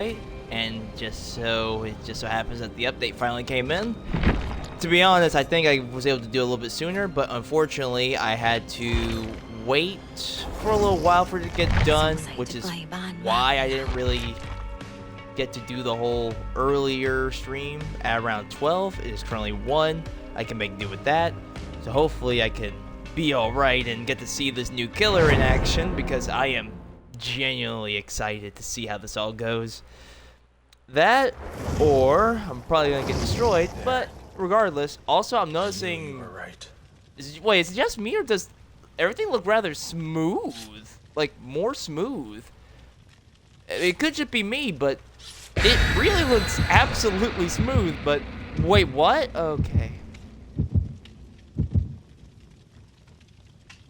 and it just so happens that the update finally came in. To be honest, I think I was able to do a little bit sooner, but unfortunately I had to wait for a little while for it to get done, which is why I didn't really get to do the whole earlier stream at around 12. It is currently 1. I can make do with that, so hopefully I can be alright and get to see this new killer in action, because I am genuinely excited to see how this all goes. That, or I'm probably gonna get destroyed, but regardless. Also, I'm noticing. You were right. Wait, is it just me, or does everything look rather smooth? Like, more smooth? It could just be me, but it really looks absolutely smooth. But wait, what? Okay.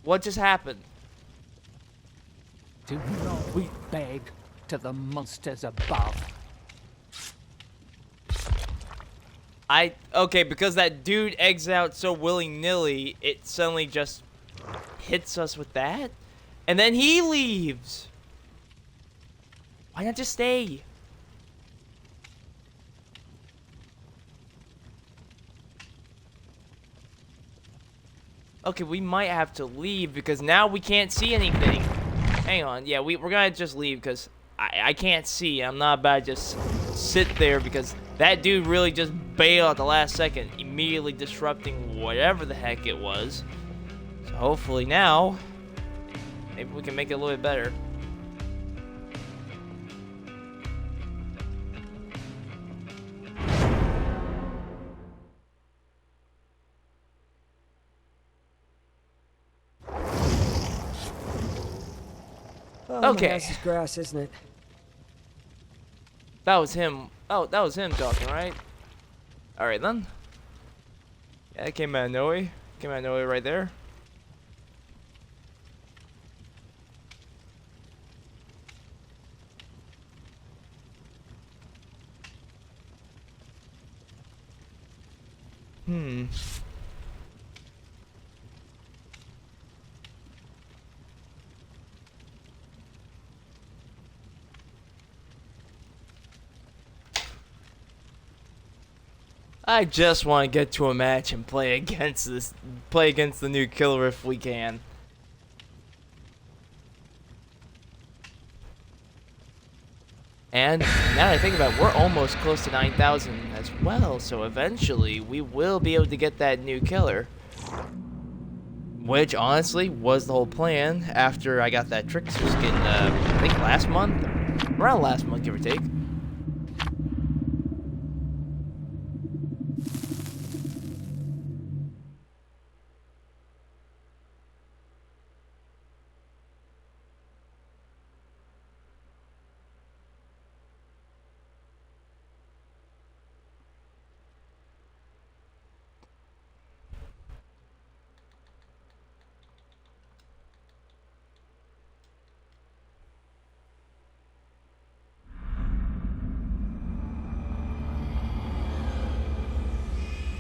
What just happened? Do not we beg to the monsters above? Okay, because that dude eggs out so willy-nilly, it suddenly just hits us with that? And then he leaves! Why not just stay? Okay, we might have to leave because now we can't see anything. Hang on, yeah, we're gonna just leave because I can't see. I'm not about to just sit there because that dude really just bailed at the last second, immediately disrupting whatever the heck it was. So hopefully now, maybe we can make it a little bit better. Oh, Okay. My house is grass, isn't it? That was him. Oh, that was him talking, right? Alright then. Yeah, it came out of nowhere. Came out of nowhere right there. I just want to get to a match and play against the new killer if we can. And now that I think about it, we're almost close to 9,000 as well, so eventually we will be able to get that new killer. Which honestly was the whole plan after I got that Trickster skin, I think last month? Around last month, give or take.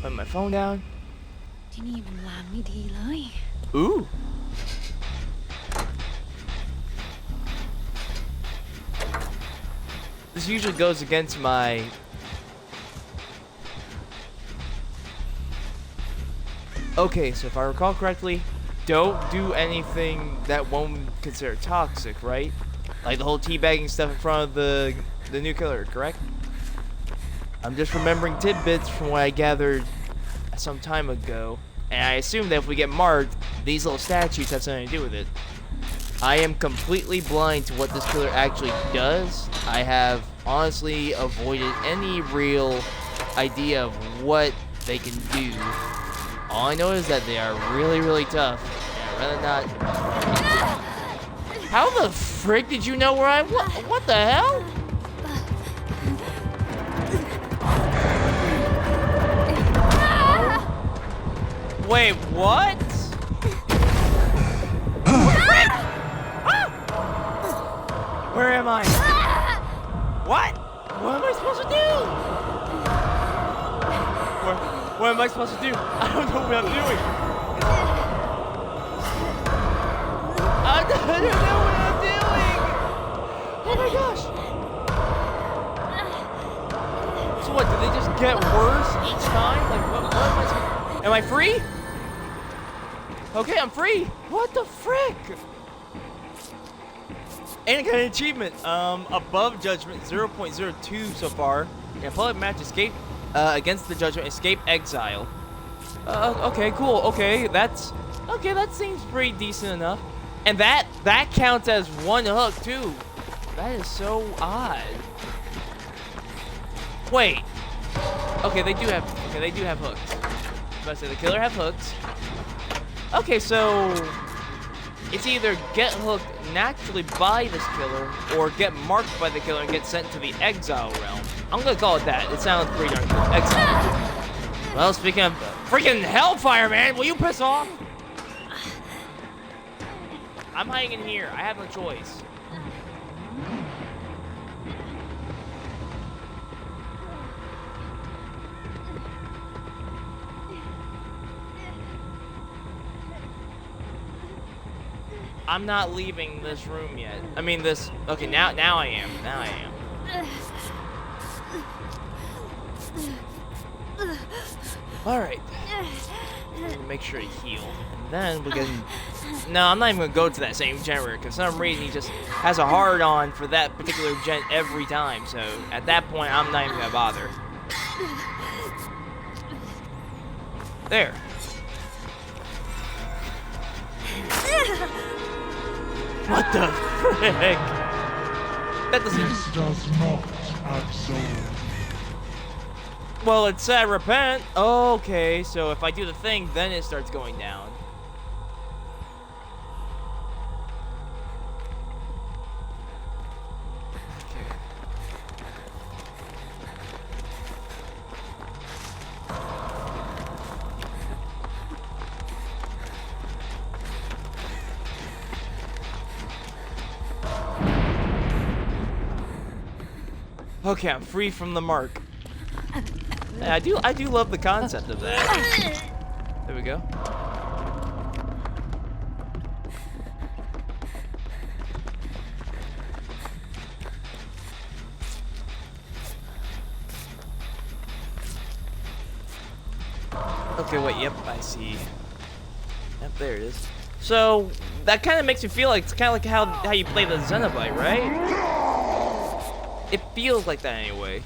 Put my phone down. ที่นี่มันวางไม่ดีเลย Ooh. This usually goes against my... Okay, so if I recall correctly, don't do anything that won't consider toxic, right? Like the whole teabagging stuff in front of the new killer, correct? I'm just remembering tidbits from what I gathered some time ago, and I assume that if we get marked, these little statues have something to do with it. I am completely blind to what this killer actually does. I have honestly avoided any real idea of what they can do. All I know is that they are really, really tough, and I'd rather not... How the frick did you know where I was? What the hell? Wait, what? Where am I? What? What am I supposed to do? What am I supposed to do? I don't know what I'm doing. I don't know what I'm doing. Oh my gosh. So what, do they just get worse each time? Like, what am I free? Okay, I'm free. What the frick? Any kind of achievement. Above Judgement, 0.02 so far. In a public match, escape against the Judgement, escape exile. Okay, cool. Okay, that seems pretty decent enough. And that counts as one hook too. That is so odd. Wait. Okay, they do have hooks. I was about to say the killer have hooks. Okay, so it's either get hooked naturally by this killer or get marked by the killer and get sent to the exile realm. I'm gonna call it that. It sounds pretty darn cool. Exile. Well, speaking of freaking hellfire, man, will you piss off? I'm hiding in here. I have no choice. I'm not leaving this room yet. I mean this. Okay, now I am. Now I am. All right. Make sure he heal, and then we can. No, I'm not even gonna go to that same generator because for some reason he just has a hard on for that particular gen every time. So at that point, I'm not even gonna bother. There. What the frick? That doesn't. This does not absolve. Well, it said repent. Okay, so if I do the thing, then it starts going down. Okay, I'm free from the mark. Yeah, I do love the concept of that. There we go. Okay, wait, yep, I see. Yep, there it is. So, that kind of makes me feel like it's kind of like how you play the Xenobite, right? It feels like that anyway.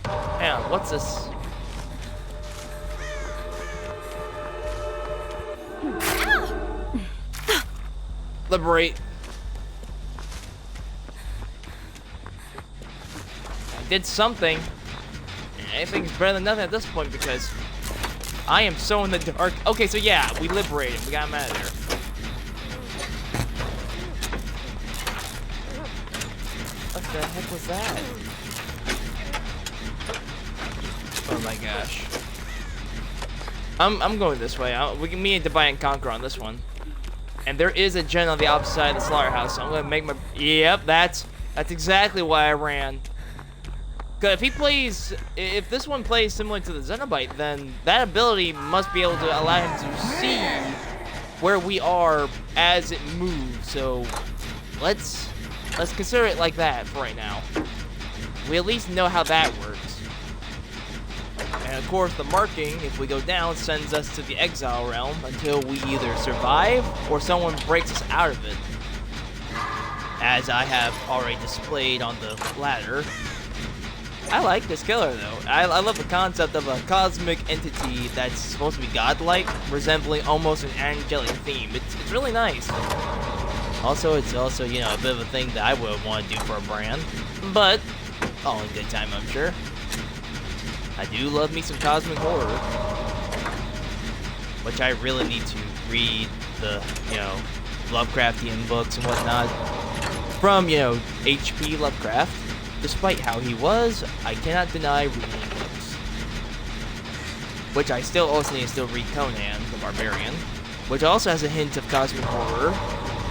Hang on, what's this? Liberate. I did something. Anything's better than nothing at this point because I am so in the dark. Okay, so yeah, we liberated. We got him out of there. What the heck was that? Oh my gosh. I'm going this way. Me and Divide and Conquer on this one. And there is a gen on the opposite side of the slaughterhouse, so I'm gonna make my. Yep, that's exactly why I ran. Cause if this one plays similar to the Xenobite, then that ability must be able to allow him to see where we are as it moves. So let's consider it like that for right now. We at least know how that works. And of course, the marking, if we go down, sends us to the exile realm until we either survive or someone breaks us out of it. As I have already displayed on the ladder. I like this killer though. I love the concept of a cosmic entity that's supposed to be godlike, resembling almost an angelic theme. It's really nice. Also, it's also, you know, a bit of a thing that I would want to do for a brand. But, all in good time, I'm sure. I do love me some cosmic horror. Which I really need to read the, you know, Lovecraftian books and whatnot. From, you know, H.P. Lovecraft. Despite how he was, I cannot deny reading books. Which I also need to read Conan the Barbarian. Which also has a hint of cosmic horror.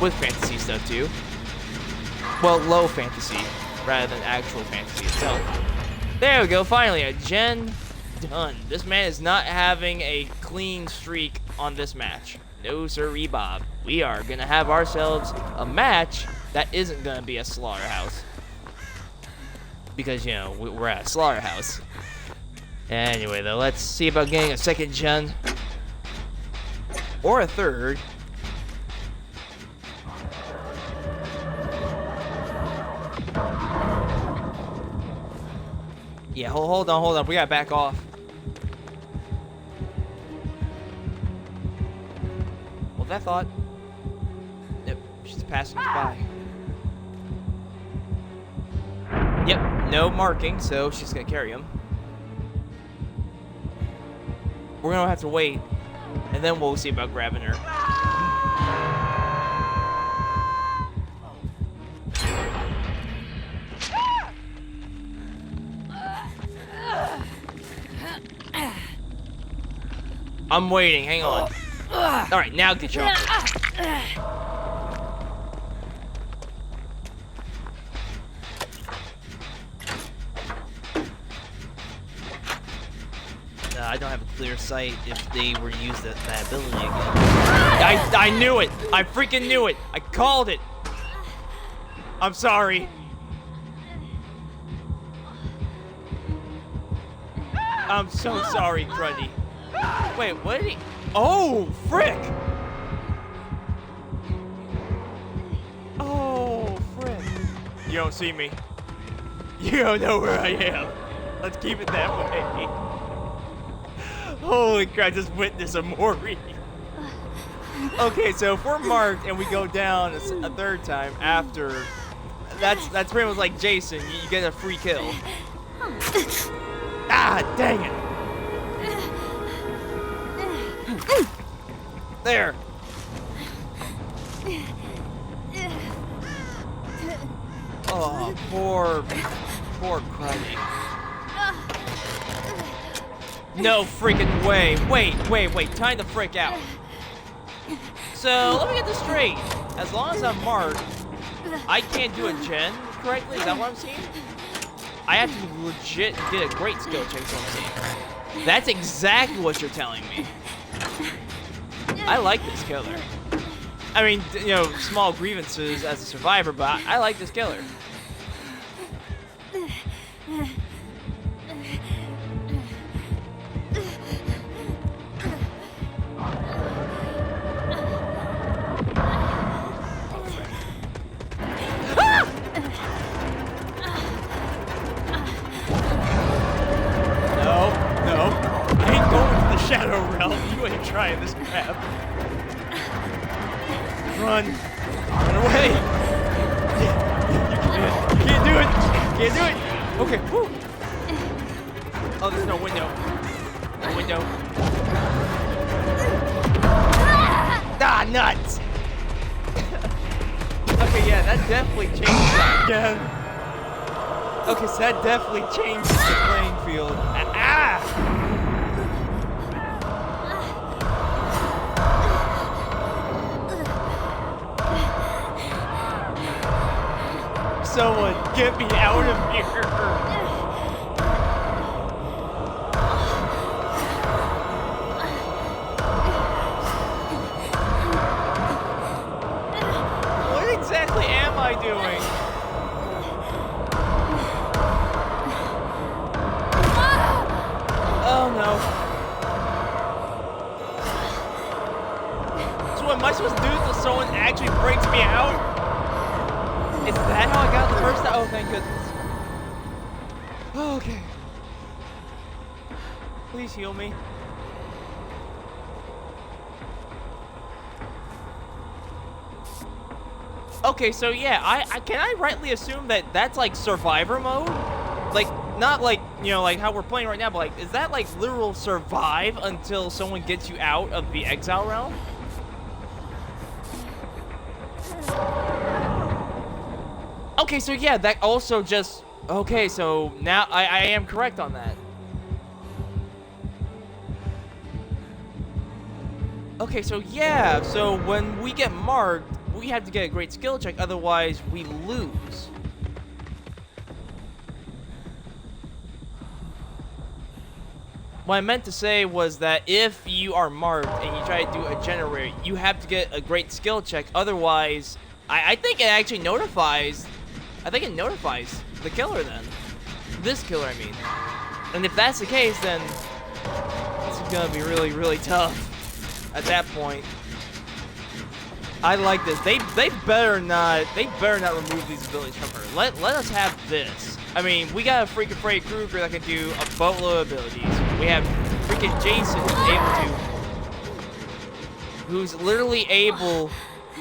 With fantasy stuff too. Well, low fantasy, rather than actual fantasy itself. There we go, finally, a gen done. This man is not having a clean streak on this match. No sirree, Bob. We are gonna have ourselves a match that isn't gonna be a slaughterhouse. because, you know, we're at a slaughterhouse. Anyway, though, let's see about getting a second gen. Or a third. Yeah, hold on. We gotta back off. Hold that thought. Yep, she's passing us by. Yep, no marking, so she's gonna carry him. We're gonna have to wait, and then we'll see about grabbing her. I'm waiting, hang on. Alright, now get your I don't have a clear sight if they were to use that ability again. I knew it! I freaking knew it! I called it! I'm sorry. I'm so sorry, Cruddy. Wait, what did he... Oh, frick! Oh, frick. You don't see me. You don't know where I am. Let's keep it that way. Holy crap, I just witnessed a Mori. Okay, so if we're marked and we go down a third time after, that's pretty much like Jason. You get a free kill. Ah, dang it. There. Oh, poor Cruddy. No freaking way. Wait. Time to freak out. So, let me get this straight. As long as I'm marked, I can't do a gen correctly? Is that what I'm seeing? I have to legit get a great skill check, is what I'm seeing. That's exactly what you're telling me. I like this killer. I mean, you know, small grievances as a survivor, but I like this killer. Shadow Realm, you ain't trying this crap. Run away! You can't do it! Okay, whew. Oh, there's no window. No window. Ah, nuts! Okay, yeah, that definitely changed that again. Okay, so that definitely changed the playing field. Ah! Someone get me out of here! What exactly am I doing? Oh no. So what am I supposed to do until someone actually breaks me out? Is that how I got the first time? Oh, thank goodness. Okay. Please heal me. Okay, so yeah, I can I rightly assume that that's like survivor mode? Like, not like, you know, like how we're playing right now, but like, is that like literal survive until someone gets you out of the exile realm? Okay, so yeah, that also just... Okay, so now I am correct on that. Okay, so yeah, so when we get marked, we have to get a great skill check, otherwise we lose. What I meant to say was that if you are marked and you try to do a generator, you have to get a great skill check, otherwise... I think it actually notifies... I think it notifies the killer then. This killer, I mean. And if that's the case, then this is gonna be really, really tough at that point. I like this. They better not remove these abilities from her. Let us have this. I mean, we got a freaking Freddy Krueger that can do a boatload of abilities. We have freaking Jason who's literally able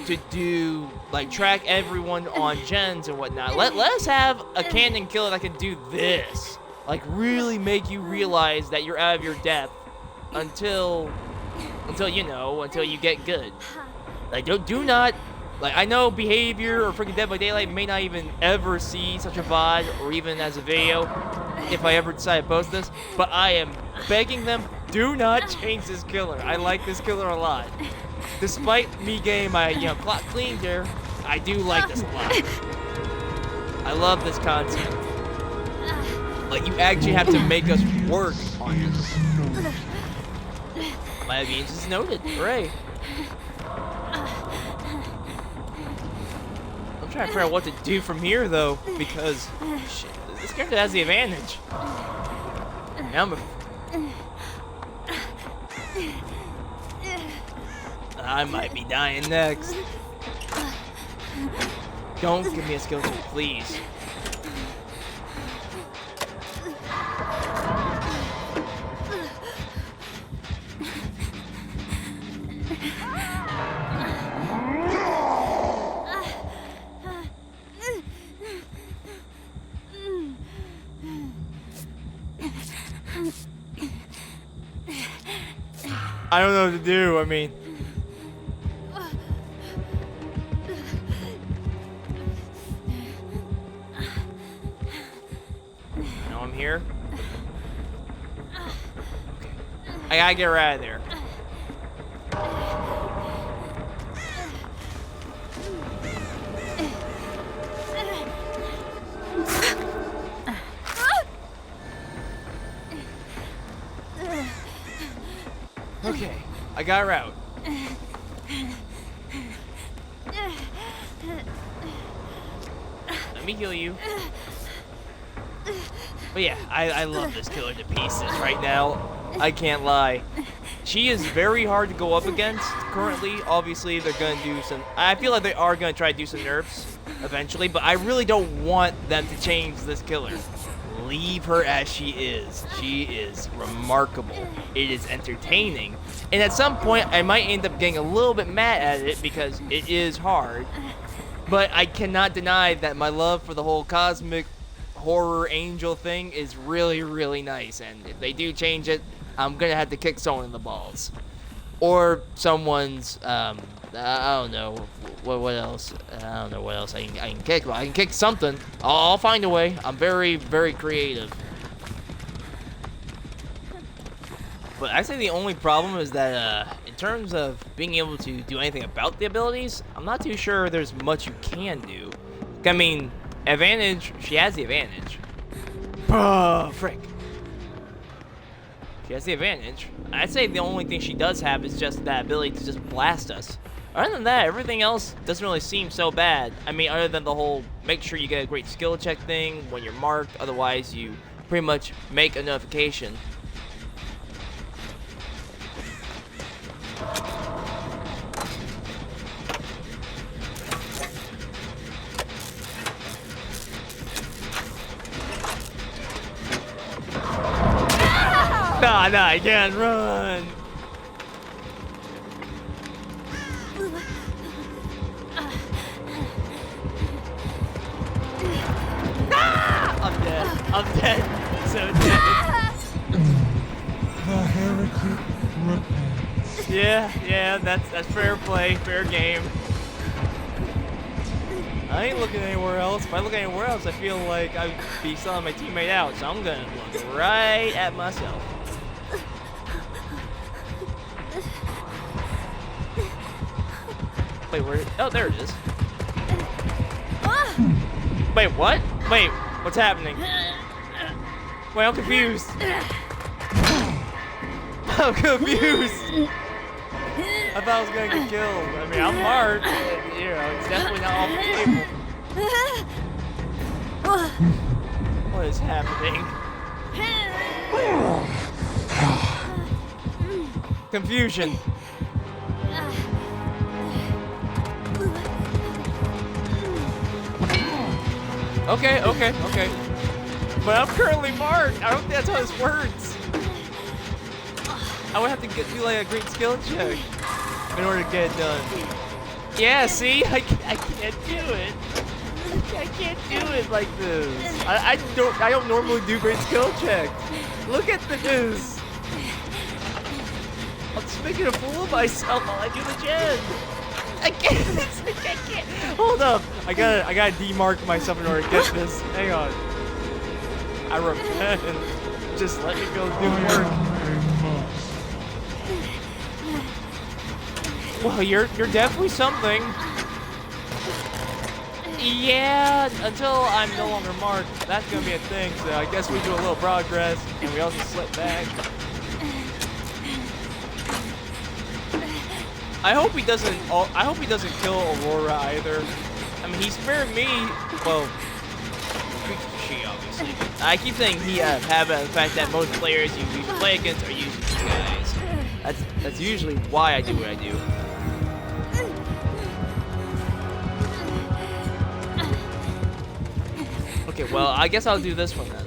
to do, like, track everyone on gens and whatnot. Let us have a canon killer that can do this. Like, really make you realize that you're out of your depth until you get good. Like, do not, like, I know Behavior or freaking Dead by Daylight may not even ever see such a VOD or even as a video if I ever decide to post this, but I am begging them, do not change this killer. I like this killer a lot. Despite me getting my, clock cleaned here, I do like this a lot. I love this concept. Like, you actually have to make us work on it. My being just noted. Hooray. I'm trying to figure out what to do from here, though, because shit, this character has the advantage. I might be dying next. Don't give me a skill check, please. I don't know what to do, I mean. I know I'm here. Okay. I gotta get her out of there. Okay, I got her out. Let me heal you. But yeah, I love this killer to pieces right now. I can't lie. She is very hard to go up against currently. Obviously, they're going to do some... I feel like they are going to try to do some nerfs eventually, but I really don't want them to change this killer. Leave her as she is. She is remarkable. It is entertaining. And at some point, I might end up getting a little bit mad at it because it is hard. But I cannot deny that my love for the whole cosmic horror angel thing is really, really nice. And if they do change it, I'm going to have to kick someone in the balls. Or someone's, I don't know, what else? I don't know what else I can kick. Well, I can kick something. I'll find a way. I'm very, very creative. But actually the only problem is that in terms of being able to do anything about the abilities, I'm not too sure there's much you can do. I mean, advantage, she has the advantage. Oh, frick. She has the advantage. I'd say the only thing she does have is just that ability to just blast us. Other than that, everything else doesn't really seem so bad. I mean, other than the whole make sure you get a great skill check thing when you're marked, otherwise you pretty much make a notification. Nah, I can't run. I'm dead. I'm dead. So dead. The heretic repents. Yeah, that's fair play, fair game. I ain't looking anywhere else. If I look anywhere else, I feel like I'd be selling my teammate out. So I'm gonna look right at myself. Wait, where? Oh, there it is. Wait, what? Wait, what's happening? Wait, I'm confused. I'm confused. I thought I was gonna get killed. I mean, I'm marked. You know, it's definitely not off the table. What is happening? Confusion. Okay, okay, okay. But I'm currently marked. I don't think that's how this works. I would have to do like a great skill check in order to get it done. Yeah, see? I can't do it. I can't do it like this. I don't normally do great skill checks. Look at this. I'm just making a fool of myself while I do the gen. I can't. I can't. Hold up. I gotta demark myself in order to get this. Hang on. I repent. Just let me go do work. Well, you're definitely something. Yeah, until I'm no longer marked, that's gonna be a thing. So I guess we do a little progress, and we also slip back. I hope he doesn't. I hope he doesn't kill Aurora either. I mean, he spared me. Well, she obviously. I keep saying he habit of the fact that most players you usually play against are usually these guys. That's usually why I do what I do. Okay, well, I guess I'll do this one then.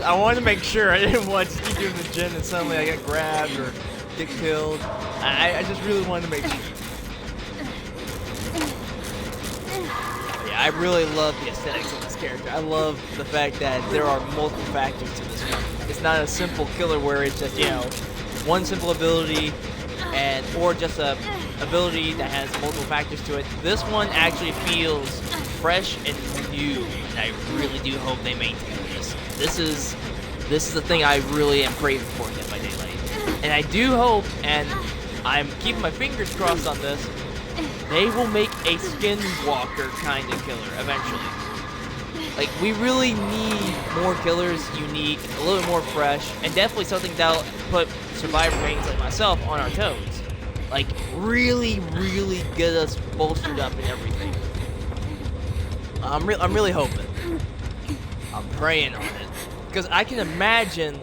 I wanted to make sure I didn't want to keep doing the gen and suddenly I get grabbed or get killed. I just really wanted to make sure. Yeah, I really love the aesthetics of this character. I love the fact that there are multiple factors to this one. It's not a simple killer where it's just, you know, one simple ability or just a ability that has multiple factors to it. This one actually feels fresh and new, and I really do hope they maintain this. This is the thing I really am craving for in Dead by Daylight. And I do hope, and I'm keeping my fingers crossed on this, they will make a Skinwalker kind of killer eventually. Like, we really need more killers, unique, a little bit more fresh, and definitely something that'll put survivor mains like myself on our toes. Like, really, really get us bolstered up and everything. I'm really hoping. I'm praying on it. Because I can imagine,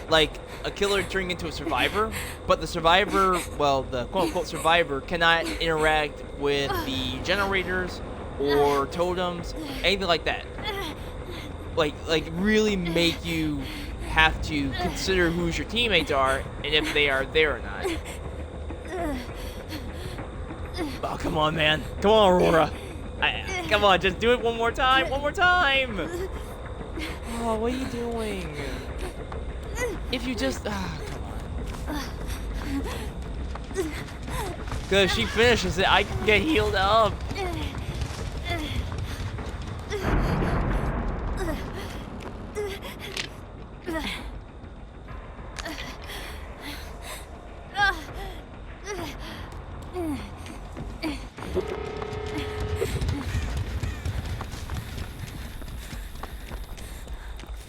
like, a killer turning into a survivor, but the survivor, well, the quote-unquote survivor cannot interact with the generators or totems, anything like that. Like really make you have to consider who your teammates are and if they are there or not. Oh, come on, man. Come on, Aurora. Come on, just do it one more time. One more time. Oh, what are you doing? If you just... come on. Because if she finishes it, I can get healed up.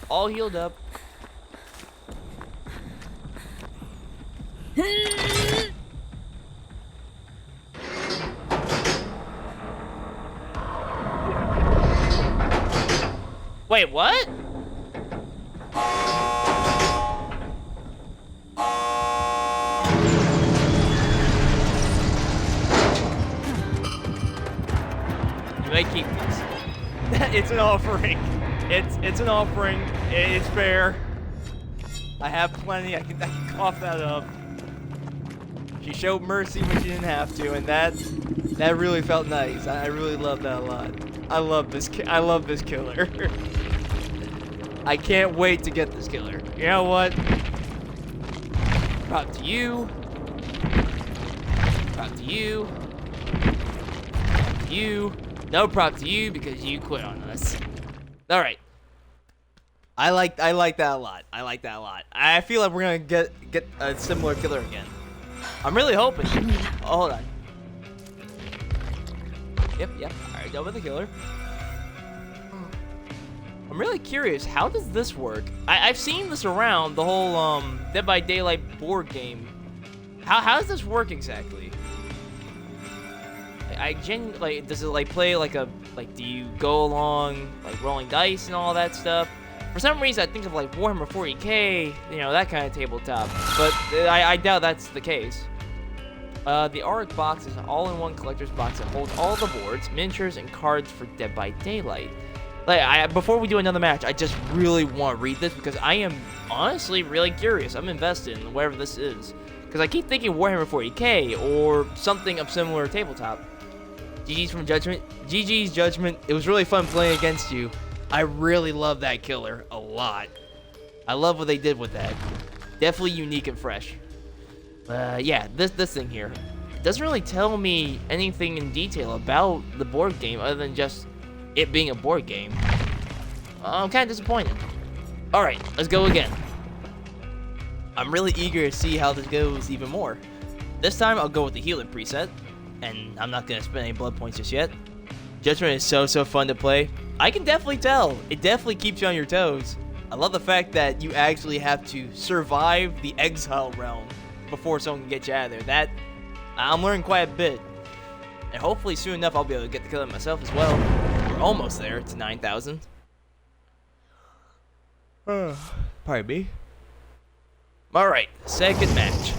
All healed up. Wait, what? You may keep this. It's an offering. It's an offering. It's fair. I have plenty. I can cough that up. She showed mercy when she didn't have to, and that really felt nice. I really love that a lot. I love this killer. I can't wait to get this killer. You know what? Prop to you. Prop to you. Prop to you. No prop to you because you quit on us. All right. I like that a lot. I like that a lot. I feel like we're gonna get a similar killer again. I'm really hoping. Oh, hold on. Yep. All right, done with the killer. I'm really curious. How does this work? I've seen this around the whole Dead by Daylight board game. How does this work exactly? I genuinely like. Does it like play like a do you go along like rolling dice and all that stuff? For some reason, I think of like Warhammer 40k, you know, that kind of tabletop. But I doubt that's the case. The Auric box is an all-in-one collector's box that holds all the boards, miniatures, and cards for Dead by Daylight. Like, before we do another match, I just really want to read this because I am honestly really curious. I'm invested in whatever this is. Because I keep thinking Warhammer 40k or something of similar tabletop. GG's from Judgement. GG's Judgement. It was really fun playing against you. I really love that killer a lot. I love what they did with that. Definitely unique and fresh. Yeah, this thing here. It doesn't really tell me anything in detail about the board game other than just it being a board game. I'm kind of disappointed. Alright, let's go again. I'm really eager to see how this goes even more. This time I'll go with the healer preset, and I'm not going to spend any blood points just yet. Judgement is so fun to play. I can definitely tell. It definitely keeps you on your toes. I love the fact that you actually have to survive the exile realm before someone can get you out of there. That, I'm learning quite a bit. And hopefully soon enough I'll be able to get the killer myself as well. We're almost there to 9,000. Pardon me. Alright, second match.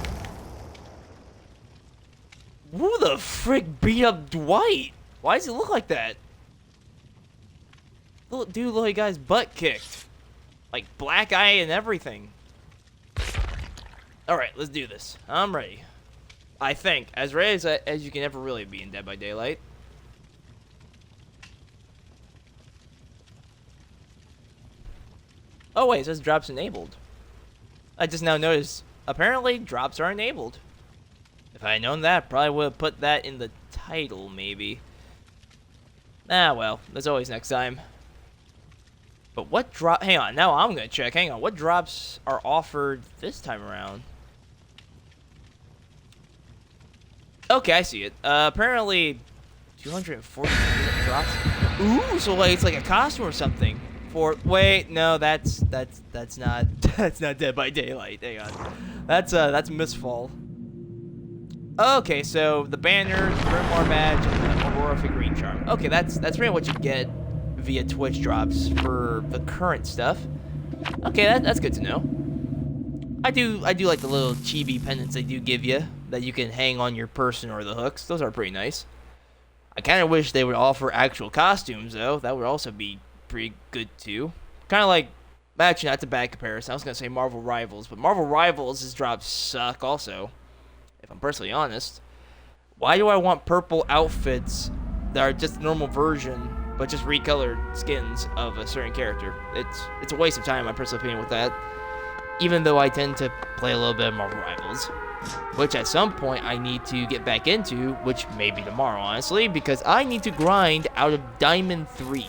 Who the frick beat up Dwight? Why does he look like that? Little dude look like he got his butt kicked. Like black eye and everything. Alright, let's do this. I'm ready. I think. As ready as you can ever really be in Dead by Daylight. Oh wait, it says drops enabled. I just now noticed, apparently drops are enabled. If I had known that, probably would have put that in the title, maybe. Ah, well, there's always next time. But what drop, hang on, now I'm gonna check, hang on, what drops are offered this time around? Okay, I see it. Apparently, 240 drops. Ooh, so like, it's like a costume or something. Wait, no, that's not Dead by Daylight. Hang on, that's Mistfall. Okay, so the banner, the Grimoire badge, and the Aurora figurine charm. Okay, that's really what you get via Twitch drops for the current stuff. Okay, that's good to know. I do like the little chibi pendants they do give you that you can hang on your person or the hooks. Those are pretty nice. I kind of wish they would offer actual costumes though. That would also be pretty good too. Kind of like, actually that's a bad comparison. I was gonna say Marvel Rivals, but Marvel Rivals' drops suck also. If I'm personally honest, why do I want purple outfits that are just the normal version, but just recolored skins of a certain character? It's a waste of time, in my personal opinion, with that. Even though I tend to play a little bit of Marvel Rivals, which at some point I need to get back into, which may be tomorrow, honestly, because I need to grind out of Diamond 3.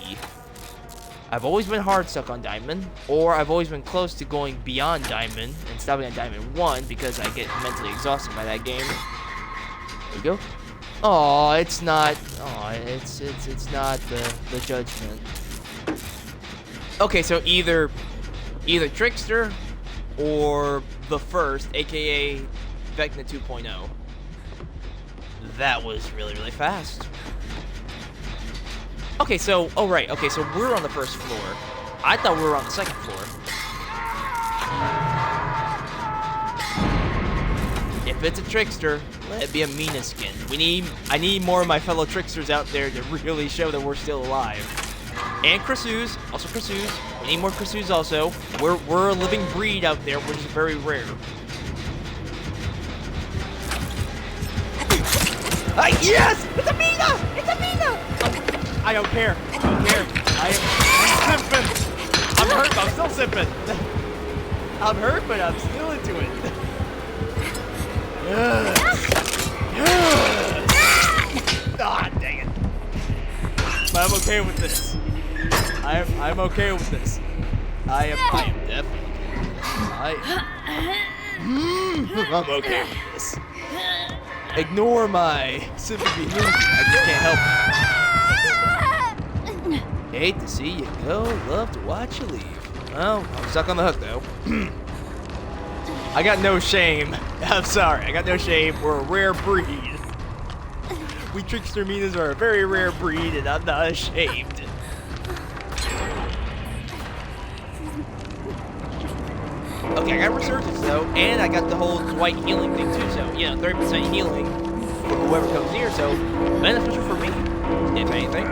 I've always been hard stuck on Diamond, or I've always been close to going beyond Diamond and stopping at Diamond 1 because I get mentally exhausted by that game. There you go. Oh, it's not. Oh, it's not the Judgement. Okay, so either Trickster or the first, aka Vecna 2.0. That was really fast. Okay, so, oh right, okay, so we're on the first floor. I thought we were on the second floor. If it's a Trickster, let it be a MiNa skin. I need more of my fellow Tricksters out there to really show that we're still alive. And Krasu's, also Krasu's. We need more Krasu's also. We're a living breed out there, which is very rare. Yes! It's a MiNa! It's a MiNa! I don't care. I don't care. I'm simping. I'm hurt, but I'm still simping. I'm hurt, but I'm still into it. Yes. Yes. I'm okay with this. I'm okay with this. I am definitely. I'm okay with this. Ignore my sympathy movie. I just can't help it. Hate to see you go, love to watch you leave. Well, I'm stuck on the hook though. I got no shame. I'm sorry, I got no shame. We're a rare breed. We trickster Minas are a very rare breed, and I'm not ashamed. Okay, I got resurgence though, and I got the whole Dwight healing thing too, so, you know, 30% healing for whoever comes near, so beneficial for me, if anything.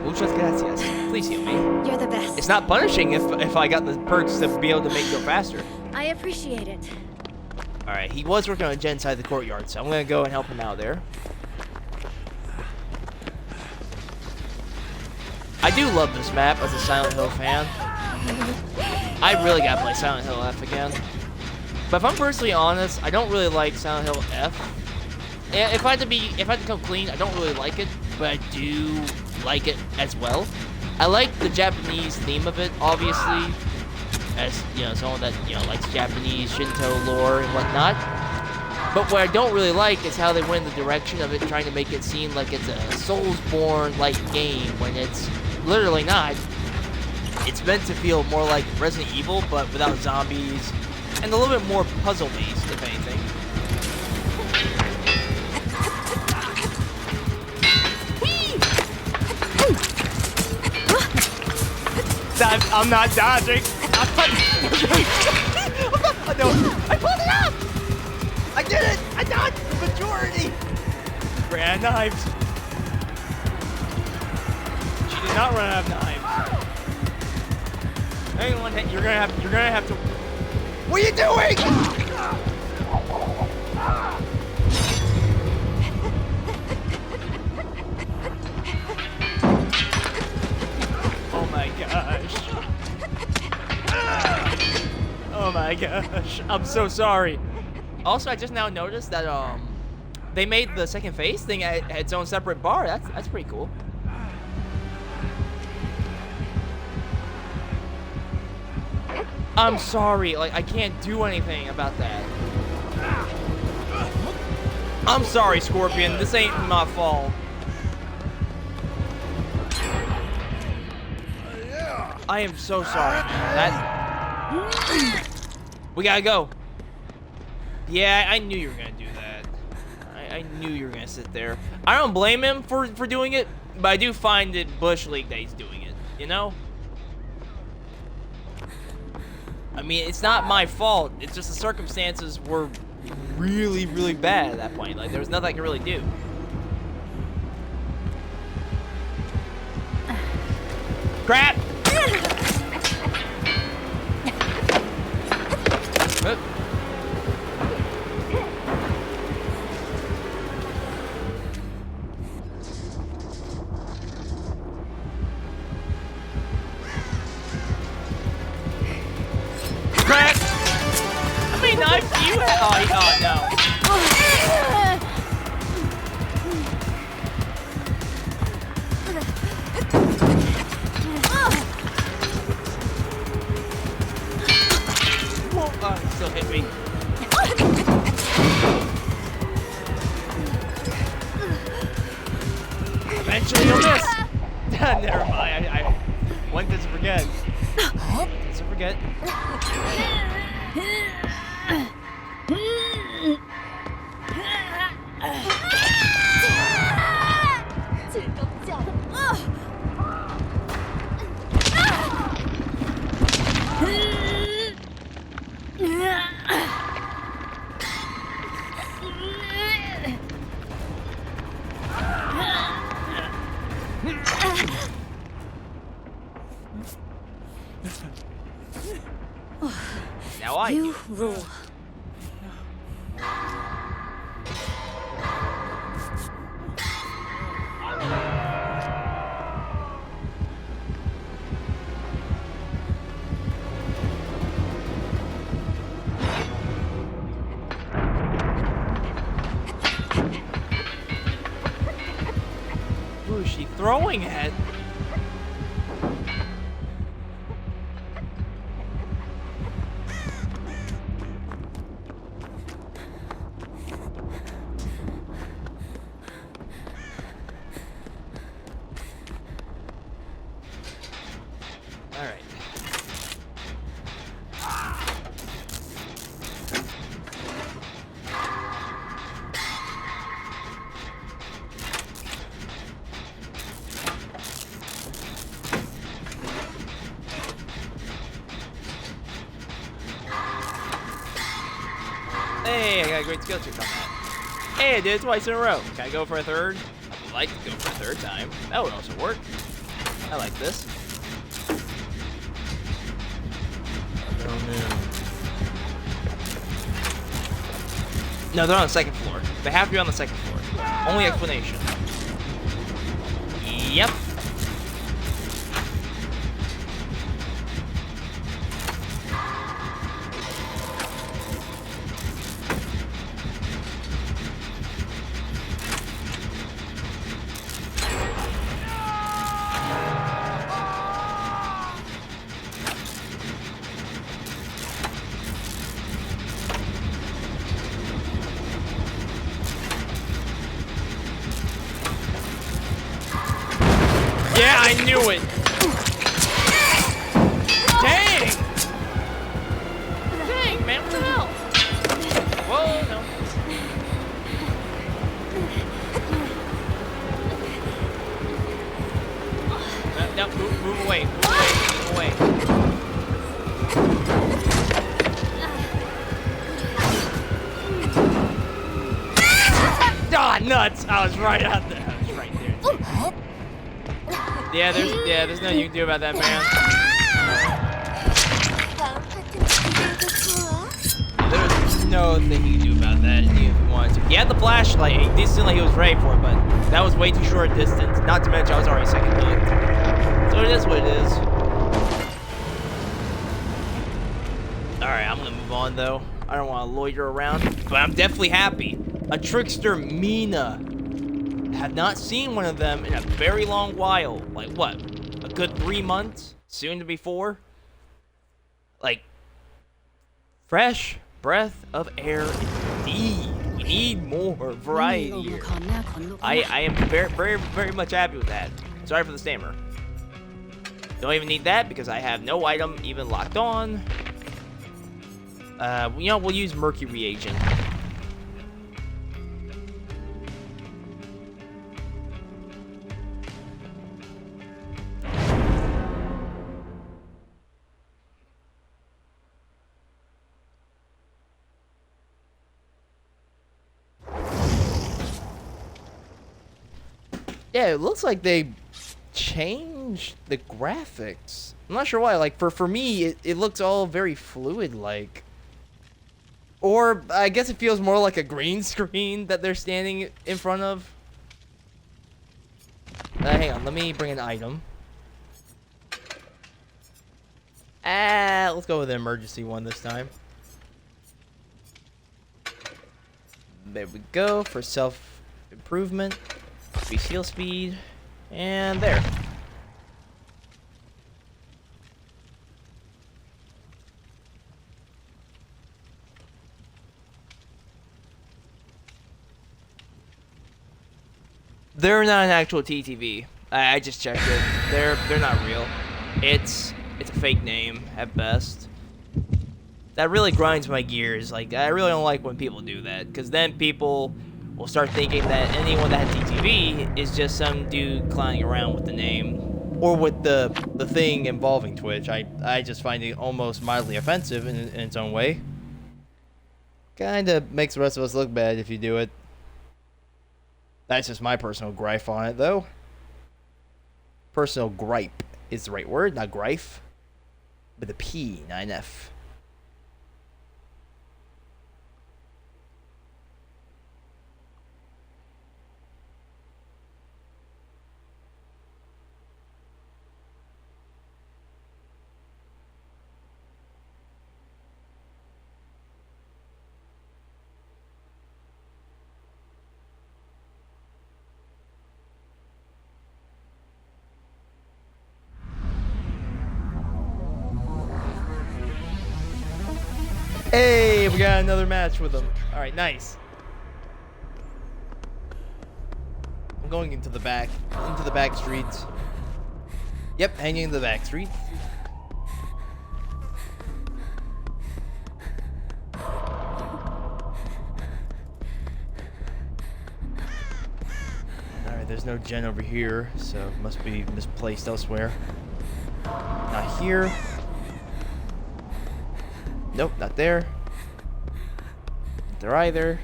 Muchas gracias. Please heal me. You're the best. It's not punishing if I got the perks to be able to make it go faster. I appreciate it. Alright, he was working on a gen inside the courtyard, so I'm gonna go and help him out there. I do love this map as a Silent Hill fan. I really gotta play Silent Hill F again. But if I'm personally honest, I don't really like Silent Hill F. And if I had to come clean, I don't really like it, but I do like it as well. I like the Japanese theme of it, obviously, as, you know, someone that, you know, likes Japanese Shinto lore and whatnot. But what I don't really like is how they went in the direction of it, trying to make it seem like it's a Soulsborne-like game when it's literally not. It's meant to feel more like Resident Evil, but without zombies, and a little bit more puzzle-based, if anything. I'm not dodging. No, I pulled it up. I did it. I dodged the majority. Ran out of knives. She did not run out of knives. Hang on, you're gonna have to. What are you doing? Oh my gosh. Oh my gosh. I'm so sorry. Also, I just now noticed that they made the second phase thing at its own separate bar. That's pretty cool. I'm sorry, like, I can't do anything about that. I'm sorry, Scorpion, this ain't my fault. I am so sorry, man. We gotta go. Yeah, I knew you were gonna do that. I knew you were gonna sit there. I don't blame him for doing it, but I do find it Bush League that he's doing it, you know? I mean, it's not my fault. It's just the circumstances were really, really bad at that point. Like, there was nothing I could really do. Crap! Crap! How many knives do you have? Oh no. Whoa, oh, he still hit me. Eventually you'll miss. Never mind. I one to forget. One to forget. Now You rule. Who is she throwing at? Alright. Hey, I got a great skill check on that. Hey, I did it twice in a row. Can I go for a third? I would like to go for a third time. That would also work. I like this. Oh, man. No, they're on the second floor. They have to be on the second floor. Only explanation. Yep. Yeah, I knew it. Dang. Dang, man, what the hell? Whoa, no. No, move away, move away, move away. Ah, nuts! I was right out there. I was right there. Yeah, there's nothing you can do about that, man. There's no thing you can do about that, even if you wanted to. He had the flashlight, and it did seem like he was ready for it, but that was way too short a distance. Not to mention, I was already second hooked. So it is what it is. Alright, I'm gonna move on, though. I don't want to loiter around, but I'm definitely happy. A trickster Mina. Have not seen one of them in a very long while. Like, what? A good 3 months? Soon to be 4? Like, fresh breath of air indeed. We need more variety here. I am very, very, very much happy with that. Sorry for the stammer. Don't even need that because I have no item even locked on. You know, we'll use murky reagent. Yeah, it looks like they changed the graphics. I'm not sure why. Like, for me, it looks all very fluid-like. Or, I guess it feels more like a green screen that they're standing in front of. Hang on, let me bring an item. Let's go with an emergency one this time. There we go, for self-improvement. Increase heal speed, and there. They're not an actual TTV. I just checked it. They're not real. It's a fake name at best. That really grinds my gears. Like, I really don't like when people do that, because then people will start thinking that anyone that has TTV is just some dude clowning around with the name or with the thing involving Twitch. I just find it almost mildly offensive in its own way. Kinda makes the rest of us look bad if you do it. That's just my personal gripe on it, though. Personal gripe is the right word, not gripe. With a P, not an F. we got another match with him. All right, nice. I'm going into the back streets. Yep, hanging in the back street. Alright, there's no gen over here, so it must be misplaced elsewhere. Not here. Nope, not there. Not there either.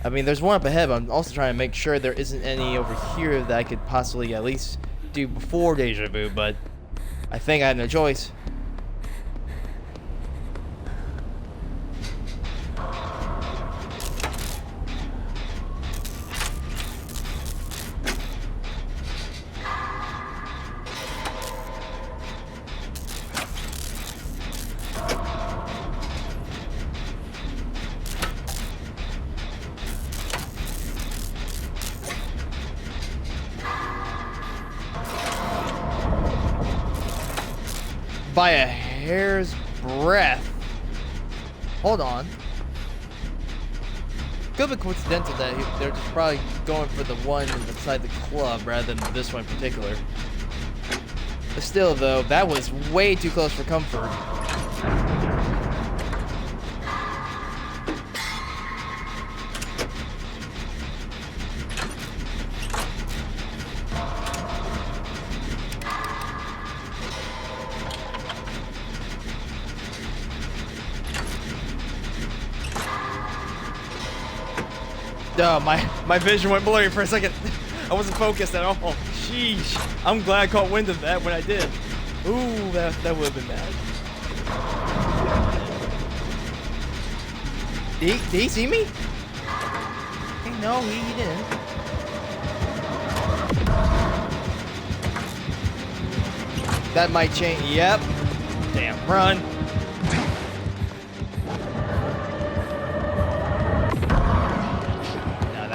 I mean, there's one up ahead, but I'm also trying to make sure there isn't any over here that I could possibly at least do before Deja Vu, but I think I have no choice. By a hair's breadth. Hold on. Could be coincidental that they're just probably going for the one inside the club rather than this one in particular. But still, though, that was way too close for comfort. Oh, my vision went blurry for a second. I wasn't focused at all. Sheesh. I'm glad I caught wind of that when I did. Ooh, that would have been bad. Did he see me? Hey, no, he didn't. That might change. Yep. Damn, run.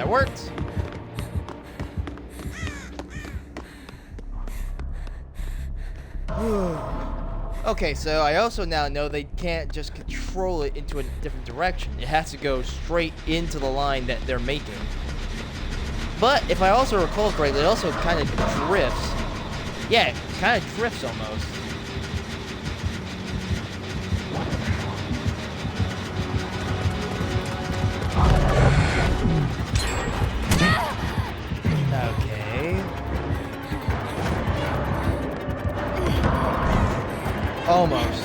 Worked. Okay, so I also now know they can't just control it into a different direction. It has to go straight into the line that they're making. But if I also recall correctly, it also kind of drifts. Yeah, it kind of drifts almost. Almost.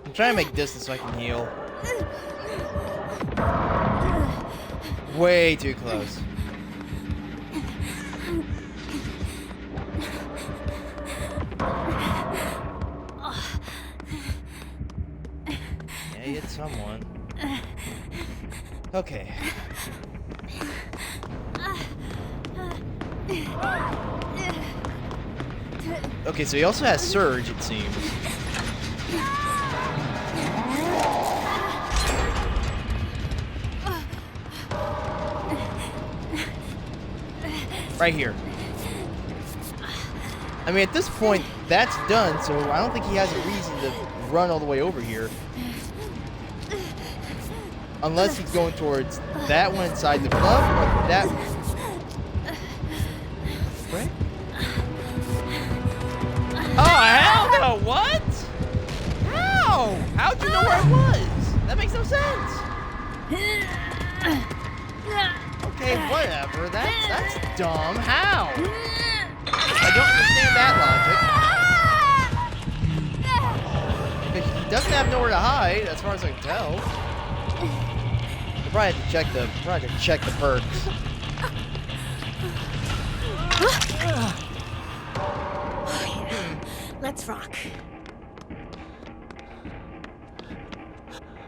I'm trying to make distance so I can heal. Way too close. Hit someone. Okay. Okay, so he also has Surge, it seems. Right here. I mean, at this point, that's done, so I don't think he has a reason to run all the way over here. Unless he's going towards that one inside the club, or that one. Right? Oh, hell no! What? How? How'd you know where I was? That makes no sense. Okay, whatever. That's dumb. How? I don't understand that logic. He doesn't have nowhere to hide, as far as I can tell. Probably have to check the perks. Let's rock.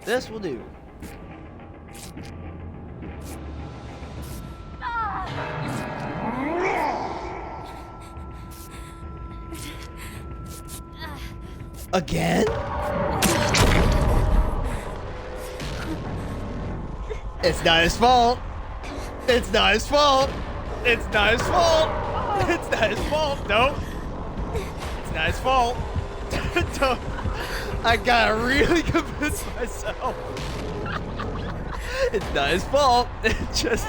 This will do. Again? It's not his fault. It's not his fault. It's not his fault. It's not his fault. No. It's not his fault. Don't. I gotta really convince myself. It's not his fault. It just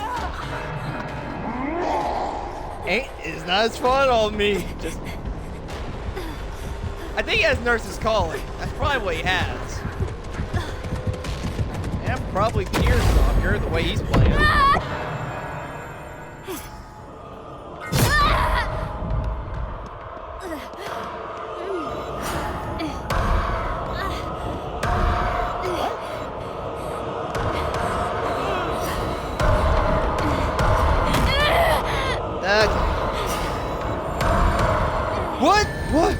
ain't. It's not his fault at all. Me. Just. I think he has nurses calling. That's probably what he has. And probably ear stronger the way he's playing. What? What?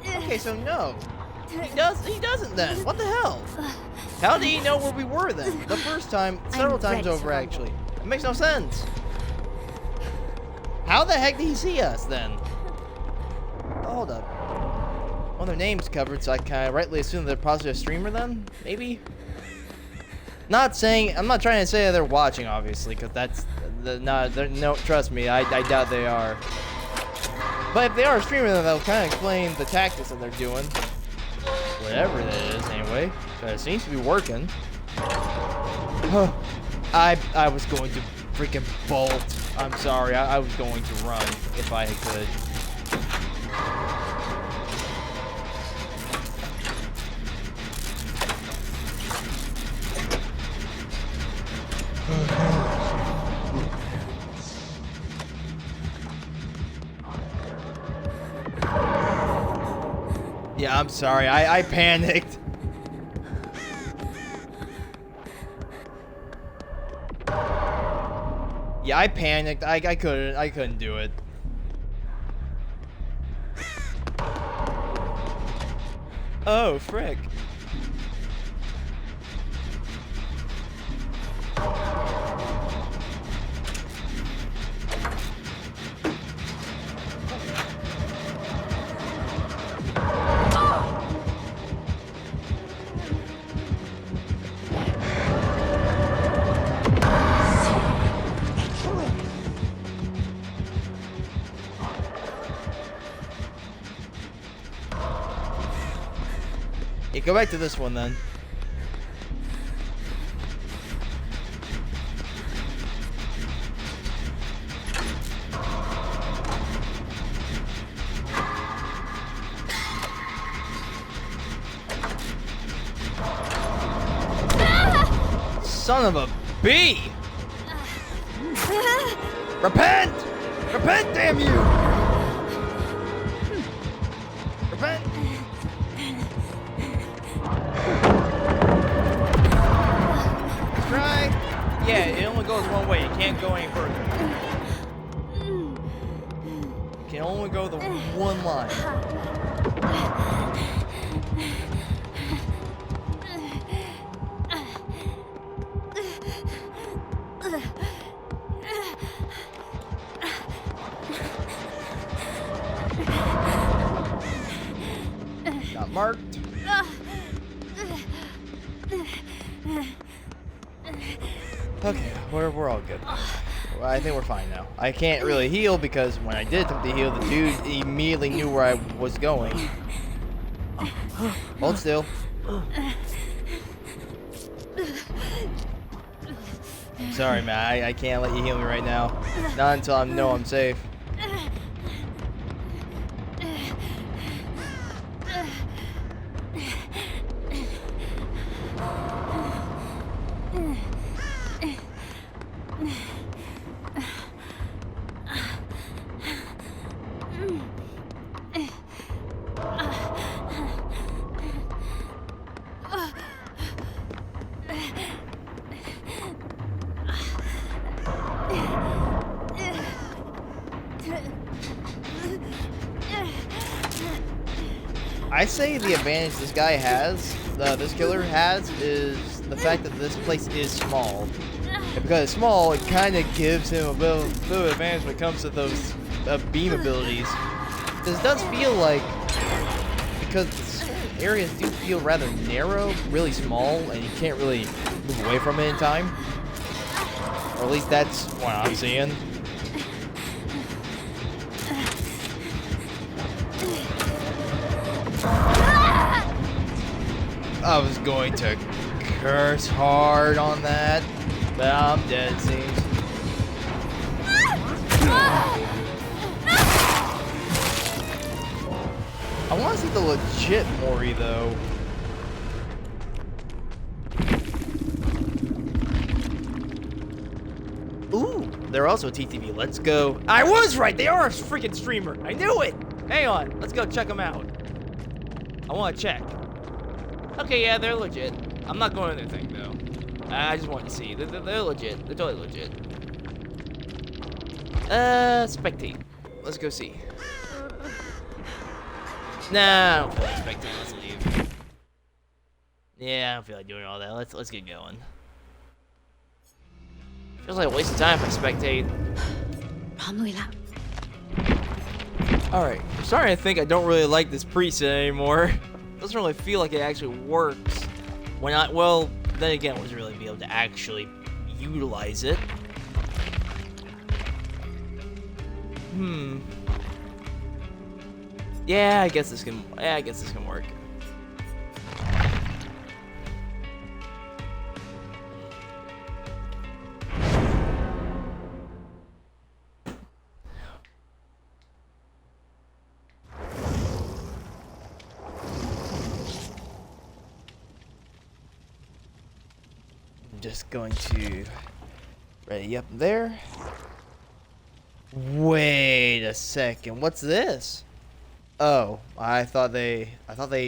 Okay, so no. He doesn't then. What the hell? How did he know where we were then? The first time, several times over actually. It makes no sense. How the heck did he see us then? Hold up. Well, their name's covered, so I kind of rightly assume they're possibly a streamer then? Maybe? Not saying, I'm not trying to say that they're watching, obviously, because that's, no, trust me, I doubt they are. But if they are a streamer, then they'll kind of explain the tactics that they're doing. Whatever that is, anyway. So it seems to be working. I was going to freaking bolt. I'm sorry, I was going to run if I could. Yeah, I'm sorry, I panicked. Yeah, I panicked. I couldn't do it. Oh, frick. Yeah, go back to this one then. Son of a bee! Repent! Repent, damn you! Repent! Try. Yeah, it only goes one way. It can't go any further. It can only go the one line. Got marked. Okay, we're all good. Well, I think we're fine now. I can't really heal because when I did attempt to heal, the dude immediately knew where I was going. Hold still. Sorry, man. I can't let you heal me right now. Not until I know I'm safe. I say the advantage this guy has, this killer has, is the fact that this place is small. And because it's small, it kind of gives him a little advantage when it comes to those beam abilities. Because it does feel like, because certain areas do feel rather narrow, really small, and you can't really move away from it in time. Or at least that's what I'm seeing. I was going to curse hard on that, but I'm dead, it seems. I want to see the legit Mori, though. Ooh, they're also TTV. Let's go. I was right. They are a freaking streamer. I knew it. Hang on. Let's go check them out. I want to check. Okay, yeah, they're legit. I'm not going to their thing, though. I just want to see. They're legit. They're totally legit. Spectate. Let's go see. Nah, I don't feel like spectating. Let's leave. Yeah, I don't feel like doing all that. Let's get going. Feels like a waste of time if I spectate. Alright, I'm starting to think I don't really like this preset anymore. Doesn't really feel like it actually works. When I, well, then again, I wasn't really be able to actually utilize it. Yeah, I guess this can work. Just going to ready up there. Wait a second, what's this? Oh, I thought they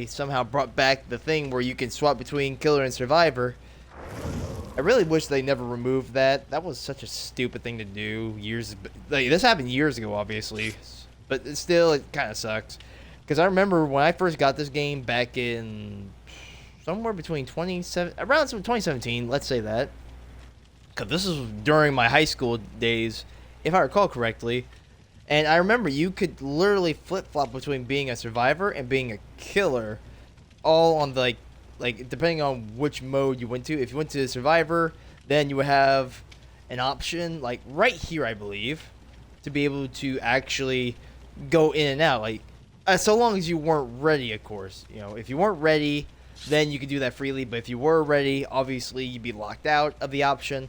somehow brought back the thing where you can swap between killer and survivor. I really wish they never removed that. That was such a stupid thing to do this happened years ago, obviously, but still, it kind of sucks. Because I remember when I first got this game back in somewhere between around 2017, let's say that. Because this is during my high school days, if I recall correctly. And I remember you could literally flip-flop between being a survivor and being a killer, all on the, like depending on which mode you went to. If you went to the survivor, then you would have an option, like right here, I believe, to be able to actually go in and out, like so long as you weren't ready, of course. You know, if you weren't ready, then you could do that freely. But if you were ready, obviously you'd be locked out of the option.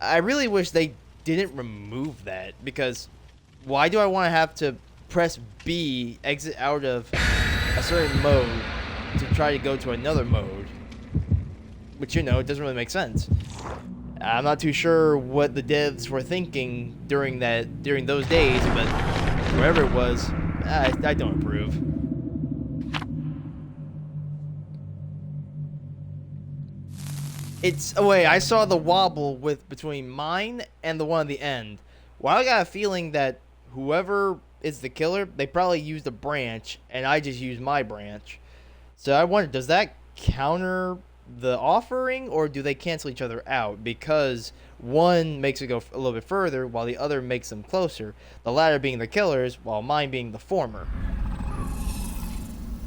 I really wish they didn't remove that, because why do I want to have to press B, exit out of a certain mode to try to go to another mode? Which, you know, it doesn't really make sense. I'm not too sure what the devs were thinking during those days, but wherever it was, I don't approve. Oh wait, I saw the wobble between mine and the one at the end. Well, I got a feeling that whoever is the killer, they probably used a branch, and I just used my branch. So I wonder, does that counter the offering, or do they cancel each other out? Because one makes it go a little bit further, while the other makes them closer. The latter being the killers, while mine being the former.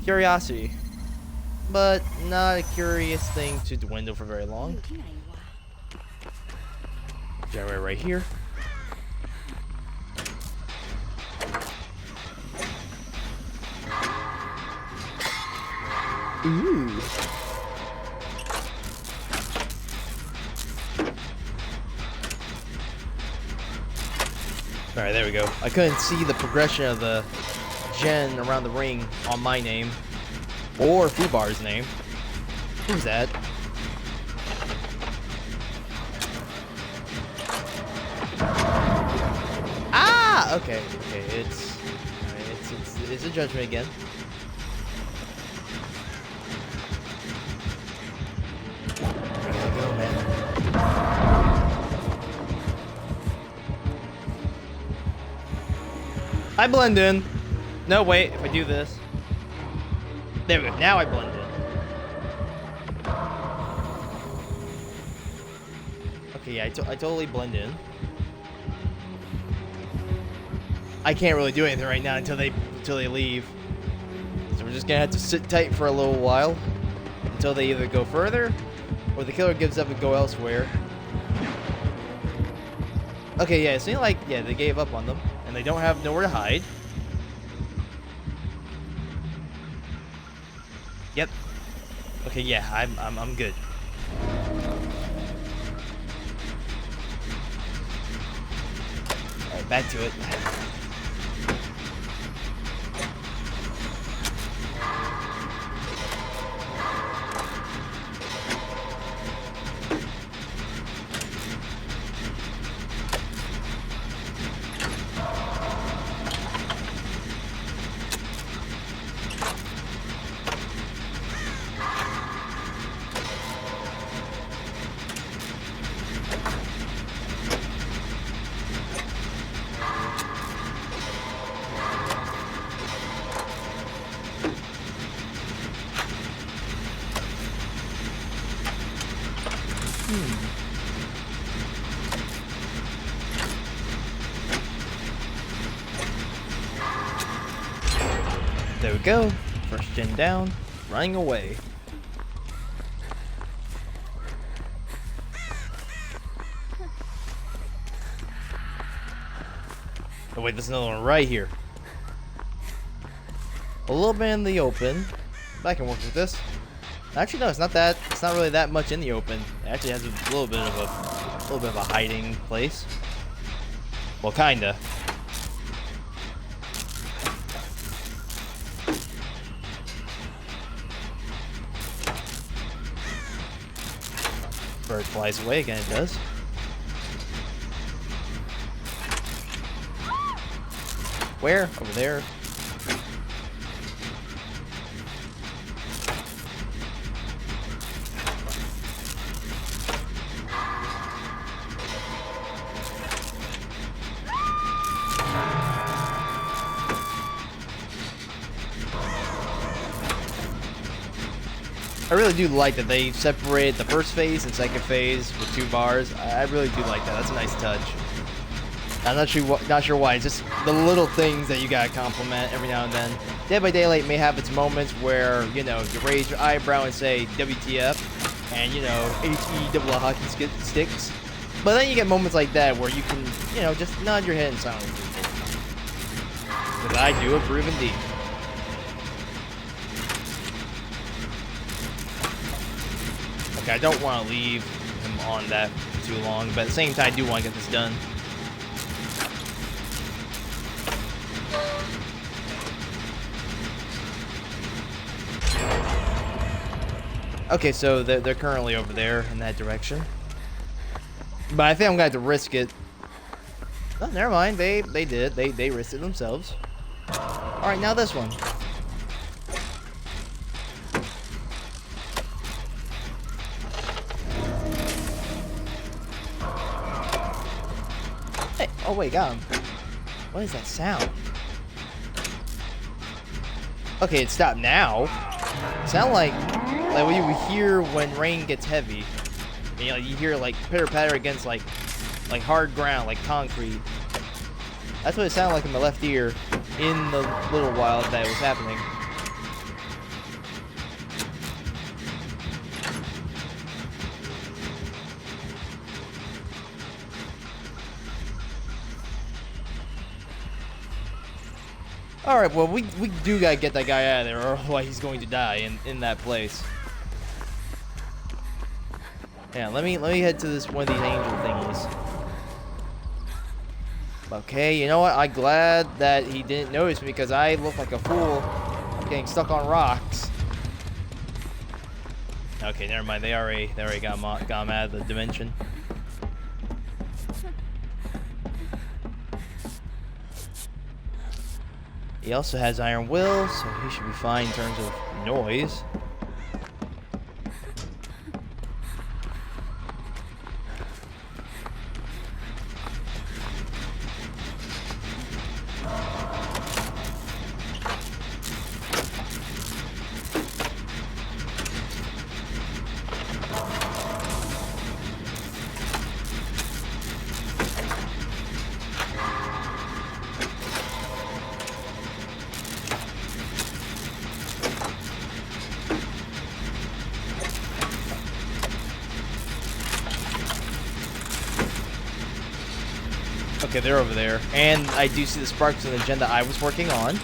Curiosity. But not a curious thing to dwindle for very long. Generator right here. Ooh. Alright, there we go. I couldn't see the progression of the gen around the ring on my name. Or Fubar's name. Who's that? Ah! Okay, it's a Judgement again. There we go, man. I blend in. No, wait, if I do this. There we go, now I blend in. Okay, yeah, I totally blend in. I can't really do anything right now until they leave. So we're just gonna have to sit tight for a little while until they either go further or the killer gives up and go elsewhere. Okay, yeah, it seems like they gave up on them and they don't have nowhere to hide. Yep. Okay, yeah, I'm good. All right, back to it. There we go. First gen down, running away. Oh wait, there's another one right here. A little bit in the open. But I can work with this. Actually, no, it's not really that much in the open. It actually has a little bit of a hiding place. Well, kinda. Bird flies away again, it does. Where? Over there. I really do like that they separated the first phase and second phase with 2 bars. I really do like that. That's a nice touch. I'm not sure why. It's just the little things that you gotta compliment every now and then. Dead by Daylight may have its moments where, you know, you raise your eyebrow and say WTF, and, you know, HE double hockey sticks. But then you get moments like that where you can, you know, just nod your head in silence. Because I do approve indeed. Okay, I don't want to leave him on that for too long, but at the same time, I do want to get this done. Okay, so they're currently over there in that direction. But I think I'm gonna have to risk it. Oh, never mind. They did. They risked it themselves. All right, now this one. Hey, oh wait, got him. What is that sound? Okay, it stopped now. It sound like what you would hear when rain gets heavy. You know, you hear like pitter patter against like hard ground, like concrete. That's what it sounded like in my left ear in the little while that it was happening. Alright, well, we do gotta get that guy out of there, or otherwise he's going to die in that place. Yeah, let me head to this one of these angel thingies. Okay, you know what? I'm glad that he didn't notice me because I look like a fool getting stuck on rocks. Okay, never mind. They already got him out of the dimension. He also has Iron Will, so he should be fine in terms of noise. Okay, they're over there. And I do see the sparks on the gen that I was working on.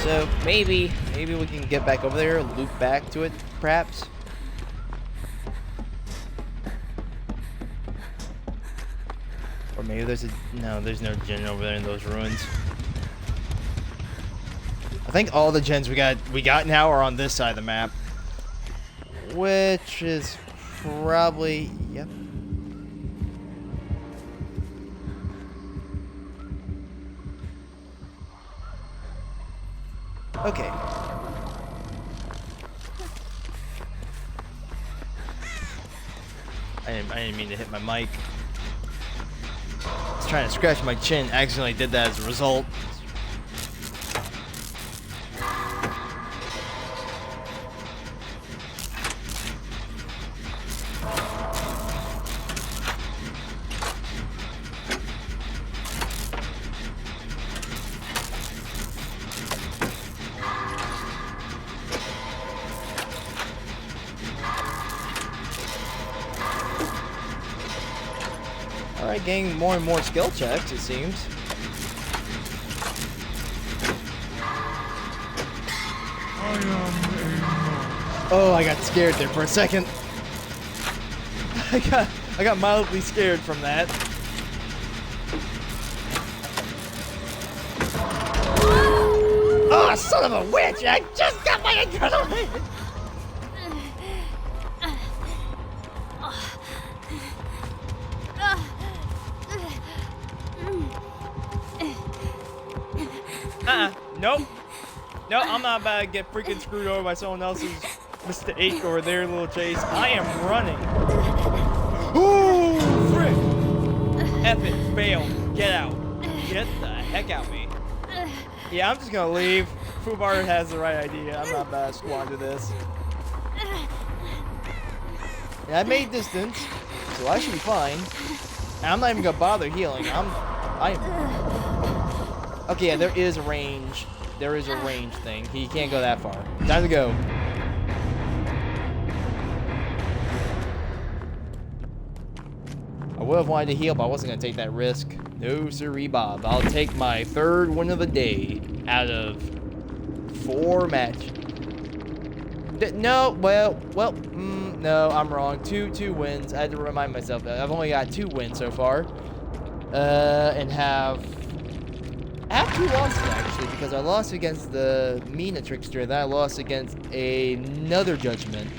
So maybe we can get back over there, loop back to it, perhaps. Or maybe there's there's no gen over there in those ruins. I think all the gens we got now are on this side of the map. Which is probably, yep. Okay. I didn't mean to hit my mic. I was trying to scratch my chin. Accidentally did that as a result. Alright, getting more and more skill checks, it seems. Oh, I got scared there for a second. I got mildly scared from that. Oh, son of a witch! I just got my adrenaline! Nope. No, I'm not about to get freaking screwed over by someone else's mistake or their little chase. I am running. Ooh, frick. F it, fail. Get out. Get the heck out of me. Yeah, I'm just gonna leave. Fubar has the right idea. I'm not about to squander this. And I made distance, so I should be fine. And I'm not even gonna bother healing. Okay, yeah, there is a range. There is a range thing. He can't go that far. Time to go. I would have wanted to heal, but I wasn't going to take that risk. No siree, Bob. I'll take my third win of the day out of 4 matches. No, no, I'm wrong. Two wins. I had to remind myself that I've only got 2 wins so far. And I have 2 losses, actually, because I lost against the MiNa-Trickster, and then I lost against another Judgement.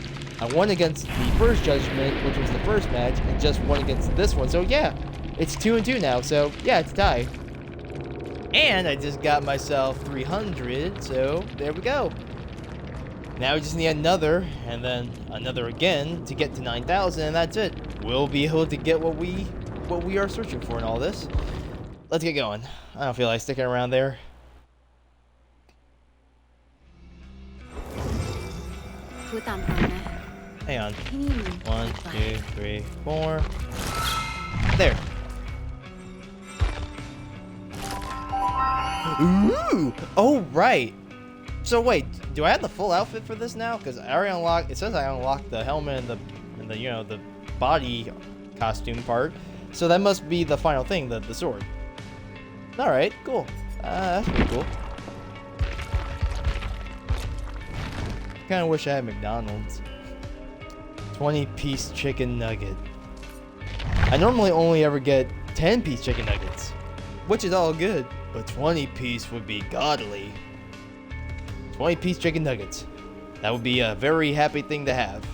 I won against the first Judgement, which was the first match, and just won against this one. So, yeah, it's 2-2 now. So, yeah, it's a tie. And I just got myself 300, so there we go. Now we just need another, and then another again to get to 9,000, and that's it. We'll be able to get what we are searching for in all this. Let's get going. I don't feel like sticking around there. Hang on. 1, 2, 3, 4. There. Ooh! Oh, right. So wait, do I have the full outfit for this now? Because I already unlocked. It says I unlocked the helmet and the the body costume part. So that must be the final thing, the sword. Alright, cool. That's pretty cool. Kinda wish I had McDonald's. 20-piece chicken nugget. I normally only ever get 10-piece chicken nuggets, which is all good, but 20-piece would be godly. 20-piece chicken nuggets. That would be a very happy thing to have.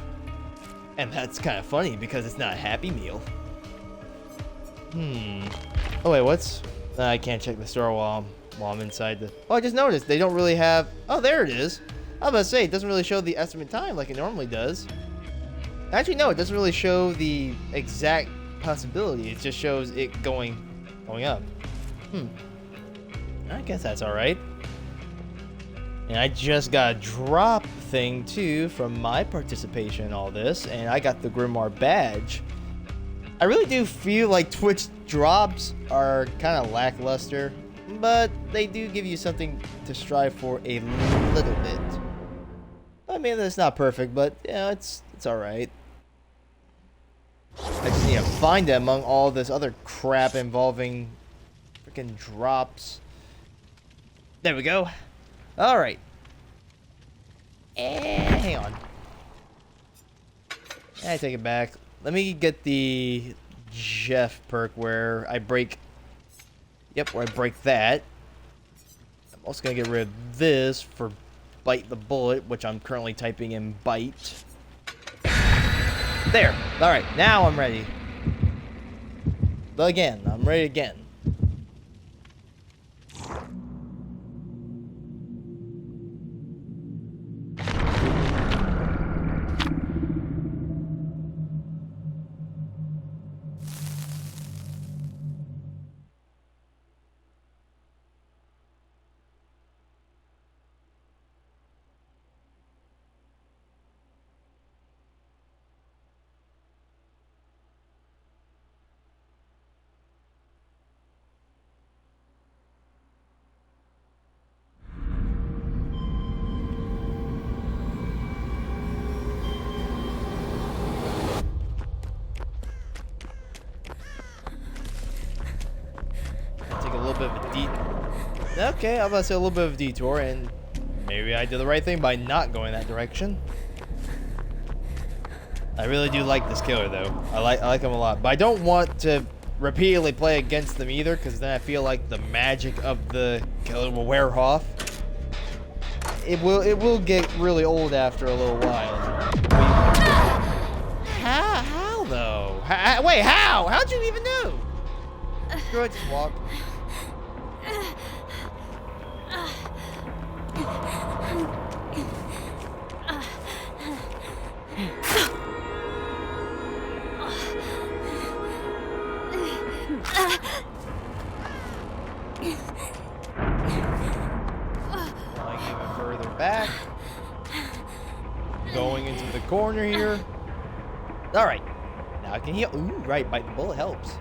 And that's kind of funny because it's not a Happy Meal. Oh wait, what's... I can't check the store while I'm inside the... Oh, I just noticed they don't really have... Oh, there it is. I was about to say, it doesn't really show the estimate time like it normally does. Actually, no, it doesn't really show the exact possibility. It just shows it going up. I guess that's alright. And I just got a drop thing, too, from my participation in all this. And I got the Grimoire badge. I really do feel like Twitch drops are kind of lackluster, but they do give you something to strive for a little bit. I mean, it's not perfect, but yeah, it's alright. I just need to find it among all this other crap involving freaking drops. There we go. All right. Hang on. I take it back. Let me get the Jeff perk where I break. Yep, where I break that. I'm also gonna get rid of this for bite the bullet, which I'm currently typing in bite. There. All right, now I'm ready. Again, I'm ready again. Okay, I'm about to say a little bit of a detour, and maybe I did the right thing by not going that direction. I really do like this killer, though. I like him a lot, but I don't want to repeatedly play against them either, because then I feel like the magic of the killer will wear off. It will get really old after a little while. How though? Wait, how? How'd you even know? Go ahead, just walk. Going even further back. Going into the corner here. Alright. Now I can heal. Ooh, right. Bite the bullet helps.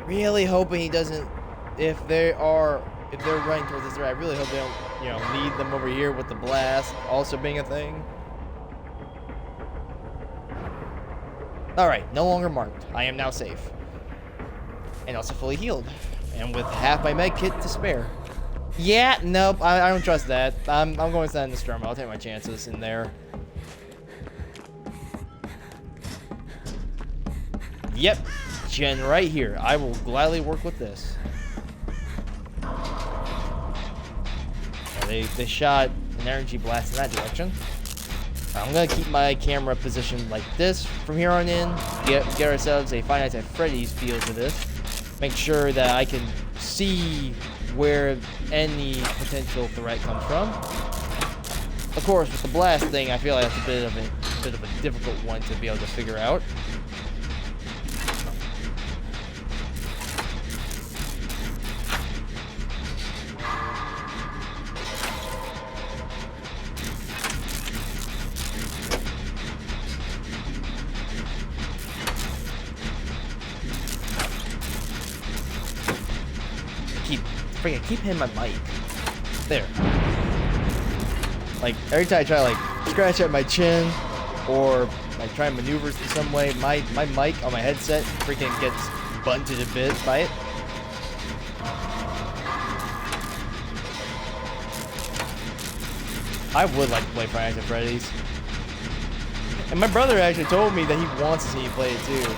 Really hoping he doesn't. If they're running towards this area, I really hope they don't, lead them over here with the blast also being a thing. Alright, no longer marked. I am now safe. And also fully healed. And with half my med kit to spare. Yeah, nope, I don't trust that. I'm going to stand in the storm. I'll take my chances in there. Yep, Gen right here. I will gladly work with this. They shot an energy blast in that direction. I'm gonna keep my camera positioned like this from here on in. Get ourselves a Five Nights at Freddy's feel to this. Make sure that I can see where any potential threat comes from. Of course, with the blast thing, I feel like that's a bit of a difficult one to be able to figure out. Keep hitting my mic. There. Like, every time I try to, like, scratch at my chin or, like, try and maneuver in some way, my mic on my headset freaking gets bunted a bit by it. I would like to play Five Nights at Freddy's. And my brother actually told me that he wants to see me play it, too.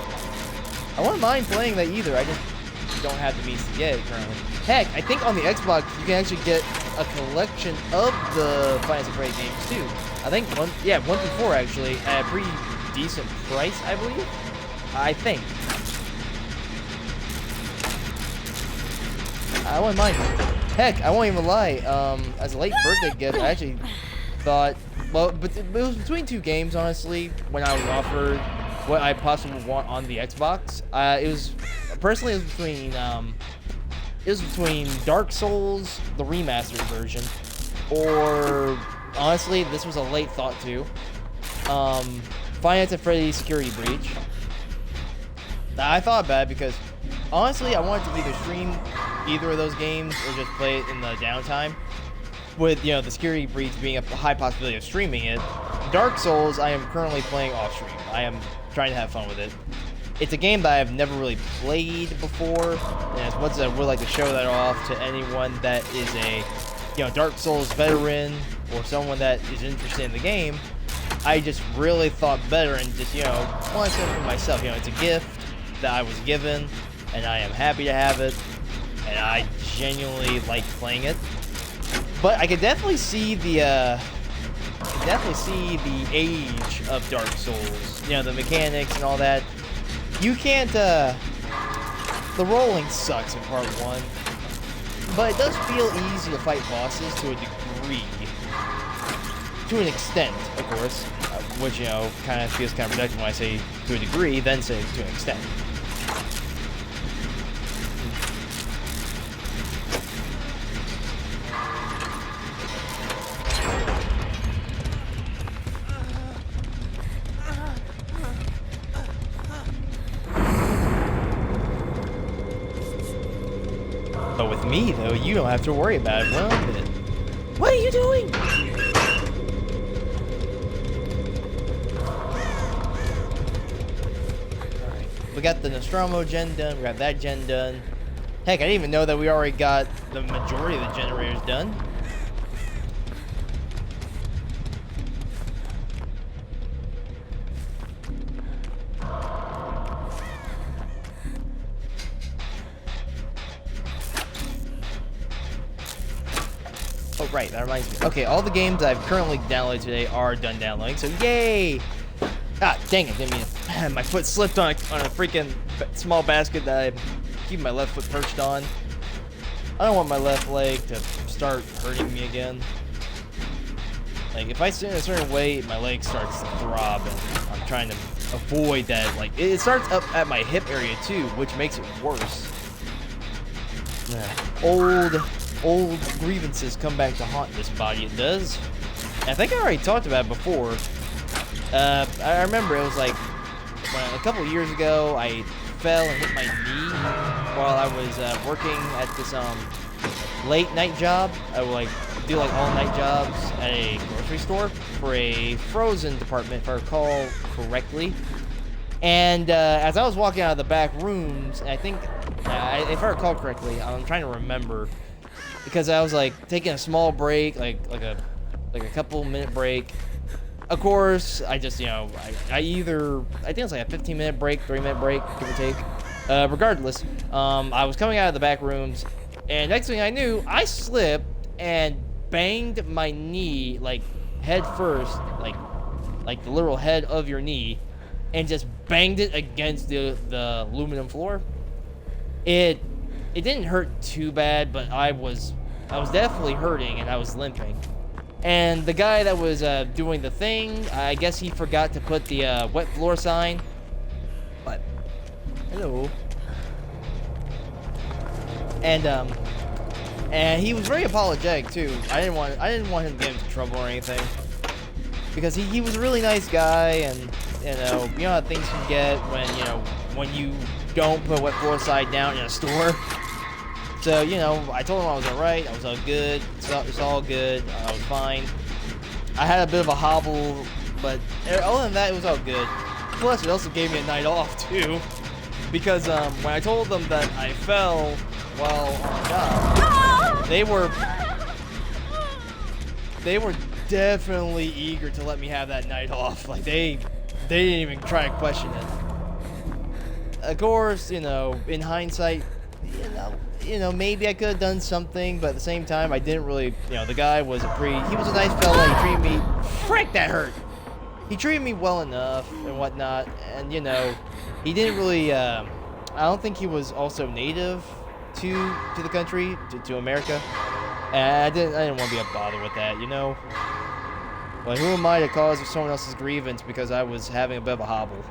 I wouldn't mind playing that either. I just don't have the means to get it currently. Heck, I think on the Xbox you can actually get a collection of the Five Nights at Freddy's games too. I think 1 through 4 actually at a pretty decent price, I believe. I think. I wouldn't mind. Heck, I won't even lie. As a late birthday gift, I actually thought, well, but it was between two games honestly when I was offered what I possibly want on the Xbox. It was between Dark Souls, the remastered version, or honestly, this was a late thought too. Five Nights at Freddy's Security Breach. Now, I thought about it because honestly, I wanted to either stream either of those games or just play it in the downtime. With the Security Breach being a high possibility of streaming it. Dark Souls, I am currently playing off stream. I am trying to have fun with it. it's a game that I've never really played before, and as much as I would like to show that off to anyone that is a, Dark Souls veteran or someone that is interested in the game, I just really thought better and just, wanted something for myself. It's a gift that I was given, and I am happy to have it, and I genuinely like playing it. But I could definitely see the age of Dark Souls. The mechanics and all that. You can't, the rolling sucks in part 1, but it does feel easy to fight bosses to a degree. To an extent, of course, which, kind of feels kind of reductive when I say to a degree, then say to an extent. But with me, though, you don't have to worry about it one bit. What are you doing? Alright, we got the Nostromo gen done, we got that gen done. Heck, I didn't even know that we already got the majority of the generators done. Oh, right, that reminds me. Okay, all the games I've currently downloaded today are done downloading, so yay! Ah, dang it, didn't mean my foot slipped on a freaking small basket that I'm keeping my left foot perched on. I don't want my left leg to start hurting me again. Like, if I sit in a certain way, my leg starts to throb, and I'm trying to avoid that. Like, it starts up at my hip area, too, which makes it worse. Old grievances come back to haunt this body, it does. And I think I already talked about it before. I remember it was like, a couple years ago, I fell and hit my knee while I was working at this late night job. I would do all night jobs at a grocery store for a frozen department, if I recall correctly. And as I was walking out of the back rooms, and I think, if I recall correctly, I'm trying to remember, because I was taking a small break, like a couple minute break. Of course, I just, I think it's like a 15-minute break, 3-minute break, give or take. Regardless, I was coming out of the back rooms, and next thing I knew, I slipped and banged my knee, head first, like the literal head of your knee, and just banged it against the aluminum floor. It didn't hurt too bad, but I was definitely hurting, and I was limping. And the guy that was doing the thing, I guess he forgot to put the wet floor sign. But hello. And he was very apologetic too. I didn't want him to get into trouble or anything, because he was a really nice guy, and you know how things can get when you don't put wet floor sign down in a store. So, I told him I was alright, I was all good, it's all good, I was fine. I had a bit of a hobble, but other than that, it was all good. Plus, it also gave me a night off, too. Because, when I told them that I fell while on the job, they were definitely eager to let me have that night off. They didn't even try to question it. Of course, in hindsight, maybe I could have done something, but at the same time, I didn't really, the guy was he was a nice fella, he treated me, frick, that hurt! He treated me well enough and whatnot, and, he didn't really, I don't think he was also native to the country, to America, and I didn't want to be a bother with that, Like, who am I to cause someone else's grievance because I was having a bit of a hobble?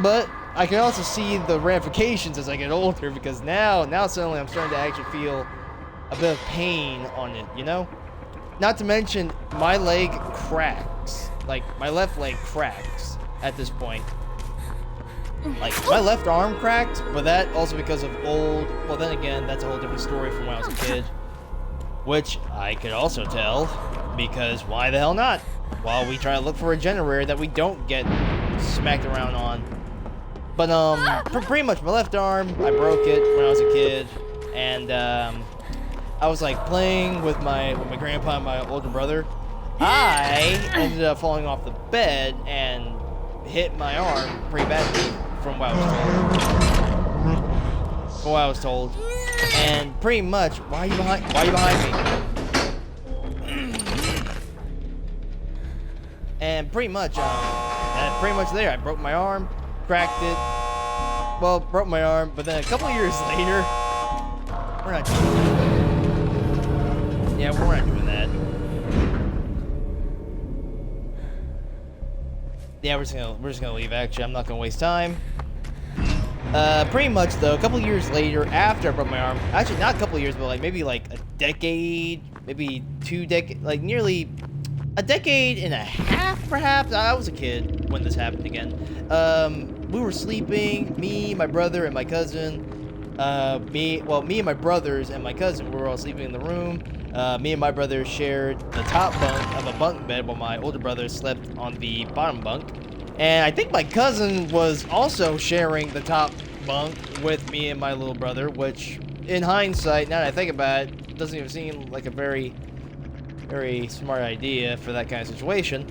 But I can also see the ramifications as I get older, because now suddenly I'm starting to actually feel a bit of pain on it, Not to mention, my leg cracks. Like, my left leg cracks at this point. Like, my left arm cracked, but that also because of well, then again, that's a whole different story from when I was a kid. Which I could also tell, because why the hell not? While we try to look for a generator that we don't get smacked around on. But pretty much my left arm, I broke it when I was a kid, and I was like playing with my grandpa and my older brother. I ended up falling off the bed and hit my arm pretty badly, from what I was told. And pretty much, why are you behind me? And pretty much there, I broke my arm, cracked it. Well, broke my arm, but then a couple of years later, we're not doing that. Yeah, we're not doing that. Yeah, we're just gonna leave. Actually, I'm not gonna waste time. Pretty much though, a couple of years later, after I broke my arm, actually not a couple of years, but like maybe like a decade, maybe 2 decades, like nearly a decade and a half, perhaps. I was a kid when this happened again. We were sleeping, me, my brother, and my cousin. Me and my brothers and my cousin, we were all sleeping in the room. Me and my brother shared the top bunk of a bunk bed while my older brother slept on the bottom bunk. And I think my cousin was also sharing the top bunk with me and my little brother, which in hindsight, now that I think about it, doesn't even seem like a very smart idea for that kind of situation.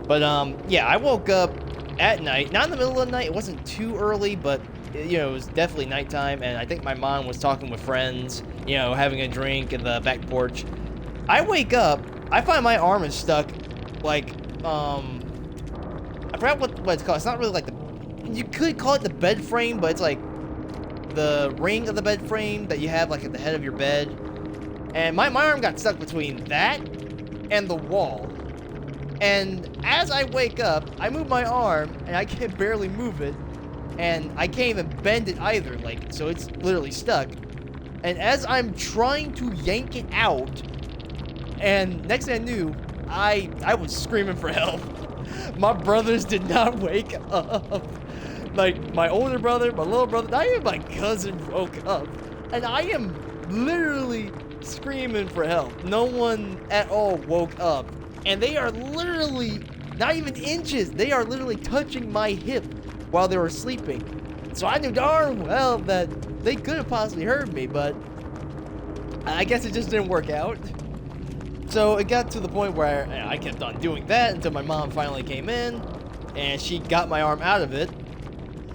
But yeah, I woke up at night, not in the middle of the night, it wasn't too early, but you know, it was definitely nighttime, and I think my mom was talking with friends, you know, having a drink in the back porch. I wake up, I find my arm is stuck, like, I forgot what it's called. It's not really like you could call it the bed frame, but it's like the ring of the bed frame that you have like at the head of your bed. And my arm got stuck between that and the wall. And as I wake up, I move my arm, and I can barely move it. And I can't even bend it either, like, so it's literally stuck. And as I'm trying to yank it out, and next thing I knew, I was screaming for help. My brothers did not wake up. Like, my older brother, my little brother, not even my cousin woke up. And I am literally screaming for help. No one at all woke up. And they are literally, not even inches, they are literally touching my hip while they were sleeping. So I knew darn well that they could have possibly heard me, but I guess it just didn't work out. So it got to the point where I kept on doing that until my mom finally came in, and she got my arm out of it.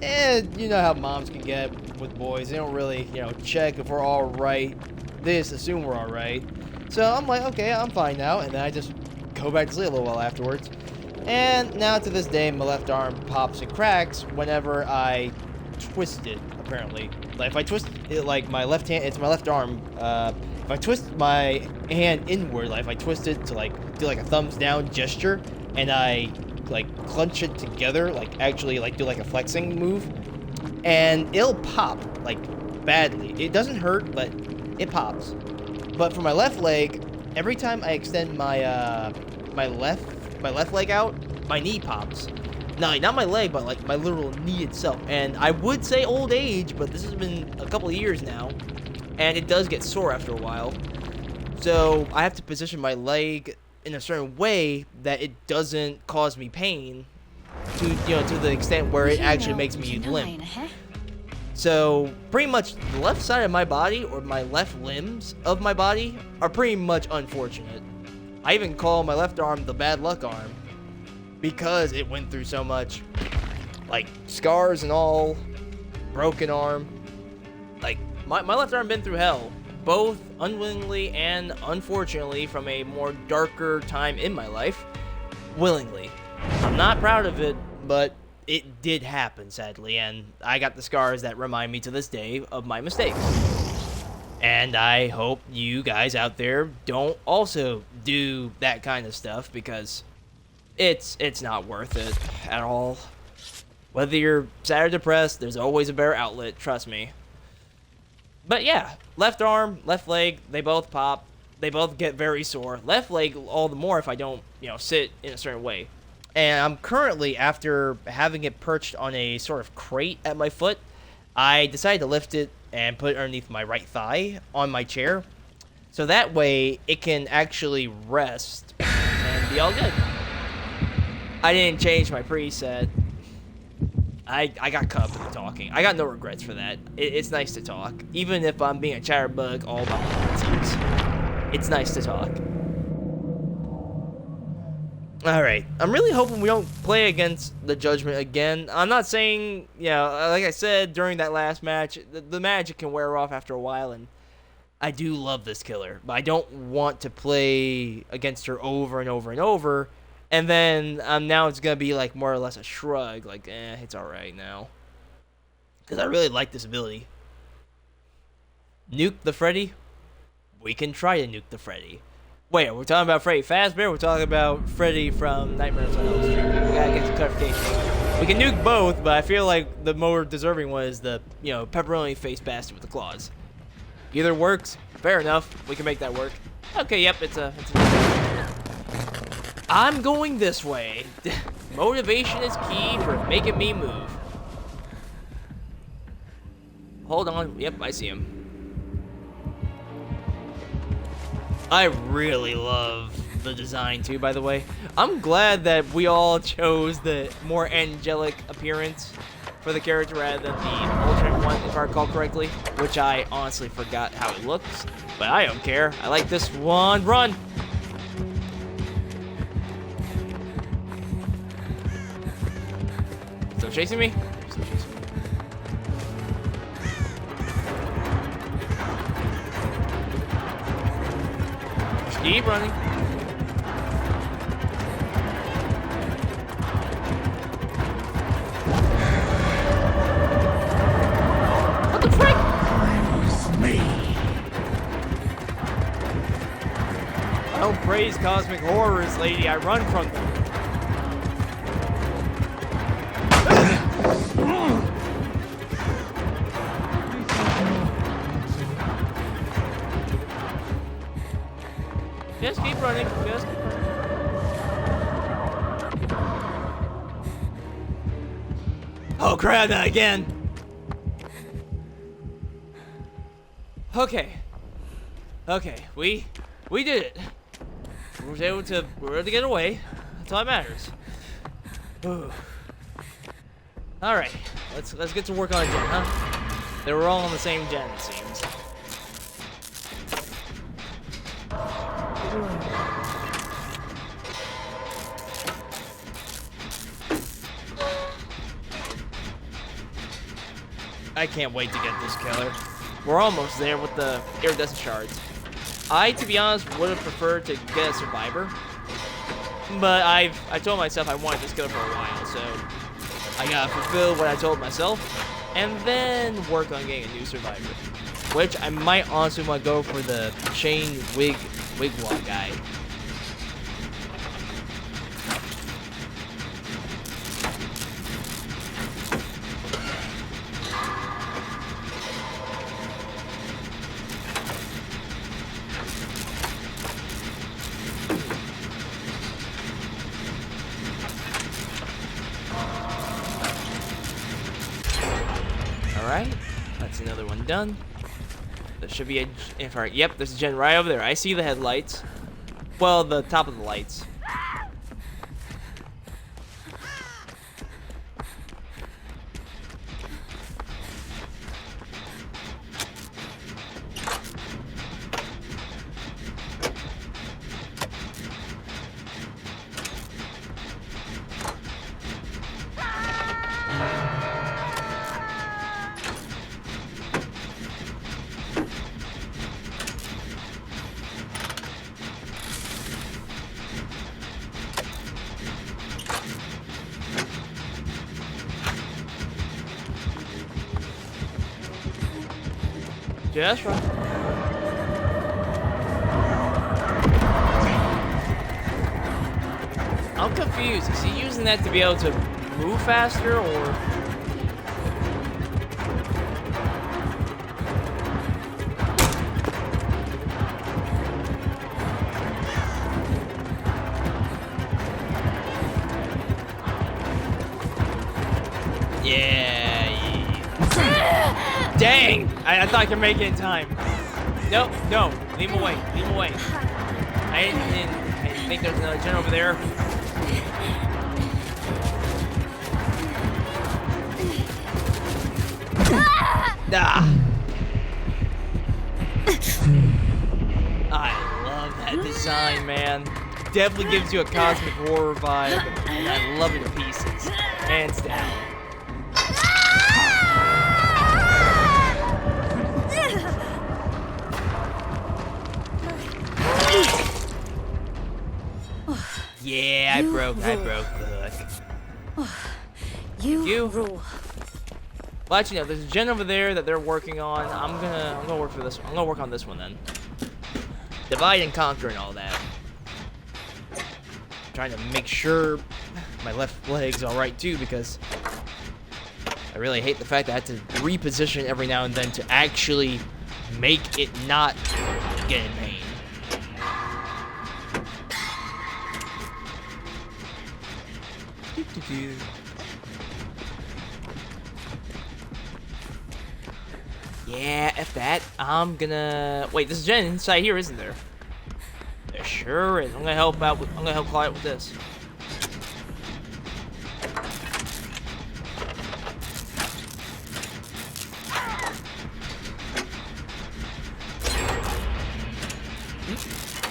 And you know how moms can get with boys. They don't really, you know, check if we're all right. They just assume we're all right. So I'm like, okay, I'm fine now. And then I just go back to sleep a little while afterwards. And now to this day, my left arm pops and cracks whenever I twist it, apparently. Like if I twist it, like my left hand, it's my left arm. If I twist my hand inward, like if I twist it to like do like a thumbs down gesture, and I like clench it together, like actually like do like a flexing move, and it'll pop like badly. It doesn't hurt, but it pops. But for my left leg, every time I extend my my left leg out, my knee pops. No, not my leg, but like my literal knee itself. And I would say old age, but this has been a couple of years now, and it does get sore after a while. So I have to position my leg in a certain way that it doesn't cause me pain to, you know, to the extent where it actually makes me limp. So pretty much the left side of my body, or my left limbs of my body, are pretty much unfortunate. I even call my left arm the bad luck arm because it went through so much, like scars and all, broken arm. Like my left arm been through hell, both unwillingly and unfortunately from a more darker time in my life, willingly. I'm not proud of it, but it did happen, sadly, and I got the scars that remind me to this day of my mistakes. And I hope you guys out there don't also do that kind of stuff, because it's not worth it at all. Whether you're sad or depressed, there's always a better outlet, trust me. But yeah, left arm, left leg, they both pop. They both get very sore. Left leg all the more if I don't, you know, sit in a certain way. And I'm currently, after having it perched on a sort of crate at my foot, I decided to lift it and put it underneath my right thigh on my chair. So that way, it can actually rest and be all good. I didn't change my preset. I got caught up in the talking. I got no regrets for that. It's nice to talk. Even if I'm being a chatterbug all about nonsense. It's nice to talk. Alright, I'm really hoping we don't play against the Judgement again. I'm not saying, you know, like I said during that last match, the magic can wear off after a while, and I do love this killer, but I don't want to play against her over and over and over, and then now it's going to be like more or less a shrug, like, it's alright now. Because I really like this ability. Nuke the Freddy? We can try to nuke the Freddy. Wait, we're talking about Freddy Fazbear? We're talking about Freddy from Nightmares on Elm Street. We gotta get some clarification. We can nuke both, but I feel like the more deserving one is the, you know, pepperoni face bastard with the claws. Either works. Fair enough. We can make that work. Okay, yep, it's a I'm going this way. Motivation is key for making me move. Hold on. Yep, I see him. I really love the design too, by the way. I'm glad that we all chose the more angelic appearance for the character rather than the alternate one, if I recall correctly, which I honestly forgot how it looks, but I don't care. I like this one. Run! Still chasing me? Still chasing me. Keep running. What the frick? Praise me. I don't praise cosmic horrors, lady. I run from them. Just keep running. Just keep running. Oh crap! Not again. Okay. Okay. We did it. We were able to get away. That's all that matters. Ooh. All right. Let's get to work on a gen, huh? They were all on the same gen, it seems. I can't wait to get this killer. We're almost there with the iridescent shards. I, to be honest, would have preferred to get a survivor, but I told myself I wanted this killer for a while, so I gotta fulfill what I told myself, and then work on getting a new survivor. Which I might honestly want to go for the chain wigwam guy. Alright, that's another one done. There should be a... Yep, there's a gen right over there. I see the headlights. Well, the top of the lights. Just run. I'm confused. Is he using that to be able to move faster, or... Yeah. Dang! I thought I could make it in time. Nope, no. Leave him away. Leave him away. I think there's another gen over there. Ah. I love that design, man. Definitely gives you a cosmic horror vibe, and I love it to pieces. Hands down. Yeah, I broke the hook. You You? rule. Well, actually, no. There's a gen over there that they're working on. I'm gonna work for this one. I'm gonna work on this one then. Divide and conquer and all that. Trying to make sure my left leg's all right too, because I really hate the fact that I have to reposition every now and then to actually make it not get in pain. Yeah, F that. I'm gonna wait. There's a gen inside here, isn't there? There sure is. I'm gonna help Clyde with this.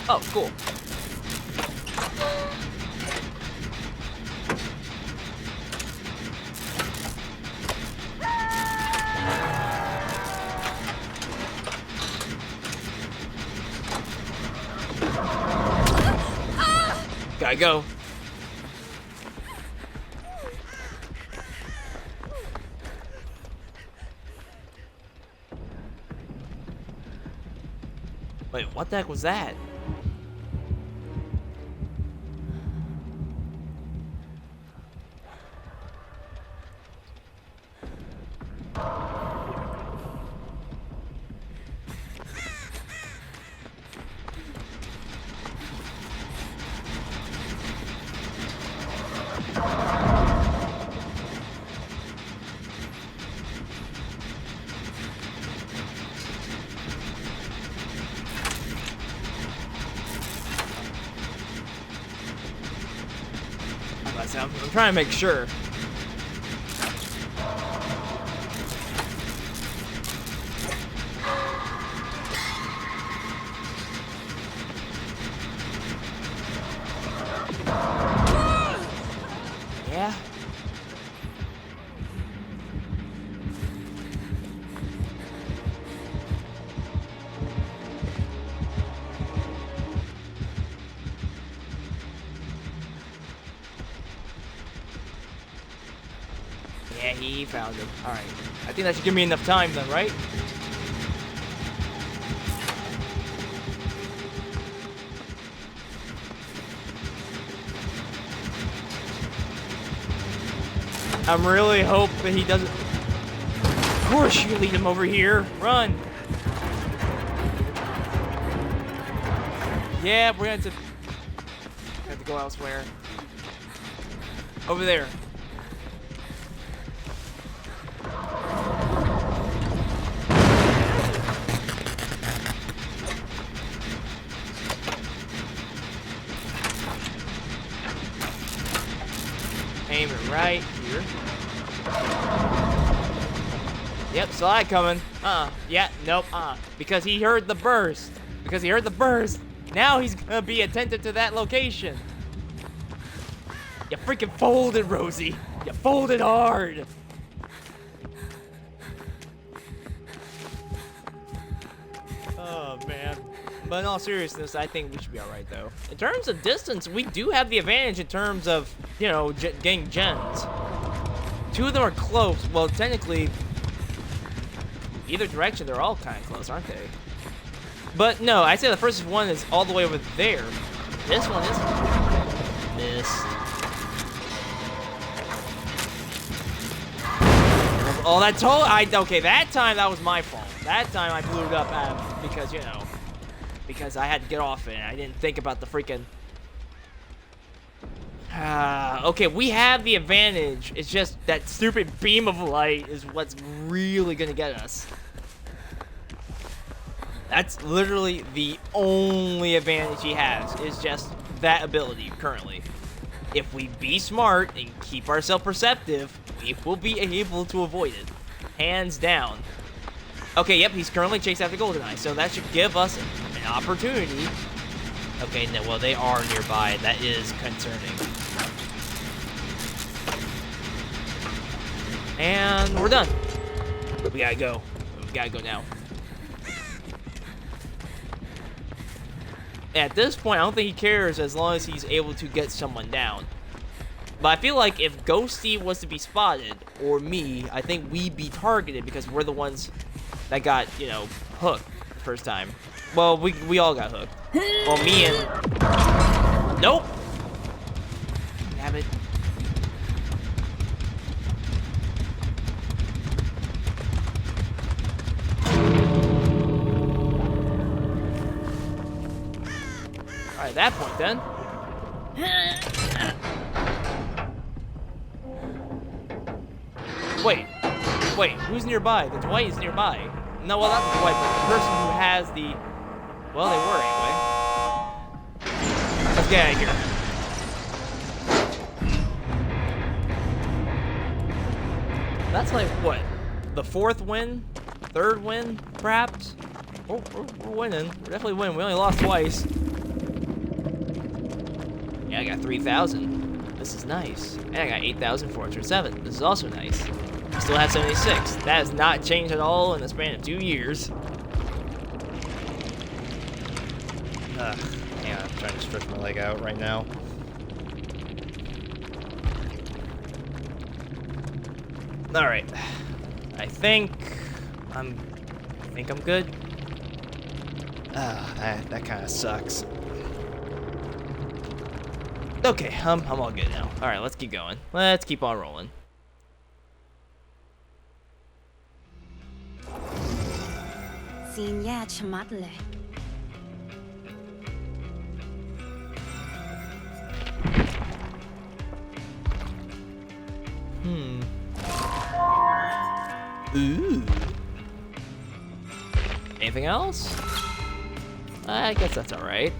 Oh, cool. Gotta go. Wait, what the heck was that? I'm trying to make sure. Yeah. Yeah, he found him. Alright. I think that should give me enough time then, right? I'm really hoping he doesn't... Of course you lead him over here. Run! Yeah, we're gonna have to go elsewhere. Over there. Aim it right here. Yep, saw that coming. Yeah, nope, because he heard the burst. Because he heard the burst, now he's gonna be attentive to that location. You freaking folded, Rosie. You folded hard. Oh, man. But in all seriousness, I think we should be alright, though. In terms of distance, we do have the advantage in terms of, you know, getting gens. Two of them are close. Well, technically, either direction, they're all kind of close, aren't they? But no, I'd say the first one is all the way over there. This one is missed. Oh, that's okay, that time that was my fault. That time I blew it up because, you know, because I had to get off it and I didn't think about the freaking... okay, we have the advantage. It's just that stupid beam of light is what's really gonna get us. That's literally the only advantage he has, is just that ability currently. If we be smart and keep ourselves perceptive, we will be able to avoid it. Hands down. Okay, yep, he's currently chasing after GoldenEye, so that should give us an opportunity. Okay, no, well, they are nearby. That is concerning. And we're done. We gotta go. We gotta go now. At this point, I don't think he cares as long as he's able to get someone down. But I feel like if Ghosty was to be spotted, or me, I think we'd be targeted because we're the ones that got, you know, hooked the first time. Well, we all got hooked. Well, me and... Nope! Damn it. Alright, at that point then. Wait, who's nearby? The Dwight is nearby. No, well, not the Dwight, but the person who has the... Well, they were anyway. Let's get out of here. That's like, what? The 4th win? 3rd win, perhaps? Oh, we're winning. We're definitely winning. We only lost twice. Yeah, I got 3,000. This is nice. And I got 8,407. This is also nice. I still have 76. That has not changed at all in the span of 2 years. Yeah, I'm trying to stretch my leg out right now. Alright. I think I'm good. That kind of sucks. Okay, I'm all good now. Alright, let's keep going. Let's keep on rolling. Ooh. Anything else? I guess that's alright.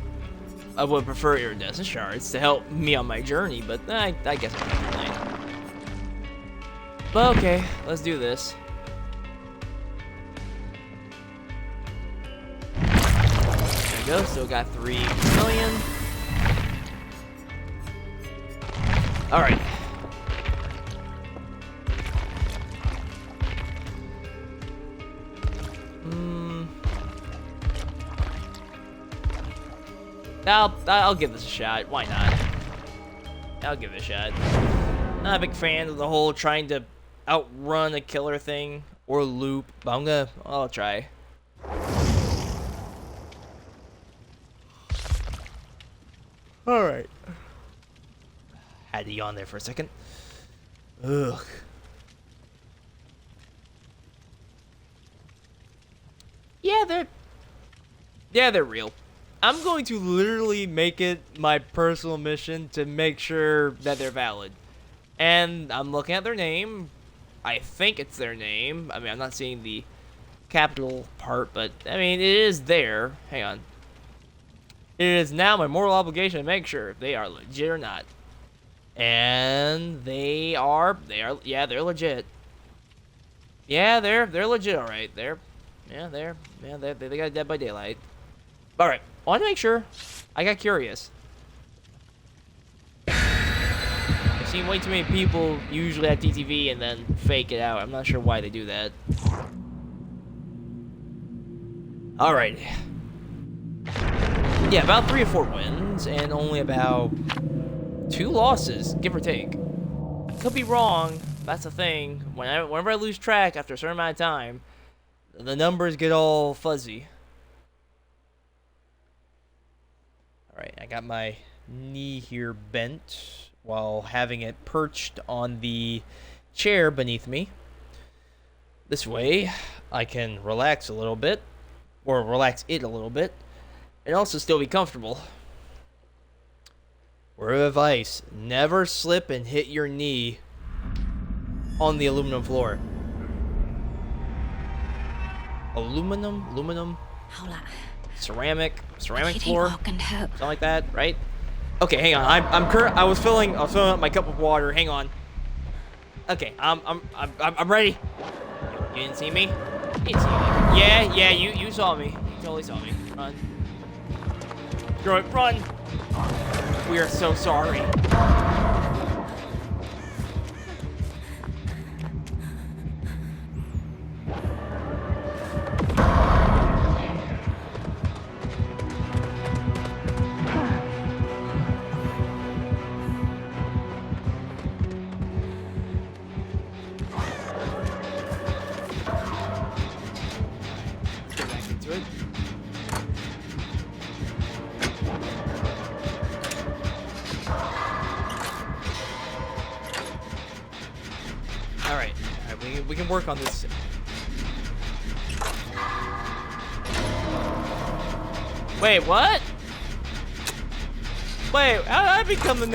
I would prefer iridescent shards to help me on my journey, but I guess I can't complain. But okay, let's do this. There we go, still got 3 million. Alright. I'll give this a shot. Why not? I'll give it a shot. Not a big fan of the whole trying to outrun a killer thing or loop, but I'll try. Alright. Had to yawn there for a second. Ugh. Yeah, they're real. I'm going to literally make it my personal mission to make sure that they're valid. And I'm looking at their name. I think it's their name. I mean, I'm not seeing the capital part, but I mean, it is there. Hang on. It is now my moral obligation to make sure if they are legit or not. And they are, yeah, they're legit. Yeah, they're legit, all right. They got Dead by Daylight. All right, I want to make sure. I got curious. I've seen way too many people usually at TTV and then fake it out. I'm not sure why they do that. All right. Yeah, about 3 or 4 wins and only about 2 losses, give or take. Could be wrong. That's the thing. Whenever I lose track after a certain amount of time, the numbers get all fuzzy. Alright, I got my knee here bent while having it perched on the chair beneath me. This way, I can relax a little bit, or relax it a little bit, and also still be comfortable. Word of advice, never slip and hit your knee on the aluminum floor. Aluminum, ceramic floor, something like that, right? Okay, hang on. I was filling up my cup of water. Hang on. Okay, I'm ready. You didn't see me? Didn't see you. Yeah, you saw me. You totally saw me. Run. Screw it, run! We are so sorry. Get back into it. Alright, we can work on this. Wait, what? Wait, how did I become the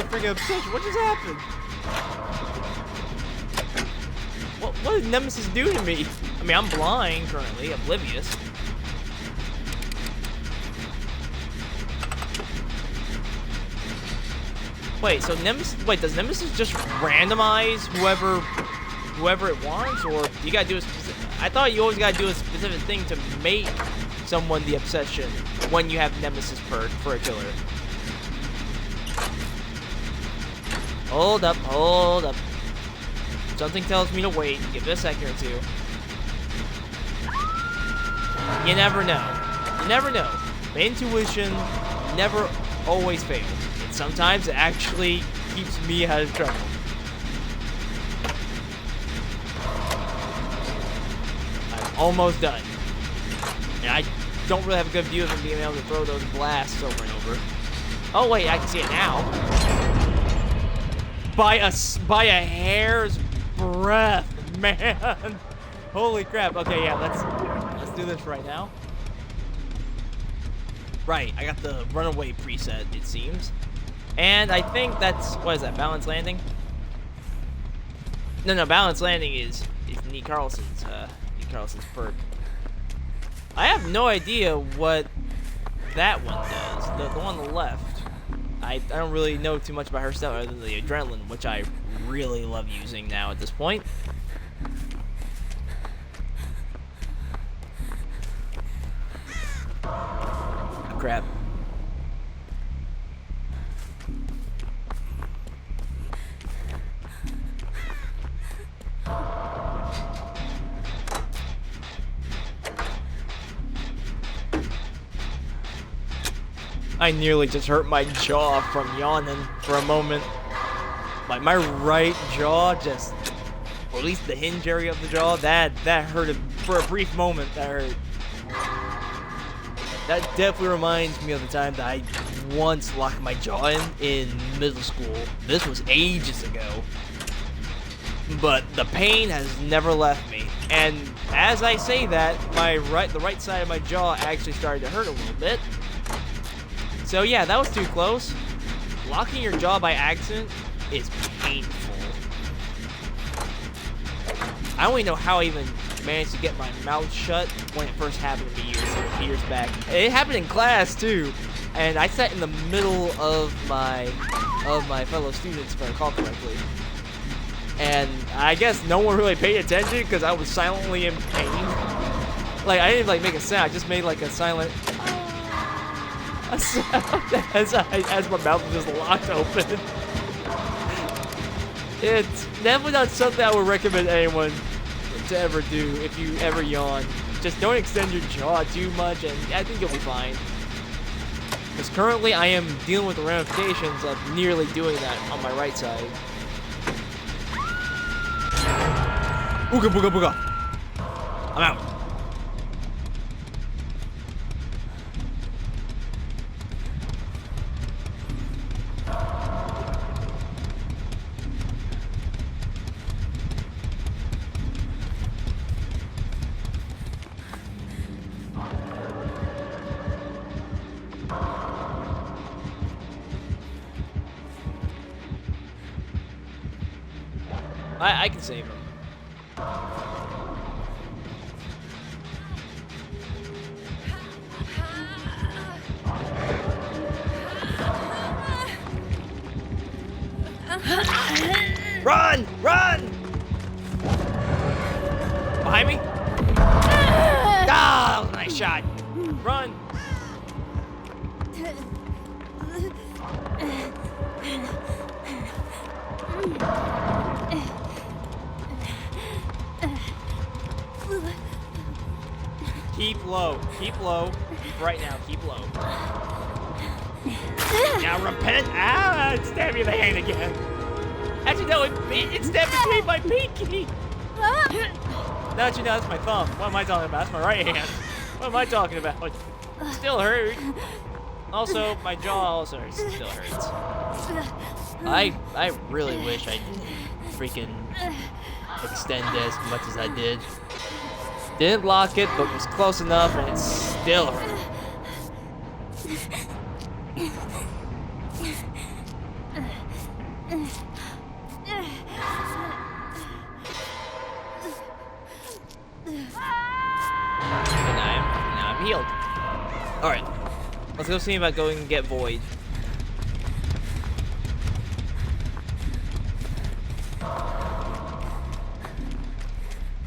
freaking obsession? What just happened? What did Nemesis do to me? I mean, I'm blind currently, oblivious. Wait, so does Nemesis just randomize whoever it wants, or you gotta do a specific? I thought you always gotta do a specific thing to make someone the obsession when you have Nemesis perk for a killer. Hold up. Something tells me to wait. Give it a second or two. You never know. You never know. My intuition never always fails. And sometimes it actually keeps me out of trouble. I'm almost done. And I don't really have a good view of him being able to throw those blasts over and over. Oh wait, I can see it now. By a hair's breath, man. Holy crap. Okay, yeah, let's do this right now. Right, I got the runaway preset, it seems. And I think that's, what is that, balance landing? No, balance landing is Nick Carlson's perk. I have no idea what that one does, the one on the left. I don't really know too much about her stuff other than the adrenaline, which I really love using now at this point. Oh, crap. I nearly just hurt my jaw from yawning for a moment. Like my right jaw just, or at least the hinge area of the jaw, that hurt for a brief moment. That hurt. That definitely reminds me of the time that I once locked my jaw in middle school. This was ages ago. But the pain has never left me. And as I say that, the right side of my jaw actually started to hurt a little bit. So yeah, that was too close. Locking your jaw by accident is painful. I don't even know how I even managed to get my mouth shut when it first happened to me years back. It happened in class too, and I sat in the middle of my fellow students, if I recall correctly. And I guess no one really paid attention because I was silently in pain. Like I didn't like make a sound. I just made like a silent sound as my mouth was just locked open. It's definitely not something I would recommend anyone to ever do if you ever yawn. Just don't extend your jaw too much, and I think you'll be fine. Because currently I am dealing with the ramifications of nearly doing that on my right side. Ooga booga booga. I'm out. I can save him. Run! Run! behind me? Ah, that was a nice shot. Run. Keep low. Keep low. Right now, keep low. Now repent. Ah, it stabbed me in the hand again. Actually, no, it stabbed between my pinky. Now that you know, that's my thumb. What am I talking about? That's my right hand. What am I talking about? Still hurt. Also, my jaw also still hurts. I really wish I freaking extend as much as I did. Didn't lock it, but was close enough, and it still hurt. And I'm healed. All right, let's go see about going and get Void.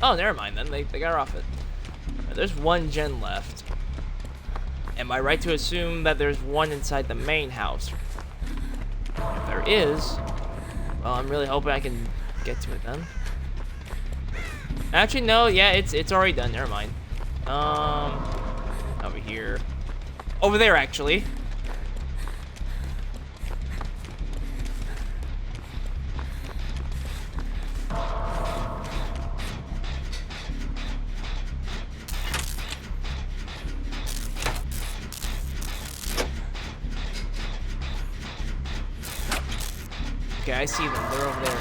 Oh, never mind then. They got her off it. There's one gen left. Am I right to assume that there's one inside the main house? If there is, well, I'm really hoping I can get to it then. Actually, no. Yeah, it's already done. Never mind. Over here. Over there, actually. Okay, I see them. They're over there.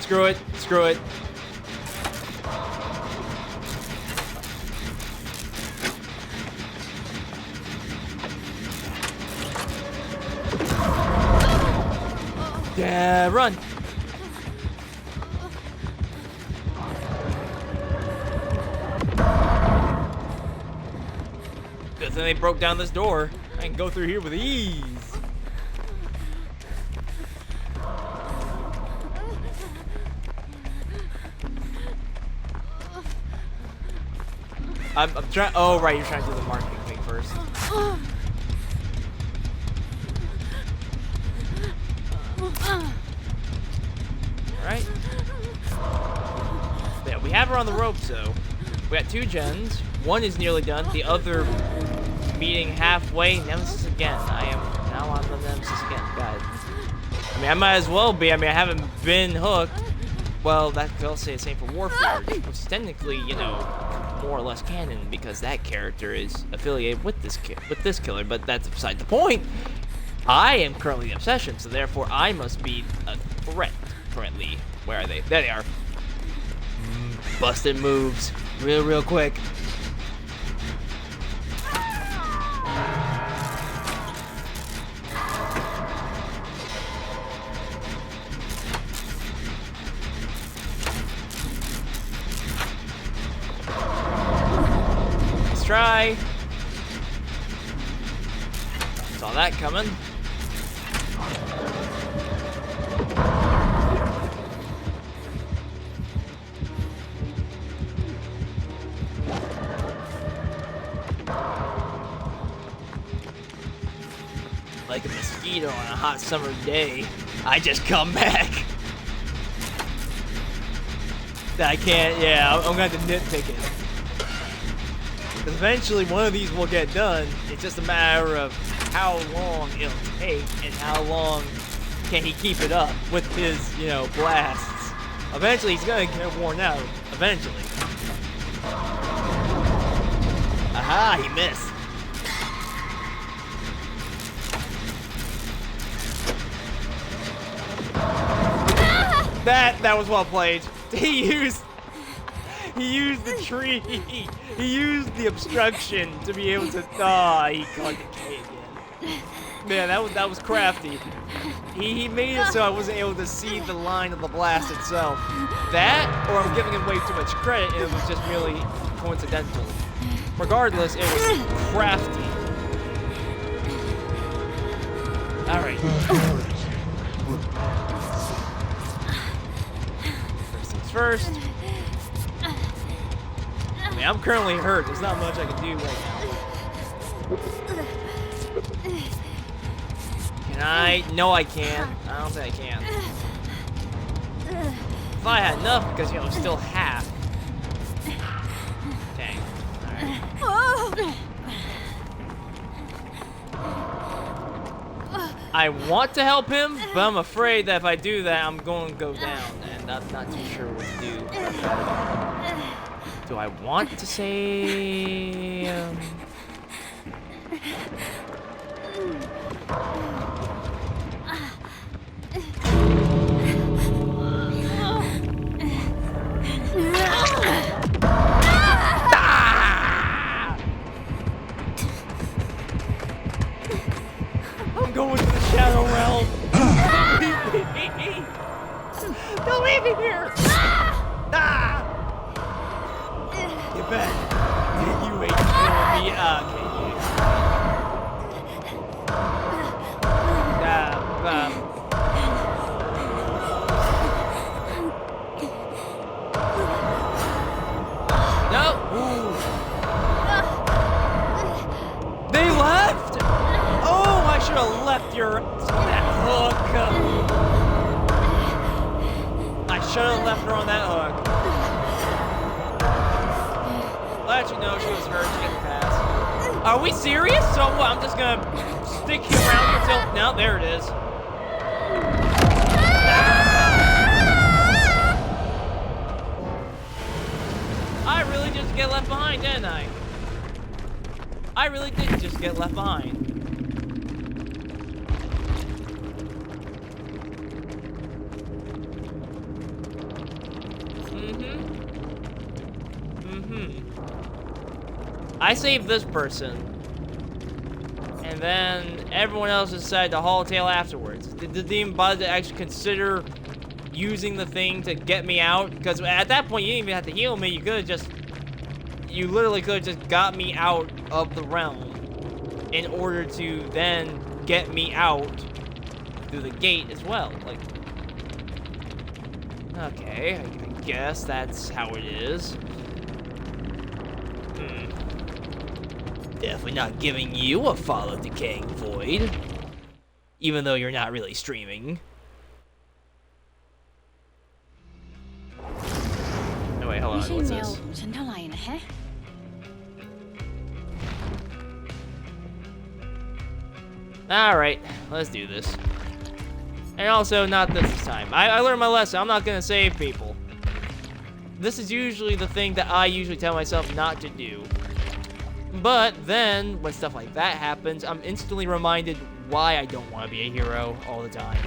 Screw it. Screw it. Yeah, run. Good thing they broke down this door. I can go through here with ease. I'm trying. Oh, right, you're trying to do the marketing thing first. Alright. Yeah, we have her on the ropes, though. We got 2 gens. One is nearly done. The other meeting halfway. Nemesis again. I am now on the Nemesis again. God. I mean, I might as well be. I mean, I haven't been hooked. Well, that could also say the same for Warforged, which is technically, you know, more or less canon because that character is affiliated with this killer, but that's beside the point. I am currently the Obsession, so therefore I must be a threat currently. Where are they? There they are. Busted moves real quick. Try. Saw that coming. Like a mosquito on a hot summer day, I just come back. I can't, yeah, I'm gonna have to nitpick it. Eventually, one of these will get done. It's just a matter of how long it'll take and how long can he keep it up with his, you know, blasts. Eventually, he's gonna get worn out. Eventually. Aha, he missed. That was well played. He He used the tree. He used the obstruction to be able to. Ah, he caught the K again. Man, that was crafty. He made it so I wasn't able to see the line of the blast itself. That, or I'm giving him way too much credit, and it was just merely coincidental. Regardless, it was crafty. All right. First things first. I mean, I'm currently hurt. There's not much I can do right now. Can I? No, I can't. I don't think I can. If I had enough, because, you know, it's still half. Dang. Alright. I want to help him, but I'm afraid that if I do that, I'm going to go down, and I'm not too sure what to do. Do I want to say... I'm going to the Shadow Realm. Don't leave me here. Ah! Get back. You ain't killing me. Okay. No. Ooh. They left. Oh, I should have left that hook. I should have left her on that hook. Well, actually, no, she was hurt. She got the pass. Are we serious? So what? I'm just gonna stick you around until. No, there it is. I really just get left behind, didn't I? I really did just get left behind. I saved this person, and then everyone else decided to haul tail afterwards. Didn't even bother to actually consider using the thing to get me out, because at that point you didn't even have to heal me. You literally could have just got me out of the realm in order to then get me out through the gate as well. Like, okay, I guess that's how it is. Definitely not giving you a follow decaying void, even though you're not really streaming. No, wait, hold on, what's this? Alright, let's do this. And also, not this time. I learned my lesson. I'm not gonna save people. This is usually the thing that I usually tell myself not to do. But then, when stuff like that happens, I'm instantly reminded why I don't want to be a hero all the time.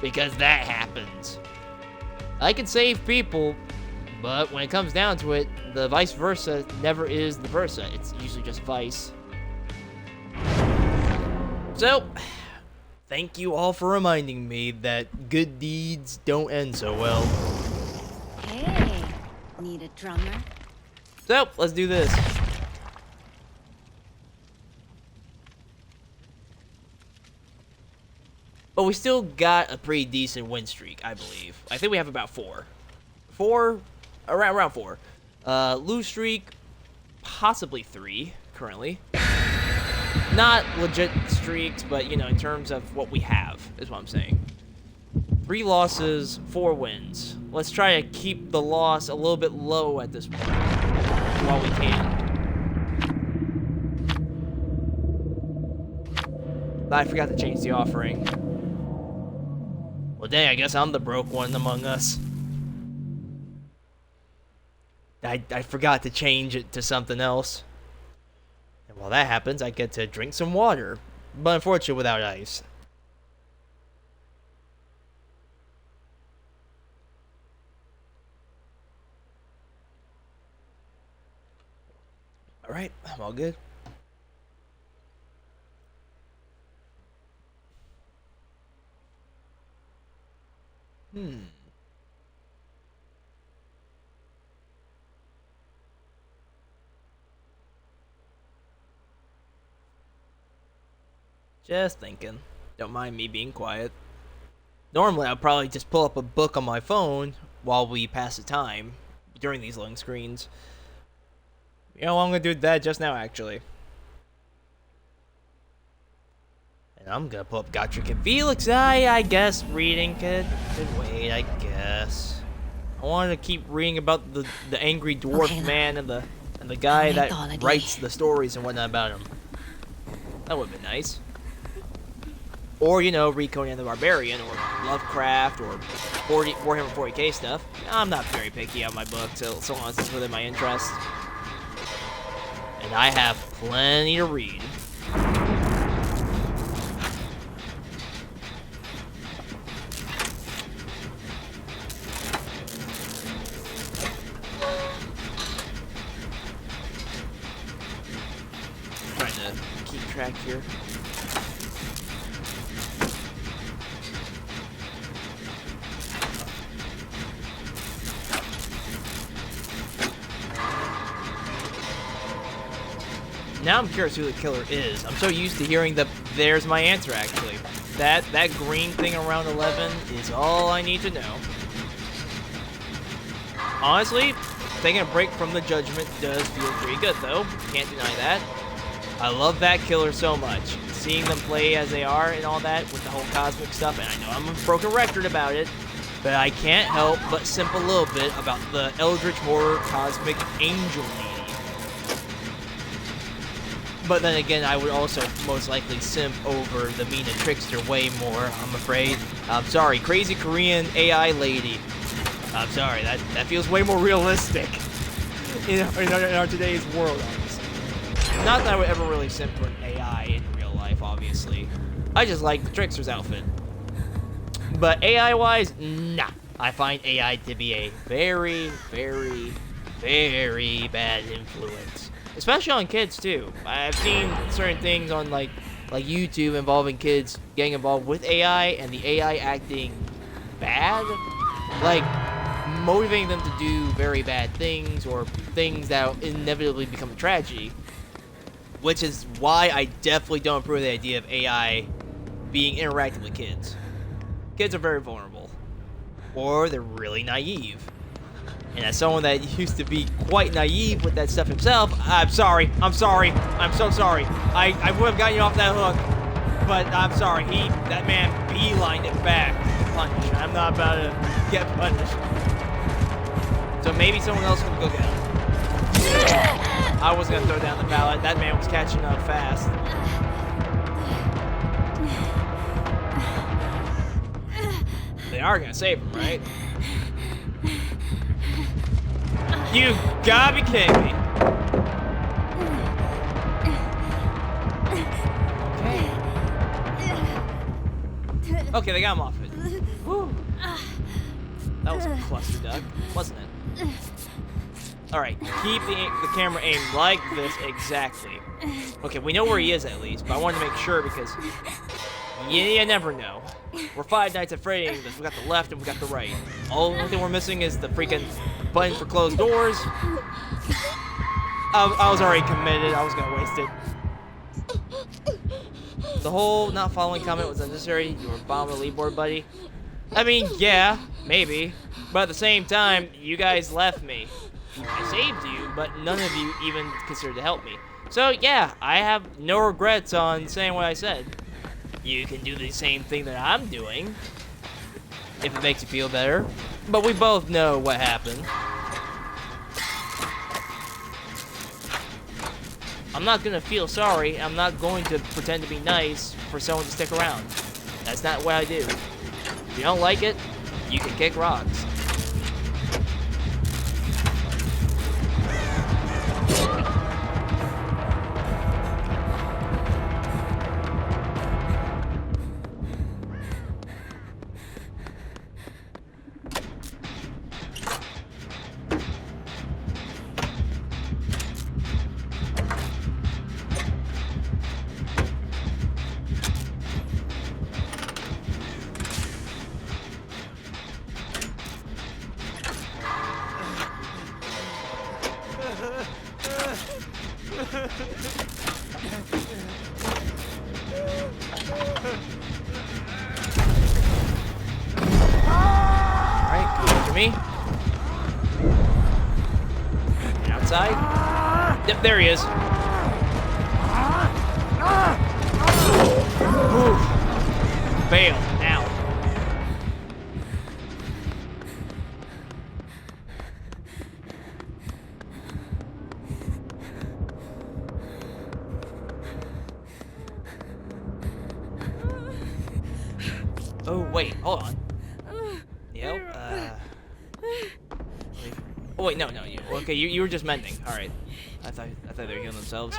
Because that happens. I can save people, but when it comes down to it, the vice versa never is the versa. It's usually just vice. So, thank you all for reminding me that good deeds don't end so well. Hey, need a drummer? So, let's do this. But we still got a pretty decent win streak, I believe. I think we have about 4. Around 4. Lose streak, possibly 3 currently. Not legit streaks, but, you know, in terms of what we have, is what I'm saying. 3 losses, 4 wins. Let's try to keep the loss a little bit low at this point, while we can. But I forgot to change the offering. Well, dang, I guess I'm the broke one among us. I forgot to change it to something else. And while that happens, I get to drink some water. But unfortunately, without ice. Alright, I'm all good. Just thinking. Don't mind me being quiet. Normally, I'd probably just pull up a book on my phone while we pass the time during these long screens. You know, I'm gonna do that just now, actually. And I'm gonna pull up Gotrek and Felix. I guess reading could wait, I guess. I wanted to keep reading about the angry dwarf Okay, man and the guy that mythology. writes the stories and whatnot about him. That would've been nice. Or, you know, read Conan the Barbarian, or Lovecraft, or Warhammer 40k stuff. I'm not very picky on my book, so long as it's within my interest. And I have plenty to read. Trying to keep track here. Now I'm curious who the killer is. I'm so used to hearing the there's my answer, actually. That green thing around 11 is all I need to know. Honestly, taking a break from the Judgement does feel pretty good, though. Can't deny that. I love that killer so much. Seeing them play as they are and all that with the whole cosmic stuff, and I know I'm a broken record about it, but I can't help but simp a little bit about the Eldritch Horror Cosmic Angel lady. But then again, I would also most likely simp over the MiNa-Trickster way more, I'm afraid. I'm sorry, crazy Korean AI lady. I'm sorry, that feels way more realistic in our today's world, obviously. Not that I would ever really simp for an AI in real life, obviously. I just like the Trickster's outfit. But AI-wise, nah. I find AI to be a very, very, very bad influence. Especially on kids, too. I've seen certain things on, like YouTube involving kids getting involved with AI, and the AI acting bad. Like, motivating them to do very bad things, or things that will inevitably become a tragedy. Which is why I definitely don't approve of the idea of AI being interactive with kids. Kids are very vulnerable. Or they're really naive. And as someone that used to be quite naive with that stuff himself, I'm sorry, I'm so sorry. I would have gotten you off that hook, but I'm sorry, that man beelined it back to punish. I'm not about to get punished. So maybe someone else can go get him. I was gonna throw down the pallet, that man was catching up fast. They are gonna save him, right? You gotta be kidding me. Okay, they got him off it. Whew. That was a cluster duck, wasn't it? Alright, keep the camera aimed like this exactly. Okay, we know where he is at least, but I wanted to make sure because you never know. We're Five Nights at Freddy's. We got the left and we got the right. Only thing we're missing is the freaking button for closed doors. I was already committed. I was gonna waste it. The whole not following comment was unnecessary. You were bomb the lead board, buddy. I mean, yeah, maybe. But at the same time, you guys left me. I saved you, but none of you even considered to help me. So yeah, I have no regrets on saying what I said. You can do the same thing that I'm doing, if it makes you feel better. But we both know what happened. I'm not gonna feel sorry. I'm not going to pretend to be nice for someone to stick around. That's not what I do. If you don't like it, you can kick rocks. Alright, come after me. And outside. Yep, there he is. Oof. Fail. Now. Oh, wait, hold on. Yep, oh, wait, no, you, okay, you were just mending. Alright. I thought they were healing themselves.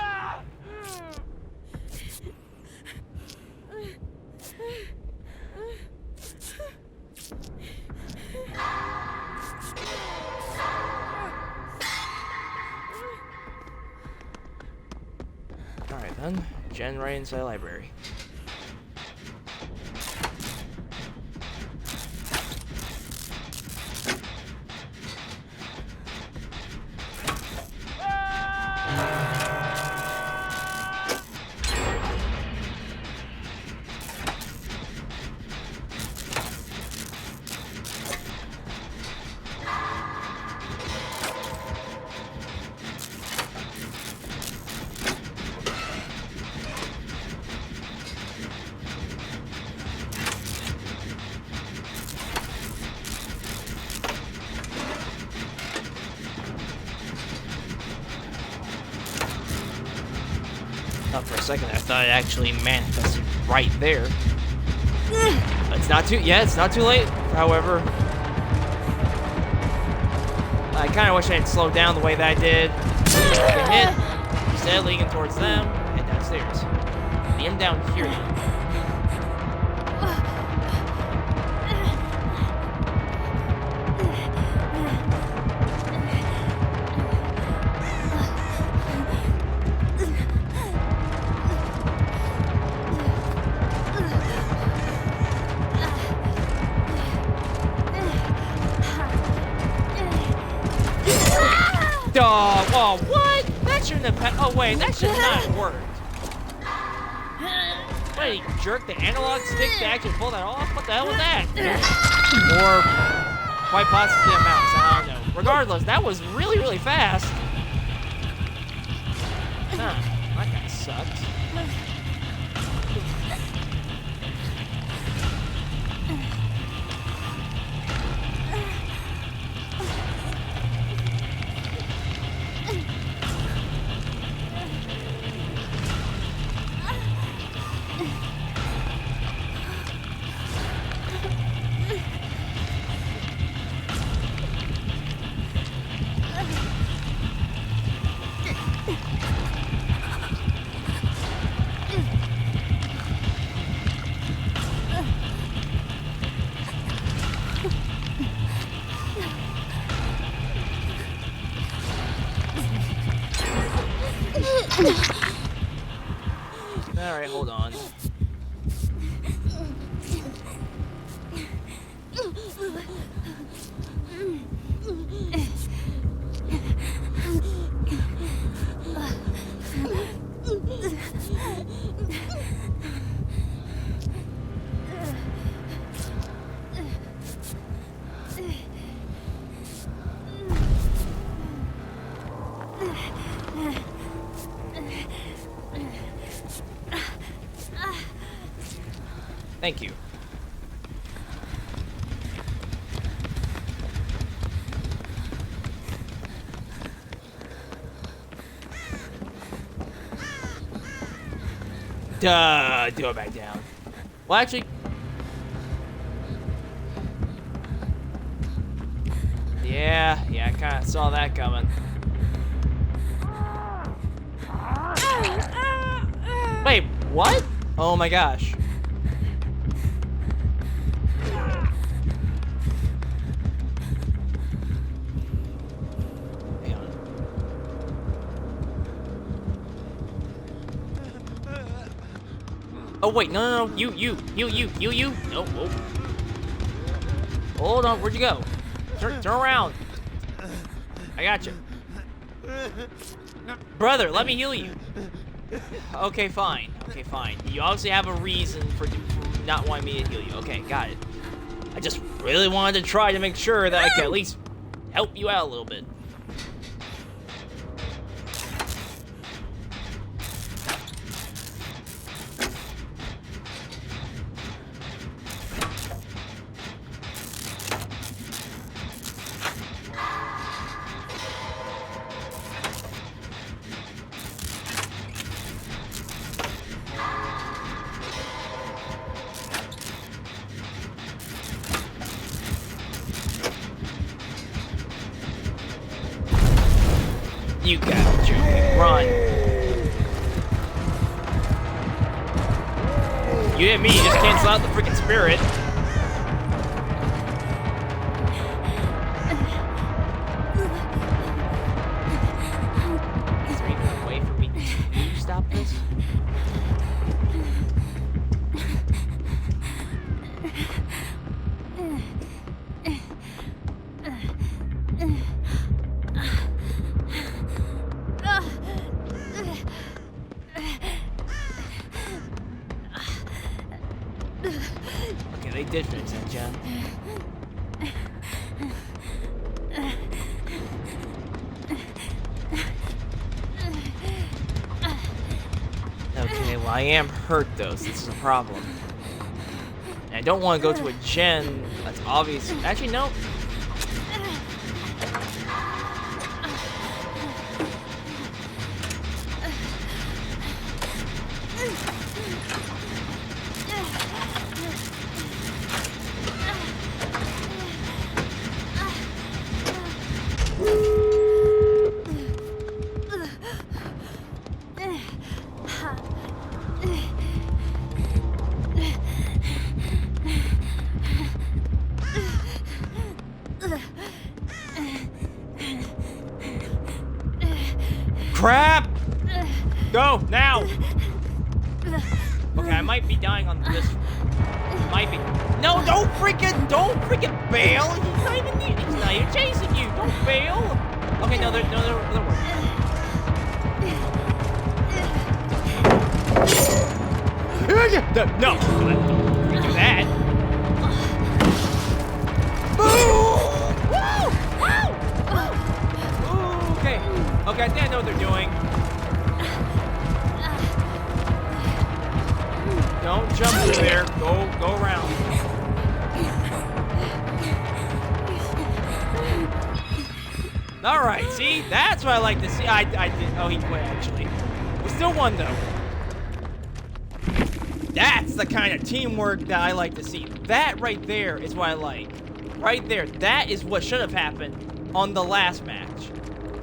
Alright then, Jen right inside the library. For a second, I thought it actually manifested right there. It's not too. Yeah, it's not too late. However, I kind of wish I had slowed down the way that I did. Get hit, instead leaning towards them, head downstairs. I am down here now. Oh, what? That shouldn't have. Oh, wait, that should not have worked. What, he jerked the analog stick to actually pull that off? What the hell was that? Or quite possibly a mouse. I don't know. Regardless, that was really, really fast. Huh, that kind of sucks. Alright, hold on. Thank you. Duh, do it back down. Well, actually... Yeah, I kind of saw that coming. Wait, what? Oh my gosh. Hang on. Oh wait, no, you. No, whoa. Hold on, where'd you go? Turn around. I got you. Brother, let me heal you. Okay, fine. Okay, fine. You obviously have a reason for not wanting me to heal you. Okay, got it. I just really wanted to try to make sure that I could at least help you out a little bit. You got it, Judgement. Run. You hit me, you just cancel out the freaking spirit. Is there even a way for me to stop this? Okay, they did fix it, Jen. Okay, well I am hurt though, so this is a problem. And I don't want to go to a gen that's obvious. Actually, no. Crap! Go, now! Okay, I might be dying on this. Might be. No, don't freaking bail! He's not even chasing you! Don't bail! Okay, no, they're working. No, don't do that. Okay, I think I know what they're doing. Don't jump through there. Go around. All right, see, that's what I like to see. I did. Oh, he quit actually. We still won though. That's the kind of teamwork that I like to see. That right there is what I like. Right there. That is what should have happened on the last match.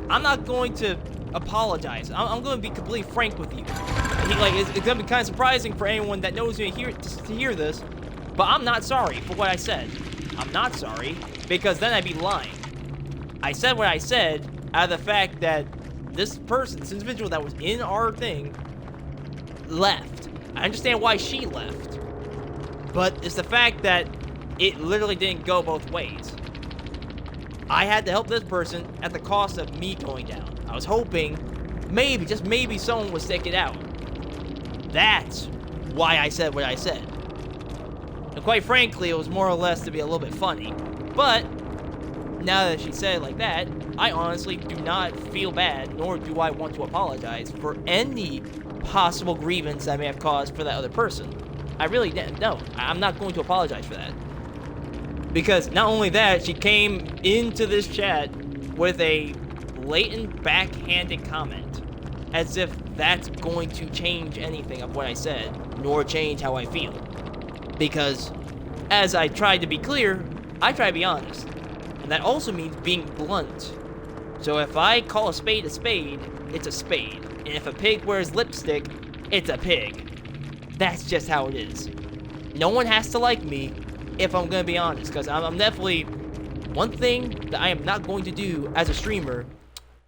I'm not going to apologize. I'm going to be completely frank with you. It's going to be kind of surprising for anyone that knows me to hear this, but I'm not sorry for what I said. I'm not sorry, because then I'd be lying. I said what I said out of the fact that this individual that was in our thing, left. I understand why she left, but it's the fact that it literally didn't go both ways. I had to help this person at the cost of me going down. I was hoping maybe, just maybe, someone would stick it out. That's why I said what I said. And quite frankly, it was more or less to be a little bit funny. But now that she said it like that, I honestly do not feel bad, nor do I want to apologize for any possible grievance I may have caused for that other person. I really didn't. No, I'm not going to apologize for that. Because not only that, she came into this chat with a blatant backhanded comment. As if that's going to change anything of what I said, nor change how I feel. Because, as I tried to be clear, I try to be honest. And that also means being blunt. So if I call a spade, it's a spade. And if a pig wears lipstick, it's a pig. That's just how it is. No one has to like me if I'm going to be honest. Because I'm definitely... One thing that I am not going to do as a streamer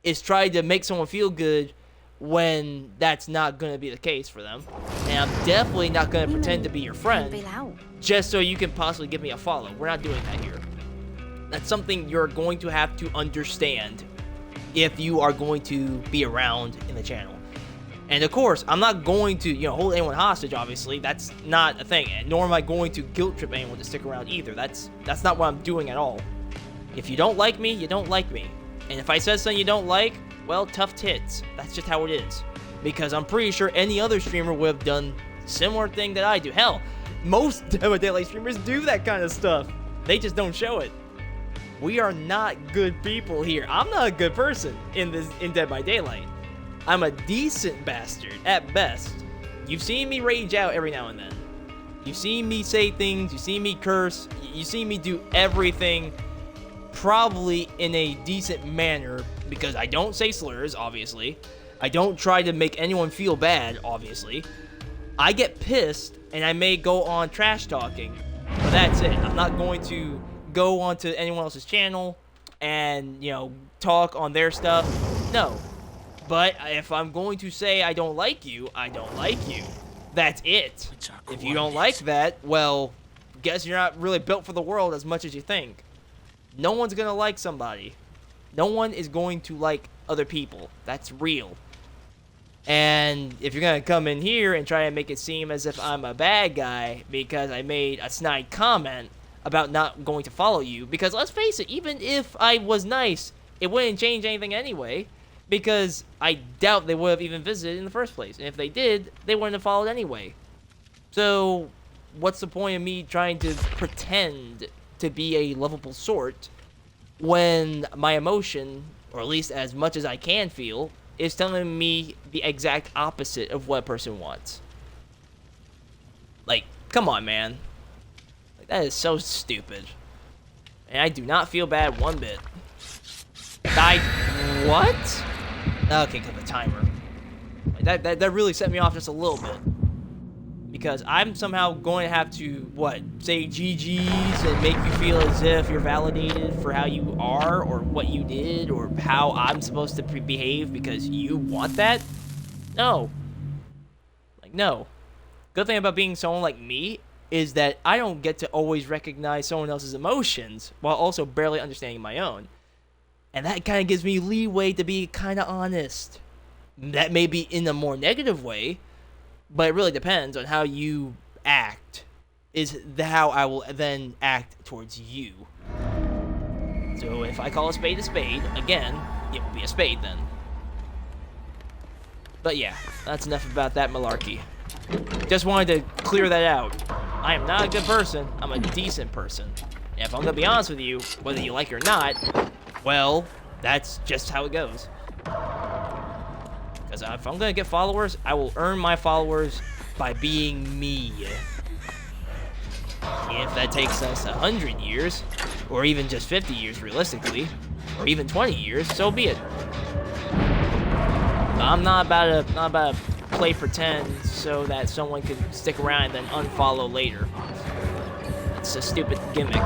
is try to make someone feel good when that's not going to be the case for them. And I'm definitely not going to pretend to be your friend just so you can possibly give me a follow. We're not doing that here. That's something you're going to have to understand if you are going to be around in the channel. And of course, I'm not going to, hold anyone hostage, obviously. That's not a thing. Nor am I going to guilt trip anyone to stick around either. That's not what I'm doing at all. If you don't like me, you don't like me. And if I said something you don't like, well, tough tits. That's just how it is. Because I'm pretty sure any other streamer would have done similar thing that I do. Hell, most Dead by Daylight streamers do that kind of stuff. They just don't show it. We are not good people here. I'm not a good person in Dead by Daylight. I'm a decent bastard at best. You've seen me rage out every now and then. You've seen me say things. You've seen me curse. You've seen me do everything probably in a decent manner because I don't say slurs, obviously. I don't try to make anyone feel bad, obviously. I get pissed and I may go on trash talking, but that's it. I'm not going to go onto anyone else's channel and, talk on their stuff. No. But if I'm going to say I don't like you, I don't like you. That's it. If you don't like that, well, guess you're not really built for the world as much as you think. No one's gonna like somebody. No one is going to like other people. That's real. And if you're gonna come in here and try to make it seem as if I'm a bad guy because I made a snide comment about not going to follow you, because let's face it, even if I was nice, it wouldn't change anything anyway. Because I doubt they would have even visited in the first place. And if they did, they wouldn't have followed anyway. So, what's the point of me trying to pretend to be a lovable sort when my emotion, or at least as much as I can feel, is telling me the exact opposite of what a person wants? Like, come on, man. Like, that is so stupid. And I do not feel bad one bit. What? Okay, cut the timer. Like, that really set me off just a little bit. Because I'm somehow going to have to, say GG's and make you feel as if you're validated for how you are, or what you did, or how I'm supposed to behave because you want that? No. Like, no. Good thing about being someone like me is that I don't get to always recognize someone else's emotions while also barely understanding my own. And that kind of gives me leeway to be kind of honest. That may be in a more negative way, but it really depends on how you act, is how I will then act towards you. So if I call a spade, again, it will be a spade then. But yeah, that's enough about that malarkey. Just wanted to clear that out. I am not a good person, I'm a decent person. And if I'm going to be honest with you, whether you like it or not, well, that's just how it goes. Because if I'm going to get followers, I will earn my followers by being me. If that takes us 100 years, or even just 50 years realistically, or even 20 years, so be it. But I'm not about to play pretend so that someone could stick around and then unfollow later. It's a stupid gimmick.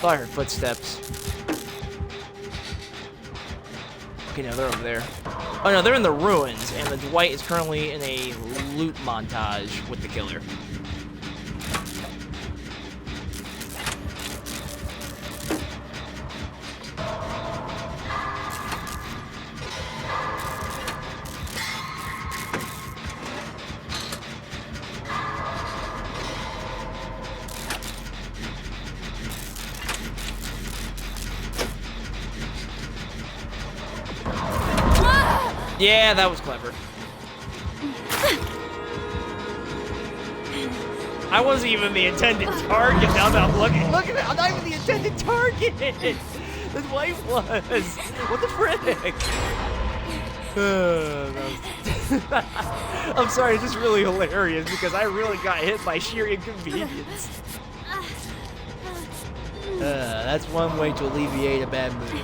Oh, I heard footsteps. Okay, no, they're over there. Oh no, they're in the ruins, and the Dwight is currently in a loot montage with the killer. Yeah, that was clever. I wasn't even the intended target. Now that I'm looking, look at it. I'm not even the intended target. This wife was. What the frick? I'm sorry, it's just really hilarious because I really got hit by sheer inconvenience. That's one way to alleviate a bad mood.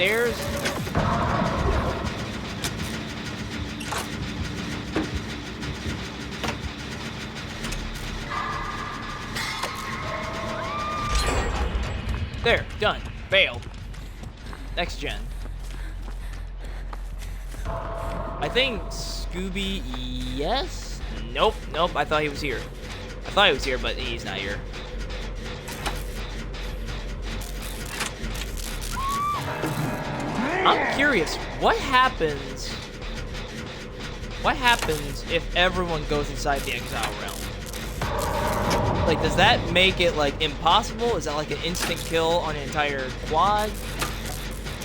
stairs. There, done. Failed. Next gen. I think Scooby, yes? Nope, nope, I thought he was here. I thought he was here, but he's not here. I'm curious, what happens if everyone goes inside the exile realm? Like, does that make it, like, impossible? Is that, like, an instant kill on an entire quad?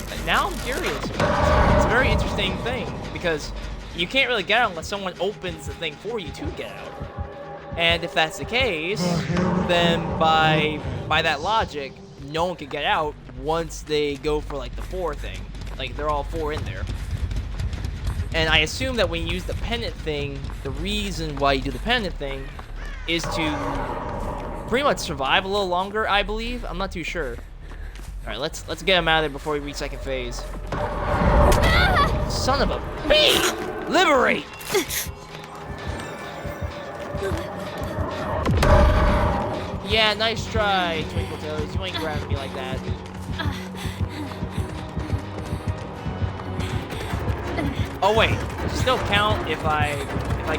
Like, now I'm curious. It's a very interesting thing, because you can't really get out unless someone opens the thing for you to get out. And if that's the case, then by that logic, no one can get out once they go for, like, the 4 thing. Like, they're all 4 in there. And I assume that when you use the pendant thing, the reason why you do the pendant thing is to pretty much survive a little longer, I believe. I'm not too sure. Alright, let's get him out of there before we reach second phase. Son of a bee! Liberate! Yeah, nice try, Twinkle Toes. You ain't grabbing me like that. Oh wait, does it still count if I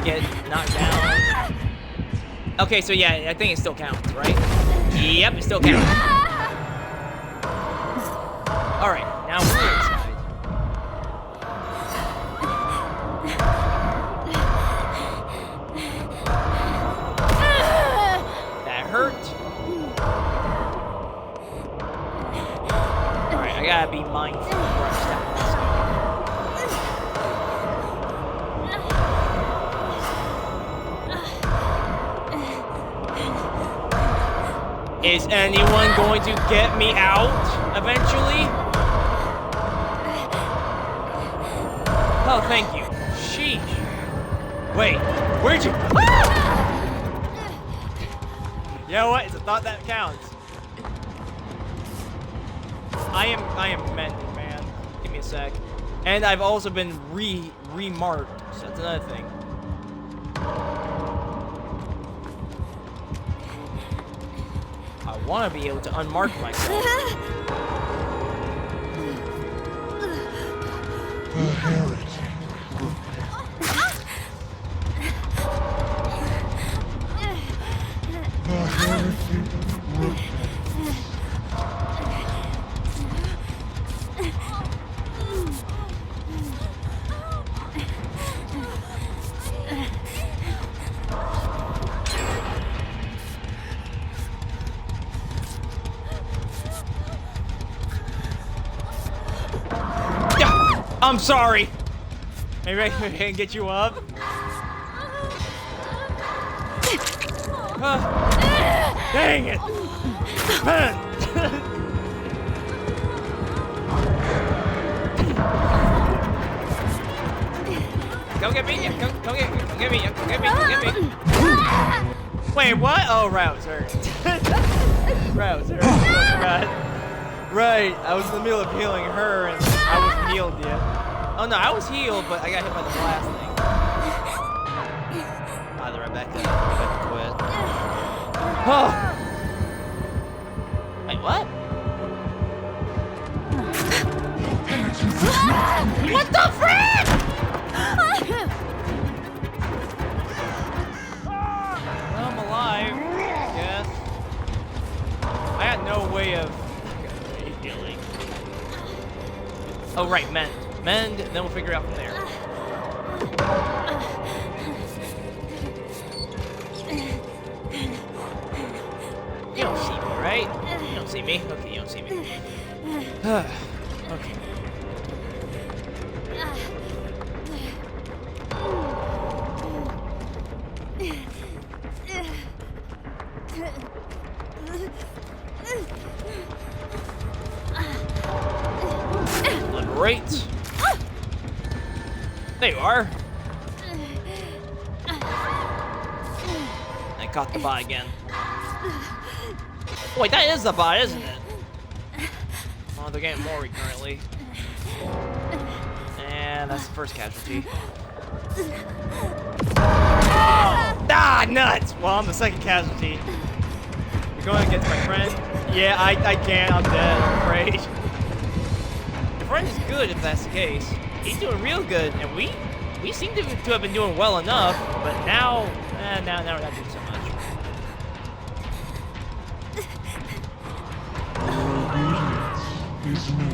get knocked down? Okay, so yeah, I think it still counts, right? Yep, it still counts. Alright, now we're inside. That hurt. Alright, I gotta be mindful before I step on this. Is anyone going to get me out eventually? Oh, thank you. Sheesh. Wait, where'd you? You know what? It's a thought that counts. I am mending, man. Give me a sec. And I've also been remarked, so that's another thing. I want to be able to unmark myself. I'm sorry. Maybe I can get you up. Dang it! Come get me! Come get me! Come get me! Come get me! Wait, what? Oh, right, I was hurt. Right, I was hurt. I forgot. Right, I was in the middle of healing her and I wasn't healed yet. Oh no, I was healed, but I got hit by the blast thing. Ah, they're right back to quit. Oh! Wait, what? What the frick? Well, I'm alive, I guess. I had no way of healing. Oh, right, mend. Mend, and then we'll figure it out from there. You don't see me, right? You don't see me? Okay, you don't see me. Okay. Liberate. There you are. I caught the bot again. Wait, that is the bot, isn't it? Oh, they're getting more recurrently. that's the first casualty. Ah, nuts! Well, I'm the second casualty. You're going against my friend? Yeah, I can't. I'm dead, I'm afraid. Your friend is good if that's the case. He's doing real good, and we seem to have been doing well enough, but now we're not doing so much. Is me.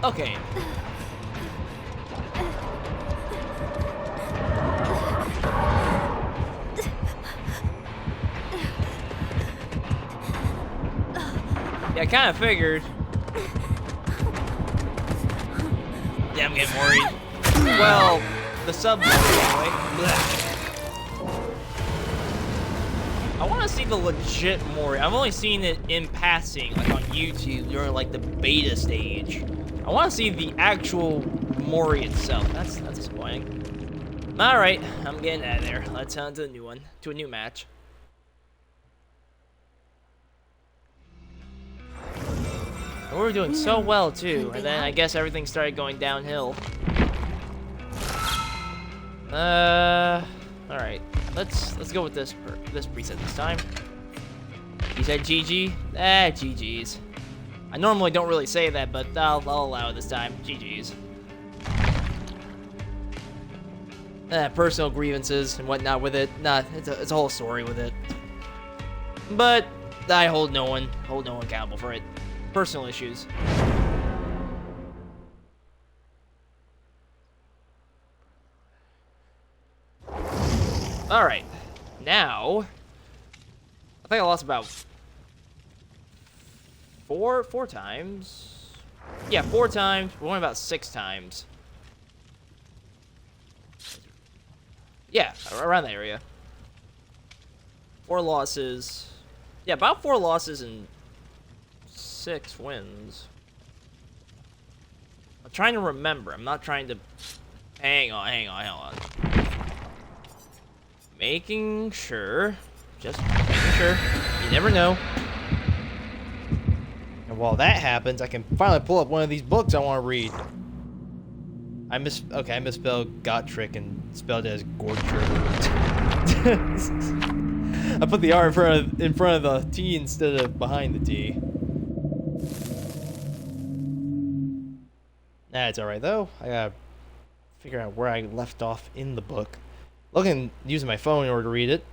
Okay. Yeah, I kind of figured. Yeah, I'm getting worried. Well, the subs anyway. I want to see the legit Mori. I've only seen it in passing, like on YouTube during like the beta stage. I want to see the actual Mori itself. That's disappointing. All right, I'm getting out of there. Let's on to the new one, to a new match. And we were doing so well too, and then I guess everything started going downhill. All right, let's go with this preset this time. You said GG? GG's. I normally don't really say that, but I'll allow it this time. GG's. Personal grievances and whatnot with it. Nah, it's a whole story with it. But I hold no one accountable for it. Personal issues. All right, now I think I lost about four times. Yeah, 4 times. We won about 6 times. Yeah, around that area. 4 losses. Yeah, about 4 losses and 6 wins. I'm trying to remember. I'm not trying to... Hang on. Making sure. Just making sure. You never know. And while that happens, I can finally pull up one of these books I want to read. I misspelled Gotrick and spelled it as Gortrick. I put the R in front of the T instead of behind the T. That's alright though. I gotta figure out where I left off in the book. Using my phone in order to read it.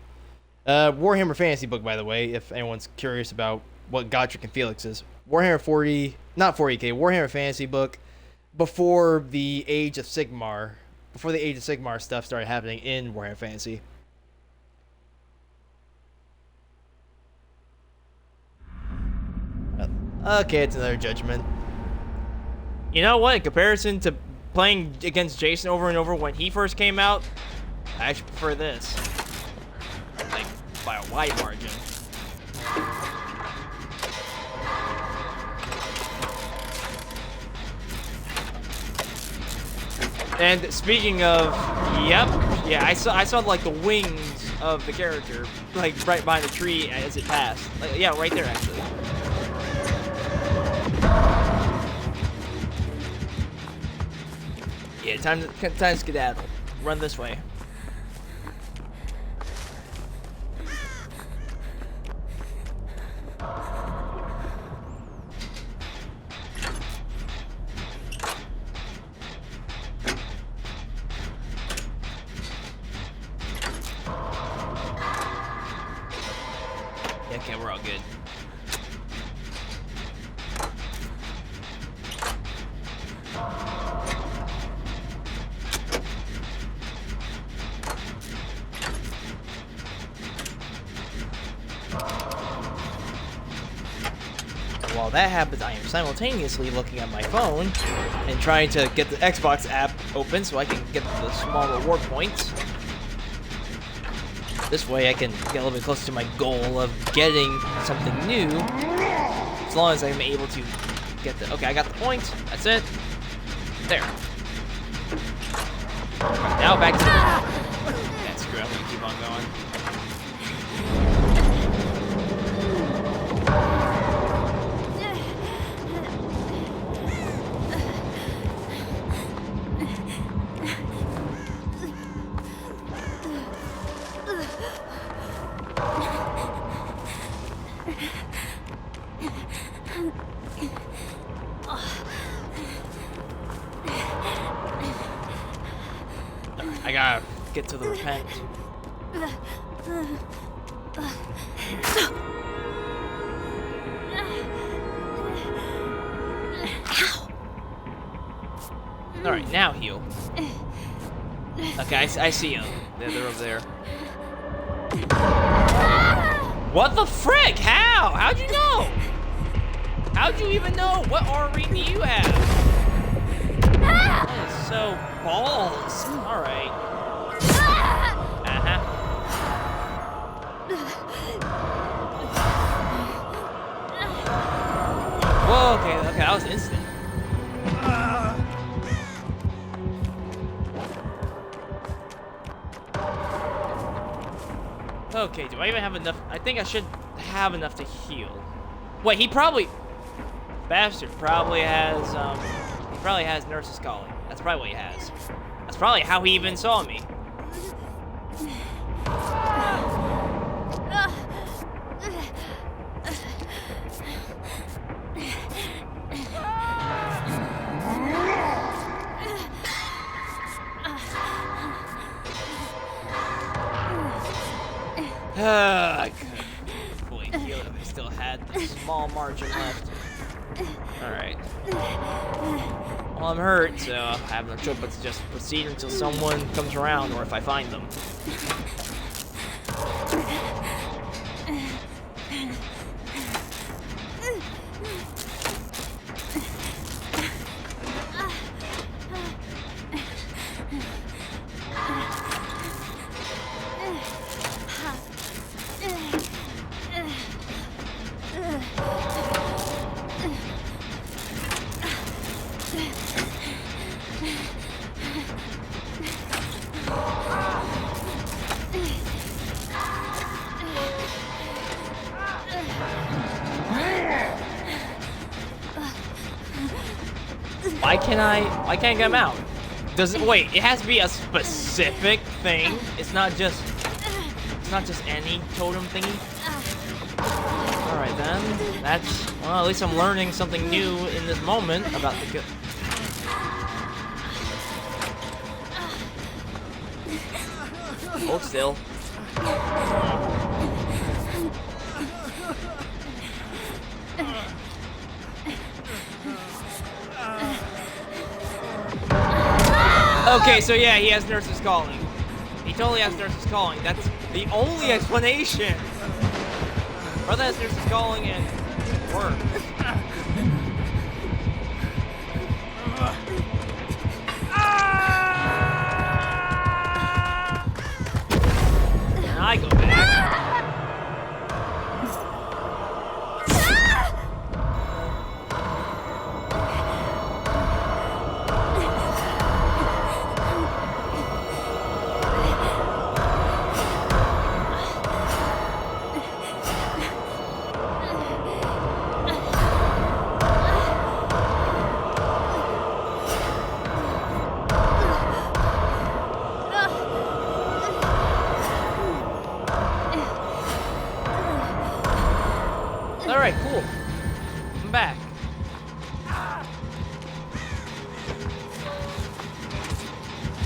Warhammer Fantasy book, by the way, if anyone's curious about what Gotrick and Felix is. Warhammer 40, not 40k, Warhammer Fantasy book before the Age of Sigmar. Before the Age of Sigmar stuff started happening in Warhammer Fantasy. Okay, it's another Judgement. You know what? In comparison to playing against Jason over and over when he first came out, I actually prefer this. Like, by a wide margin. And speaking of, yep, yeah, I saw like the wings of the character, like right behind the tree as it passed. Like, yeah, right there actually. Yeah, time to skedaddle. Run this way. Okay, we're all good. While that happens, I am simultaneously looking at my phone and trying to get the Xbox app open so I can get the small reward points. This way I can get a little bit closer to my goal of getting something new, as long as I'm able to get the... Okay, I got the point. That's it. There. Now back to the... Yeah, screw it. I'm gonna keep on going. I gotta get to the repent. Alright, now heal. Okay, I see them. They're over there. What the frick? How? How'd you know? How'd you even know? What R read do you have? That is so balls. Alright. Uh-huh. Whoa, okay, that was instant. Okay, do I even have enough? I think I should have enough to heal. Wait, he probably... Bastard probably has, he probably has Nurse's Calling. That's probably what he has. That's probably how he even saw me. I couldn't fully heal if I still had this small margin left. Alright. Well, I'm hurt, so I have no choice but to just proceed until someone comes around, or if I find them. Why can't I get him out? Does it, wait, it has to be a specific thing. It's not just any totem thingy. Alright then. That's, well, at least I'm learning something new in this moment about the hold still. Okay, so yeah, he has Nurse's Calling. He totally has Nurse's Calling. That's the only explanation. Brother has Nurse's Calling and it works. And I go back. Alright, cool. I'm back.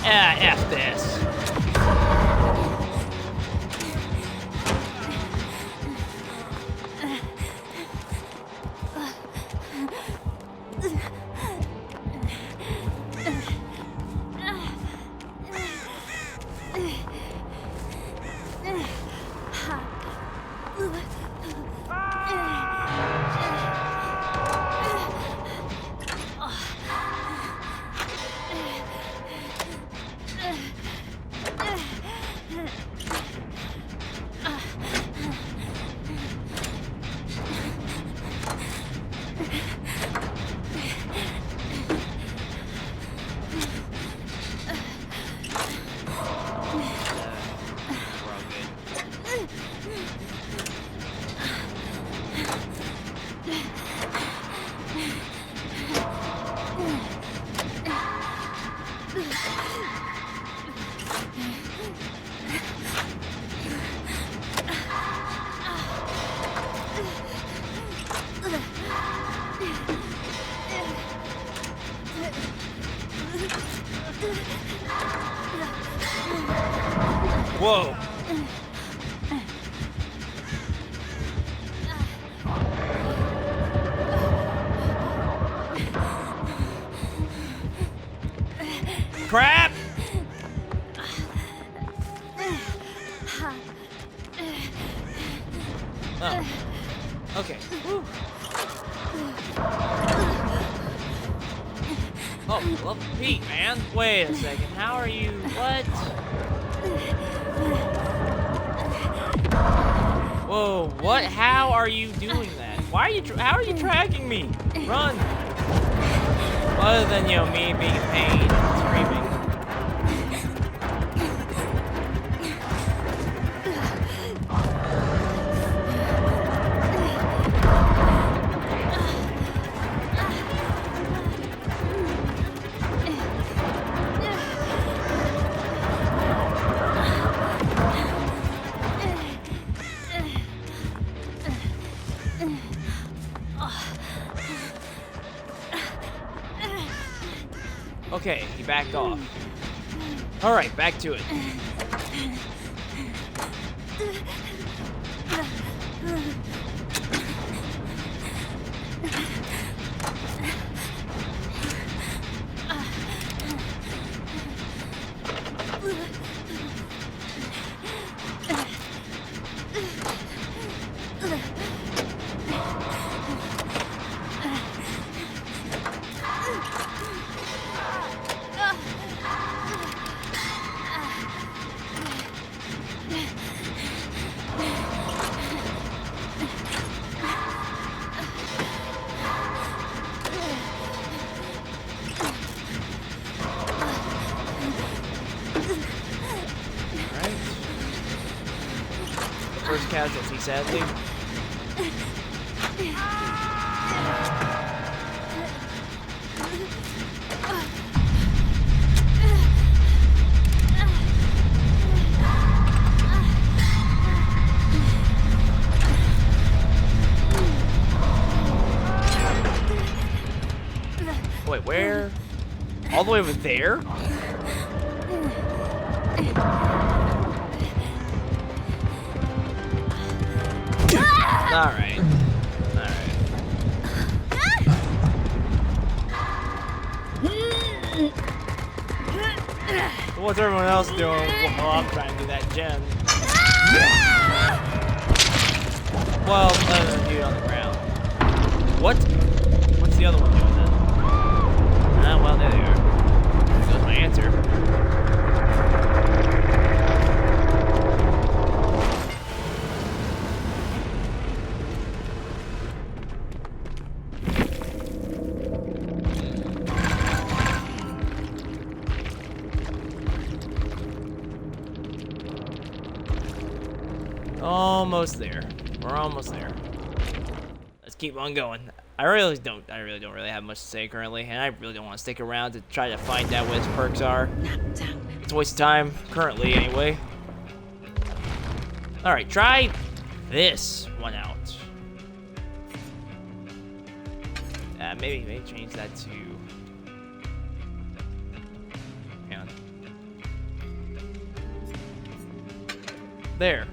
F this. Whoa. Crap! Oh. Okay. Whew. Oh, love Pete, man. Wait a second. How are you? What? Whoa, what? How are you doing that? Why are you, how are you tracking me? Run! Other than, you know, me being in pain and screaming. Okay, he backed off. Alright, back to it. First casualty, sadly. Wait, where? All the way over there? Alright. Alright. What's everyone else doing? Well, I'm trying to do that gen. Well, other than dude on the ground. What? What's the other one doing then? Ah, well, there they are. There goes my answer. Almost there. We're almost there. Let's keep on going. I really don't really have much to say currently, and I really don't want to stick around to try to find out what his perks are. It's a waste of time, currently anyway. Alright, try this one out. Maybe change that to... Hang on. There.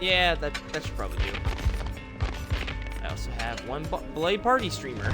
Yeah, that should probably do. I also have one Blade Party streamer.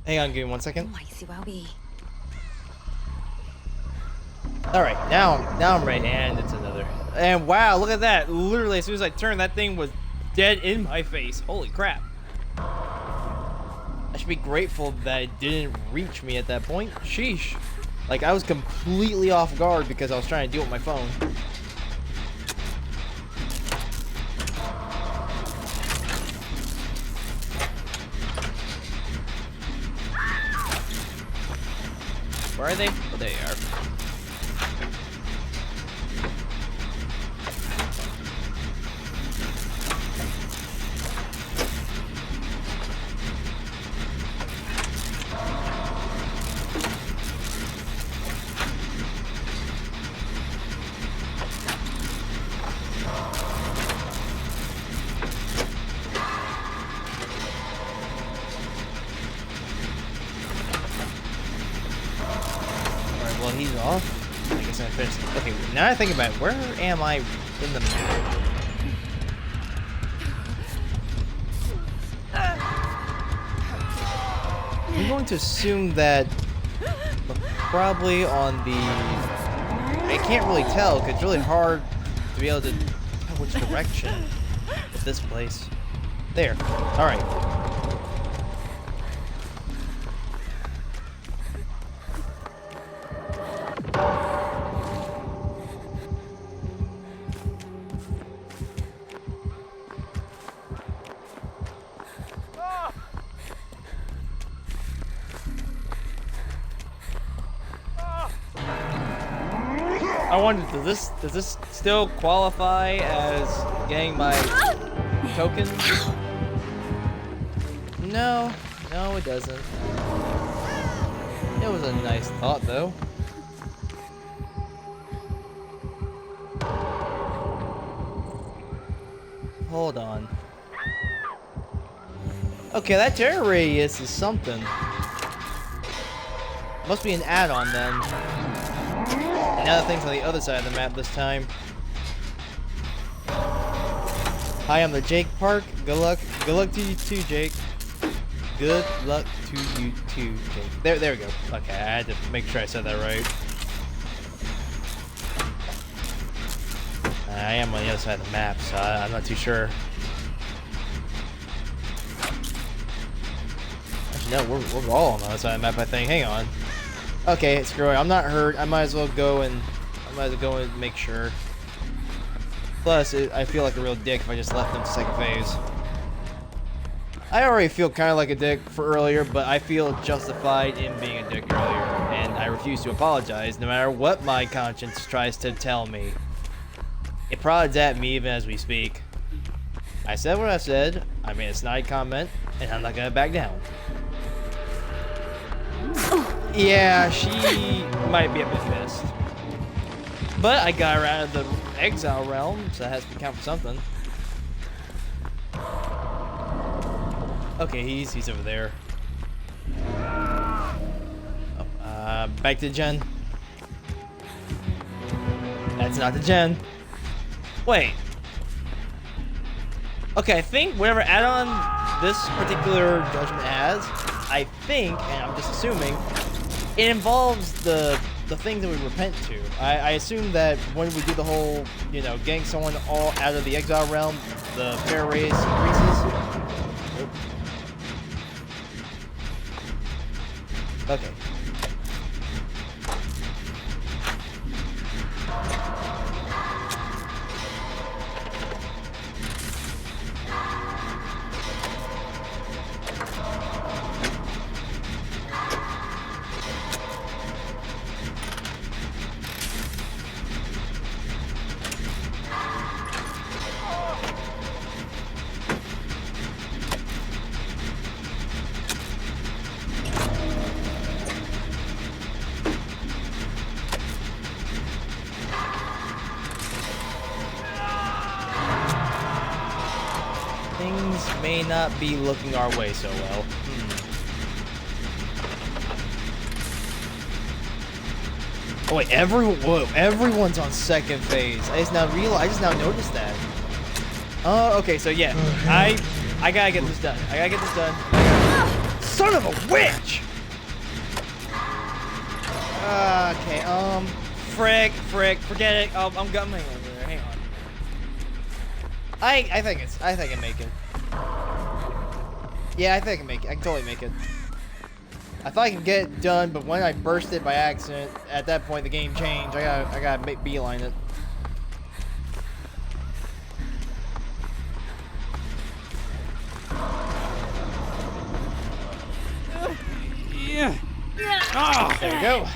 Hang on, give me 1 second. Might see well be. Alright, now I'm ready, and it's another. And wow, look at that. Literally, as soon as I turned, that thing was dead in my face. Holy crap. I should be grateful that it didn't reach me at that point. Sheesh. Like, I was completely off guard because I was trying to deal with my phone. Where are they? Oh, there they are. Well, he's off. I guess I'm finished. Okay, now I think about it, where am I in the map? I'm going to assume that we're probably on the... I can't really tell because it's really hard to be able to tell which direction is this place. There. Alright. I wonder, does this still qualify as getting my token? No, it doesn't. It was a nice thought, though. Hold on. Okay, that terror radius is something. Must be an add-on then. And now the thing's on the other side of the map this time. Hi, I'm the Jake Park. Good luck to you too, Jake. Good luck to you too, Jake. There we go. Okay, I had to make sure I said that right. I am on the other side of the map, so I'm not too sure. Actually, no, we're all on the other side of the map, I think. Hang on. Okay, screw it. I'm not hurt. I might as well go and make sure. Plus, I feel like a real dick if I just left them to second phase. I already feel kind of like a dick for earlier, but I feel justified in being a dick earlier, and I refuse to apologize no matter what my conscience tries to tell me. It prods at me even as we speak. I said what I said. I made a snide comment, and I'm not gonna back down. Yeah, she might be a bit pissed. But I got her out of the exile realm, so that has to count for something. Okay, he's over there. Oh, back to Jen. That's not the Jen. Wait. Okay, I think whatever add-on this particular Judgement has, I think, and I'm just assuming, it involves the things that we repent to. I assume that when we do the whole, you know, getting someone all out of the exile realm, the fair race increases. Okay. Things may not be looking our way so well. Oh wait, everyone's on second phase. I just now noticed that. Oh, okay, so yeah, I gotta get this done. Son of a witch! Okay, frick, forget it. I'm hang on. I think I can make it. Yeah, I think I can make it. I can totally make it. I thought I can get it done, but when I burst it by accident, at that point the game changed. I gotta beeline it. Yeah. There we go.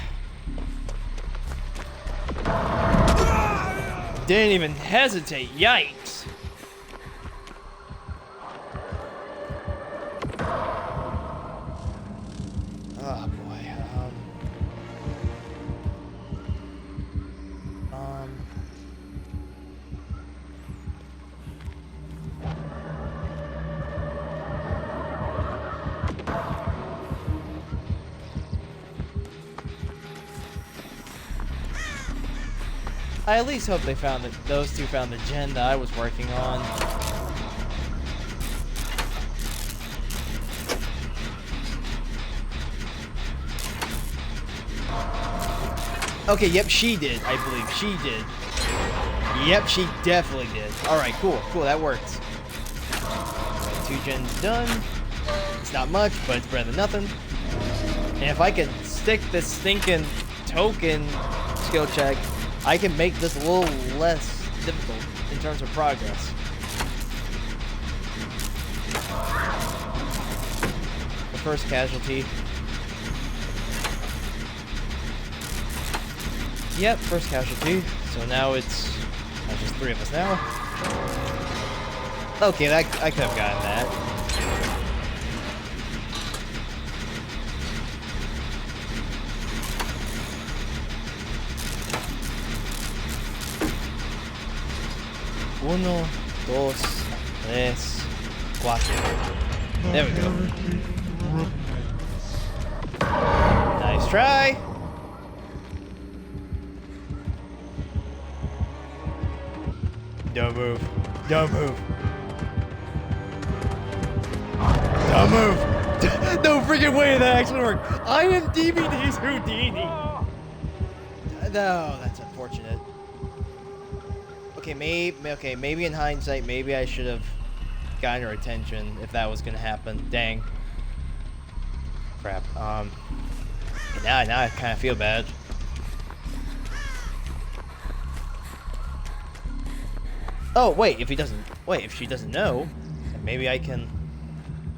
Didn't even hesitate. Yikes. Oh boy. I at least hope they found that those two found the gen that I was working on. Okay, yep, she did. I believe she did. Yep, she definitely did. Alright, cool, that works. 2 gens done. It's not much, but it's better than nothing. And if I can stick this stinking token skill check, I can make this a little less difficult in terms of progress. The first casualty. Yep, first casualty. So now it's just 3 of us now. Okay, I could have gotten that. Uno, dos, tres, cuatro. There we go. Nice try. Don't move. Don't move. Don't move. No freaking way that actually worked. I am DVD's Houdini. No, that's unfortunate. Okay, maybe in hindsight, maybe I should have gotten her attention if that was gonna happen. Dang. Crap. Now I kind of feel bad. Oh wait, if she doesn't know, then maybe I can.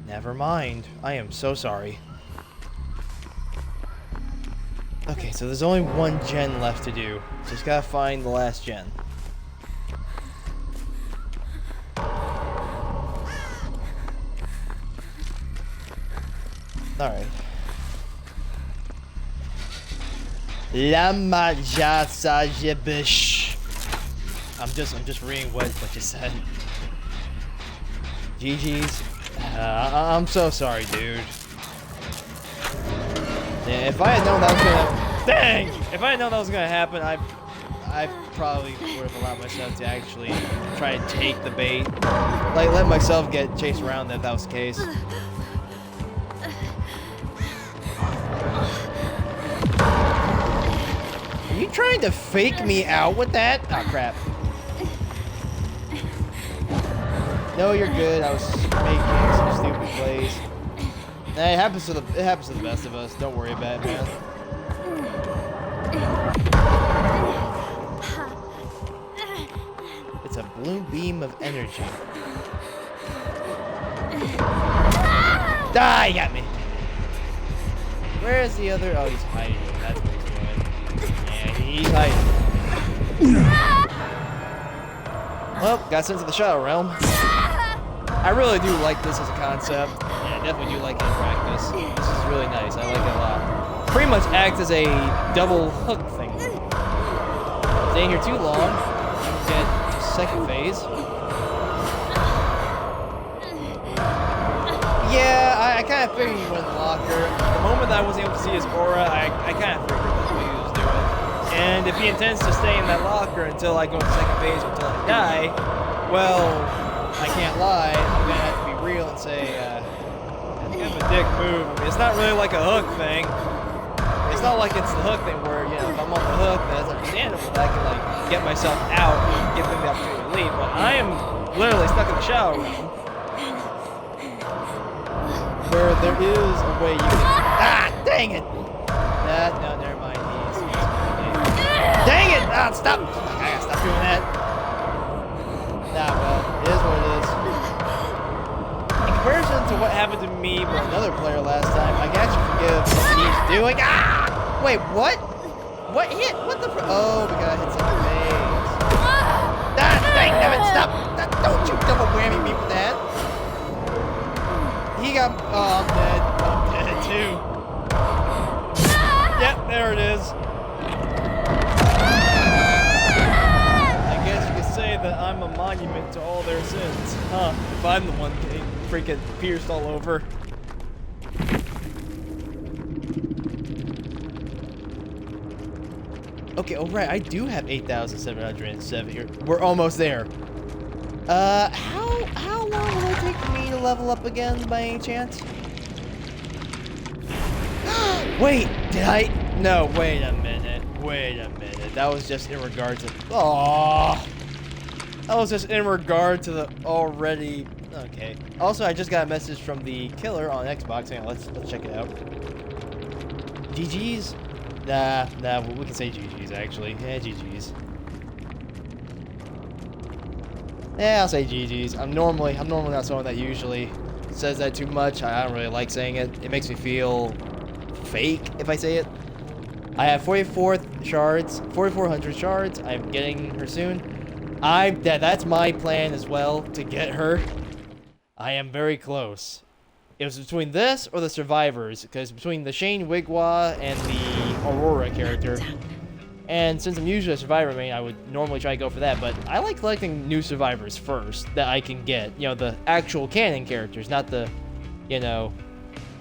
Never mind. I am so sorry. Okay, so there's only 1 gen left to do. Just gotta find the last gen. Alright. Lama jasajebish. I'm just reading what you said. GG's. I'm so sorry, dude. Yeah, if I had known that was gonna... Dang! If I had known that was gonna happen, I probably would have allowed myself to actually try to take the bait. Like, let myself get chased around if that was the case. Are you trying to fake me out with that? Oh, crap. No, you're good. I was making some stupid plays. Nah, it happens to the best of us. Don't worry about it, man. It's a blue beam of energy. Ah, he got me. Where is the other? Oh, he's hiding. That's what he's doing. Yeah, he's hiding. Well, got sent to the Shadow Realm. I really do like this as a concept, and I definitely do like it in practice. This is really nice. I like it a lot. Pretty much acts as a double hook thing. Staying here too long, you get to second phase. Yeah, I kind of figured he went in the locker. The moment that I wasn't able to see his aura, I kind of figured that's what he was doing. And if he intends to stay in that locker until I go to second phase or until I die, well, I can't lie. I'm gonna have to be real and say, kind of a dick move. I mean, it's not really like a hook thing. It's not like it's the hook thing where, you know, if I'm on the hook, then that's understandable that I can, like, get myself out and give them the opportunity to leave. But I am literally stuck in the shower room where there is a way you can... Ah, dang it! No, never mind. Dang it! Ah, stop! I gotta stop doing that. Nah, well, it is what it is. In comparison to what happened to me with another player last time, I can actually forgive what he's doing. Ah! Wait, what? What hit? What the oh, we gotta hit something face. Ah, dang it, stop! Don't you double whammy me with that. He got, oh, I'm dead. I'm dead too. Yep, there it is. I guess you could say that I'm a monument to all their sins. Huh, if I'm the one getting freaking pierced all over. Okay, oh right, I do have 8,707 here. We're almost there. How long will it take me to level up again by any chance? Wait, did I? No, wait a minute. Wait a minute. That was just in regard to. Oh, that was just in regard to the already. Okay. Also, I just got a message from the killer on Xbox. Hang on, let's check it out. GG's. Nah, we can say GG's actually. Yeah, GG's. Yeah, I'll say GG's. I'm normally not someone that usually says that too much. I don't really like saying it. It makes me feel fake if I say it. I have 4,400 shards. I'm getting her soon. That's my plan as well, to get her. I am very close. It was between this or the survivors, because between the Shane Wigwa and the Aurora character. And since I'm usually a survivor main, I would normally try to go for that, but I like collecting new survivors first that I can get. You know, the actual canon characters, not the, you know,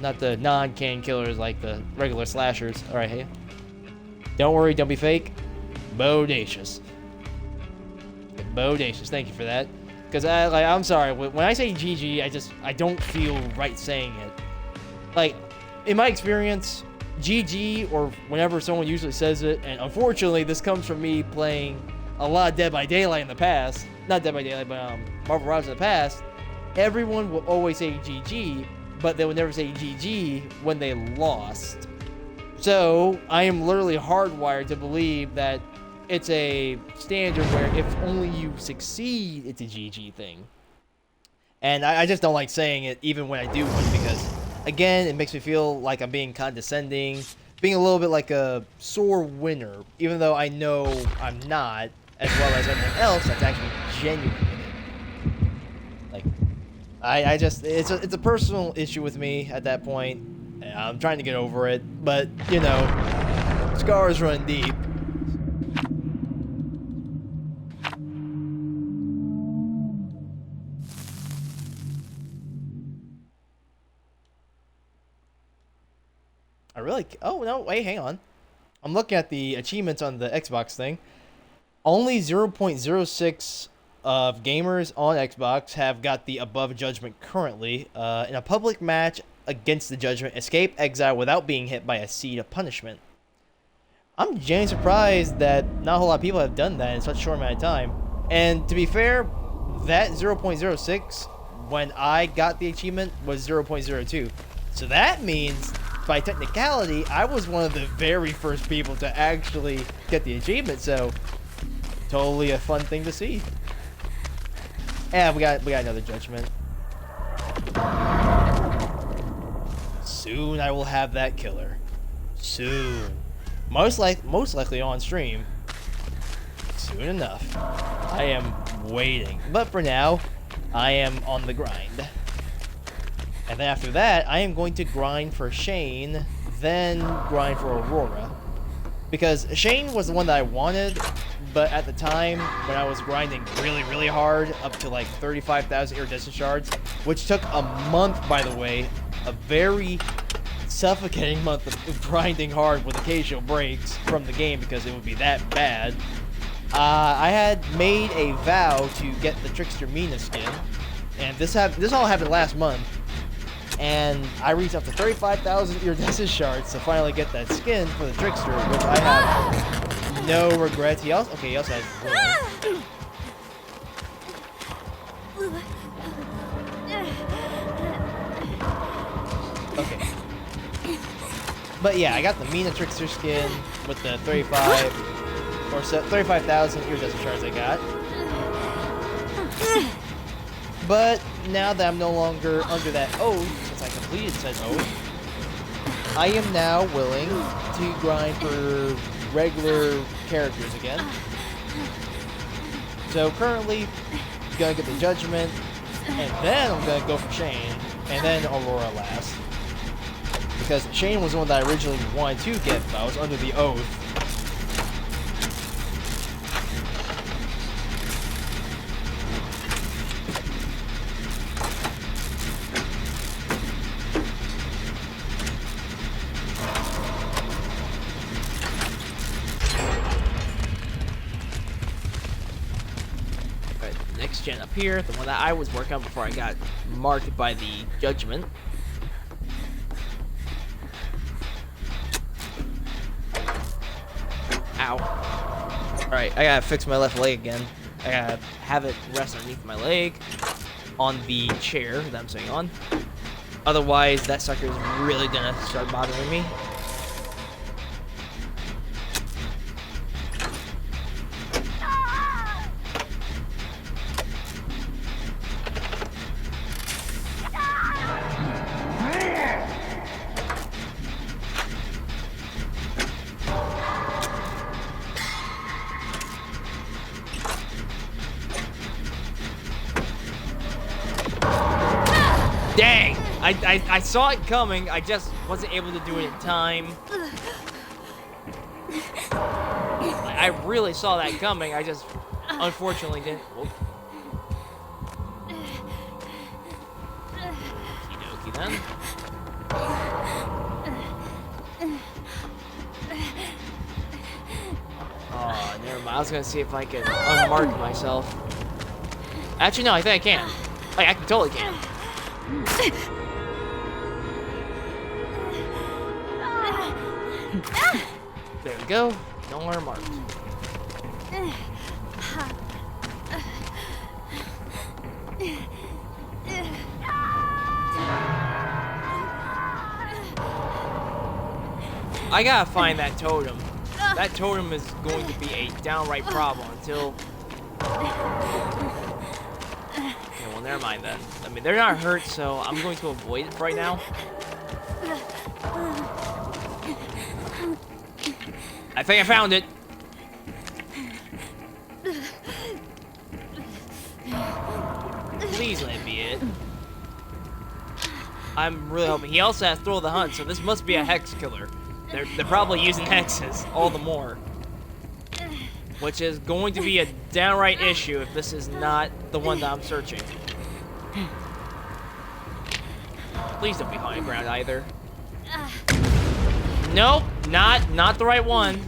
not the non-canon killers like the regular slashers. Alright, hey. Don't worry, don't be fake. Bodacious. Bodacious, thank you for that. Because I'm sorry, when I say GG, I don't feel right saying it. Like, in my experience, GG, or whenever someone usually says it, and unfortunately this comes from me playing a lot of Dead by Daylight in the past, not Dead by Daylight, but Marvel Rivals in the past, everyone will always say GG, but they would never say GG when they lost. So, I am literally hardwired to believe that it's a standard where if only you succeed, it's a GG thing. And I just don't like saying it even when I do win, because, again, it makes me feel like I'm being condescending, being a little bit like a sore winner, even though I know I'm not, as well as everyone else that's actually genuine in it. Like, I just, it's a personal issue with me at that point. I'm trying to get over it, but, you know, scars run deep. Oh, no, wait, hang on. I'm looking at the achievements on the Xbox thing. Only 0.06 of gamers on Xbox have got the above Judgement currently. In a public match against the Judgement, escape exile without being hit by a seed of punishment. I'm genuinely surprised that not a whole lot of people have done that in such a short amount of time. And to be fair, that 0.06, when I got the achievement, was 0.02. So that means, by technicality, I was one of the very first people to actually get the achievement, so totally a fun thing to see. And we got another Judgement. Soon I will have that killer. Soon. Most likely on stream. Soon enough. I am waiting. But for now, I am on the grind. And then after that, I am going to grind for Shane, then grind for Aurora. Because Shane was the one that I wanted, but at the time, when I was grinding really, really hard, up to like 35,000 iridescent shards, which took a month, by the way, a very suffocating month of grinding hard with occasional breaks from the game because it would be that bad, I had made a vow to get the Trickster MiNa skin, and this all happened last month. and I reached up to 35,000 iridescent shards to finally get that skin for the Trickster, which I have no regrets. He also has Willing. Okay. But yeah, I got the MiNa-Trickster skin with the 35,000 iridescent shards I got. But now that I'm no longer under that oath, since I completed said oath, I am now willing to grind for regular characters again. So currently, I'm gonna get the Judgement, and then I'm gonna go for Shane, and then Aurora last. Because Shane was the one that I originally wanted to get, but I was under the oath. Alright, next gen up here, the one that I was working on before I got marked by the Judgement. Ow. Alright, I gotta fix my left leg again. I gotta have it rest underneath my leg on the chair that I'm sitting on. Otherwise, that sucker is really gonna start bothering me. Dang! I saw it coming, I just wasn't able to do it in time. I really saw that coming, I just unfortunately didn't. Whoop. Okey-dokey then. Oh, never mind. I was gonna see if I could unmark myself. Actually, no, I think I can. Like, I totally can. There we go. No longer marked. I gotta find that totem. That totem is going to be a downright problem until... Okay, well, never mind then. I mean, they're not hurt, so I'm going to avoid it right now. I think I found it. Please let it be it. I'm really hoping. He also has Thrill of the Hunt, so this must be a hex killer. They're probably using hexes, all the more. Which is going to be a downright issue if this is not the one that I'm searching. Please don't be high ground either. Nope, not the right one.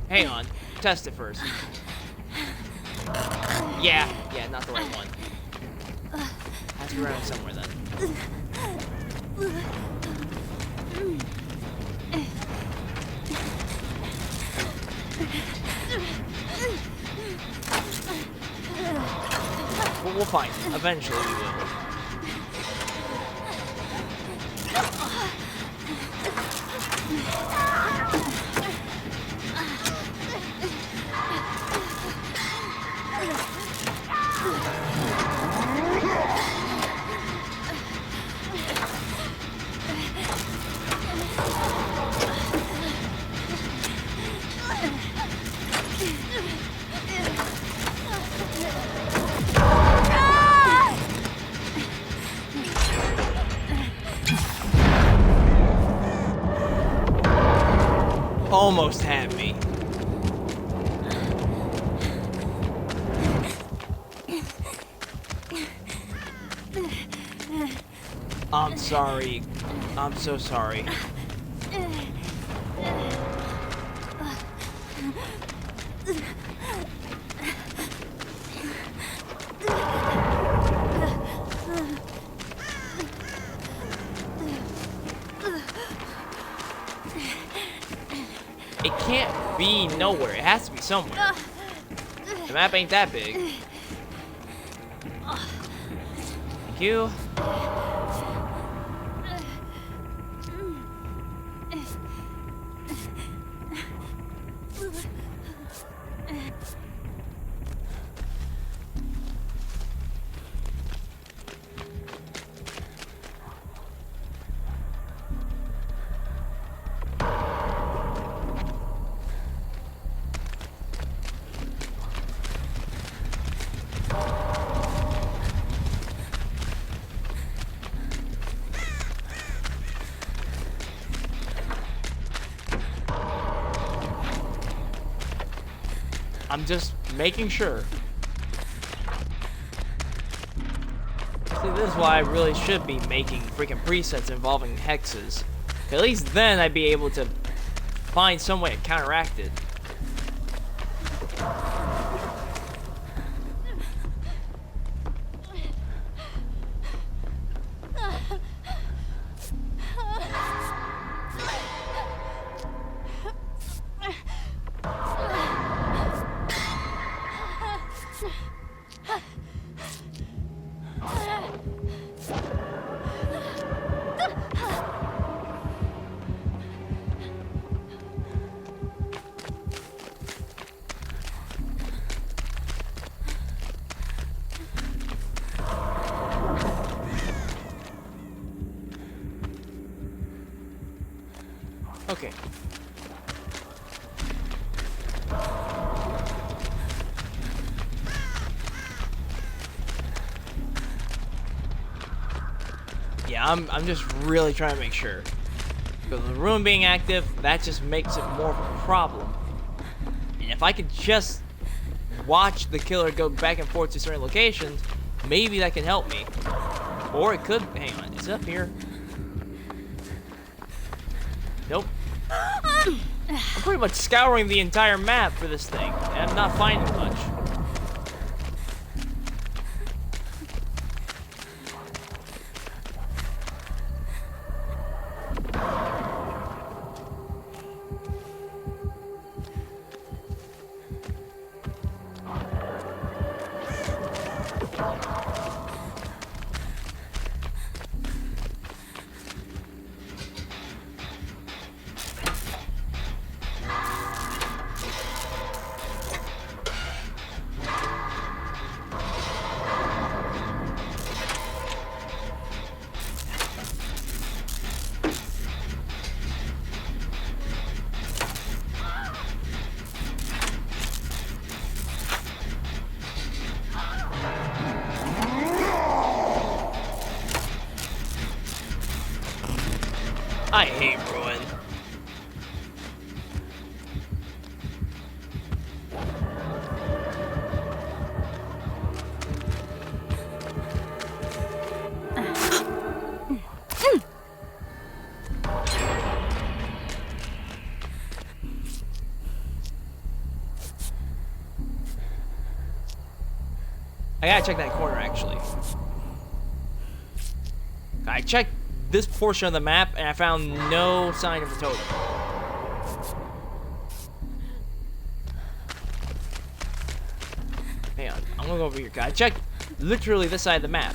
Hang on, test it first. Yeah, not the right one. Has to be around somewhere then. We'll find it. Eventually we will. Almost had me. I'm sorry. I'm so sorry. be nowhere. It has to be somewhere. The map ain't that big. Thank you. I'm just making sure. See, this is why I really should be making freaking presets involving hexes. At least then I'd be able to find some way to counteract it. Okay. Yeah, I'm just really trying to make sure. Because the room being active, that just makes it more of a problem. And if I could just watch the killer go back and forth to certain locations, maybe that can help me. Or it could, hang on, is it up here? Nope. I'm pretty much scouring the entire map for this thing, and I'm not finding much. I hate ruin. I gotta check that corner, actually. I checked this portion of the map, and I found no sign of a totem. Hang on, I'm gonna go over here. I checked literally this side of the map.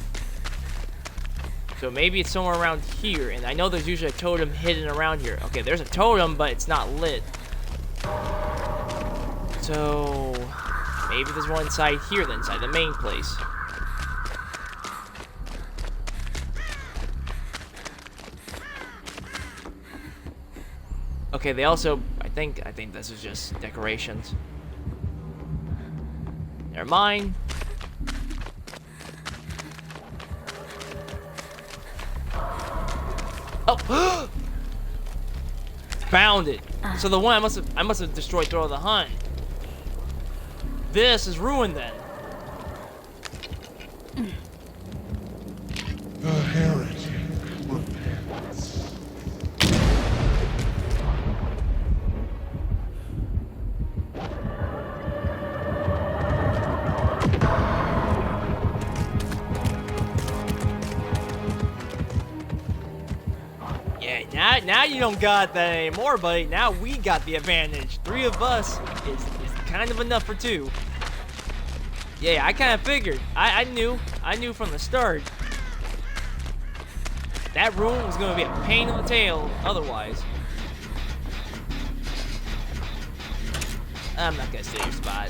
So maybe it's somewhere around here, and I know there's usually a totem hidden around here. Okay, there's a totem, but it's not lit. So maybe there's one inside here, then inside the main place. Okay, they also, I think this is just decorations. Never mind. Oh, found it. So the one I must have destroyed Throw of the Hunt. This is ruined then. The heretic repents. Yeah, now you don't got that anymore, buddy. Now we got the advantage. 3 of us is kind of enough for 2. Yeah, I kind of figured. I knew from the start. That room was going to be a pain in the tail otherwise. I'm not going to steal your spot.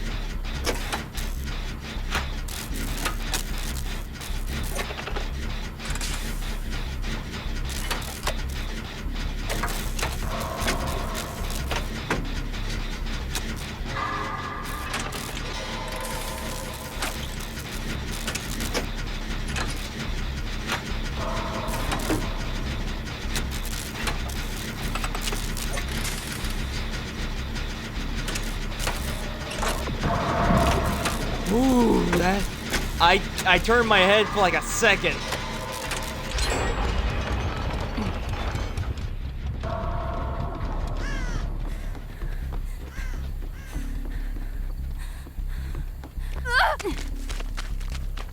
Ooh, that... I turned my head for like a second. I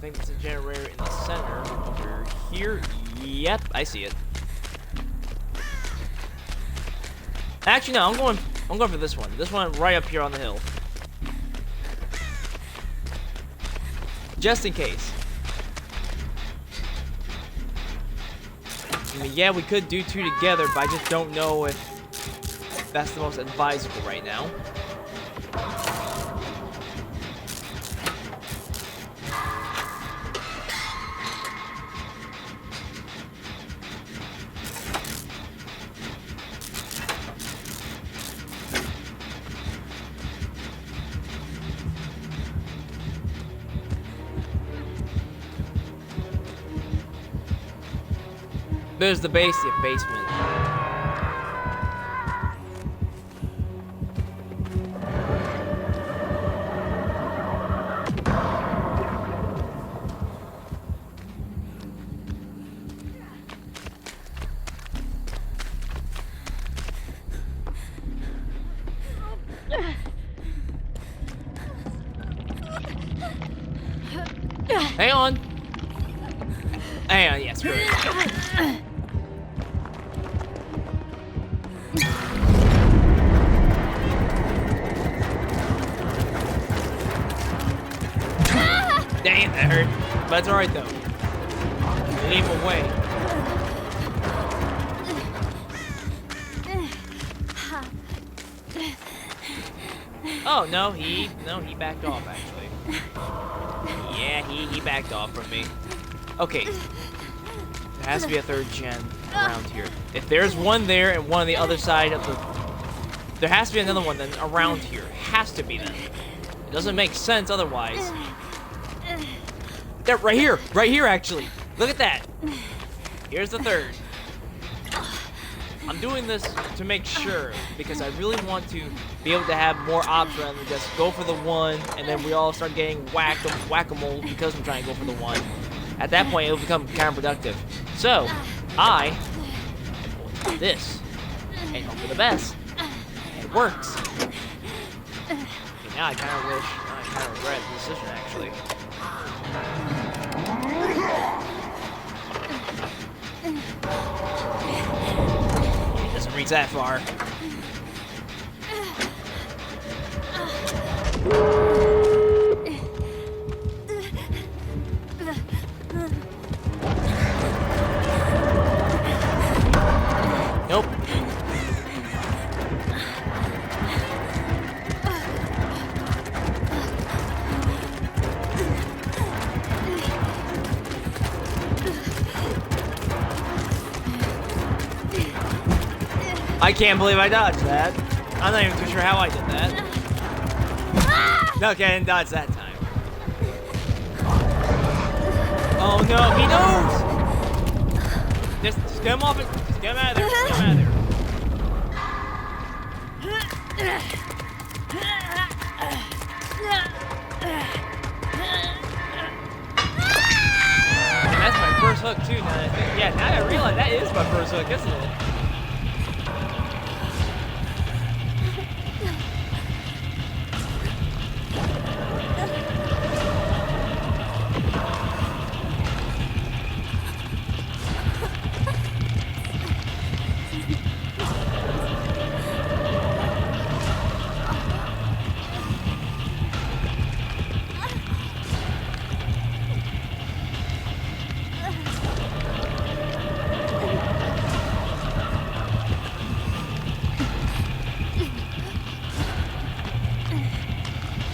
think it's a generator in the center over here. Yep, I see it. Actually, no, I'm going for this one. This one right up here on the hill. Just in case. I mean, yeah, we could do 2 together, but I just don't know if that's the most advisable right now. There's the basement. Hang on. Hang on, yes, screw it. Dang it, that hurt. But it's alright though. Leave him away. Oh no, he backed off actually. Yeah, he backed off from me. Okay. There has to be a 3rd gen around here. If there's one there and one on the other side of the... There has to be another one then around here. Has to be then. It doesn't make sense otherwise. There, right here actually. Look at that. Here's the 3rd. I'm doing this to make sure because I really want to be able to have more options rather than just go for the one and then we all start getting whack-a-mole because I'm trying to go for the one. At that point, it'll become counterproductive. So, I am going this and hope for the best. It works. Okay, now I kind of regret the decision actually. It doesn't reach that far. Nope. I can't believe I dodged that. I'm not even too sure how I did that. No, okay, I didn't dodge that time. Oh no, he knows! Just get him off it. Just get him out of there. Get him out of there. And that's my first hook too, now that I think. Yeah, now that I realize that is my first hook, isn't it?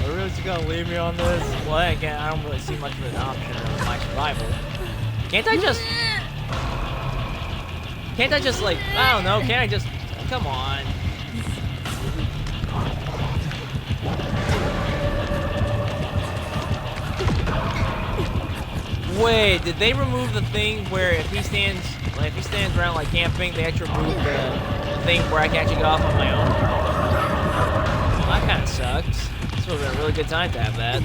Are really just gonna leave me on this? Well, again, I don't really see much of an option of my survival. Can't I just... like, I don't know, can't I just... Come on. Wait, did they remove the thing where if he stands around like camping, they actually remove the thing where I can actually get off on my own? Well, that kind of sucks. This would have been a really good time to have that.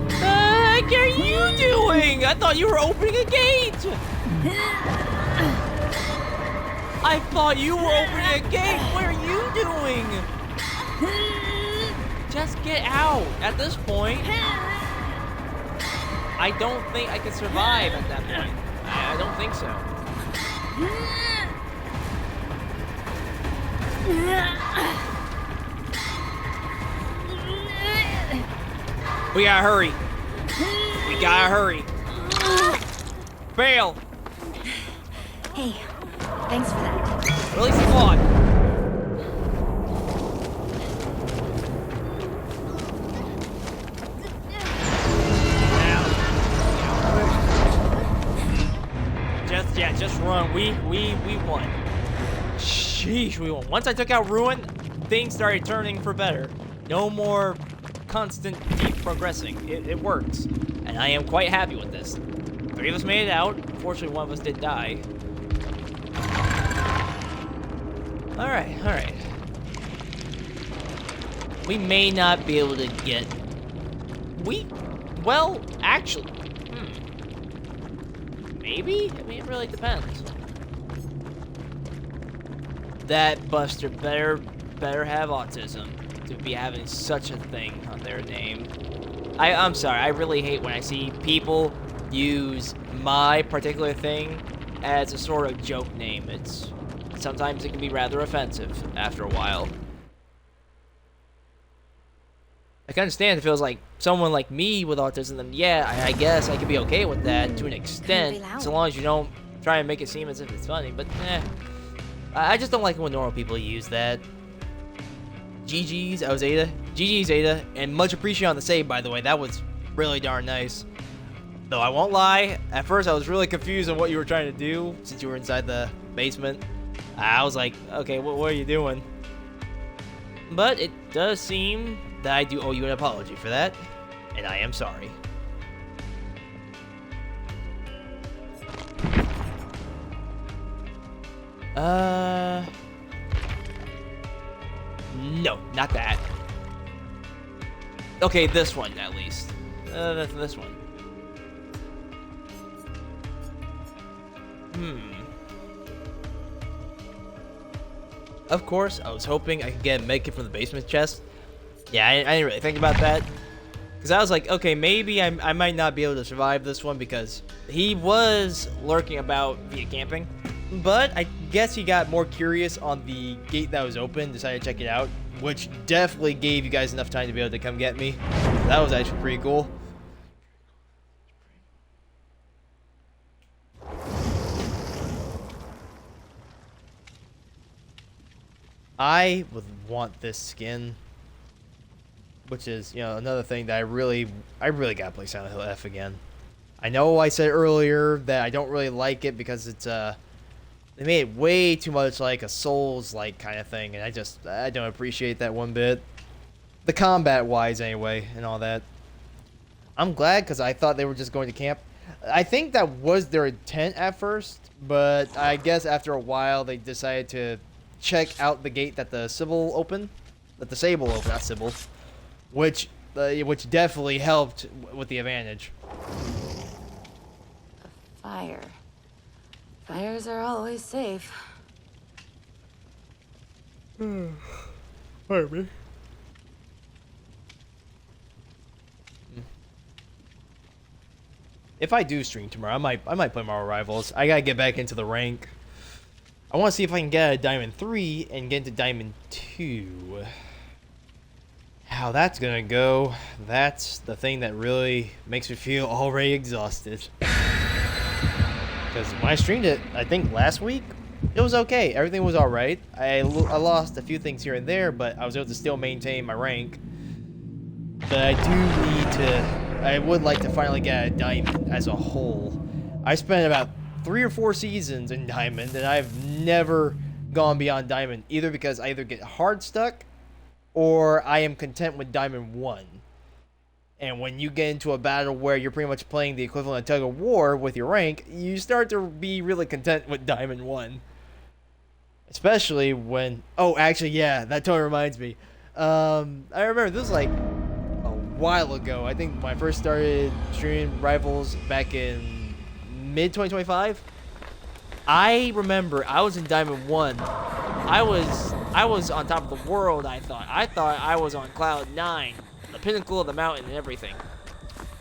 The heck are you doing? I thought you were opening a gate! I thought you were opening a gate! What are you doing? Just get out at this point. I don't think I can survive at that point. I don't think so. We gotta hurry. We gotta hurry. Fail. Hey, thanks for that. Release the clock. Just run. We won. Sheesh, we won. Once I took out Ruin, things started turning for better. No more constant deep progressing. It works. And I am quite happy with this. 3 of us made it out. Unfortunately, 1 of us did die. Alright. We may not be able to get... Well, actually... Maybe? I mean, it really depends. That Buster better have autism to be having such a thing on their name. I'm sorry, I really hate when I see people use my particular thing as a sort of joke name. Sometimes it can be rather offensive after a while. I can understand if it was like someone like me with autism, then yeah, I guess I could be okay with that to an extent, so long as you don't try and make it seem as if it's funny, but I just don't like when normal people use that. GG's, I was Ada. GG's Ada, and much appreciated on the save, by the way. That was really darn nice. Though I won't lie, at first I was really confused on what you were trying to do since you were inside the basement. I was like, okay, what are you doing? But it does seem that I do owe you an apology for that, and I am sorry. No, not that. Okay, this one at least. This one. Of course, I was hoping I could get a medkit from the basement chest. Yeah, I didn't really think about that. Because I was like, okay, maybe I might not be able to survive this one because he was lurking about via camping. But I guess he got more curious on the gate that was open, decided to check it out, which definitely gave you guys enough time to be able to come get me. That was actually pretty cool. I would want this skin, which is, you know, another thing that I really gotta play Silent Hill F again. I know I said earlier that I don't really like it because it's they made it way too much like a Souls-like kind of thing, and I don't appreciate that one bit. The combat-wise, anyway, and all that. I'm glad because I thought they were just going to camp. I think that was their intent at first, but I guess after a while they decided to check out the gate that the Sable opened, not Sybil, which definitely helped with the advantage. A fire. Fires are always safe. Pardon me. If I do stream tomorrow, I might play more Rivals. I gotta get back into the rank. I want to see if I can get a Diamond 3 and get into Diamond 2. How that's gonna go, that's the thing that really makes me feel already exhausted. Because when I streamed it, I think last week, it was okay. Everything was all right. I lost a few things here and there, but I was able to still maintain my rank. But I do need to... I would like to finally get a diamond as a whole. I spent about 3 or 4 seasons in diamond, and I've never gone beyond diamond, either because I either get hard stuck or I am content with diamond 1. And when you get into a battle where you're pretty much playing the equivalent of tug of war with your rank, you start to be really content with diamond 1. Especially when... Oh, actually, yeah, that totally reminds me. I remember this was like a while ago. I think when I first started streaming Rivals back in mid-2025. I remember I was in Diamond 1. I was on top of the world, I thought. I thought I was on Cloud 9, the pinnacle of the mountain and everything.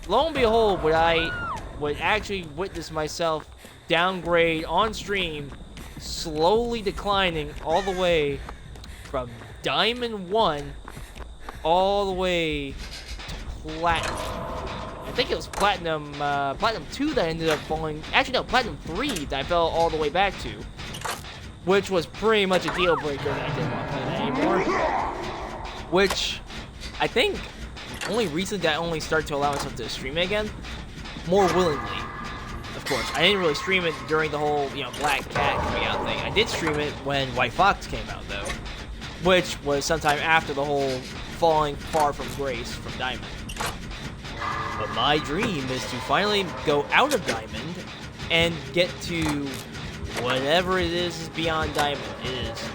Lo and behold, would actually witness myself downgrade on stream, slowly declining all the way from Diamond 1 all the way to Platinum. I think it was Platinum 2 that I ended up falling. Actually, no, Platinum 3 that I fell all the way back to, which was pretty much a deal breaker that I didn't want to play that anymore. Which I think only recently that I only started to allow myself to stream it again, more willingly. Of course, I didn't really stream it during the whole, Black Cat coming out thing. I did stream it when White Fox came out, though, which was sometime after the whole falling far from grace from Diamond. But my dream is to finally go out of Diamond and get to whatever it is beyond Diamond is.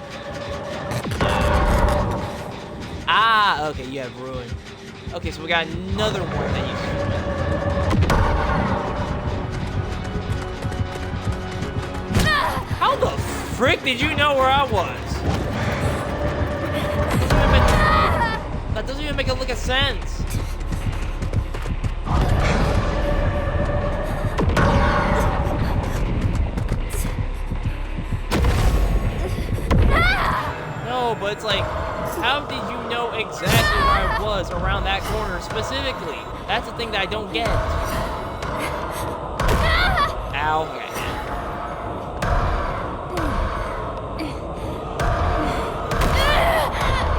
Ah, okay, you have Ruin. Okay, so we got another one that you How the frick did you know where I was? That doesn't even make a lick of sense. No, but it's like, how did you know exactly where I was around that corner specifically? That's the thing that I don't get. Ow. Okay.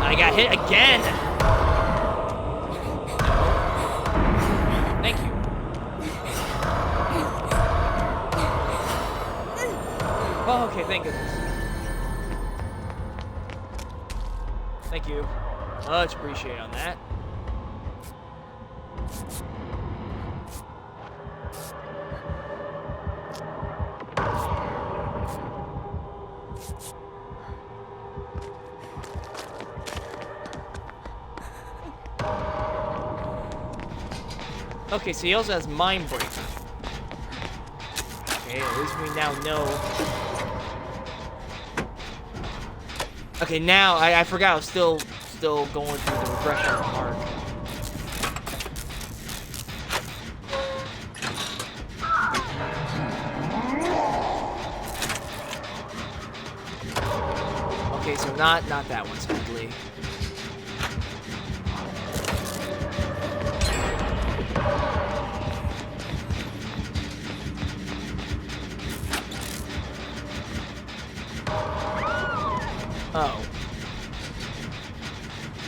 I got hit again. Thank you. Oh, okay, thank goodness. Thank you. Much appreciated on that. Okay, so he also has Mind Break. Okay, at least we now know. Okay, now I forgot I was still going through the refresher mark. Okay, so not that one, sadly. Oh.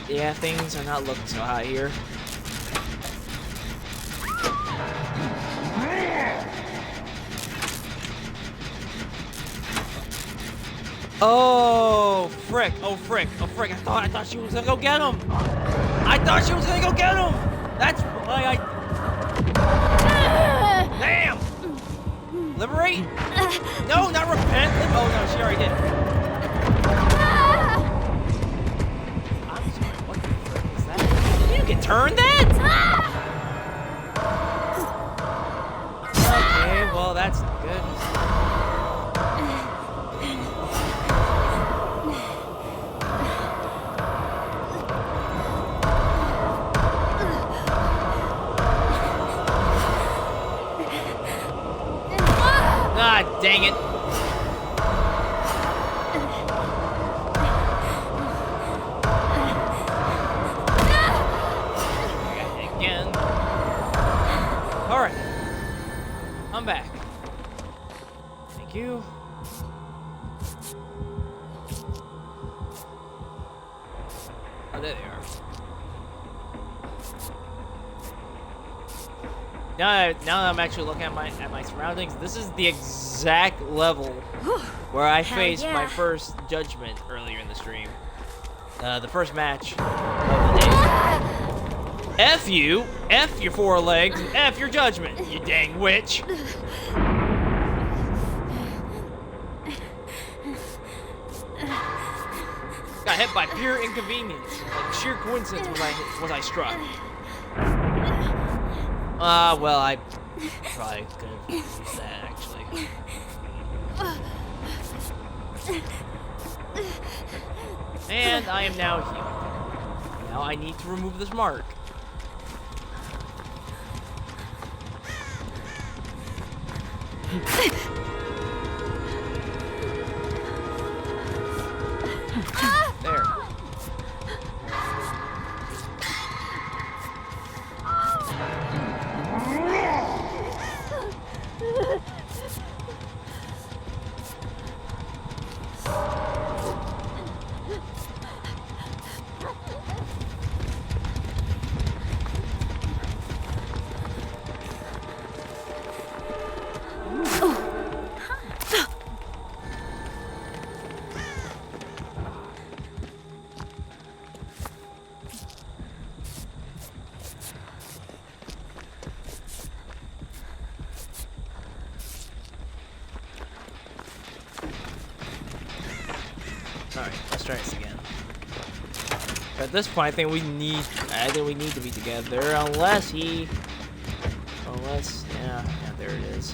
Yeah, things are not looking so hot here. Oh, frick. Oh, frick. Oh, frick. I thought she was gonna go get him. I thought she was gonna go get him. That's why Damn! Liberate? No, not repent. Oh, no, she already did. You can turn that? Okay, well, that's good. Ah, dang it. I'm back. Thank you. Oh, there they are. Now that I'm actually looking at my surroundings, this is the exact level where I faced my first Judgement earlier in the stream. The first match of the day. F you! F your 4 legs! And F your Judgement, you dang witch! Got hit by pure inconvenience. Like sheer coincidence was I struck. Well, I probably could have used that, actually. And I am now healed. Now I need to remove this mark. There. Alright, let's try this again. At this point, I think we need to be together, unless, yeah, there it is.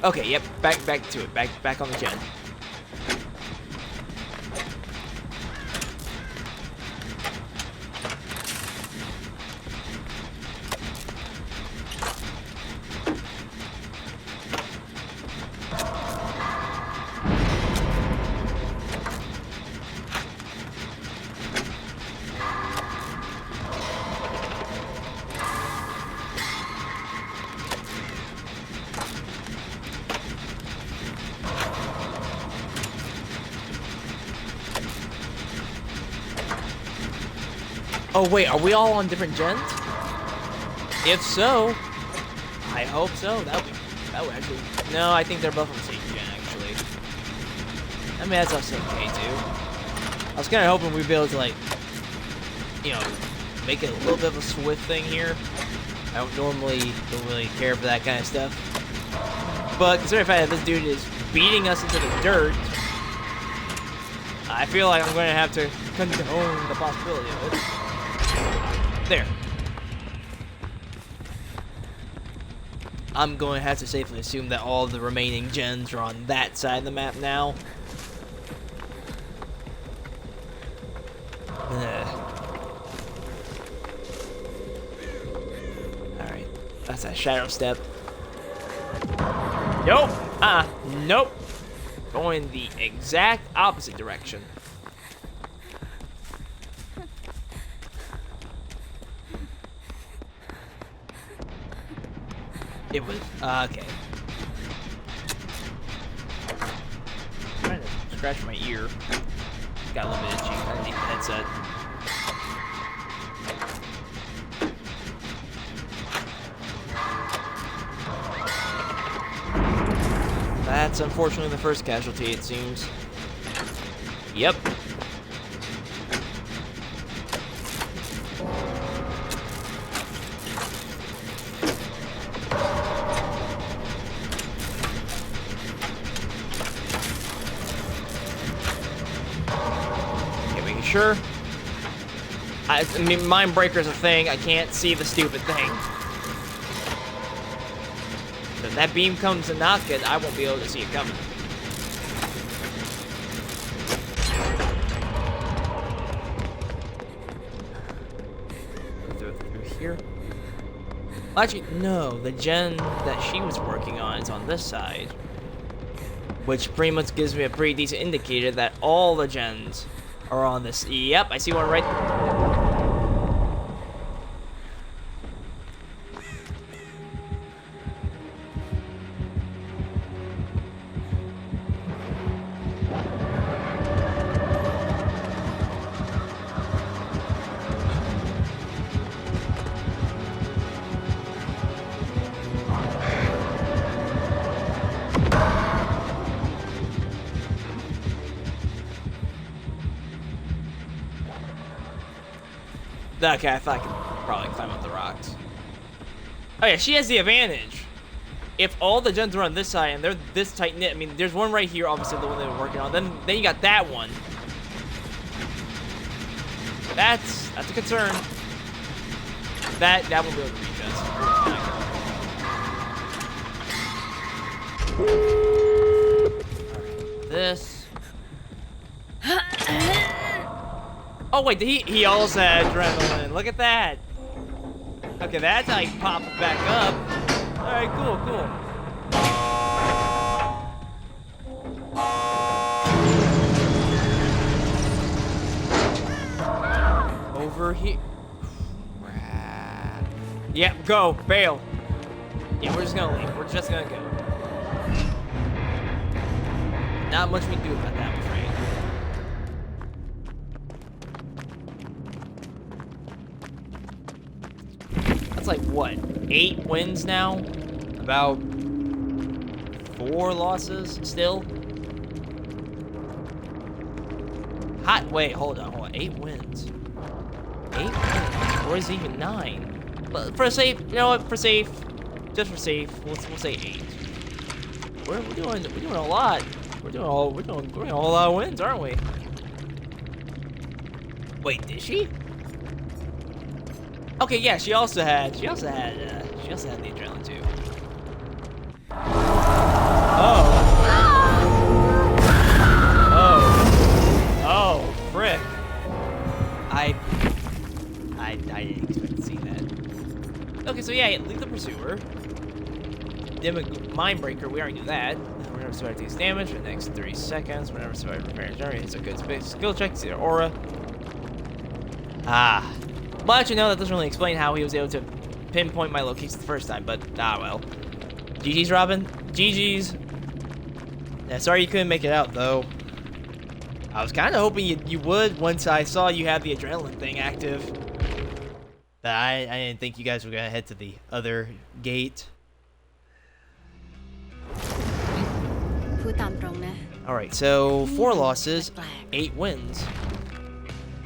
Okay, yep, back to it, back on the gen. Oh wait, are we all on different gens? If so, I hope so. That would actually. No, I think they're both on the same gen actually. I mean that's also okay too. I was kind of hoping we'd be able to like, you know, make it a little bit of a swift thing here. I don't really care for that kind of stuff. But considering the fact that this dude is beating us into the dirt, I feel like I'm going to have to condone the possibility of it. There. I'm going to have to safely assume that all the remaining gens are on that side of the map now. Alright. That's a shadow step. Nope. Nope. Going the exact opposite direction. It was, okay. I'm trying to scratch my ear. Got a little bit itchy underneath the headset. That's unfortunately the first casualty, it seems. Yep. Sure. I mean, Mind Breaker's a thing. I can't see the stupid thing. So if that beam comes to knock it, I won't be able to see it coming. Through here? Well, actually, no. The gen that she was working on is on this side. Which pretty much gives me a pretty decent indicator that all the gens Or on this. Yep, I see one right. Okay, I thought I could probably climb up the rocks. Oh yeah, she has the advantage. If all the gens are on this side and they're this tight knit, I mean, there's one right here, obviously the one they were working on. Then you got that one. That's a concern. That won't be able to reach us. Alright, this. Oh wait, he also had adrenaline. Look at that. Okay, that's how he popped back up. All right, cool. Over here. Yeah, go, bail. Yeah, we're just gonna leave. We're just gonna go. Not much we can do about that, I'm afraid. That's like what? 8 wins now? About 4 losses still? Hot. Wait, hold on. 8 wins. 8 wins? Or is it even 9? But for safe, you know what? For safe, just for safe, we'll say 8. We're doing a lot. We're doing a whole lot of wins, aren't we? Wait, did she? Okay, yeah, she also had the adrenaline too. Oh, frick! I didn't expect to see that. Okay, so yeah, leave the pursuer. Mindbreaker, we already do that. Whenever survivor takes damage for the next 3 seconds, whenever survivor repairs generates a good skill check to see their aura. Ah. Well, actually, no, that doesn't really explain how he was able to pinpoint my location the first time, but well. GG's, Robin. GG's. Yeah, sorry you couldn't make it out, though. I was kind of hoping you would once I saw you have the adrenaline thing active. But I didn't think you guys were going to head to the other gate. Alright, so 4 losses, 8 wins.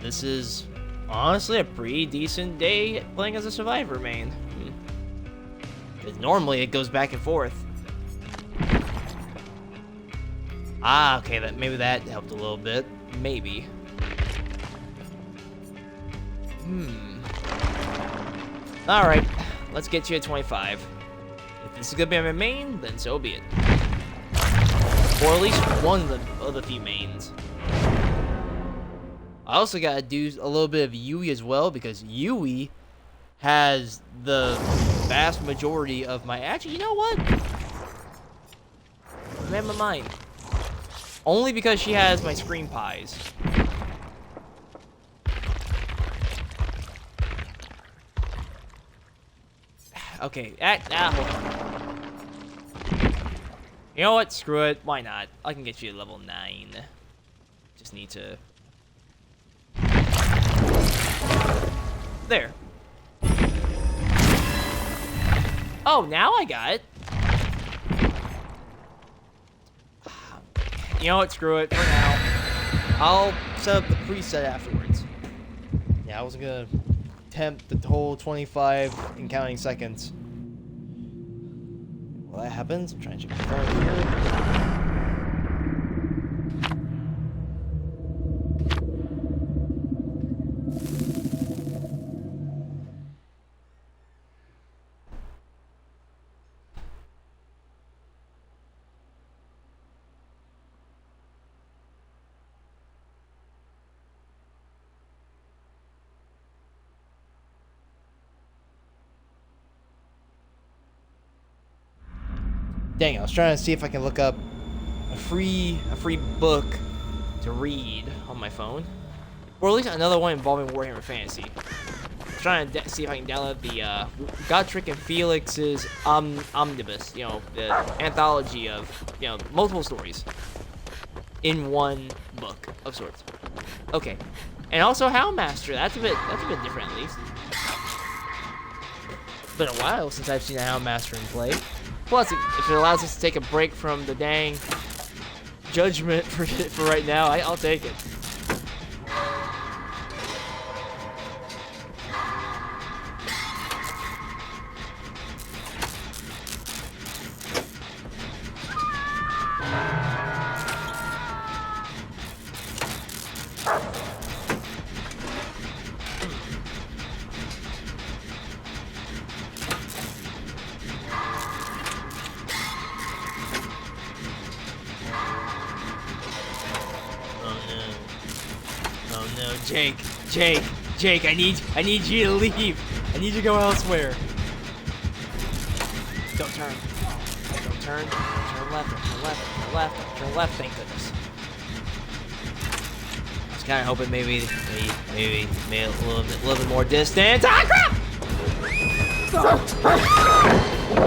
This is honestly a pretty decent day playing as a survivor main. Because normally it goes back and forth. Ah, okay, maybe that helped a little bit. Maybe. Alright, let's get you at 25. If this is gonna be my main, then so be it. Or at least one of the few mains. I also gotta do a little bit of Yui as well, because Yui has the vast majority of my... Actually, you know what? I made my mind. Only because she has my screen pies. Okay, hold on. You know what? Screw it. Why not? I can get you to level 9. Just need to... There. Oh, now I got it. You know what? Screw it. For now. I'll set up the preset afterwards. Yeah, I wasn't gonna attempt the whole 25 and counting seconds. Well, that happens. I'm trying to check my phone here. Dang, I was trying to see if I can look up a free book to read on my phone. or at least another one involving Warhammer Fantasy. I'm trying to see if I can download the Godric and Felix's Omnibus, you know, the anthology of, you know, multiple stories in one book of sorts. Okay, and also Houndmaster. That's a bit different at least. It's been a while since I've seen a Houndmaster in play. Plus, if it allows us to take a break from the dang Judgement for right now, I'll take it. Jake, I need you to leave. I need you to go elsewhere. Don't turn. Don't turn. Turn left. Turn left. Turn left. Turn left. Thank goodness. I was kind of hoping maybe a little bit more distance. Ah, crap!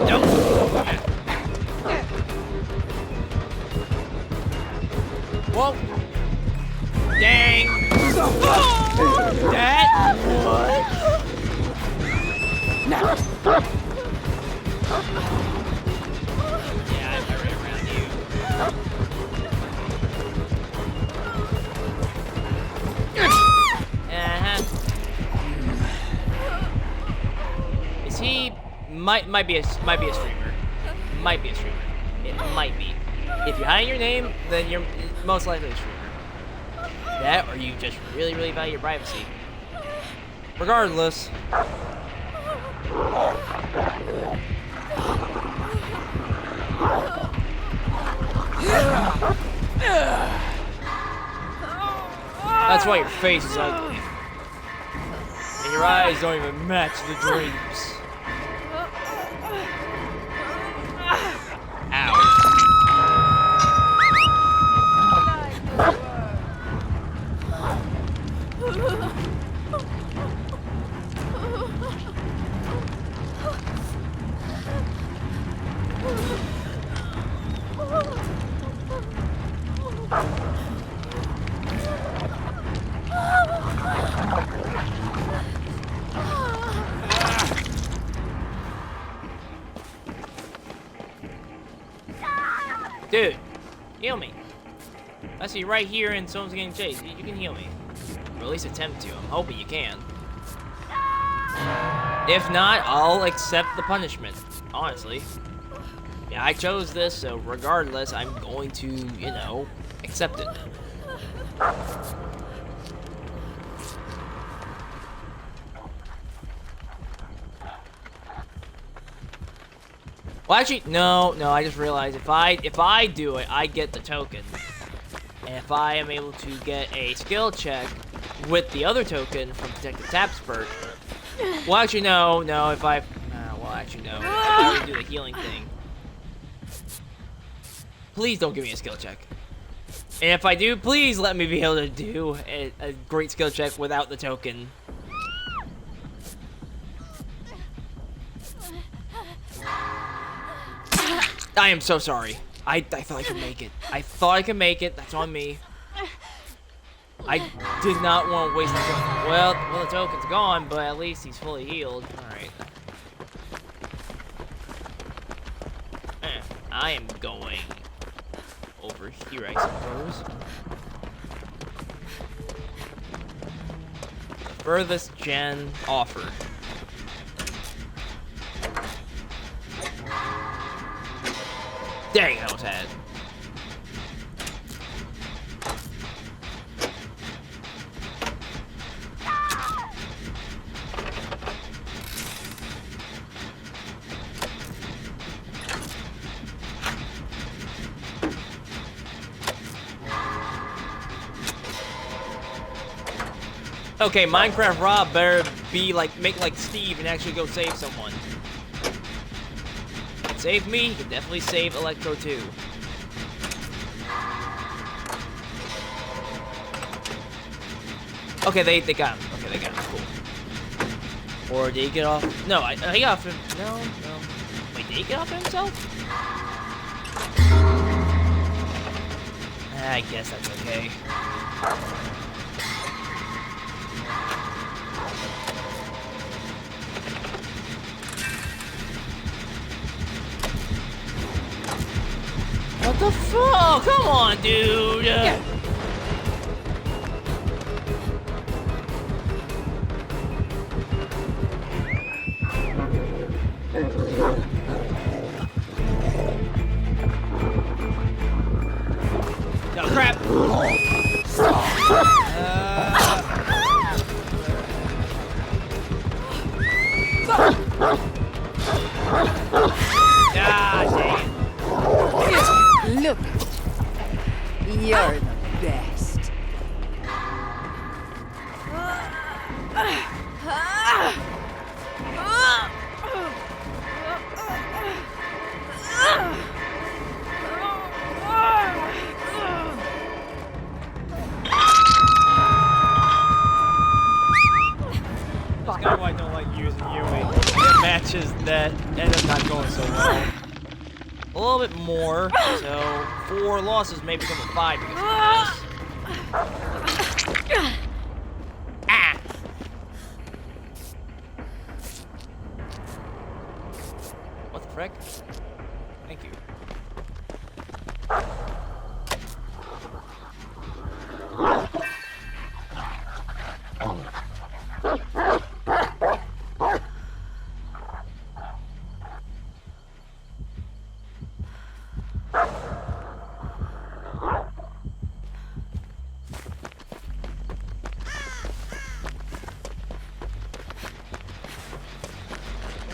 Nope. Whoa. Dang. That what? Now. Yeah, I'm right around you. Is he? Might be a streamer. Might be a streamer. It might be. If you hide your name, then you're most likely a streamer. That, or you just really value your privacy. Regardless. That's why your face is ugly. And your eyes don't even match the dreams. Ow. Dude, heal me. I see right here and someone's getting chased. You can heal me. Or at least attempt to. I'm hoping you can. If not, I'll accept the punishment. Honestly. Yeah, I chose this, so regardless, I'm going to, you know, accept it. Well, actually, no, I just realized if I do it, I get the token. And if I am able to get a skill check with the other token from Detective Tapspurt, well, actually, no, if I, well, actually, no, if I were to do the healing thing, please don't give me a skill check. And if I do, please let me be able to do a great skill check without the token. I am so sorry. I thought I could make it. I thought I could make it. That's on me. I did not want to waste the token. Well, the token's gone, but at least he's fully healed. Alright. I am going over here, I suppose. The furthest gen offered. Dang, I almost had it. Okay, Minecraft Rob better be like, make like Steve and actually go save someone. Save me, he can definitely save Electro too. Okay, they got him. Okay, they got him. Cool. Or did he get off? No, he got off him. No. Wait, did he get off himself? I guess that's okay. What the fuck? Come on, dude. Oh, crap. Dang it. Look, you're the best. That's kind of why I don't like using Yui. It matches that end up not going so well. A little bit more, so 4 losses may become a 5 because of this. Ah! What the frick? Thank you.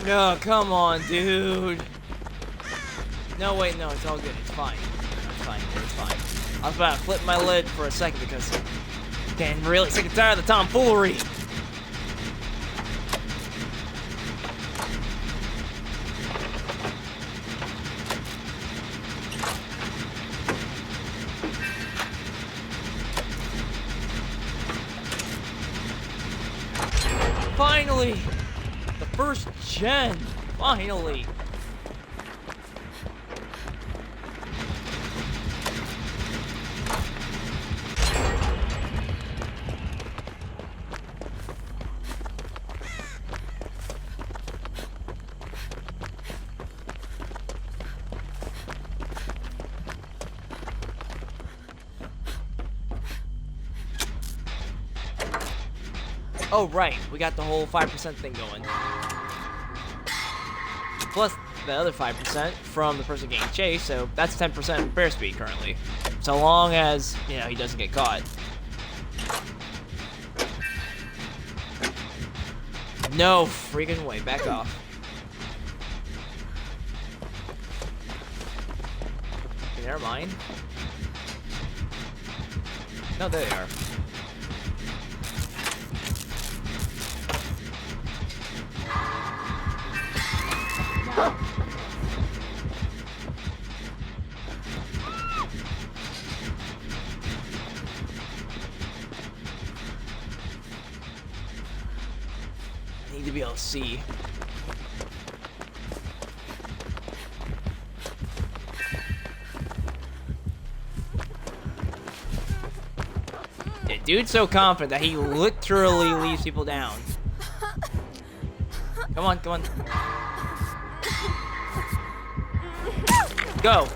No, come on, dude. No, wait, no, it's all good. It's fine. It's fine. It's fine. I was about to flip my lid for a second because I'm really sick and tired of the tomfoolery. Finally! The first gen! Finally! Oh, right. We got the whole 5% thing going. Plus the other 5% from the person getting chased, so that's 10% bear speed currently. So long as, you know, he doesn't get caught. No freaking way. Back off. Okay, never mind. No, there they are. Need to be able to see. Yeah, dude's so confident that he literally leaves people down. Come on, come on. Go.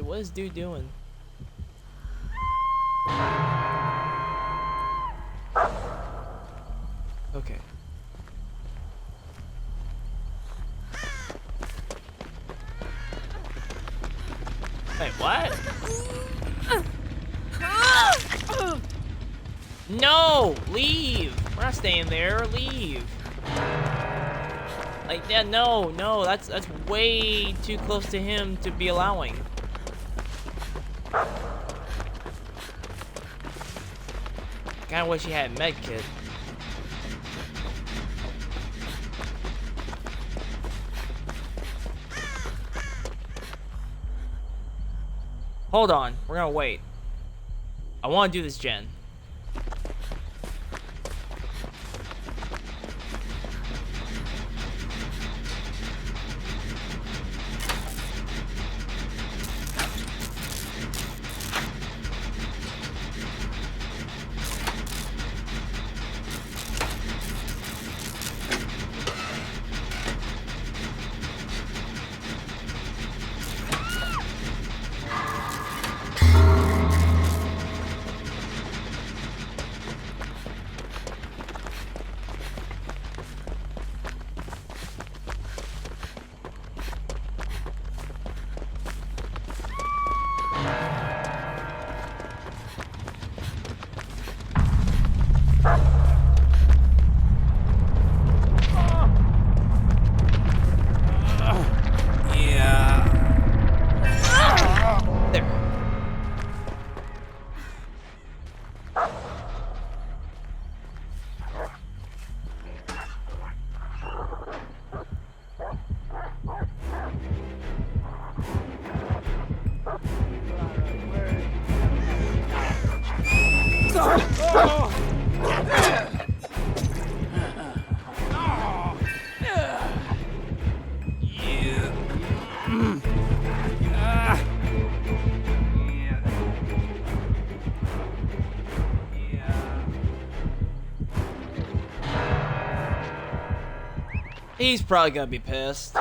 What is dude doing? Okay. Hey, what? No! Leave! We're not staying there. Leave. Like, yeah, no, that's way too close to him to be allowing. Kinda wish he had a med kit. Hold on, we're gonna wait. I wanna do this gen. He's probably gonna be pissed.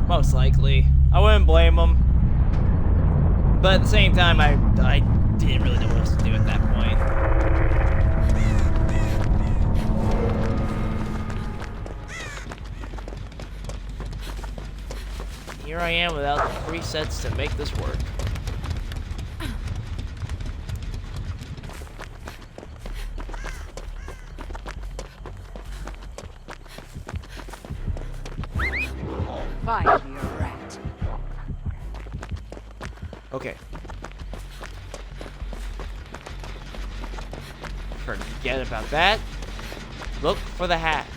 Most likely. I wouldn't blame him. But at the same time, I didn't really know what else to do at that point. Here I am without the presets to make this work. Fine, you rat. Okay. Forget about that. Look for the hatch.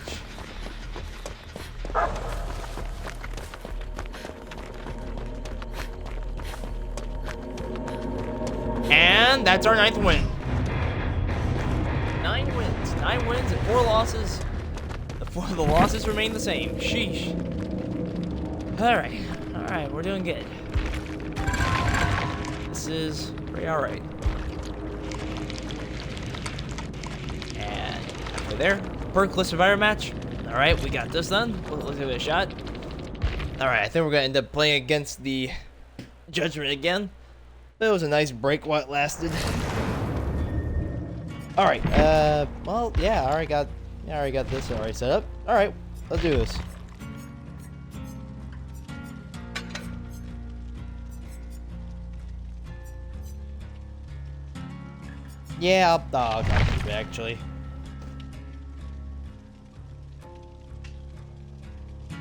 And that's our 9th win. 9 wins. 9 wins and 4 losses. The losses remain the same. Sheesh. Alright. Alright, we're doing good. This is pretty alright. And halfway there. Perkless survivor match. Alright, we got this done. Let's give it a shot. Alright, I think we're gonna end up playing against the Judgement again. It was a nice break while it lasted. Alright, well, yeah, I already got this already set up. Alright, let's do this. Yeah, I'll keep it actually.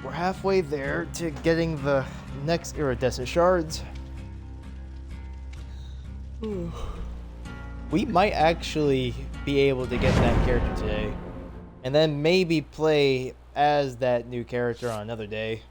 We're halfway there to getting the next iridescent shards. We might actually be able to get that character today. And then maybe play as that new character on another day.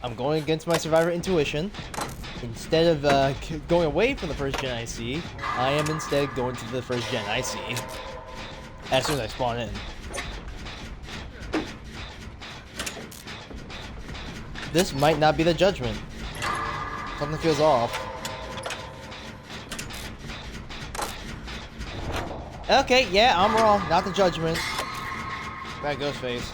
I'm going against my survivor intuition. Instead of going away from the first gen I see, I am instead going to the first gen I see. As soon as I spawn in. This might not be the Judgement. Something feels off. Okay, yeah, I'm wrong. Not the Judgement. That ghost face.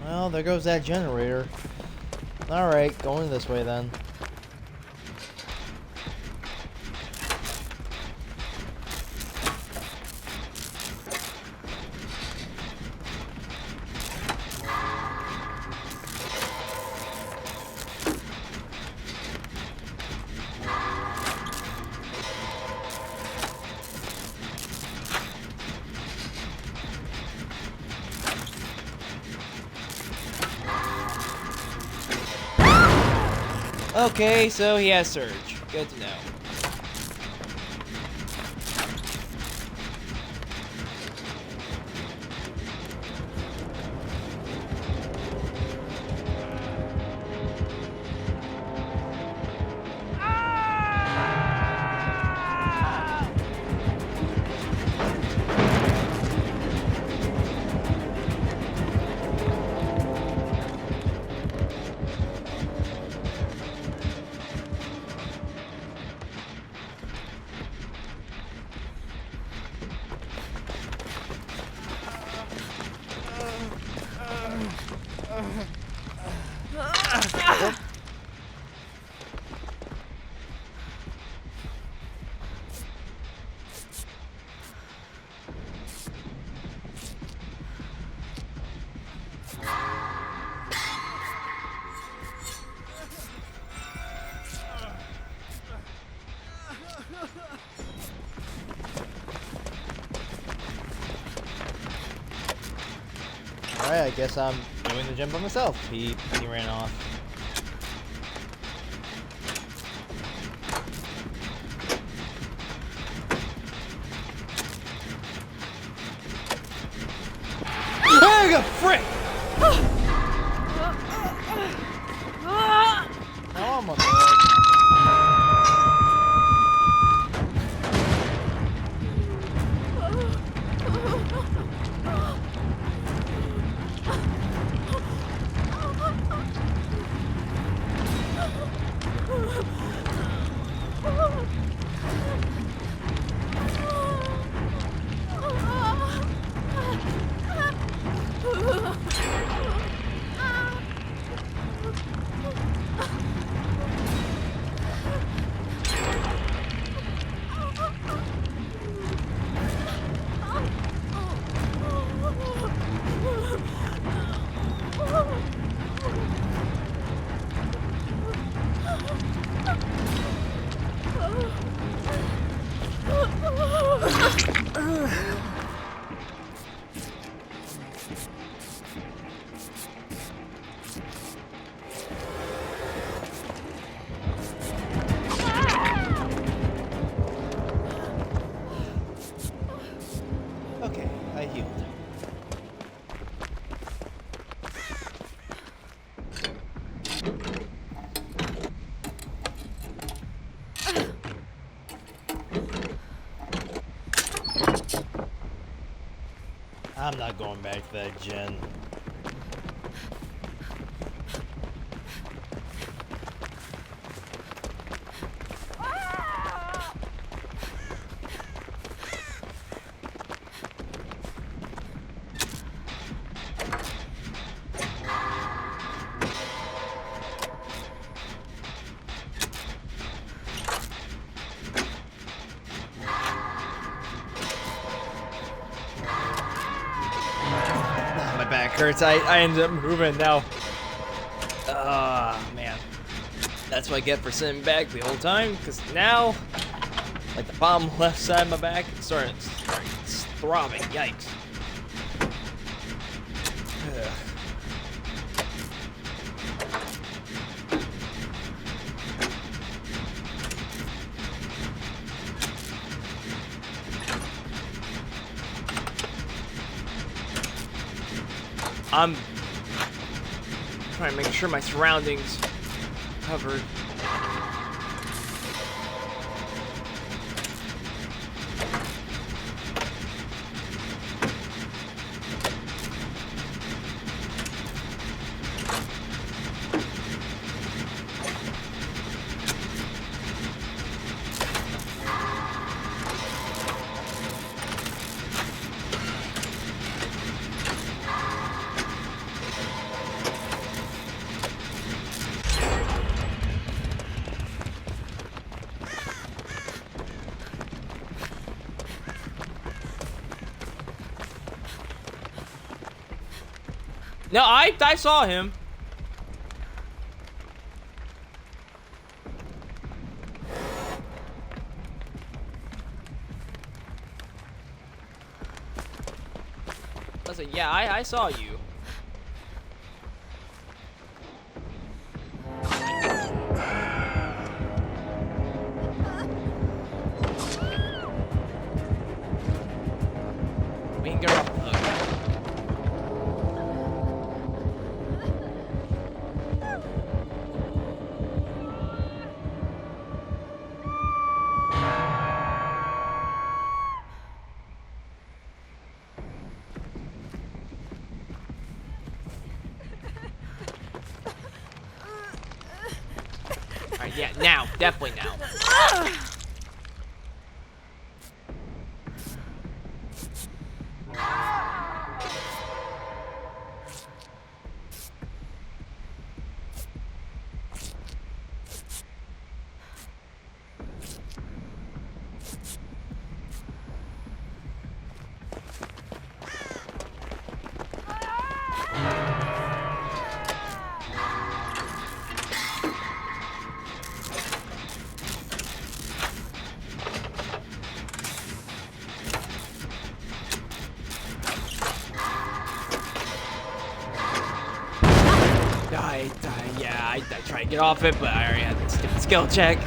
Well, there goes that generator. Alright, going this way then. Okay, so he has Surge. Good to know. Alright, I guess I'm doing the gym by myself. He ran off. There you go, frick! Now I'm on the road. Okay, I healed. I'm not going back to that gen. My back hurts. I ended up moving now. Ah, man. That's what I get for sitting back the whole time, because now, like the bottom left side of my back, it's throbbing. Yikes. Ugh. I'm trying to make sure my surroundings covered. No, I saw him. I was like, yeah, I saw you. We can get her off the hook. Alright, yeah, now. Definitely now. I tried to get off it, but I already had this stupid skill check.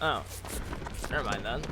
Oh, never mind then.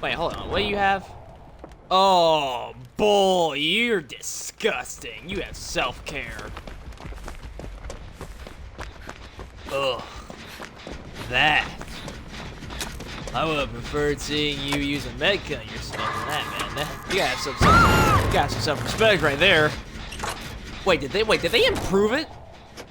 Wait, hold on. What do you have? Oh, bull. You're disgusting. You have self-care. Ugh. That. I would have preferred seeing you use a medkit on yourself than that, man. You gotta have some self-respect right there. Wait, did they improve it?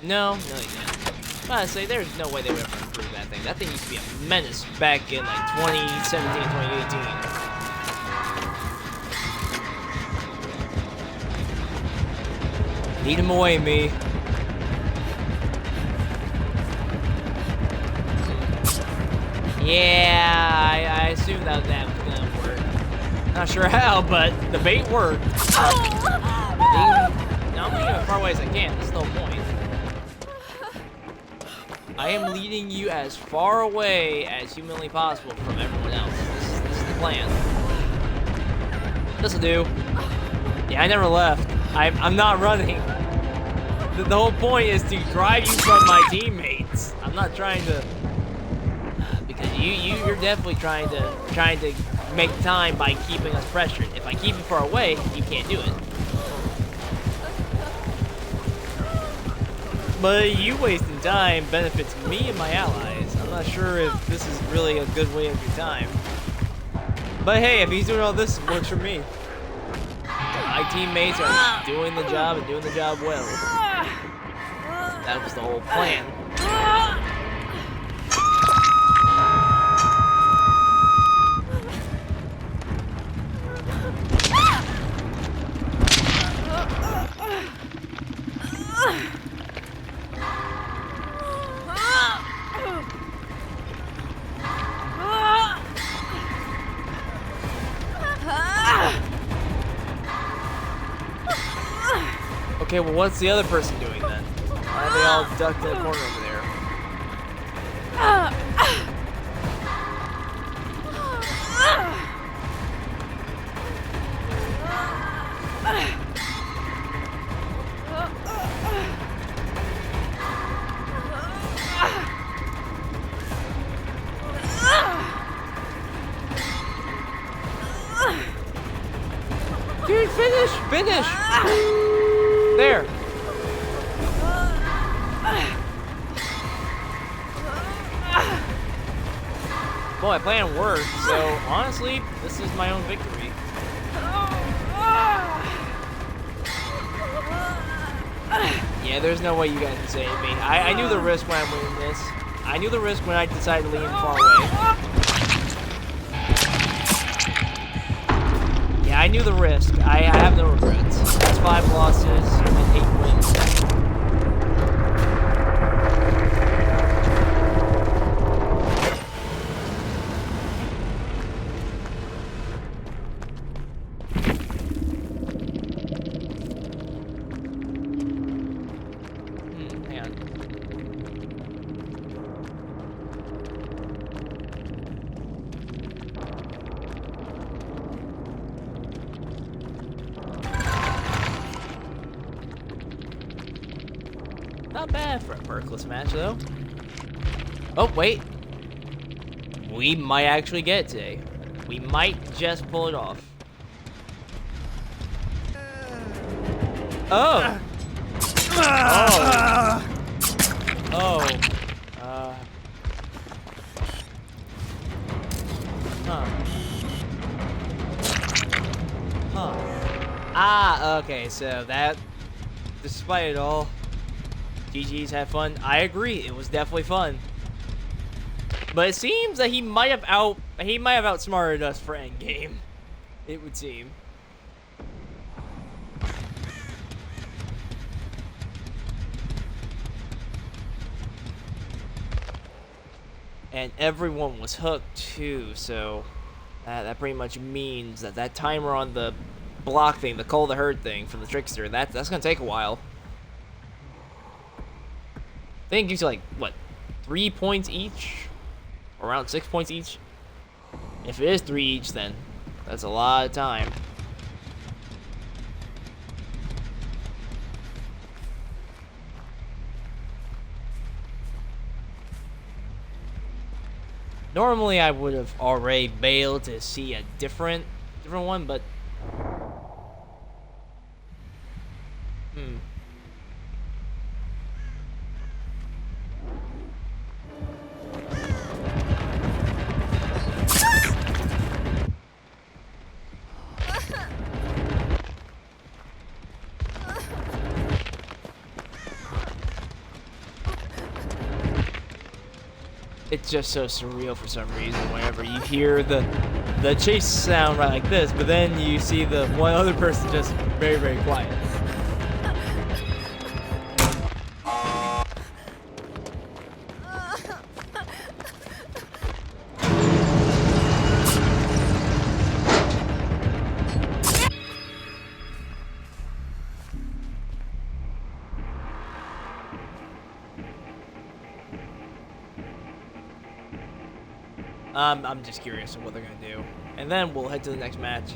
No, they didn't. I was say there's no way they would ever improve that thing. That thing used to be a menace back in like 2017, 2018. Lead him away, me. Yeah, I assumed that was gonna work. Not sure how, but the bait worked. I'm gonna get far away as I can. That's no point. I am leading you as far away as humanly possible from everyone else. This is the plan. This'll do. Yeah, I never left. I'm not running. The whole point is to drive you from my teammates. I'm not trying to, because you're definitely trying to make time by keeping us pressured. If I keep you far away, you can't do it. But you wasting time benefits me and my allies. I'm not sure if this is really a good way of your time. But hey, if he's doing all this, it works for me. My teammates are doing the job and doing the job well. That was the whole plan. Okay, well, what's the other person doing then? Why are they all ducked in the corner over there? Dude, finish! Finish! There. Well, my plan worked, so honestly, this is my own victory. Yeah, there's no way you guys can save me. I knew the risk when I'm winning this. I knew the risk when I decided to lean far away. Yeah, I knew the risk. I have no regrets. That's 5 losses and 8 wins. Hang on. Not bad for a perkless match, though. Oh, wait. We might actually get it today. We might just pull it off. Oh! Oh! Oh. Huh. Huh. Ah, okay, so that, despite it all, GG's had fun. I agree, it was definitely fun. But it seems that he might have outsmarted us for endgame. It would seem. And everyone was hooked too, so that pretty much means that that timer on the block thing, the call the herd thing from the Trickster, that's gonna take a while. I think it gives you like, what, 3 points each? Around 6 points each? If it is 3 each, then that's a lot of time. Normally I would have already bailed to see a different one, but it's just so surreal for some reason whenever you hear the chase sound right like this, but then you see the one other person just very, very quiet. I'm just curious of what they're gonna do, and then we'll head to the next match.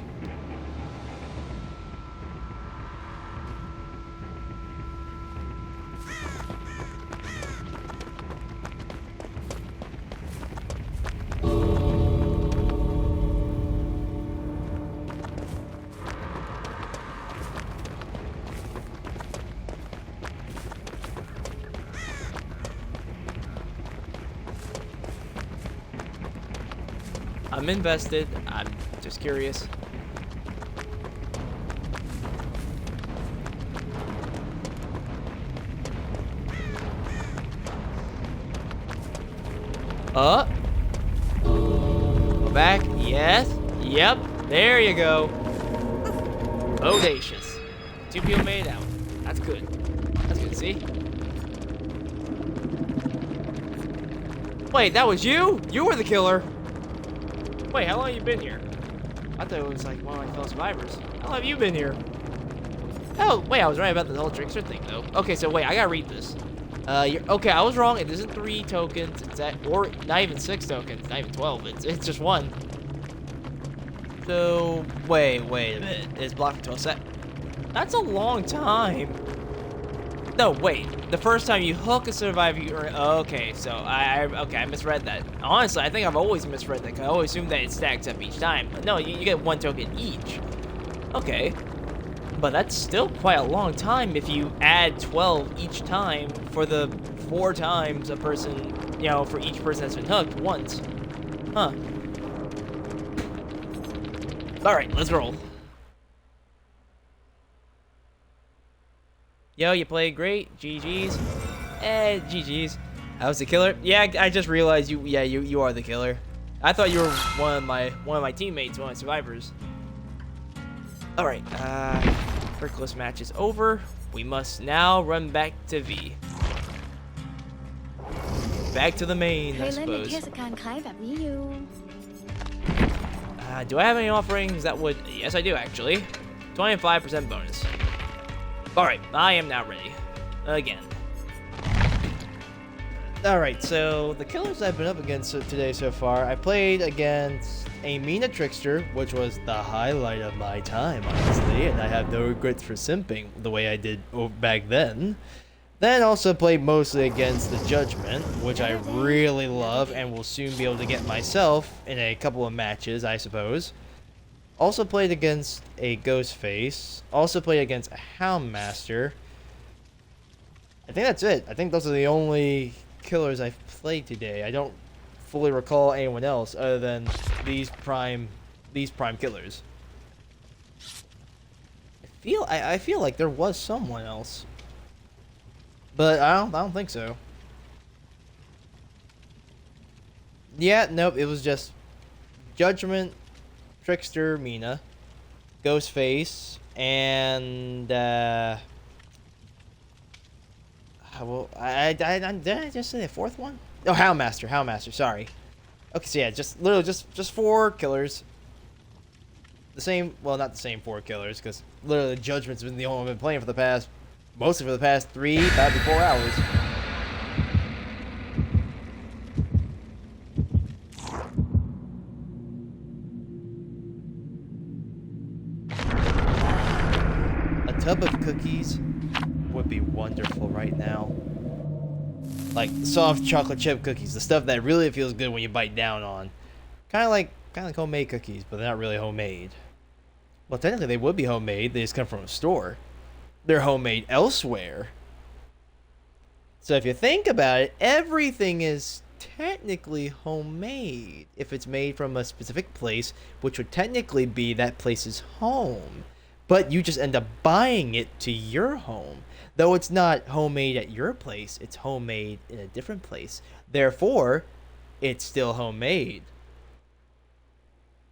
I'm invested. I'm just curious. Go back. Yes. Yep. There you go. Audacious. 2 people made it out. That's good. That's good. See? Wait, that was you? You were the killer. Wait, how long have you been here? I thought it was like one of my fellow survivors. How long have you been here? Oh, wait, I was right about the whole trickster thing, though. Okay, so wait, I gotta read this. Okay, I was wrong. It isn't 3 tokens. It's or not even 6 tokens. Not even 12. It's just 1. So, wait a minute. It's blocked until a sec. That's a long time. No, wait. The first time you hook a survivor, you earn. Okay, so I misread that. Honestly, I think I've always misread that. 'Cause I always assumed that it stacks up each time. But no, you get 1 token each. Okay, but that's still quite a long time if you add 12 each time for the 4 times a person, you know, for each person that's been hooked once. Huh. All right, let's roll. Yo, you played great. GG's. GG's. I was the killer. Yeah, I just realized you. Yeah, you are the killer. I thought you were one of my teammates, one of my survivors. All right. Frickless match is over. We must now run back to V. Back to the main, I suppose. Do I have any offerings that would? Yes, I do actually. 25% bonus. Alright, I am now ready. Again. Alright, so the killers I've been up against today so far, I played against a MiNa-Trickster, which was the highlight of my time, honestly, and I have no regrets for simping the way I did back then. Then also played mostly against the Judgement, which I really love and will soon be able to get myself in a couple of matches, I suppose. Also played against a Ghostface. Also played against a Houndmaster. I think that's it. I think those are the only killers I've played today. I don't fully recall anyone else other than these prime killers. I feel like there was someone else, but I don't think so. Yeah, nope. It was just Judgement, Trickster, Mina, Ghostface, and did I just say the 4th one? Oh, Houndmaster, sorry. Okay, so yeah, literally just 4 killers. The same, well, not the same 4 killers, because literally Judgment's been the only one I've been playing for the past, mostly for the past 3, about 4 hours. Tub of cookies would be wonderful right now. Like soft chocolate chip cookies, the stuff that really feels good when you bite down on. Kind of like homemade cookies, but they're not really homemade. Well, technically they would be homemade. They just come from a store. They're homemade elsewhere. So if you think about it, everything is technically homemade if it's made from a specific place, which would technically be that place's home. But you just end up buying it to your home. Though it's not homemade at your place, it's homemade in a different place. Therefore, it's still homemade.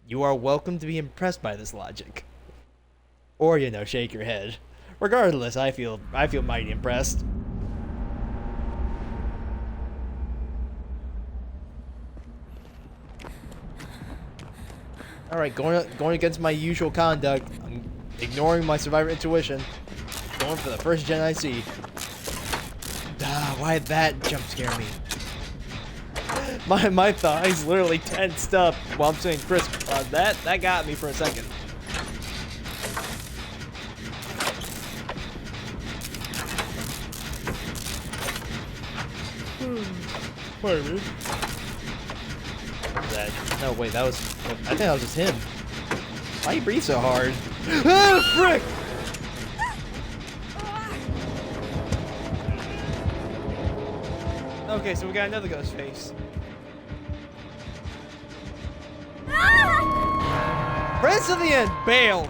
You are welcome to be impressed by this logic. Or, you know, shake your head. Regardless, I feel mighty impressed. Alright, going against my usual conduct. I'm ignoring my survivor intuition. Going for the first gen I see. Why did that jump scare me? My thighs literally tensed up while I'm saying Chris. That got me for a second. Wait a minute. That? No, wait, that was. I think that was just him. Why you breathe so hard? Ah, frick! Okay, so we got another ghost face. Friends to the end, bail.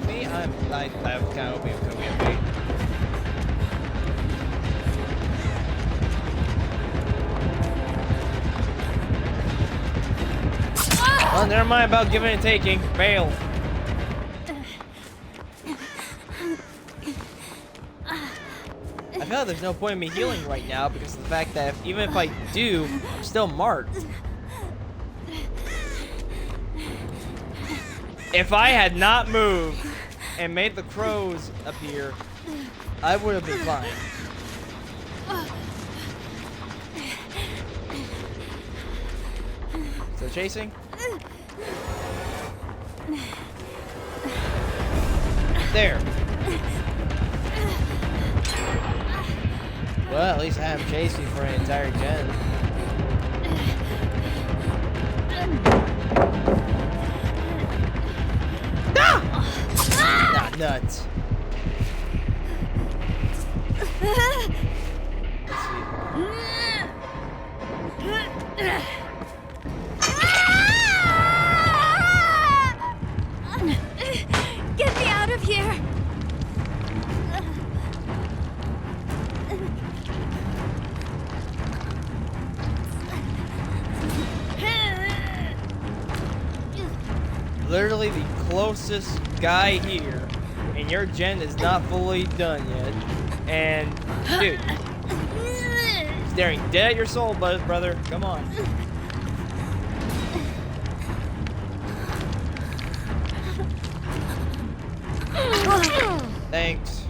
Me, I'm kind of hoping it could be a bait. Oh, never mind about giving and taking. Bail. I feel like there's no point in me healing right now because of the fact that even if I do, I'm still marked. If I had not moved and made the crows appear, I would have been fine. Still chasing? There. Well, at least I haven't chased you for an entire gen. Not nuts. Let's see. Get me out of here! Literally the closest guy here, and your gen is not fully done yet. And, dude, staring dead at your soul, brother. Come on. Thanks.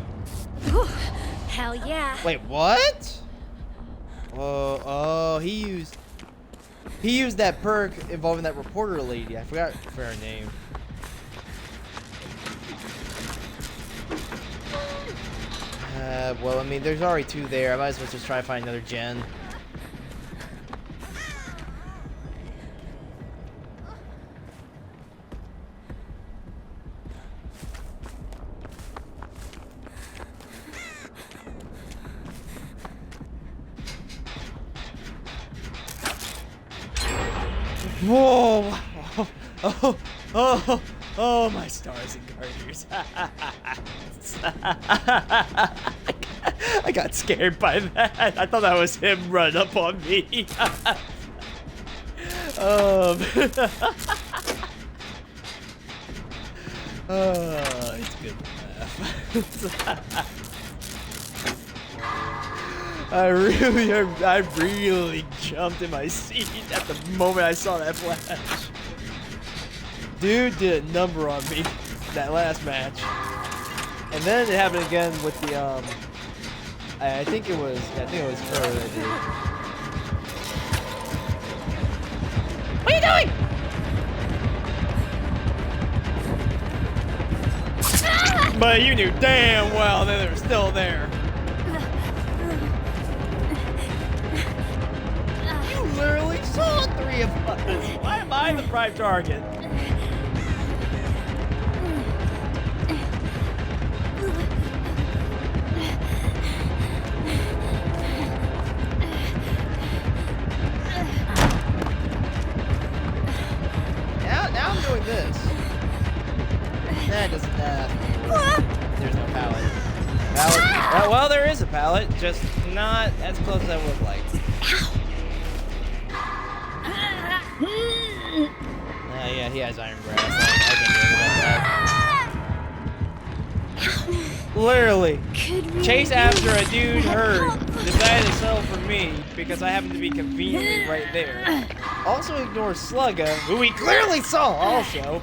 Hell yeah. Wait, what? Oh, he used that perk involving that reporter lady. I forgot her name. Well, I mean, there's already two there. I might as well just try to find another gen. Whoa! Oh, my stars and garters. I got scared by that. I thought that was him run up on me. It's good to laugh. I really jumped in my seat at the moment I saw that flash. Dude did a number on me that last match. And then it happened again with the I think it was her that did. What are you doing? But you knew damn well that they were still there. You literally saw three of us. Why am I the prime target? Now I'm doing this. That doesn't there's no pallet. Well, there is a pallet, just not as close as I would like. Yeah, he has iron grass. I can do about that. literally Could really chase after a use dude that herd help. decided to settle for me because I happen to be conveniently right there. Also ignore Slugga, who we clearly saw also.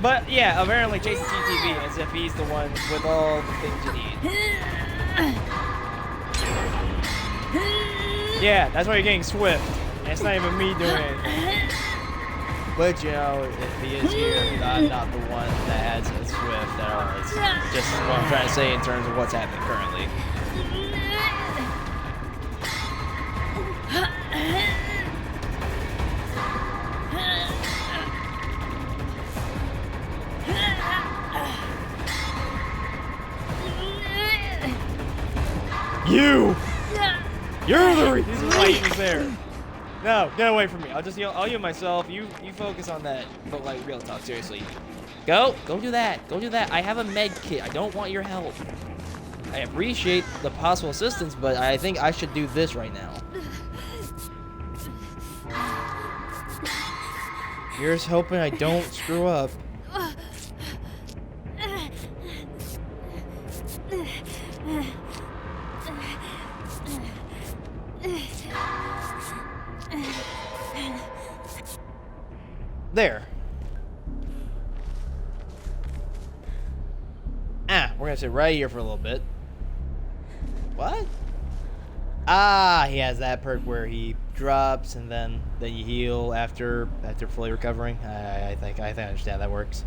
But yeah, apparently chasing TTV as if he's the one with all the things you need. Yeah, that's why you're getting Swift. And it's not even me doing anything. But you know, if he is here, I'm not the one that has a Swift at all. It's just what I'm trying to say in terms of what's happening currently. You're the reason why he was there. No, get away from me. I'll heal myself. You focus on that. But like real talk, seriously. Go do that. Go do that. I have a med kit. I don't want your help. I appreciate the possible assistance, but I think I should do this right now. Here's hoping I don't screw up. There. We're gonna sit right here for a little bit. What? Ah, he has that perk where he drops and then you heal after fully recovering. I think I understand how that works.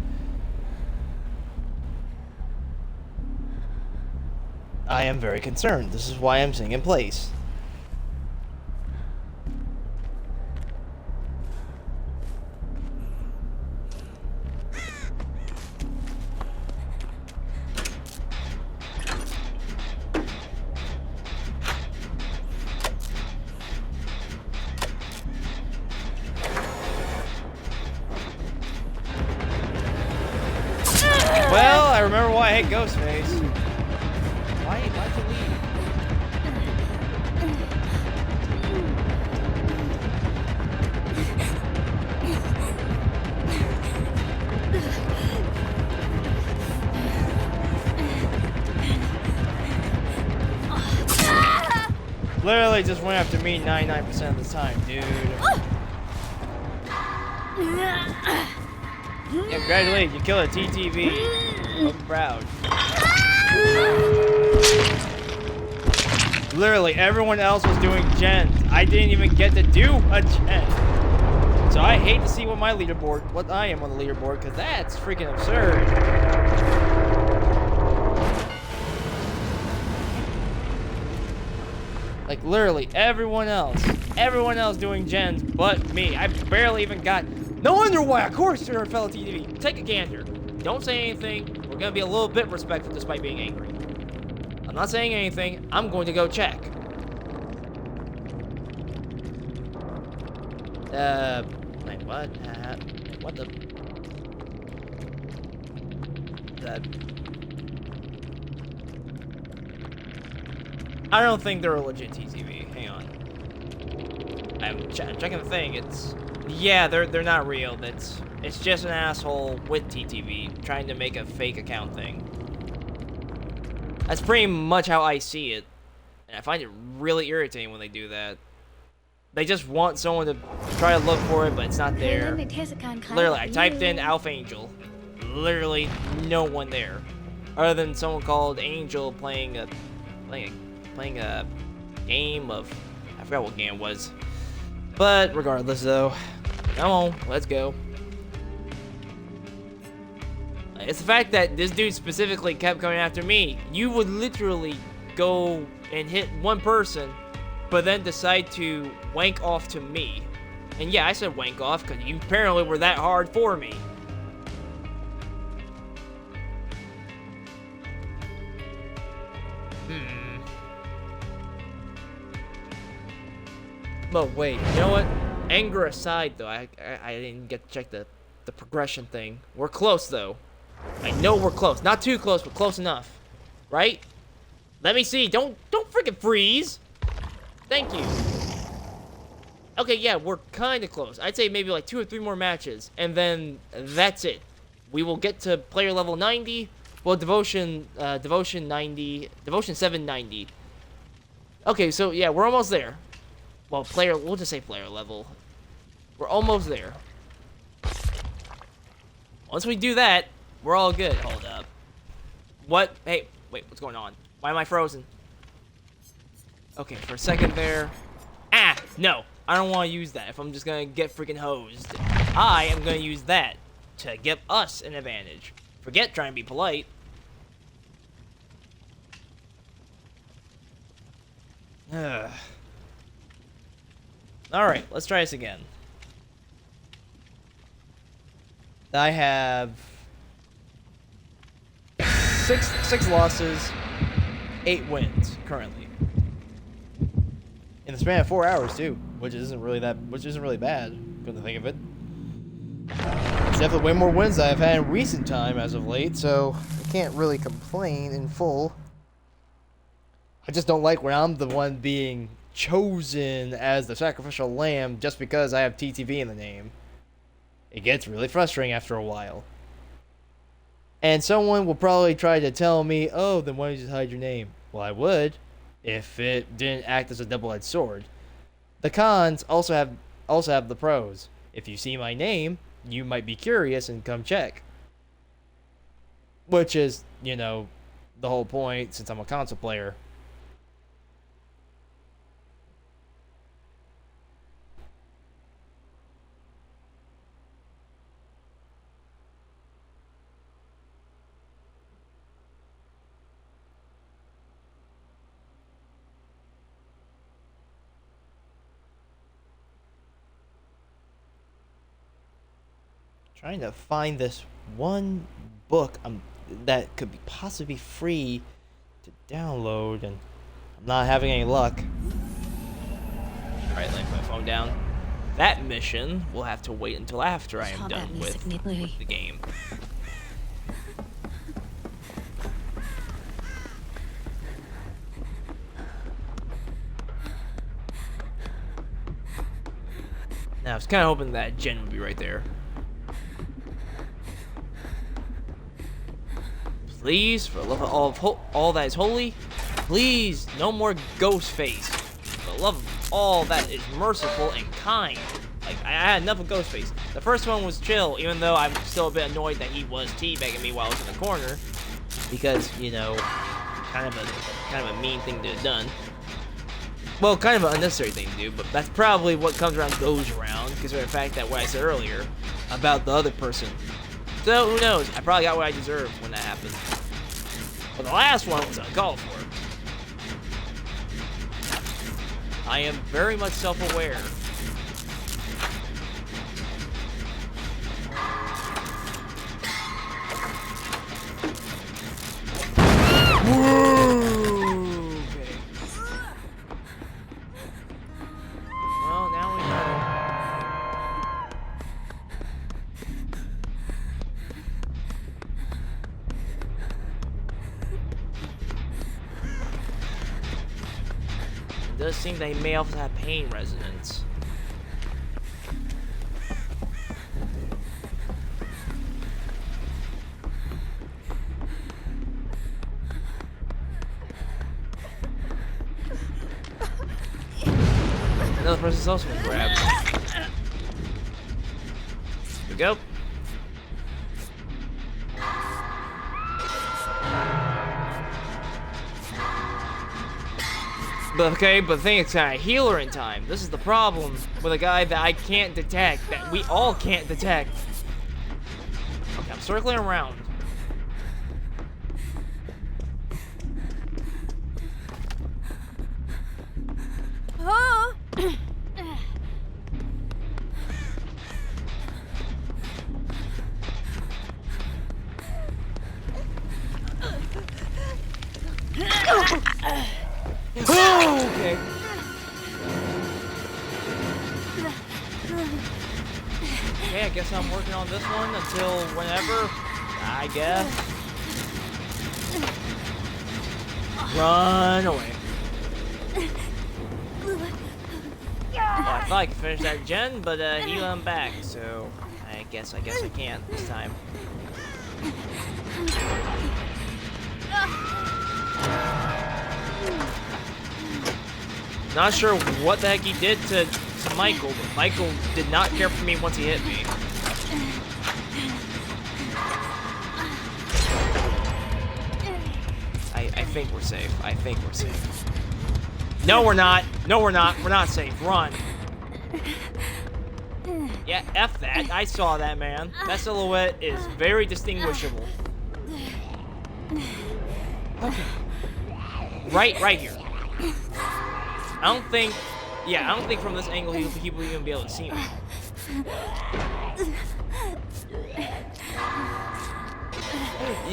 I am very concerned. This is why I'm staying in place. Well, I remember why I hate Ghostface. Why'd you leave? Literally just went after me 99% of the time, dude. Yeah, congratulations, you killed a TTV. I'm proud. Literally, everyone else was doing gens. I didn't even get to do a gen. So I hate to see what I am on the leaderboard, because that's freaking absurd. Like, literally, everyone else doing gens but me. I barely even got... No wonder why, of course, you're a fellow TTV. Take a gander. Don't say anything. We're gonna be a little bit respectful despite being angry. I'm not saying anything. I'm going to go check. Wait, what? What the? I don't think they're a legit TTV. Hang on. I'm checking the thing. Yeah, they're not real. It's just an asshole with TTV trying to make a fake account thing. That's pretty much how I see it. And I find it really irritating when they do that. They just want someone to try to look for it, but it's not there. Literally, I typed in Alpha Angel. Literally, no one there. Other than someone called Angel playing a game of... I forgot what game it was. But regardless, though. Come on, let's go. It's the fact that this dude specifically kept coming after me. You would literally go and hit one person, but then decide to wank off to me. And yeah, I said wank off because you apparently were that hard for me. But wait, you know what? Anger aside, though, I didn't get to check the progression thing. We're close, though. I know we're close. Not too close, but close enough. Right? Let me see. Don't freaking freeze. Thank you. Okay, yeah, we're kind of close. I'd say maybe like 2 or 3 more matches, and then that's it. We will get to player level 90. Well, devotion 790. Okay, so yeah, we're almost there. Well, we'll just say player level. We're almost there. Once we do that, we're all good. Hold up. What? Hey, wait, what's going on? Why am I frozen? Okay, for a second there. Ah, no. I don't want to use that if I'm just going to get freaking hosed. I am going to use that to give us an advantage. Forget trying to be polite. Alright, let's try this again. I have six losses, 8 wins currently. In the span of 4 hours too, which isn't really bad, come to think of it. It's definitely way more wins than I've had in recent time as of late, so I can't really complain in full. I just don't like when I'm the one being chosen as the sacrificial lamb just because I have TTV in the name. It gets really frustrating after a while. And someone will probably try to tell me, oh, then why don't you just hide your name? Well, I would, if it didn't act as a double-edged sword. The cons also have the pros. If you see my name, you might be curious and come check. Which is, you know, the whole point since I'm a console player. Trying to find this one book that could be possibly free to download, and I'm not having any luck. Alright, let me put my phone down. That mission will have to wait until after I am done with the game. Now, I was kind of hoping that Jen would be right there. Please, for the love of all that is holy, please, no more ghost face. For the love of all that is merciful and kind. Like, I had enough of ghost face. The first one was chill, even though I'm still a bit annoyed that he was teabagging me while I was in the corner. Because, you know, kind of a mean thing to have done. Well, kind of an unnecessary thing to do, but that's probably what comes around goes around, considering the fact that what I said earlier about the other person. So, who knows? I probably got what I deserved when that happened. But the last one was uncalled for. I am very much self-aware. Okay. Well, now we know. It does seem that he may also have pain resonance. Another person's also been grabbed. Here we go. But okay, but the thing is, kind of healer in time. This is the problem with a guy that I can't detect, that we all can't detect. Okay, I'm circling around. Oh! Okay. Okay, I guess I'm working on this one until whenever, I guess. Run away. Well, I thought I could finish that gen, but he let him back, so I guess I can't this time. Not sure what the heck he did to Michael, but Michael did not care for me once he hit me. I think we're safe. I think we're safe. No, we're not. No, we're not. We're not safe. Run. Yeah, F that. I saw that, man. That silhouette is very distinguishable. Okay. Right here. I don't think from this angle he will even be able to see me.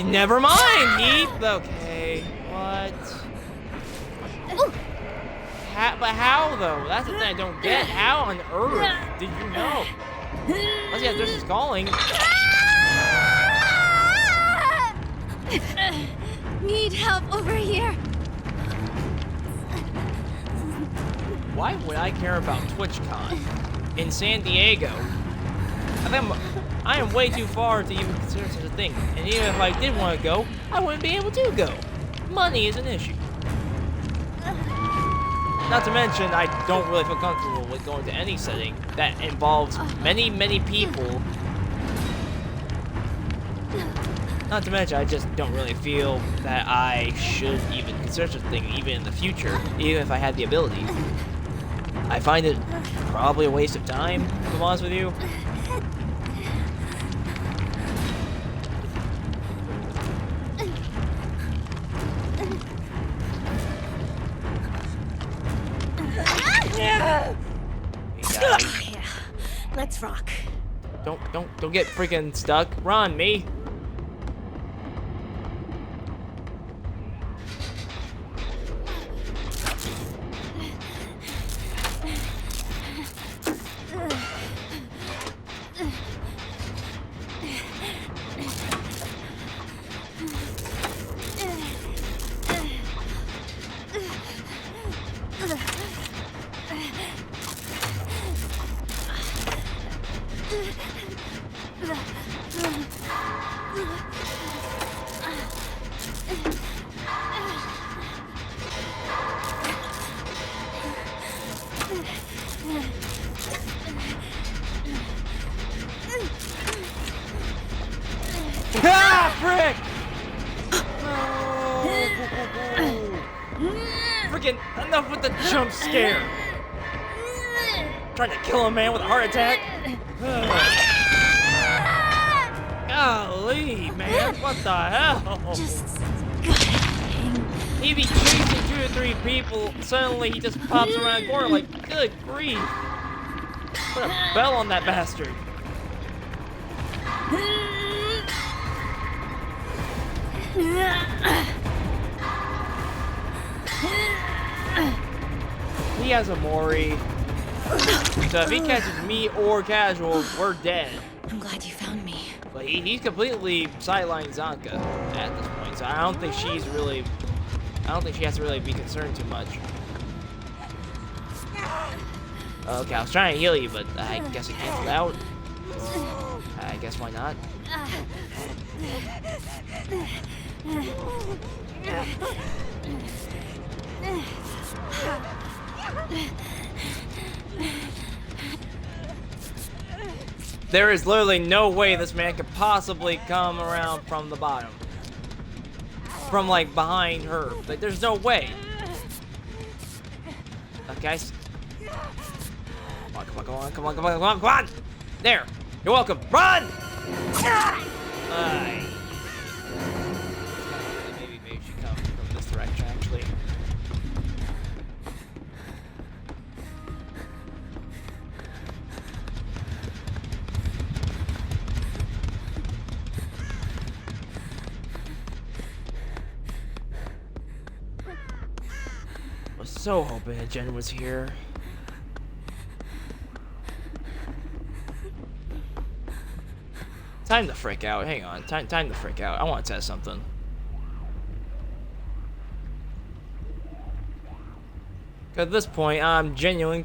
Never mind, okay, what? But how, though? That's the thing I don't get. How on earth did you know? Unless yeah, this is calling. Need help over here. Why would I care about TwitchCon in San Diego? I am way too far to even consider such a thing. And even if I did want to go, I wouldn't be able to go. Money is an issue. Not to mention, I don't really feel comfortable with going to any setting that involves many, many people. Not to mention, I just don't really feel that I should even consider such a thing, even in the future, even if I had the ability. I find it probably a waste of time, to be honest with you. Yeah. Let's rock. Don't get freaking stuck. Run, me. Ah, frick! No. Freaking enough with the jump scare. Trying to kill a man with a heart attack. Golly, man, what the hell? Just He be chasing 2 or 3 people, suddenly he just pops around the corner like, good grief. Put a bell on that bastard. He has a Mori. So if he catches me or Casual, we're dead. I'm glad you found me. But he's completely sidelined Zanka at this point, so I don't think she has to really be concerned too much. Okay, I was trying to heal you, but I guess it canceled out. I guess why not? There is literally no way this man could possibly come around from the bottom. From, like, behind her. Like, there's no way. Okay. Come on, come on, come on, come on, come on, come on, come on! There! You're welcome. Run! Maybe she come from this direction, actually. Was so hoping that Jen was here. Time to freak out. Hang on. Time to freak out. I want to test something. At this point, I'm genuinely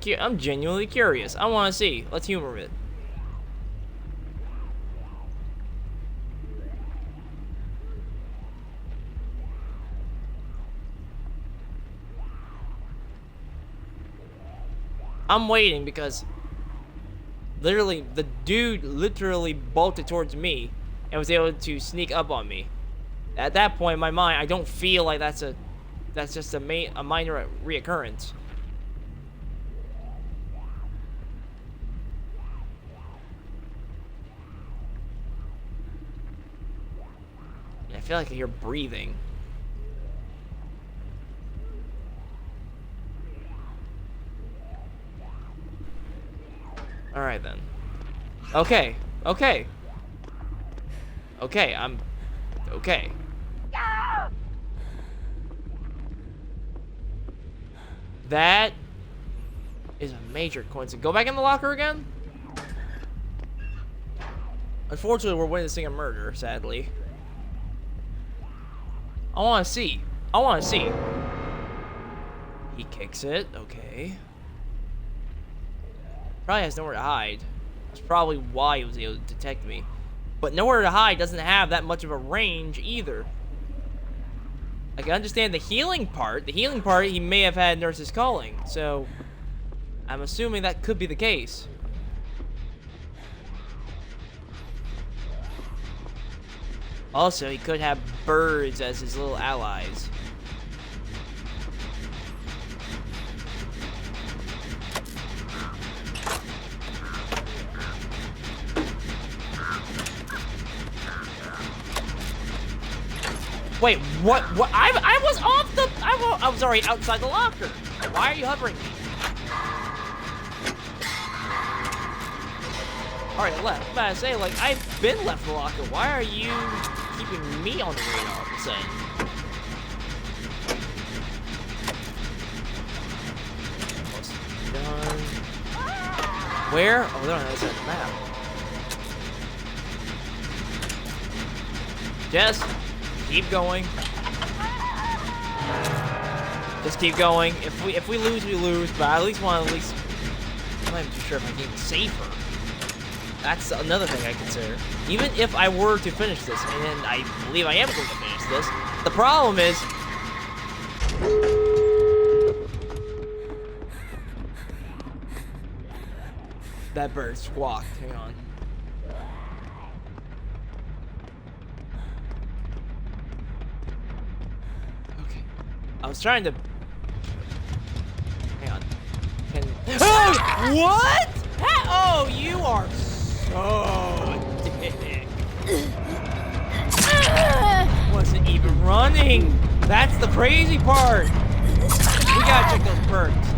curious. I want to see. Let's humor it. I'm waiting because literally the dude literally bolted towards me and was able to sneak up on me. At that point in my mind, I don't feel like that's just a minor reoccurrence. I feel like I hear breathing. Alright then. Okay. Okay. Okay, I'm... Okay. That is a major coincidence. Go back in the locker again? Unfortunately, we're witnessing a murder, sadly. I want to see. I want to see. He kicks it. Okay. Probably has nowhere to hide. That's probably why he was able to detect me. But nowhere to hide doesn't have that much of a range either. I can understand the healing part. The healing part, he may have had nurses calling. So, I'm assuming that could be the case. Also, he could have birds as his little allies. Wait, what? What? I was off the... I was already outside the locker. Why are you hovering me? Alright, left. I'm about to say, like, I've been left the locker. Why are you keeping me on the radar all of a sudden? Almost done. Where? Oh, they're on the other side of the map. Jess, keep going. Just keep going. If we lose, we lose. But I at least want to I'm not even too sure if I can even save her. That's another thing I consider. Even if I were to finish this, and I believe I am going to finish this, the problem is... that bird squawked. Hang on. Okay. I was trying to... Hang on. Oh! What? Oh, you are so dick. Wasn't even running. That's the crazy part. We gotta check those perks.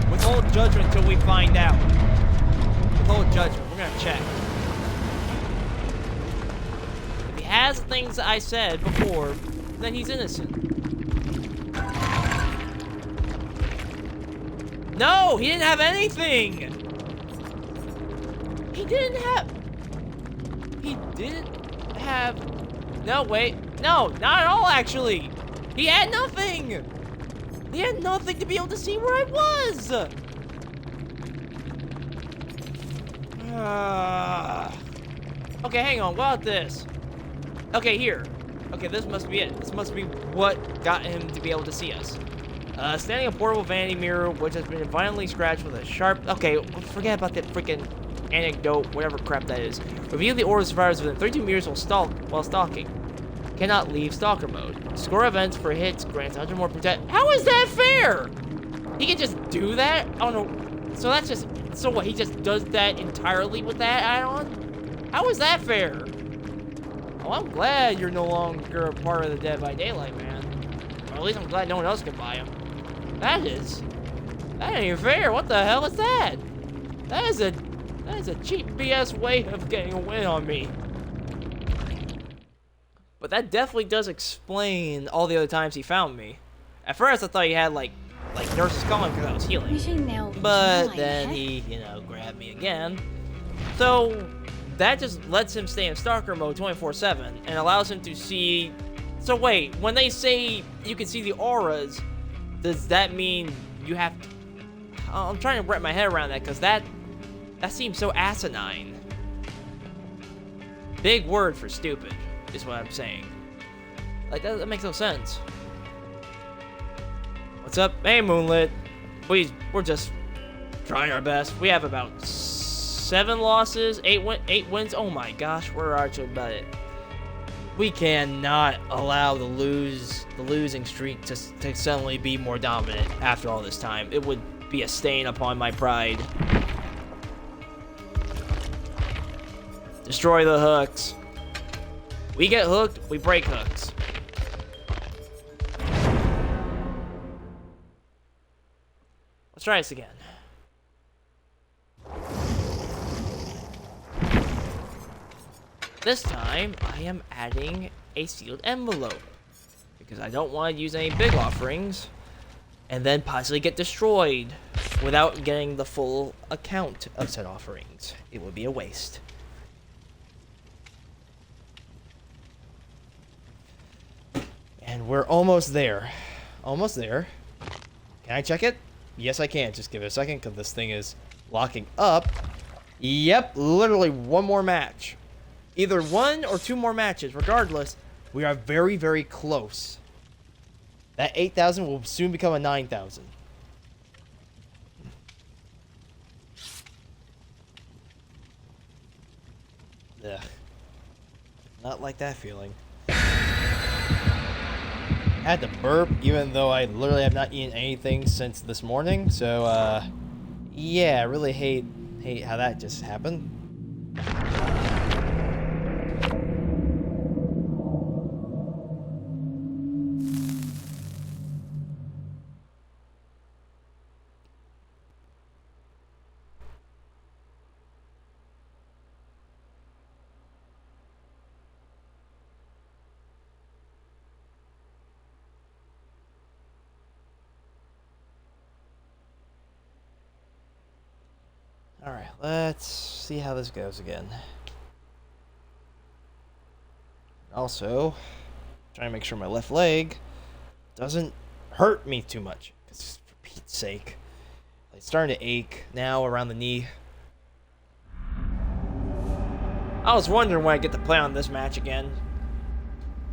Withhold judgment until we find out. Withhold judgment. We're gonna check. If he has the things I said before, then he's innocent. No, he didn't have anything. He didn't have... No, wait. No, not at all, actually. He had nothing. He had nothing to be able to see where I was. Okay, hang on. What about this? Okay, here. Okay, this must be it. This must be what got him to be able to see us. Standing a portable vanity mirror, which has been violently scratched with a sharp... Okay, forget about that freaking... anecdote, whatever crap that is. Review the order of survivors within 32 meters while stalking. Cannot leave stalker mode. Score events for hits grants 100 more protect. How is that fair? He can just do that? Oh no. So that's just... So what, he just does that entirely with that add-on? How is that fair? Oh, I'm glad you're no longer a part of the Dead by Daylight, man. Or at least I'm glad no one else can buy him. That ain't even fair. What the hell is that? That is a cheap BS way of getting a win on me. But that definitely does explain all the other times he found me. At first, I thought he had, like nurses calling because I was healing. But then he, grabbed me again. So, that just lets him stay in stalker mode 24/7 and allows him to see... So wait, when they say you can see the auras, does that mean you have to... I'm trying to wrap my head around that because that seems so asinine. Big word for stupid, is what I'm saying. Like, that makes no sense. What's up? Hey, Moonlit. We're just trying our best. We have about 7 losses, 8 wins. Oh my gosh, we're actually about it. We cannot allow the losing streak to suddenly be more dominant after all this time. It would be a stain upon my pride. Destroy the hooks. We get hooked, we break hooks. Let's try this again. This time, I am adding a sealed envelope because I don't want to use any big offerings and then possibly get destroyed without getting the full account of said offerings. It would be a waste. And we're almost there. Almost there. Can I check it? Yes, I can. Just give it a second because this thing is locking up. Yep, literally one more match. Either 1 or 2 more matches. Regardless, we are very, very close. That 8,000 will soon become a 9,000. Ugh. Not like that feeling. I had to burp, even though I literally have not eaten anything since this morning. So, yeah, I really hate how that just happened. Alright, let's see how this goes again. Also, trying to make sure my left leg doesn't hurt me too much. Because for Pete's sake. It's starting to ache now around the knee. I was wondering when I get to play on this match again.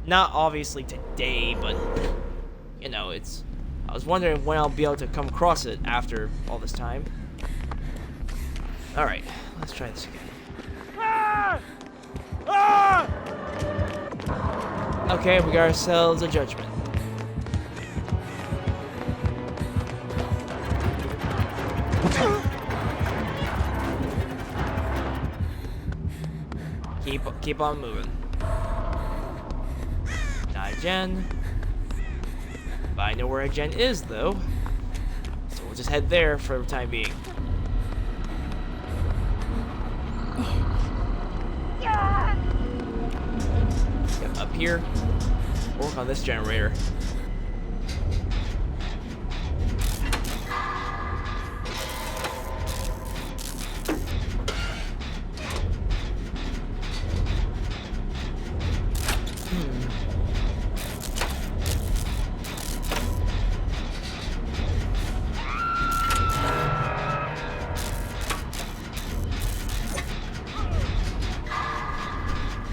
Not obviously today, but you know, I was wondering when I'll be able to come across it after all this time. Alright, let's try this again. Okay, we got ourselves a Judgement. Keep on moving. Not a gen. But I know where a gen is, though. So we'll just head there for the time being. Get up here. Work on this generator.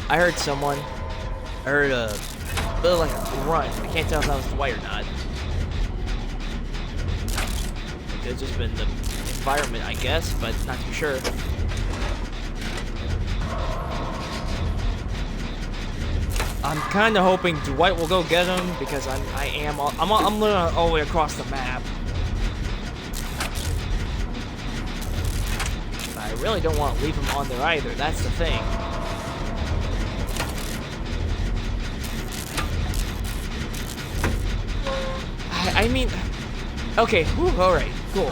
I heard someone. I heard a bit of like a grunt. I can't tell if that was Dwight or not. It could have just been the environment, I guess, but not too sure. I'm kind of hoping Dwight will go get him because I'm literally all the way across the map. But I really don't want to leave him on there either. That's the thing. I mean, okay, whew, all right, cool.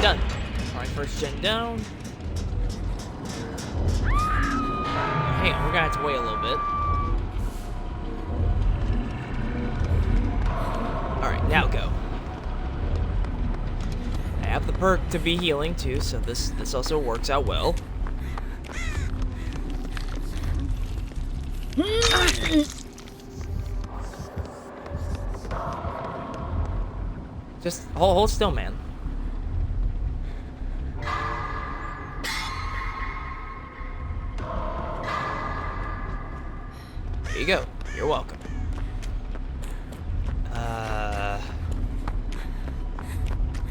Done. First gen down. Hey, we're gonna have to wait a little bit. Alright, now go. I have the perk to be healing too, so this also works out well. Just hold still, man. There you go. You're welcome.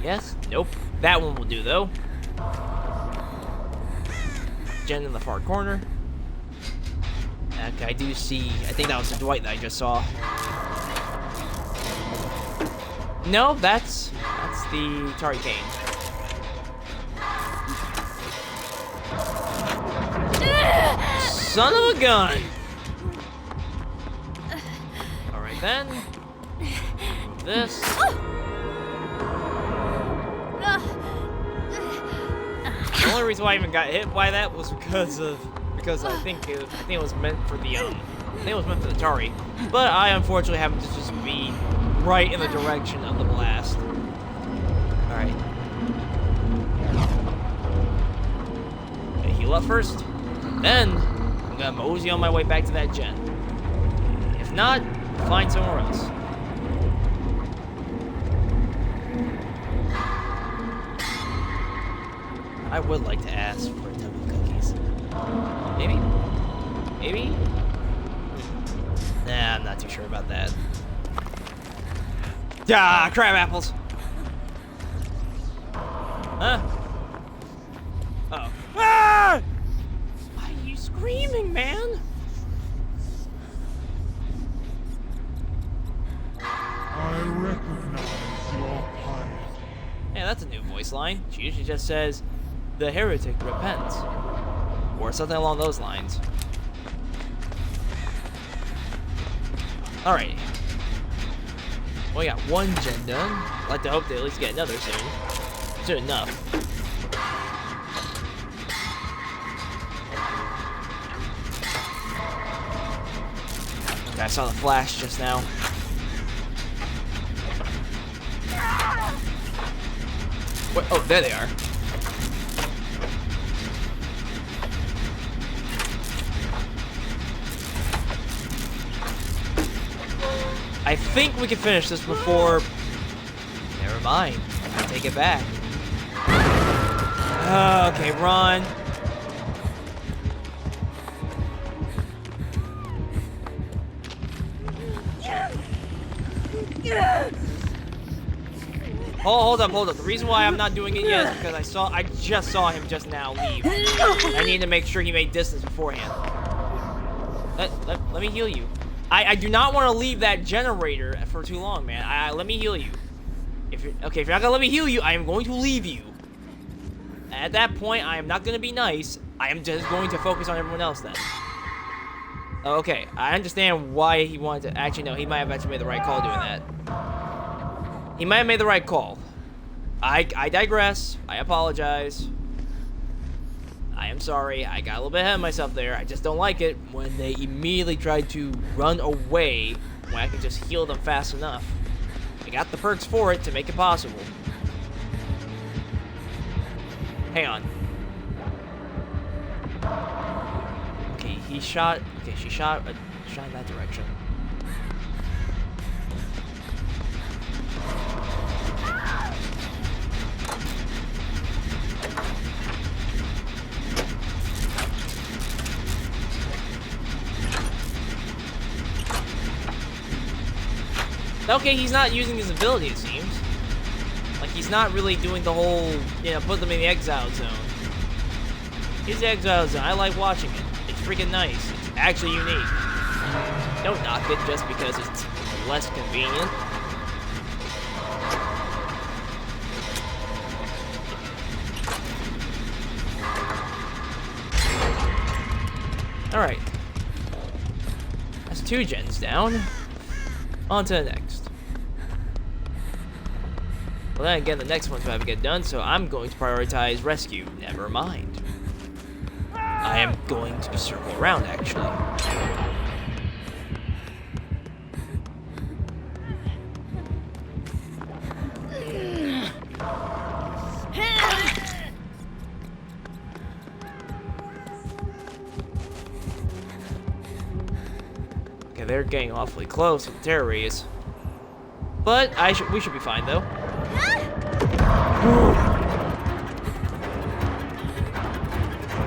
Yes? Nope. That one will do, though. Jen in the far corner. Okay, I do see... I think that was the Dwight that I just saw. No, that's the Tari Kane. Son of a gun! Alright then. Move this. The only reason why I even got hit by that was because I think it was meant for the Tari. But I unfortunately happened to just be right in the direction of the blast. Alright. Gonna heal up first. Then I'm gonna mosey on my way back to that gen. If not, find somewhere else. I would like to ask for a ton of cookies. Maybe? Maybe? Nah, I'm not too sure about that. Ah, crab apples! Huh? Uh-oh. Ah! Why are you screaming, man? I recognize your plight. Yeah, that's a new voice line. She usually just says, "The heretic repents," or something along those lines. Alright. Well, we got one gen done. I'd like to hope they at least get another soon. Soon enough. Okay, I saw the flash just now. What? Oh, there they are. I think we can finish this before... Never mind. I take it back. Okay, run. Hold up. The reason why I'm not doing it yet is because I just saw him just now leave. I need to make sure he made distance beforehand. Let me heal you. I do not want to leave that generator for too long, man. Let me heal you. If you're not gonna let me heal you, I am going to leave you. At that point, I am not gonna be nice. I am just going to focus on everyone else then. Okay, I understand why he wanted to. Actually, no, he might have actually made the right call doing that. He might have made the right call. I digress. I apologize. I am sorry. I got a little bit ahead of myself there. I just don't like it when they immediately try to run away when I can just heal them fast enough. I got the perks for it to make it possible. Hang on. Okay, he shot. Okay, she shot in that direction. Okay, he's not using his ability, it seems. Like, he's not really doing the whole, put them in the exile zone. His exile zone, I like watching it. It's freaking nice. It's actually unique. Don't knock it just because it's less convenient. Alright. That's 2 gens down. On to the next. Well, then again, the next one's about to get done, so I'm going to prioritize rescue. Never mind. I am going to circle around, actually. Okay, they're getting awfully close with the terror rays. But we should be fine though. Go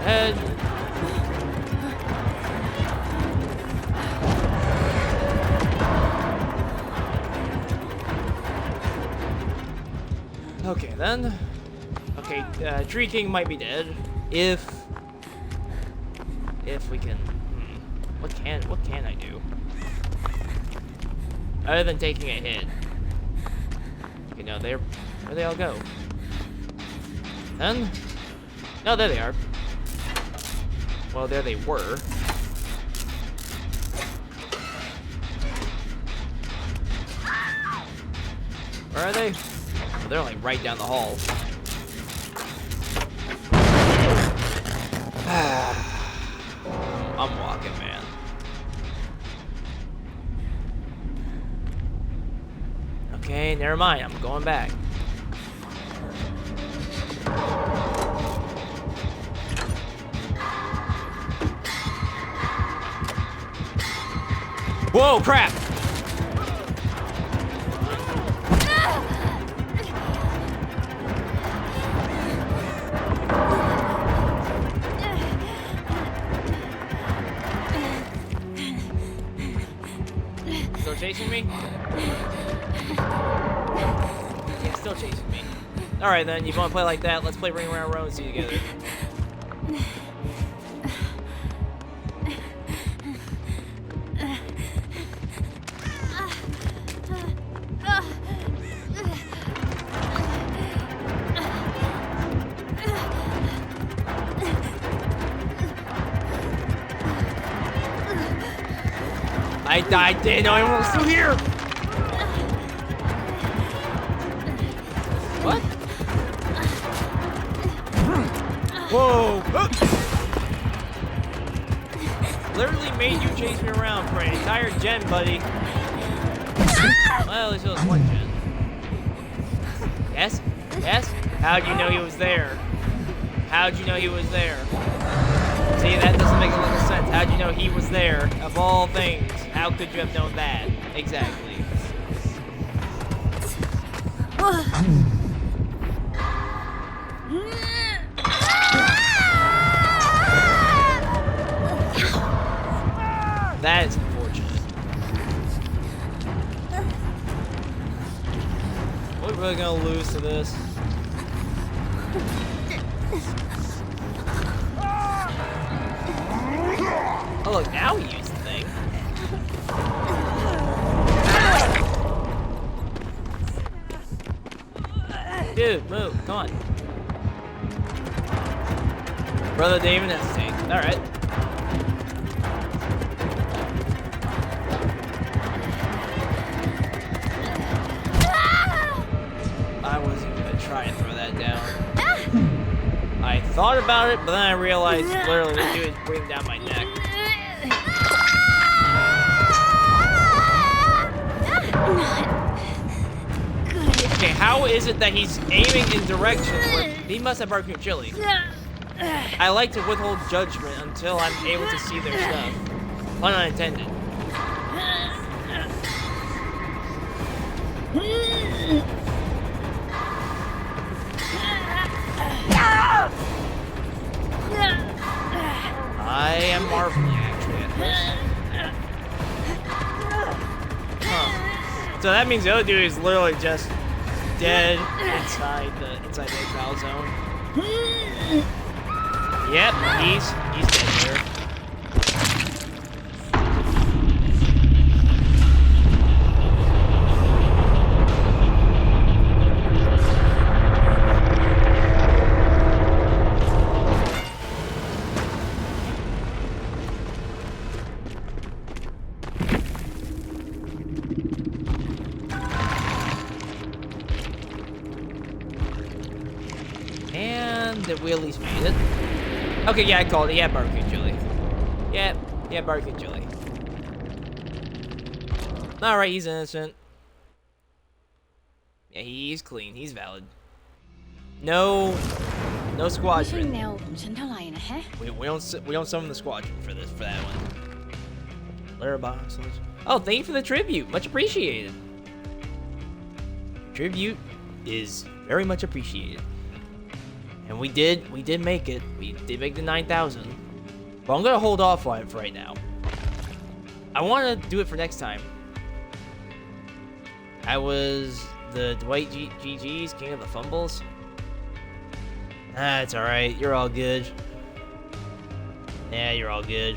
ahead. Okay then. Okay, Tree King might be dead if we can. What can I do other than taking a hit? You know, where'd they all go? Then? No, there they are. Well, there they were. Where are they? Oh, they're like right down the hall. I'm walking, man. Okay, never mind. I'm going back. Whoa, crap! Still chasing me? Yeah, still chasing me. Alright then, you wanna play like that? Let's play Ring Around Rosie together. I didn't know anyone was still here! What? Whoa! Literally made you chase me around for an entire gen, buddy. Well, at least it was one gen. Yes? Yes? How'd you know he was there? How'd you know he was there? See, that doesn't make a lot of sense. How'd you know he was there? Of all things, how could you have known that? Exactly. That is unfortunate. Are we really gonna lose to this? Oh look, now he used the thing. Dude, move, come on. Brother didn't even hesitate. Alright. I wasn't even gonna try and throw that down. I thought about it, but then I realized literally this dude is breathing down my neck. Okay, how is it that he's aiming in directions where he must have barbecue chili? I like to withhold judgment until I'm able to see their stuff. Pun unintended. I am marveling actually at this. Huh. So that means the other dude is literally just dead inside the exile zone. Yep, he's dead there. That we at least made it. Okay, yeah, I called it. Yeah, barbecue chili. Yeah, barbecue chili. Alright, he's innocent. Yeah, he's clean. He's valid. No squadron. We don't summon the squadron for that one. Box. Oh, thank you for the tribute. Much appreciated. Tribute is very much appreciated. And we did make it. We did make the 9,000. But I'm gonna hold off on it for right now. I want to do it for next time. I was the Dwight GG's King of the Fumbles. Ah, it's alright. You're all good. Yeah, you're all good.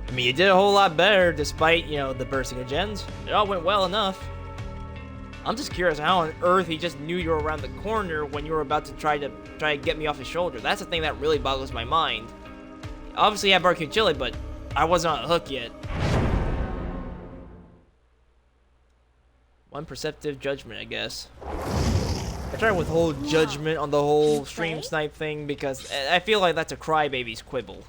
I mean, you did a whole lot better despite, you know, the bursting of gens. It all went well enough. I'm just curious how on earth he just knew you were around the corner when you were about to try to get me off his shoulder. That's the thing that really boggles my mind. Obviously, I had barbecue chili, but I wasn't on the hook yet. One perceptive judgment, I guess. I try to withhold judgment on the whole stream snipe thing because I feel like that's a crybaby's quibble.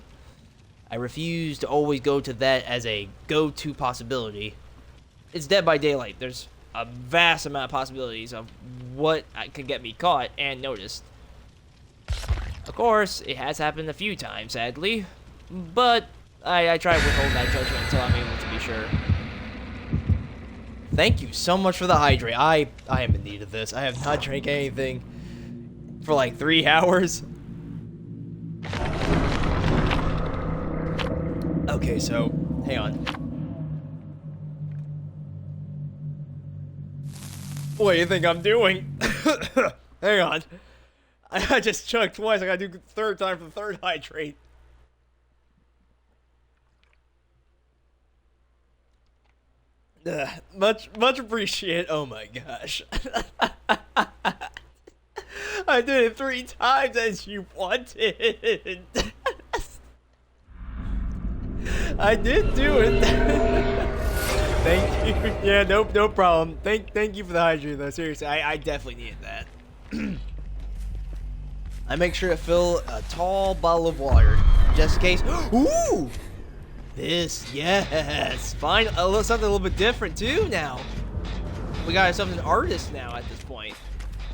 I refuse to always go to that as a go-to possibility. It's Dead by Daylight. There's a vast amount of possibilities of what could get me caught and noticed. Of course, it has happened a few times, sadly, but I try to withhold that judgment until I'm able to be sure. Thank you so much for the hydrate. I am in need of this. I have not drank anything for like 3 hours. Okay, so hang on. What do you think I'm doing? Hang on. I just chugged twice. I gotta do the third time for the third hydrate. Much appreciate. Oh my gosh. I did it 3 times as you wanted. I did do it. Thank you. Yeah, no problem. Thank you for the hydrate though. Seriously, I definitely needed that. I make sure to fill a tall bottle of water just in case. Ooh! This, yes. Fine. Something a little bit different too now. We got ourselves an artist now at this point.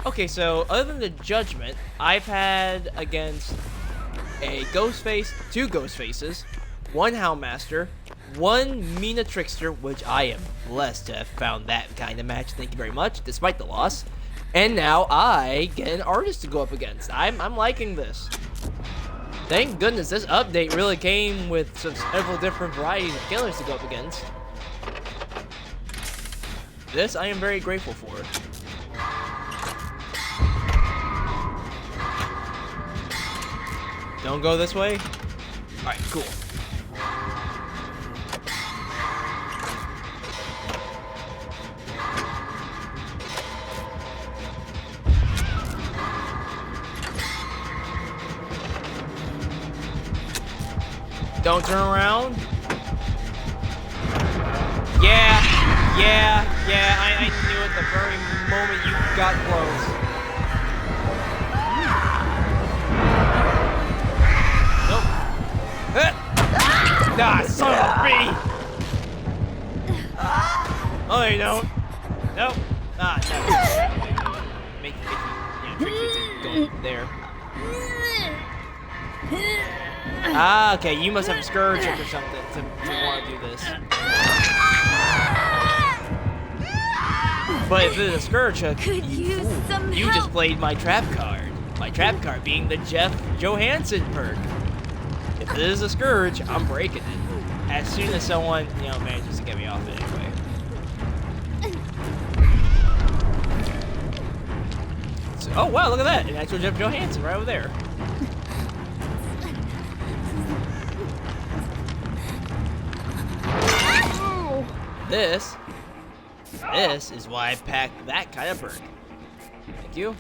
Okay, so other than the Judgment, I've had against a Ghostface, 2 Ghostfaces, 1 Houndmaster, 1 MiNa-Trickster, which I am blessed to have found that kind of match. Thank you very much, despite the loss. And now I get an artist to go up against. I'm liking this. Thank goodness this update really came with several different varieties of killers to go up against. This I am very grateful for. Don't go this way? Alright, cool. Don't turn around. Yeah, I knew it the very moment you got close. Nope. Ah, son of a bee. Oh, you don't. Nope. Ah, never. Make Trickster to go there. Ah, okay, you must have a scourge hook or something to want to do this. But if it's a scourge hook, you just played my trap card. My trap card being the Jeff Johansson perk. If it is a scourge, I'm breaking it. As soon as someone, you know, manages to get me off it anyway. So, oh wow, look at that. An actual Jeff Johansson right over there. This is why I packed that kind of perk. Thank you.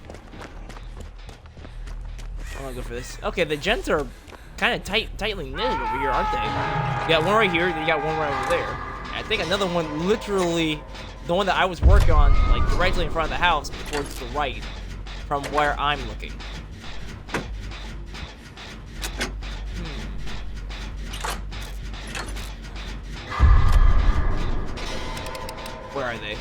I'm gonna go for this. Okay, the gens are kind of tightly knitted over here, aren't they? You got one right here, you got one right over there. And I think another one literally, the one that I was working on, like directly in front of the house, towards the right, from where I'm looking. Where are they?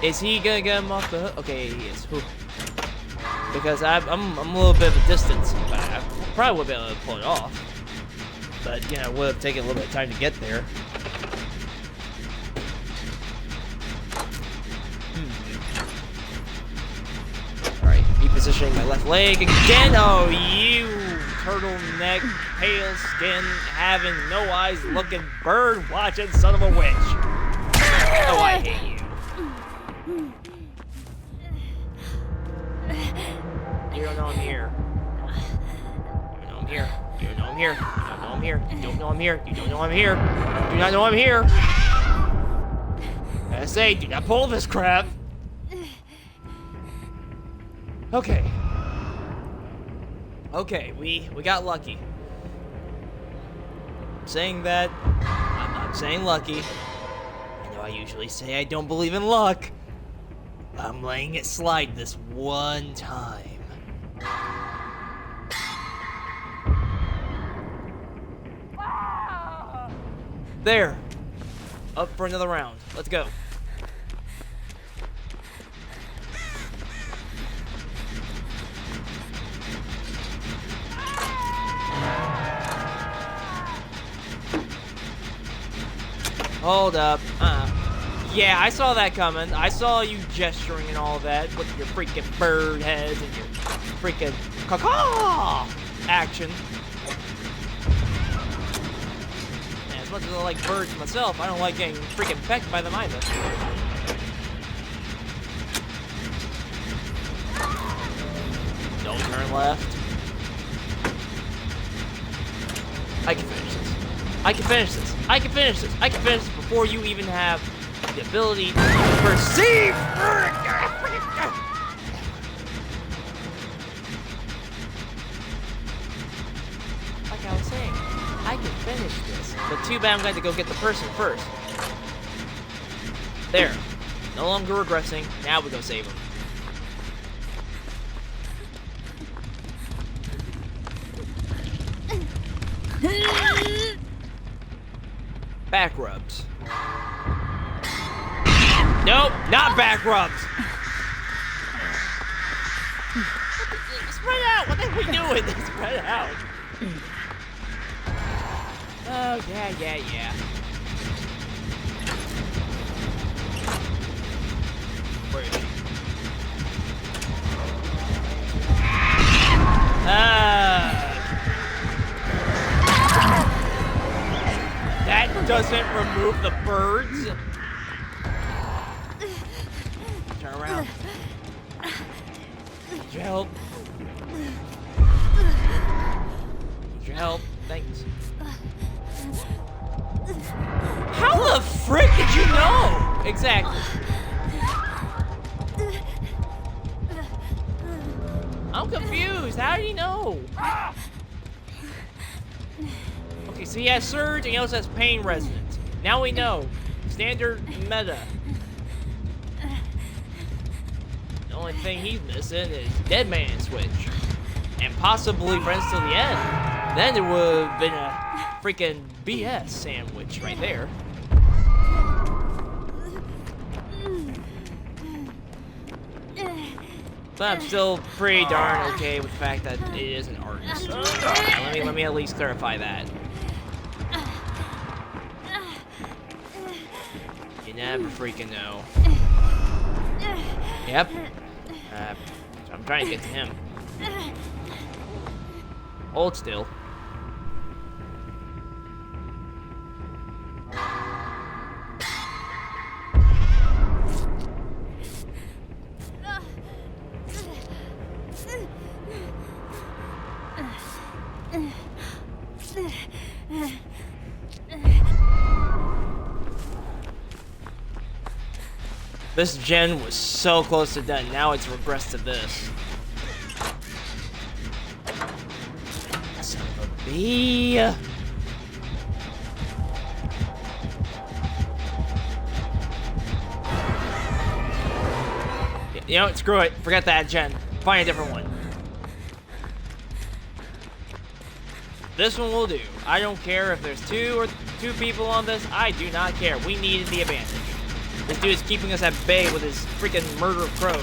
Is he gonna get him off the hook? Okay, he is. Whew. Because I'm a little bit of a distance. But I probably would be able to pull it off. But, you know, it would have taken a little bit of time to get there. Alright, repositioning my left leg again. Oh, you turtleneck, pale skin, having no eyes looking bird watching son of a witch. Oh, I hate you. You don't know I'm here. You don't know I'm here. You don't know I'm here. You don't know I'm here. You don't know I'm here. You don't know I'm here. You do not know I'm here. I say, do not pull this crap. Okay. Okay, we got lucky. I'm saying that. I'm not saying lucky. I know I usually say I don't believe in luck. I'm letting it slide this one time. There. Up for another round. Let's go. Hold up. Yeah, I saw that coming. I saw you gesturing and all that with your freaking bird heads and your freaking caw action. And as much as I like birds myself, I don't like getting freaking pecked by them either. Don't turn left. I can finish this. I can finish this. I can finish this. I can finish this before you even have the ability to perceive. Like I was saying, I can finish this. But too bad I'm going to go get the person first. There. No longer regressing. Now we go save him. Back rubs. Nope, not back rubs. Spread out. What the heck are we doing? Spread out. Oh yeah. Where is she? That doesn't remove the birds. Turn around. Need your help. Need your help. Thanks. How the frick did you know? Exactly. I'm confused. How did he know? Okay, so he has surge and he also has pain resonance. Now we know. Standard meta. The only thing he's missing is Dead Man Switch. And possibly Friends Till the End. Then it would have been a freaking BS sandwich right there. But I'm still pretty darn okay with the fact that it is an artist. Now, let me at least clarify that. You never freaking know. Yep. I'm trying to get to him. Hold still. This gen was so close to done. Now it's regressed to this. Son of a bee. You know, screw it. Forget that gen. Find a different one. This one will do. I don't care if there's two people on this. I do not care. We needed the advantage. This dude is keeping us at bay with his freaking murder of crows.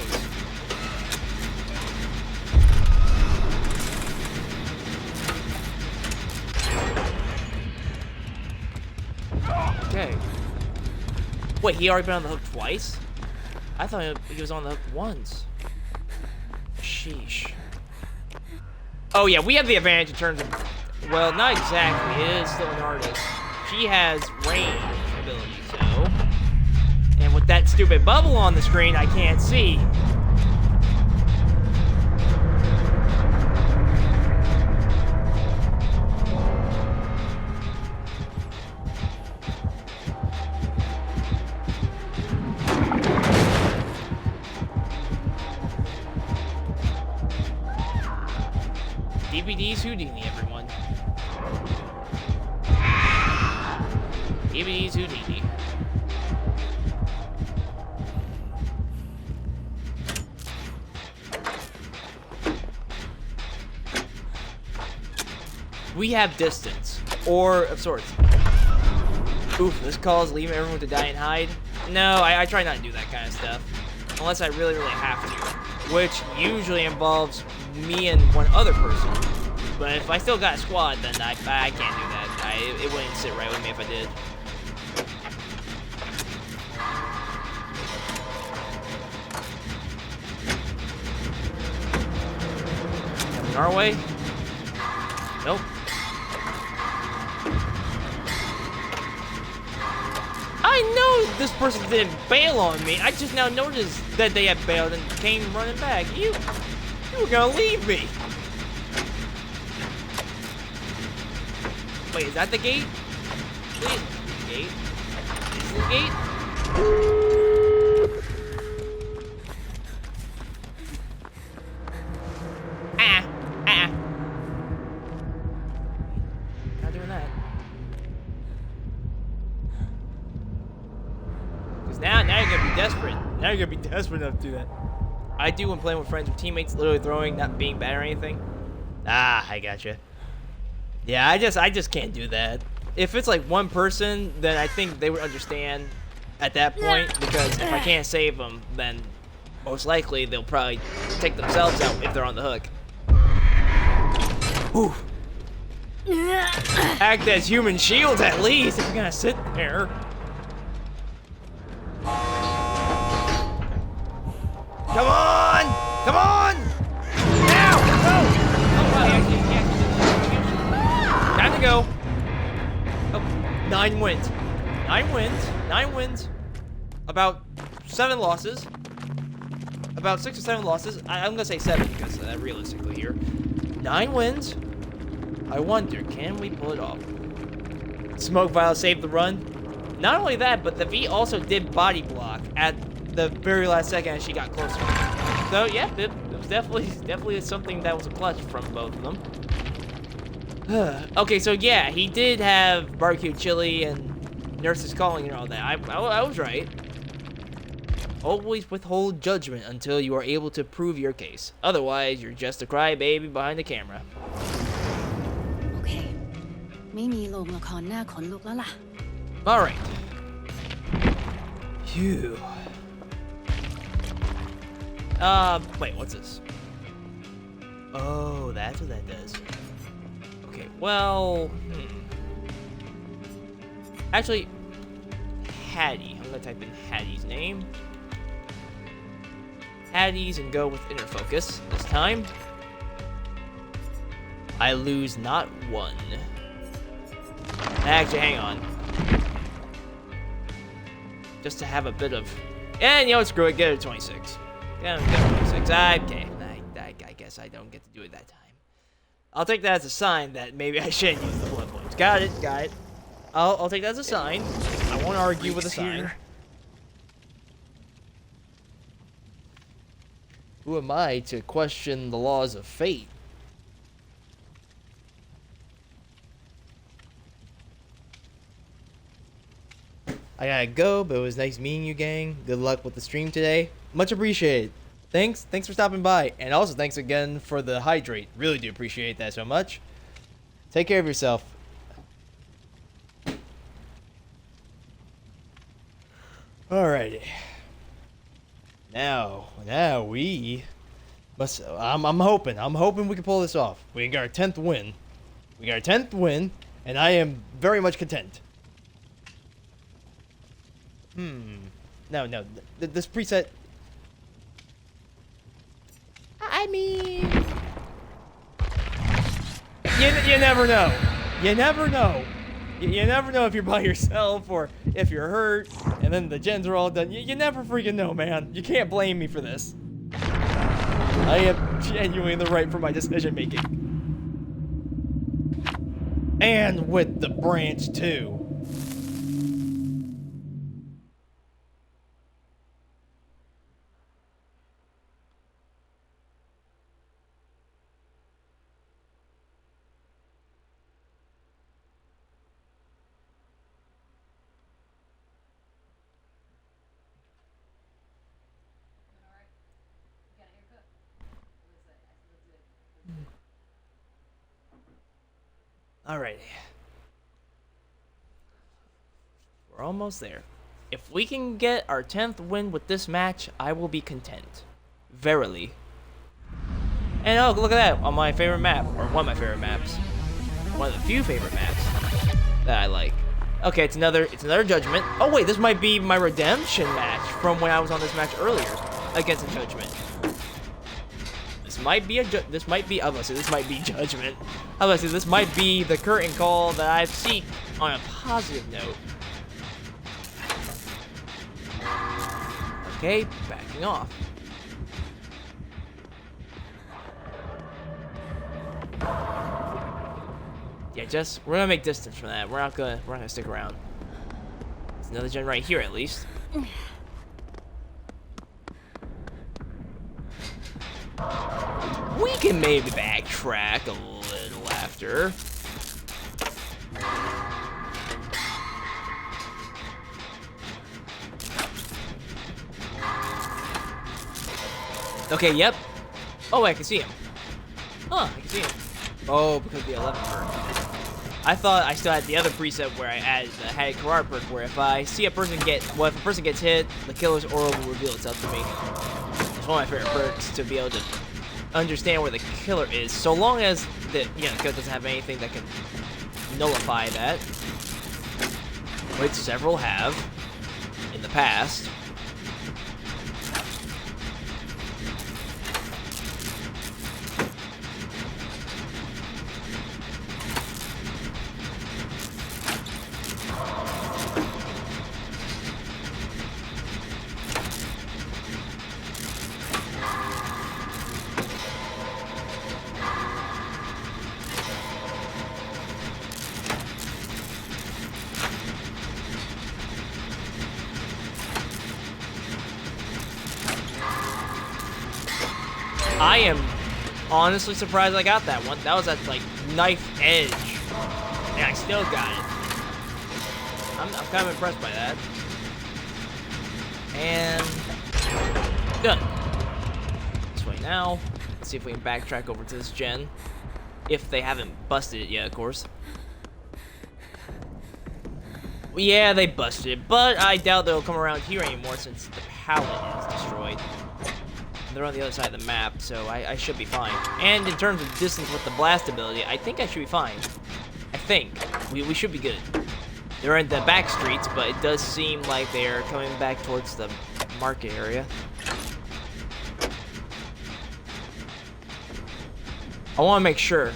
Wait, he already been on the hook twice? I thought he was on the hook once. Sheesh. Oh yeah, we have the advantage in terms of, well, not exactly. It is still an artist. She has range ability, so. And with that stupid bubble on the screen, I can't see. DVD's Houdini, everyone. DVD's Houdini. We have distance, or of sorts. Oof, this calls leaving everyone to die and hide. No, I try not to do that kind of stuff. Unless I really, really have to. Which usually involves me and one other person. But if I still got a squad, then I can't do that. It wouldn't sit right with me if I did. Coming our way? Nope. I know this person didn't bail on me. I just now noticed that they had bailed and came running back. You were gonna leave me. Wait, is that the gate? Please, the gate. Is this the gate? Not doing that. Because now you're gonna be desperate. Now you're gonna be desperate enough to do that. I do when playing with friends or teammates, literally throwing, not being bad or anything. Ah, I gotcha. Yeah, I just can't do that. If it's like one person, then I think they would understand at that point, because if I can't save them, then most likely they'll probably take themselves out if they're on the hook. Whew. Act as human shields at least if you're gonna sit there. Come on! Come on! Now! Go! Time to go. Oh, 9 wins. 9 wins. 9 wins. About 7 losses. About 6 or 7 losses. I'm gonna say 7 because realistically here. 9 wins. I wonder, can we pull it off? Smoke Vial saved the run. Not only that, but the V also did body block at the very last second as she got closer. So yeah, it was definitely something that was a clutch from both of them. Okay, so yeah, he did have barbecue chili and nurses calling and all that. I was right. Always withhold judgment until you are able to prove your case. Otherwise, you're just a crybaby behind the camera. โอเคไม่มีโรงละครหน้าขนลุกแล้วล่ะ All right. Phew. Wait, what's this? Oh, that's what that does. Okay, well, Actually, Hattie. I'm gonna type in Hattie's name. Hattie's and go with inner focus this time. I lose not one. Actually, hang on. Just to have a bit of, and you know, screw it, get it 26. Yeah, get it 26. Okay, I guess I don't get to do it that time. I'll take that as a sign that maybe I shouldn't use the blood points. Got it. I'll take that as a sign. I won't argue with a sign. Who am I to question the laws of fate? I gotta go, but it was nice meeting you, gang. Good luck with the stream today. Much appreciated. Thanks for stopping by. And also thanks again for the hydrate. Really do appreciate that so much. Take care of yourself. Alrighty. Now we must, I'm hoping we can pull this off. We got our 10th win. And I am very much content. No, no. This preset... I mean... You never know. You never know. You never know if you're by yourself or if you're hurt, and then the gens are all done. You never freaking know, man. You can't blame me for this. I am genuinely in the right for my decision making. And with the branch, too. Alrighty. We're almost there. If we can get our 10th win with this match, I will be content. Verily. And oh, look at that, on my favorite map, or one of my favorite maps. One of the few favorite maps that I like. Okay, it's another Judgement. Oh wait, this might be my redemption match from when I was on this match earlier against a Judgement. This might be this might be Judgement. I was gonna say, this might be the curtain call that I've seeked on a positive note. Okay, backing off. Yeah, we're gonna make distance from that. We're not gonna stick around. There's another gen right here at least. We can maybe backtrack a little after. Okay, yep. Oh, I can see him. Huh, I can see him. Oh, because the 11 perk. I thought I still had the other preset where I added the Hattie Carrara perk, where if I see a person if a person gets hit, the killer's aura will reveal itself to me. It's one of my favorite perks to be able to understand where the killer is, so long as the killer doesn't have anything that can nullify that, which several have in the past. I am honestly surprised I got that one. That was at like knife edge, and I still got it. I'm kind of impressed by that. And done. This way now. Let's see if we can backtrack over to this gen, if they haven't busted it yet, of course. Yeah, they busted it, but I doubt they'll come around here anymore since the pallet is destroyed. They're on the other side of the map, so I should be fine. And in terms of distance with the blast ability, I think I should be fine. I think. We should be good. They're in the back streets, but it does seem like they're coming back towards the market area. I want to make sure.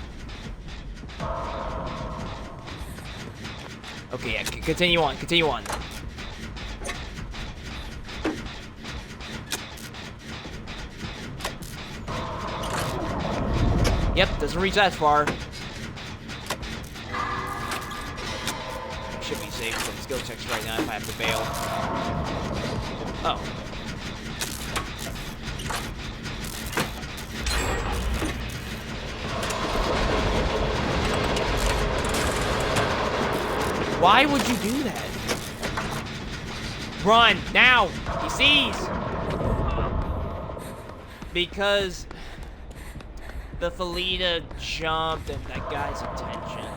Okay, yeah, continue on, continue on. Yep, doesn't reach that far. Should be safe from skill checks right now if I have to bail. Oh. Why would you do that? Run, now! He sees! Because the Felita jumped and that guy's attention.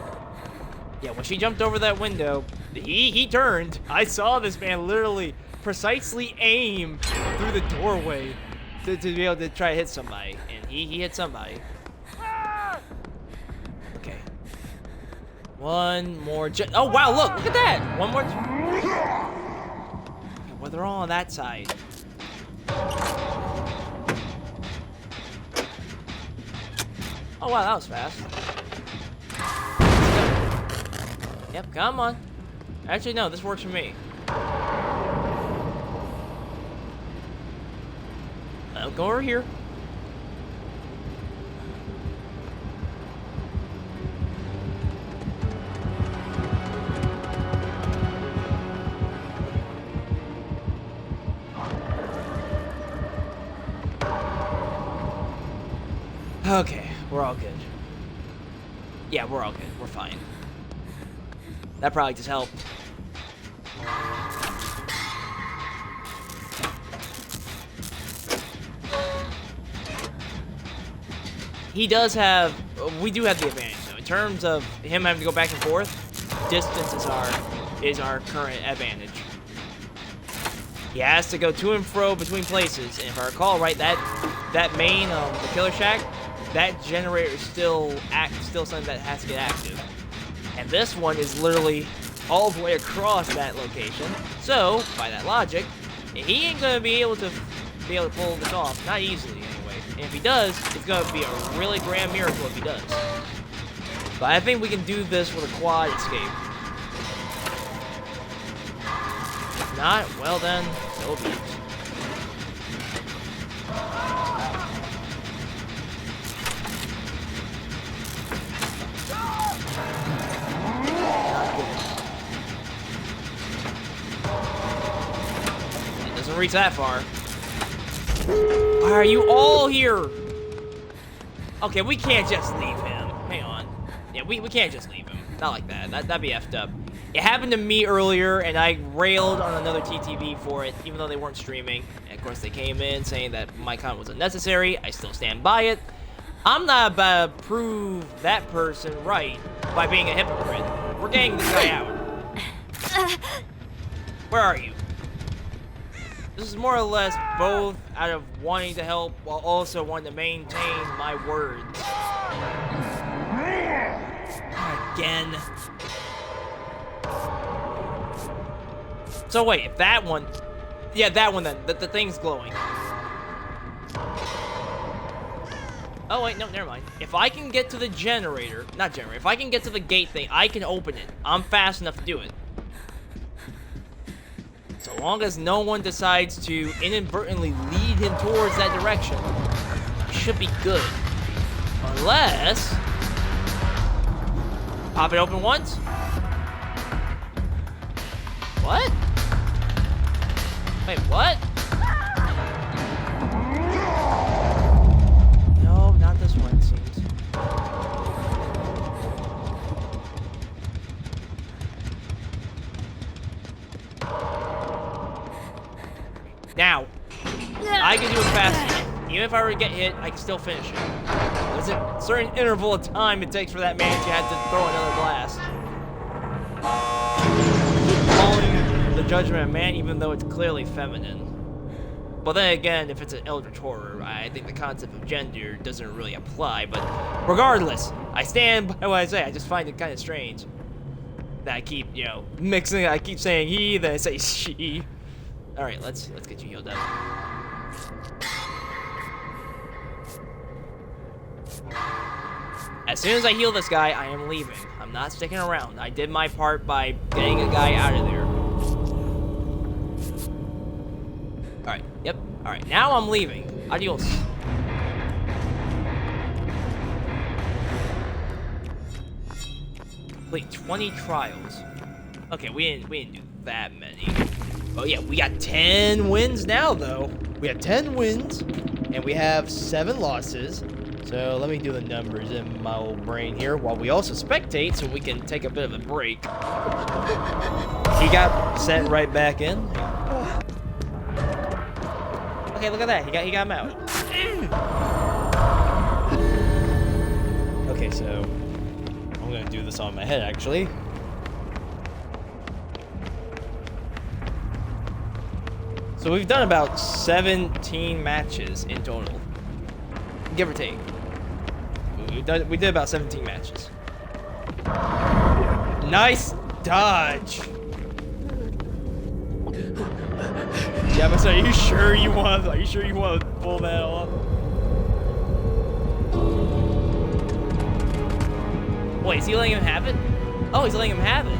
Yeah, when she jumped over that window, he turned. I saw this man literally precisely aim through the doorway to be able to try to hit somebody. And he hit somebody. Okay. One more oh wow, look at that! One more. Well, they're all on that side. Oh wow, that was fast. Yep, come on. Actually, no, this works for me. I'll go over here. Okay, we're all good. Yeah, we're all good. We're fine. That probably just helped. He does have... We do have the advantage, though. In terms of him having to go back and forth, distance is our current advantage. He has to go to and fro between places, and if I recall right, that main, the Killer Shack, that generator is still something that has to get active. And this one is literally all the way across that location. So, by that logic, he ain't gonna be able to pull this off. Not easily, anyway. And if he does, it's gonna be a really grand miracle if he does. But I think we can do this with a quad escape. If not, well then, so be it. Doesn't reach that far. Why are you all here? Okay, we can't just leave him. Hang on. Yeah, we can't just leave him. Not like that. That'd be effed up. It happened to me earlier, and I railed on another TTV for it, even though they weren't streaming. And of course, they came in saying that my comment was unnecessary. I still stand by it. I'm not about to prove that person right by being a hypocrite. We're getting this guy out. Where are you? This is more or less both out of wanting to help while also wanting to maintain my words. Again. So wait, if that one... Yeah, that one then. The thing's glowing. Oh wait, no, never mind. If I can get to the generator... Not generator. If I can get to the gate thing, I can open it. I'm fast enough to do it. So long as no one decides to inadvertently lead him towards that direction, we should be good. Unless... Pop it open once? What? Wait, what? No, not this one, it seems. Now, I can do it fast enough. Even if I were to get hit, I can still finish it. There's a certain interval of time it takes for that man to have to throw another blast. Calling the Judgement a man, even though it's clearly feminine. But then again, if it's an Eldritch Horror, I think the concept of gender doesn't really apply. But regardless, I stand by what I say. I just find it kind of strange that I keep, mixing it. I keep saying he, then I say she. All right, let's get you healed up. As soon as I heal this guy, I am leaving. I'm not sticking around. I did my part by getting a guy out of there. Alright, yep. Alright, now I'm leaving. Adios. Complete 20 trials. Okay, we didn't do that many. Oh yeah, we got 10 wins now, though. We have 10 wins, and we have 7 losses. So let me do the numbers in my old brain here while we also spectate so we can take a bit of a break. He got sent right back in. Okay, look at that. He got him out. Okay, so I'm gonna do this on my head actually. So we've done about 17 matches in total, give or take. We did about 17 matches. Nice dodge. Yeah, but are you sure you want? Are you sure you want to pull that off? Wait, is he letting him have it? Oh, he's letting him have it.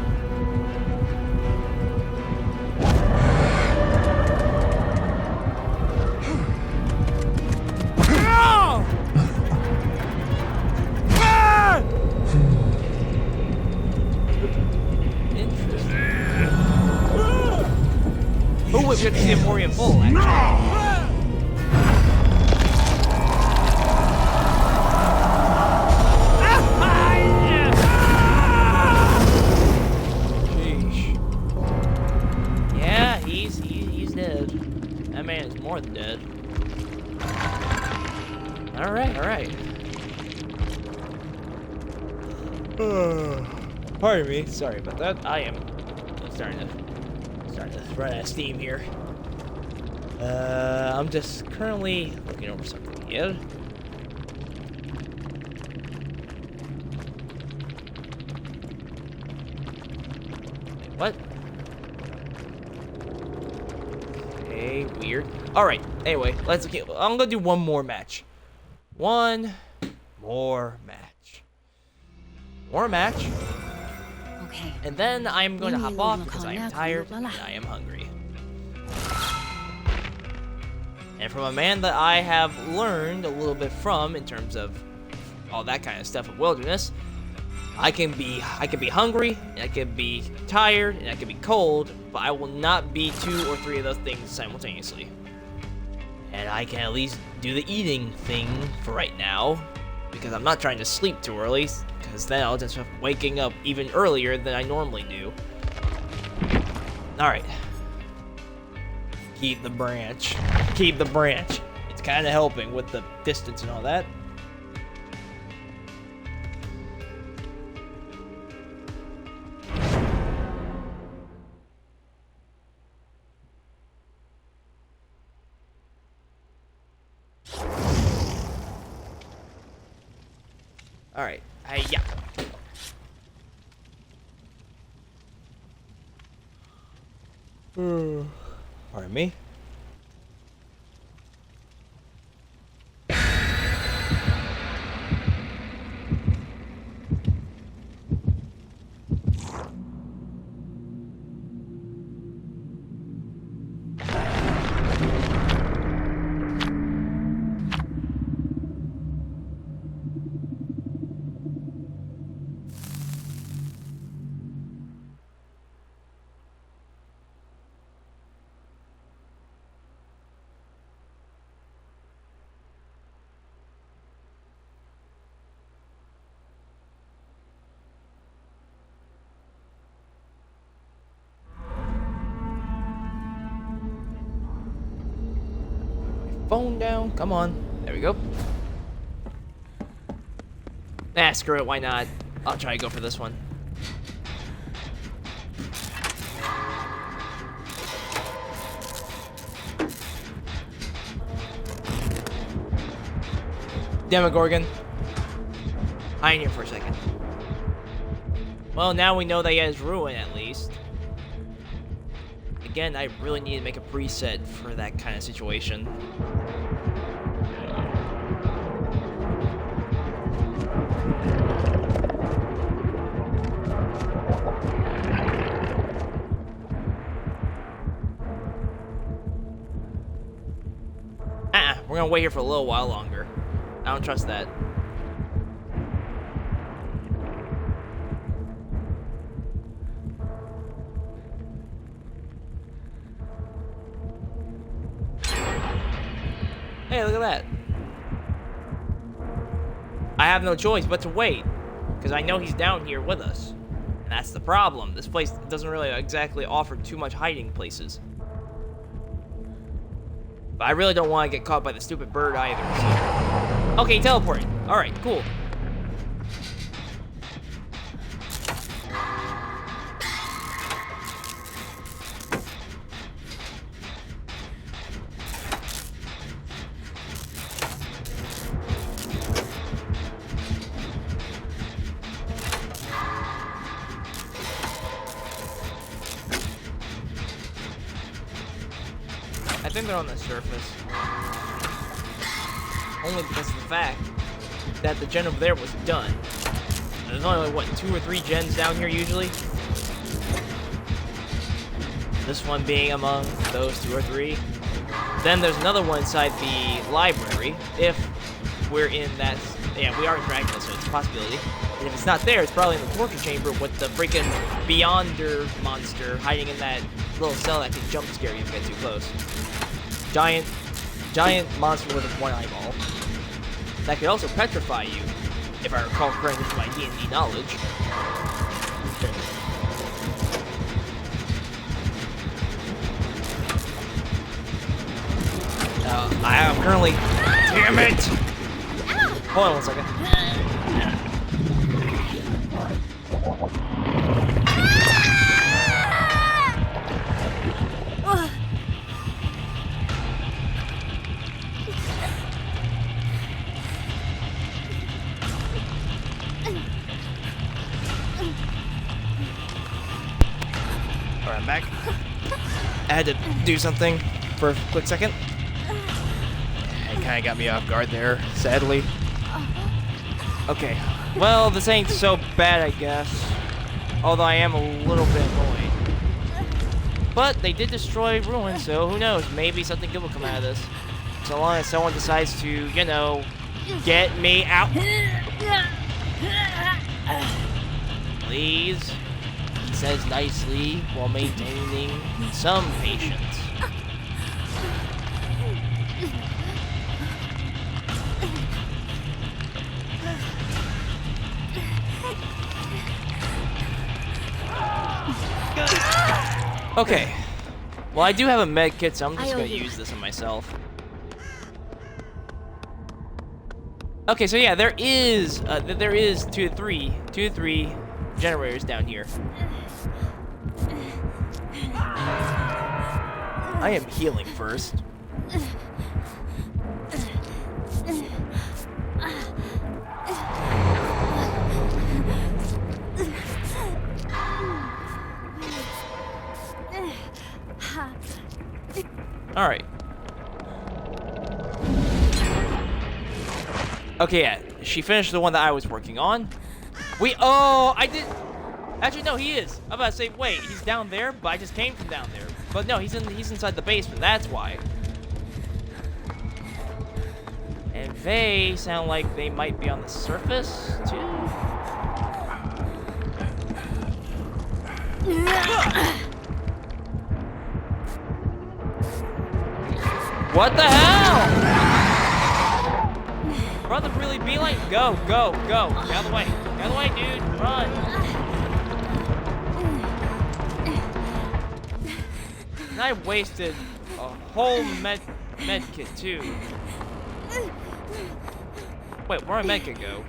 Oh, we have to see the Emporium full, actually. Sheesh. Yeah, he's dead. That man is more than dead. Alright, alright. Pardon me, sorry about that. I am starting to run out of steam here. I'm just currently looking over something here. Wait, what? Okay, weird. Alright, anyway, I'm gonna do one more match. One more match. More match. Okay. And then I'm going to hop off because I am tired and I am hungry. And from a man that I have learned a little bit from in terms of all that kind of stuff of wilderness, I can be hungry, and I can be tired, and I can be cold, but I will not be 2 or 3 of those things simultaneously. And I can at least do the eating thing for right now, because I'm not trying to sleep too early, because then I'll just have waking up even earlier than I normally do. Alright. Keep the branch. Keep the branch. It's kind of helping with the distance and all that. Alright, yeah. Pardon me. Phone down. Come on. There we go. Ah, screw it. Why not? I'll try to go for this one. Demogorgon. Hide here for a second. Well, now we know that he has ruin at least. Again, I really need to make a preset for that kind of situation. We're gonna wait here for a little while longer. I don't trust that. Hey, look at that. I have no choice but to wait, because I know he's down here with us. And that's the problem. This place doesn't really exactly offer too much hiding places. But I really don't want to get caught by the stupid bird either, so. Okay, teleporting. Alright, cool. think they're on the surface. Only because of the fact that the gen over there was done. There's only, like, what, 2 or 3 gens down here usually? This one being among those 2 or 3. Then there's another one inside the library. If we're in that... Yeah, we are in Dracula, so it's a possibility. And if it's not there, it's probably in the torture chamber with the freaking Beyonder monster hiding in that little cell that can jump scare you if you get too close. Giant monster with one eyeball. That could also petrify you, if I recall correctly from my D&D knowledge. I am currently... Damn it! Hold on 1 second. Alright, I'm back. I had to do something for a quick second. It kind of got me off guard there, sadly. Okay, well, this ain't so bad, I guess. Although I am a little bit annoyed. But they did destroy ruins, so who knows? Maybe something good will come out of this. So long as someone decides to, you know, get me out. Please. He says nicely while maintaining some patience. Okay. Well, I do have a med kit, so I'm just gonna use this on myself. Okay, so yeah, there is 2 to 3 generators down here. I am healing first. All right. Okay, yeah. She finished the one that I was working on. Oh, I did. Actually, no, he is. I'm about to say, wait, he's down there, but I just came from down there. But no, he's inside the basement. That's why. And they sound like they might be on the surface too. What the hell? Brother, really be like, go, go, go. Get out of the way. Get out of the way, dude. Run. And I wasted a whole med kit too. Wait, where'd my med kit go?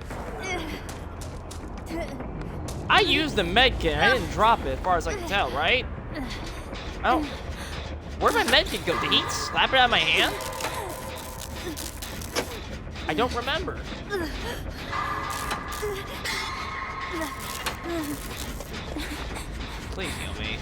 I used the med kit. I didn't drop it as far as I can tell, right? I don't... Where'd my med kit go? Did he slap it out of my hand? I don't remember. Please heal me.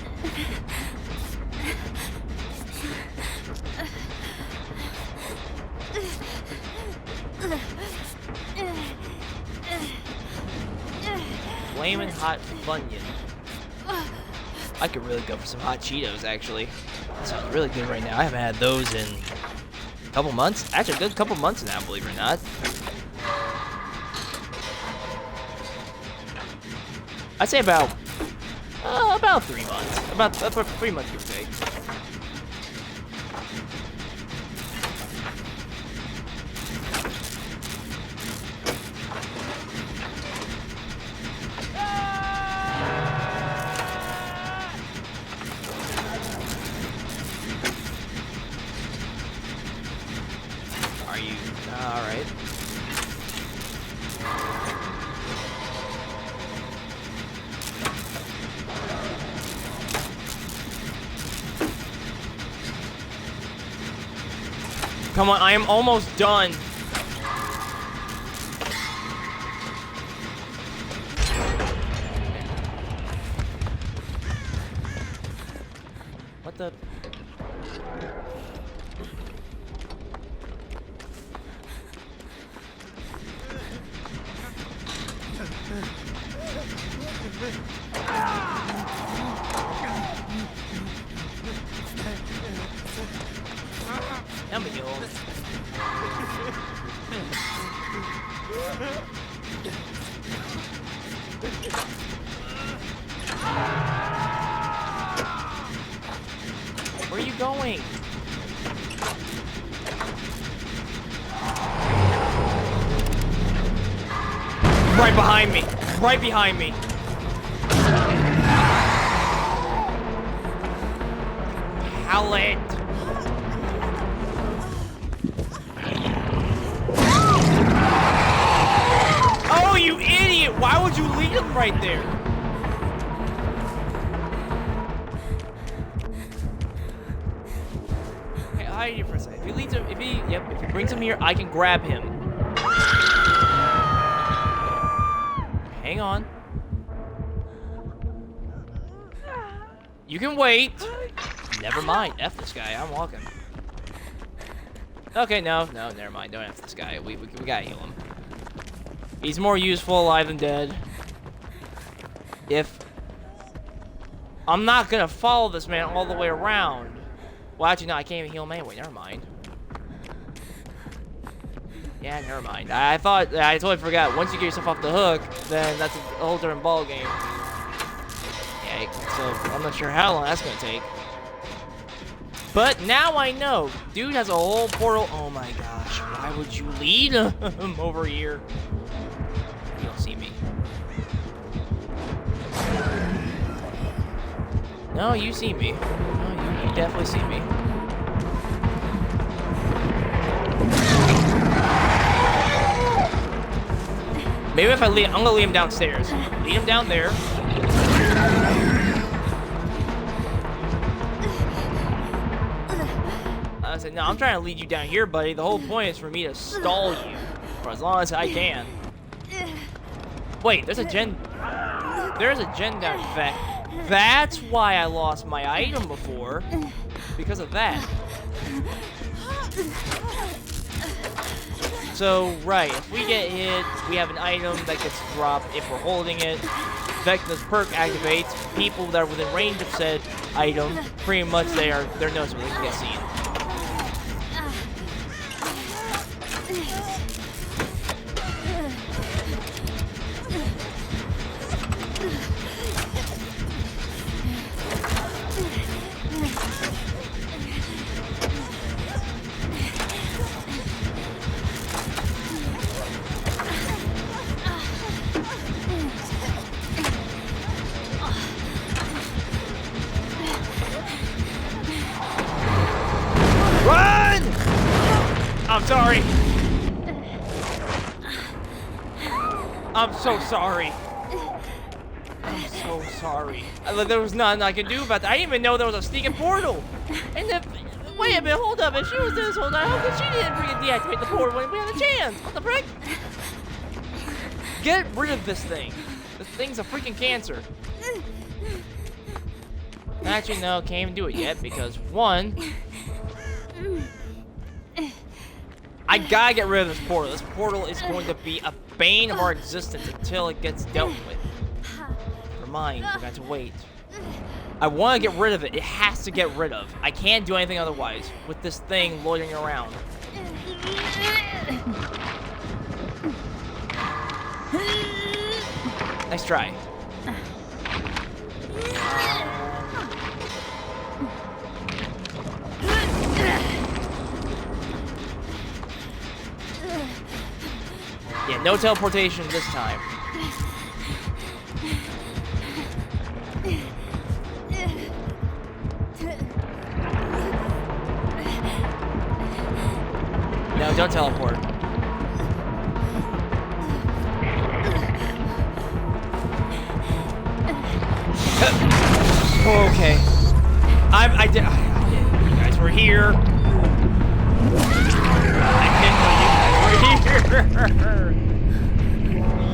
Flamin' hot Funyun. I could really go for some hot Cheetos, actually. That sounds really good right now. I haven't had those in a couple months. Actually, a good couple months now, believe it or not. I'd say about 3 months. About 3 months, give or take. Alright. Come on, I am almost done. What the? Let me go. Where are you going? Right behind me. Right behind me. Pallet. Oh, you idiot! Why would you leave him right there? Okay, I'll hide you for a second. If he leads him, if he brings him here, I can grab him. Hang on. You can wait. Never mind. F this guy. I'm walking. Okay, no, never mind. Don't F this guy. We gotta heal him. He's more useful alive than dead. If I'm not gonna follow this man all the way around. Well, actually, no, I can't even heal him anyway. Never mind. Yeah, never mind. I totally forgot. Once you get yourself off the hook, then that's a whole different ball game. Yeah, so I'm not sure how long that's gonna take. But now I know. Dude has a whole portal. Oh my gosh. Why would you lead him over here? You don't see me. No, you see me. No, you definitely see me. Maybe if I lead, I'm gonna lead him downstairs. Lead him down there. I said, no, I'm trying to lead you down here, buddy. The whole point is for me to stall you for as long as I can. Wait, there's a gen down back. That's why I lost my item before. Because of that. So, right, if we get hit, we have an item that gets dropped if we're holding it. Vecna's perk activates. People that are within range of said item, pretty much they're noticeable, they can get seen. I'm sorry. I'm so sorry. I'm so sorry. There was nothing I could do about that. I didn't even know there was a sneaking portal. And if, wait a minute, hold up. If she was this whole time, how come she didn't deactivate the portal when we had a chance? What the frick? Get rid of this thing. This thing's a freaking cancer. Actually, no, can't even do it yet because one, I gotta get rid of this portal. This portal is going to be a bane of our existence until it gets dealt with. Never mind, we got to wait. I want to get rid of it. It has to get rid of. I can't do anything otherwise with this thing loitering around. Nice try. Yeah, no teleportation this time. No, don't teleport. Okay. I did. You guys were here. I didn't know you guys were here.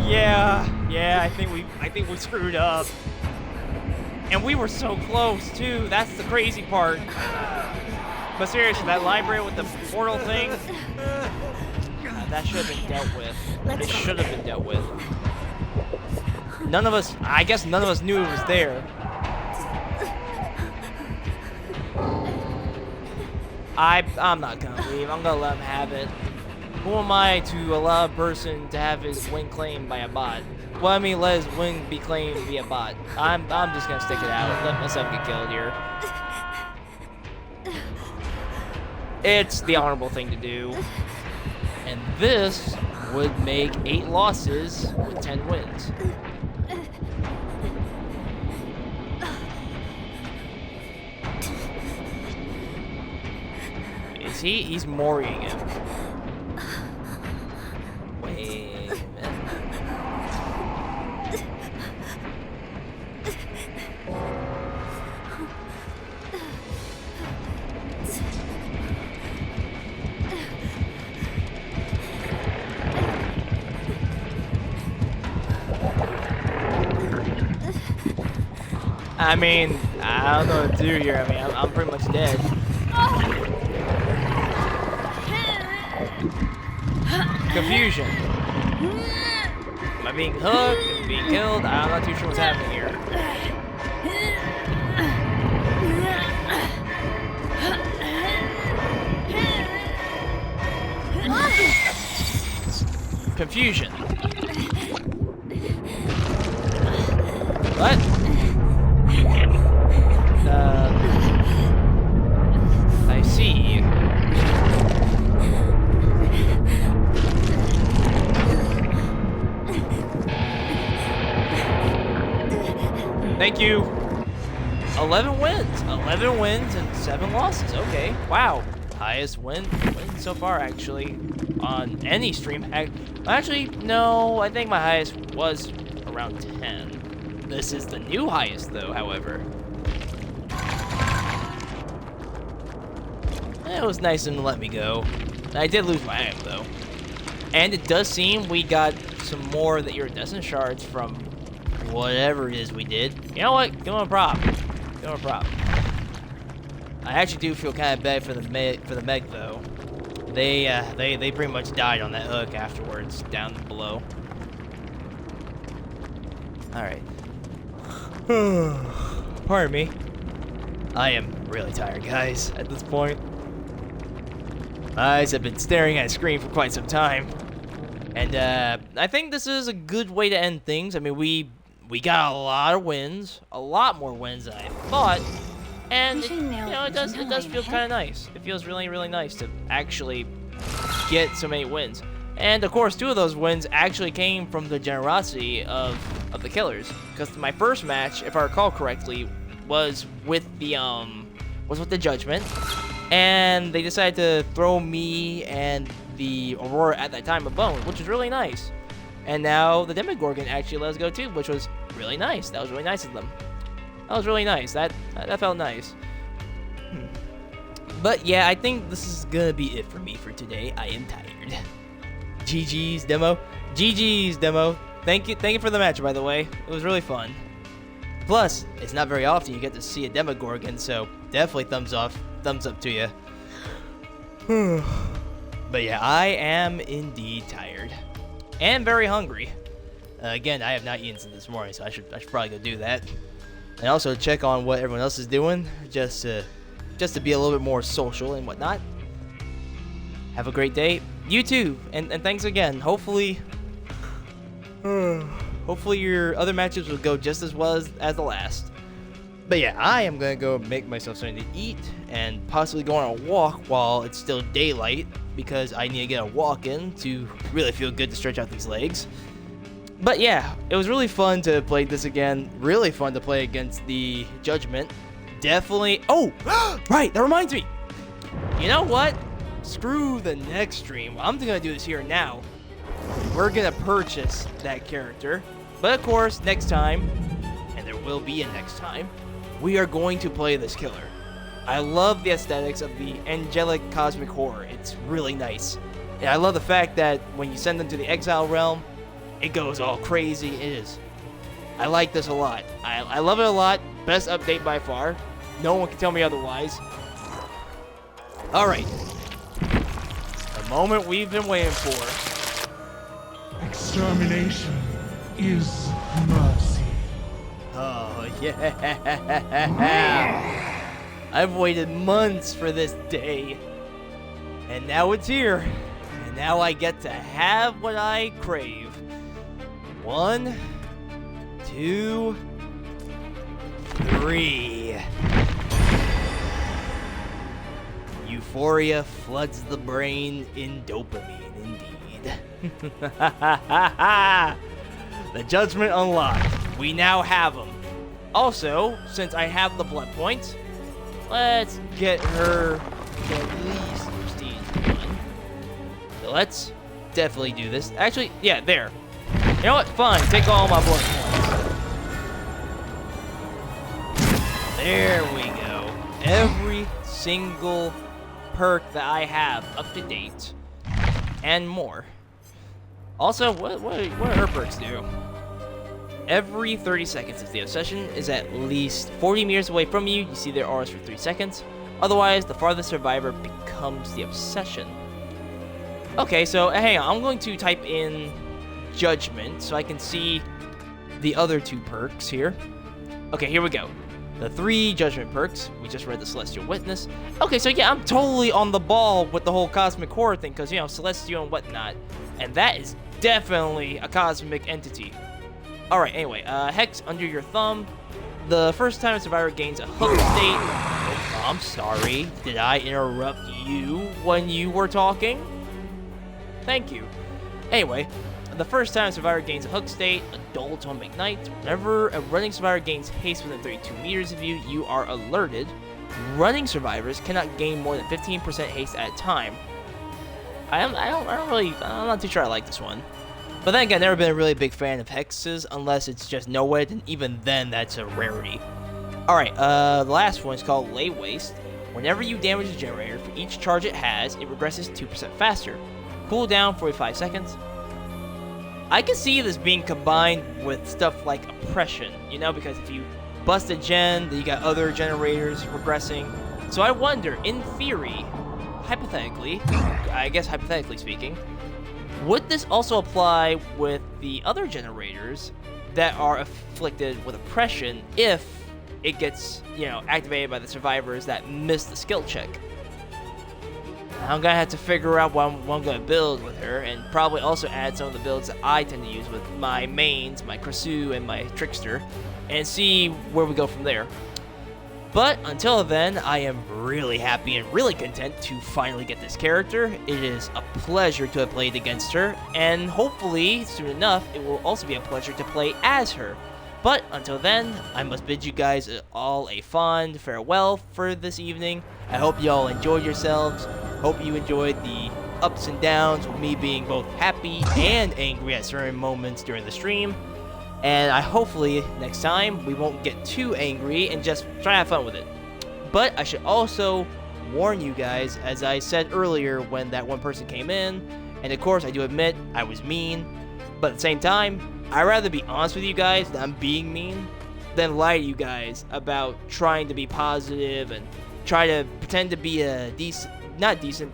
Yeah. I think we screwed up. And we were so close too. That's the crazy part. But seriously, that library with the portal thing, that should have been dealt with. It should have been dealt with. none of us, I guess none of us knew it was there. I'm not gonna leave. I'm gonna let him have it. Who am I to allow a person to have his win claimed by a bot? Well, I mean, let his win be claimed via bot. I'm just gonna stick it out. Let myself get killed here. It's the honorable thing to do. And this would make 8 losses with 10 wins. Is he? He's mooring him. Wait a minute. I mean, I don't know what to do here. I mean, I'm pretty much dead. Confusion. Am I being hooked? Am I being killed? I'm not too sure what's happening here. Confusion. What? I see. Thank you. 11 wins. 11 wins and 7 losses. Okay. Wow. Highest win so far, actually, on any stream. Actually, no. I think my highest was around 10. This is the new highest, though, however. It was nice of them to let me go. I did lose my item, though. And it does seem we got some more of the iridescent shards from whatever it is we did. You know what? Give him a prop. Give him a prop. I actually do feel kind of bad for the Meg, though. They pretty much died on that hook afterwards, down below. All right. Pardon me. I am really tired, guys, at this point. My eyes have been staring at a screen for quite some time. And I think this is a good way to end things. I mean, we got a lot of wins, a lot more wins than I thought. And it does feel kind of nice. It feels really, really nice to actually get so many wins. And of course, 2 of those wins actually came from the generosity of the killers. Because my first match, if I recall correctly, was with the Judgement, and they decided to throw me and the Aurora at that time a bone, which was really nice. And now the Demogorgon actually let us go too, which was really nice. That was really nice of them. That was really nice. That felt nice. But yeah, I think this is gonna be it for me for today. I am tired. GG's demo. GG's demo. Thank you for the match, by the way. It was really fun. Plus, it's not very often you get to see a Demogorgon, so definitely thumbs up to you. But yeah, I am indeed tired and very hungry. Again, I have not eaten since this morning, so I should probably go do that. And also check on what everyone else is doing, just to be a little bit more social and whatnot. Have a great day. You too, and thanks again. Hopefully your other matches will go just as well as the last. But yeah, I am gonna go make myself something to eat and possibly go on a walk while it's still daylight, because I need to get a walk in to really feel good to stretch out these legs. But yeah, it was really fun to play this again. Really fun to play against the Judgement. Definitely. Oh, right. That reminds me. You know what? Screw the next stream. I'm gonna do this here now. We're gonna purchase that character. But of course, next time, and there will be a next time, we are going to play this killer. I love the aesthetics of the angelic cosmic horror. It's really nice. And I love the fact that when you send them to the exile realm, it goes all crazy. It is. I like this a lot. I love it a lot. Best update by far. No one can tell me otherwise. Alright. The moment we've been waiting for. Extermination. is mercy. Oh, yeah. I've waited months for this day. And now it's here. And now I get to have what I crave. 1, 2, 3. Euphoria floods the brain in dopamine, indeed. The Judgement unlocked. We now have them. Also, since I have the blood points, let's get her to at least prestige 1. So let's definitely do this. Actually, yeah, there. You know what? Fine, take all my blood points. There we go. Every single perk that I have up to date, and more. Also, what do her perks do? Every 30 seconds, if the obsession is at least 40 meters away from you, you see their auras for 3 seconds. Otherwise, the farthest survivor becomes the obsession. Okay, so hang on. I'm going to type in Judgement so I can see the other 2 perks here. Okay, here we go. The 3 Judgement perks. We just read the Celestial Witness. Okay, so yeah, I'm totally on the ball with the whole cosmic horror thing because, you know, Celestial and whatnot. And that is definitely a cosmic entity. Alright, anyway, Hex under your thumb. The first time a survivor gains a hook state. Oh, I'm sorry. Did I interrupt you when you were talking? Thank you. Anyway, the first time a survivor gains a hook state, Adult on McKnight. Whenever a running survivor gains haste within 32 meters of you, you are alerted. Running survivors cannot gain more than 15% haste at a time. I'm not too sure I like this one. But then again, I've never been a really big fan of hexes, unless it's just no-wit, and even then, that's a rarity. Alright, the last one is called Lay Waste. Whenever you damage a generator, for each charge it has, it regresses 2% faster. Cooldown 45 seconds. I can see this being combined with stuff like Oppression, you know, because if you bust a gen, then you got other generators regressing. So I wonder, in theory, hypothetically, I guess hypothetically speaking, would this also apply with the other generators that are afflicted with Oppression if it gets, you know, activated by the survivors that miss the skill check? I'm gonna have to figure out what I'm gonna build with her, and probably also add some of the builds that I tend to use with my mains, my Krasu and my Trickster, and see where we go from there. But until then, I am really happy and really content to finally get this character. It is a pleasure to have played against her, and hopefully, soon enough, it will also be a pleasure to play as her. But until then, I must bid you guys all a fond farewell for this evening. I hope you all enjoyed yourselves. Hope you enjoyed the ups and downs with me being both happy and angry at certain moments during the stream. And I hopefully next time we won't get too angry and just try to have fun with it. But I should also warn you guys, as I said earlier when that one person came in, and of course I do admit I was mean, but at the same time, I'd rather be honest with you guys that I'm being mean than lie to you guys about trying to be positive and try to pretend to be a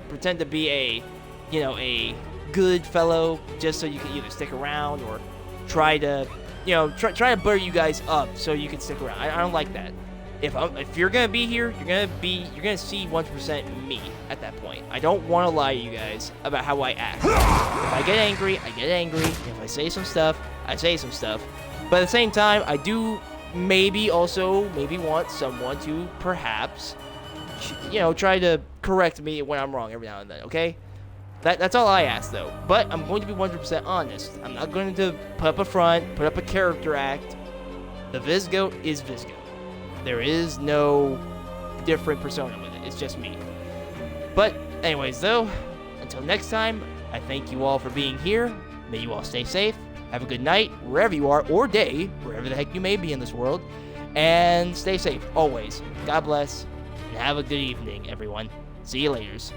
pretend to be a, you know, a good fellow just so you can either stick around or try to, you know, try to butter you guys up so you can stick around. I don't like that. If you're gonna be here, you're gonna see 100% me at that point. I don't want to lie to you guys about how I act. If I get angry, I get angry. If I say some stuff, I say some stuff. But at the same time, I do maybe want someone to perhaps, you know, try to correct me when I'm wrong every now and then. Okay? That's all I ask, though. But I'm going to be 100% honest. I'm not going to put up a front, put up a character act. The visgoate is visgoate. There is no different persona with it. It's just me. But anyways, though, until next time, I thank you all for being here. May you all stay safe. Have a good night, wherever you are, or day, wherever the heck you may be in this world. And stay safe, always. God bless, and have a good evening, everyone. See you laters.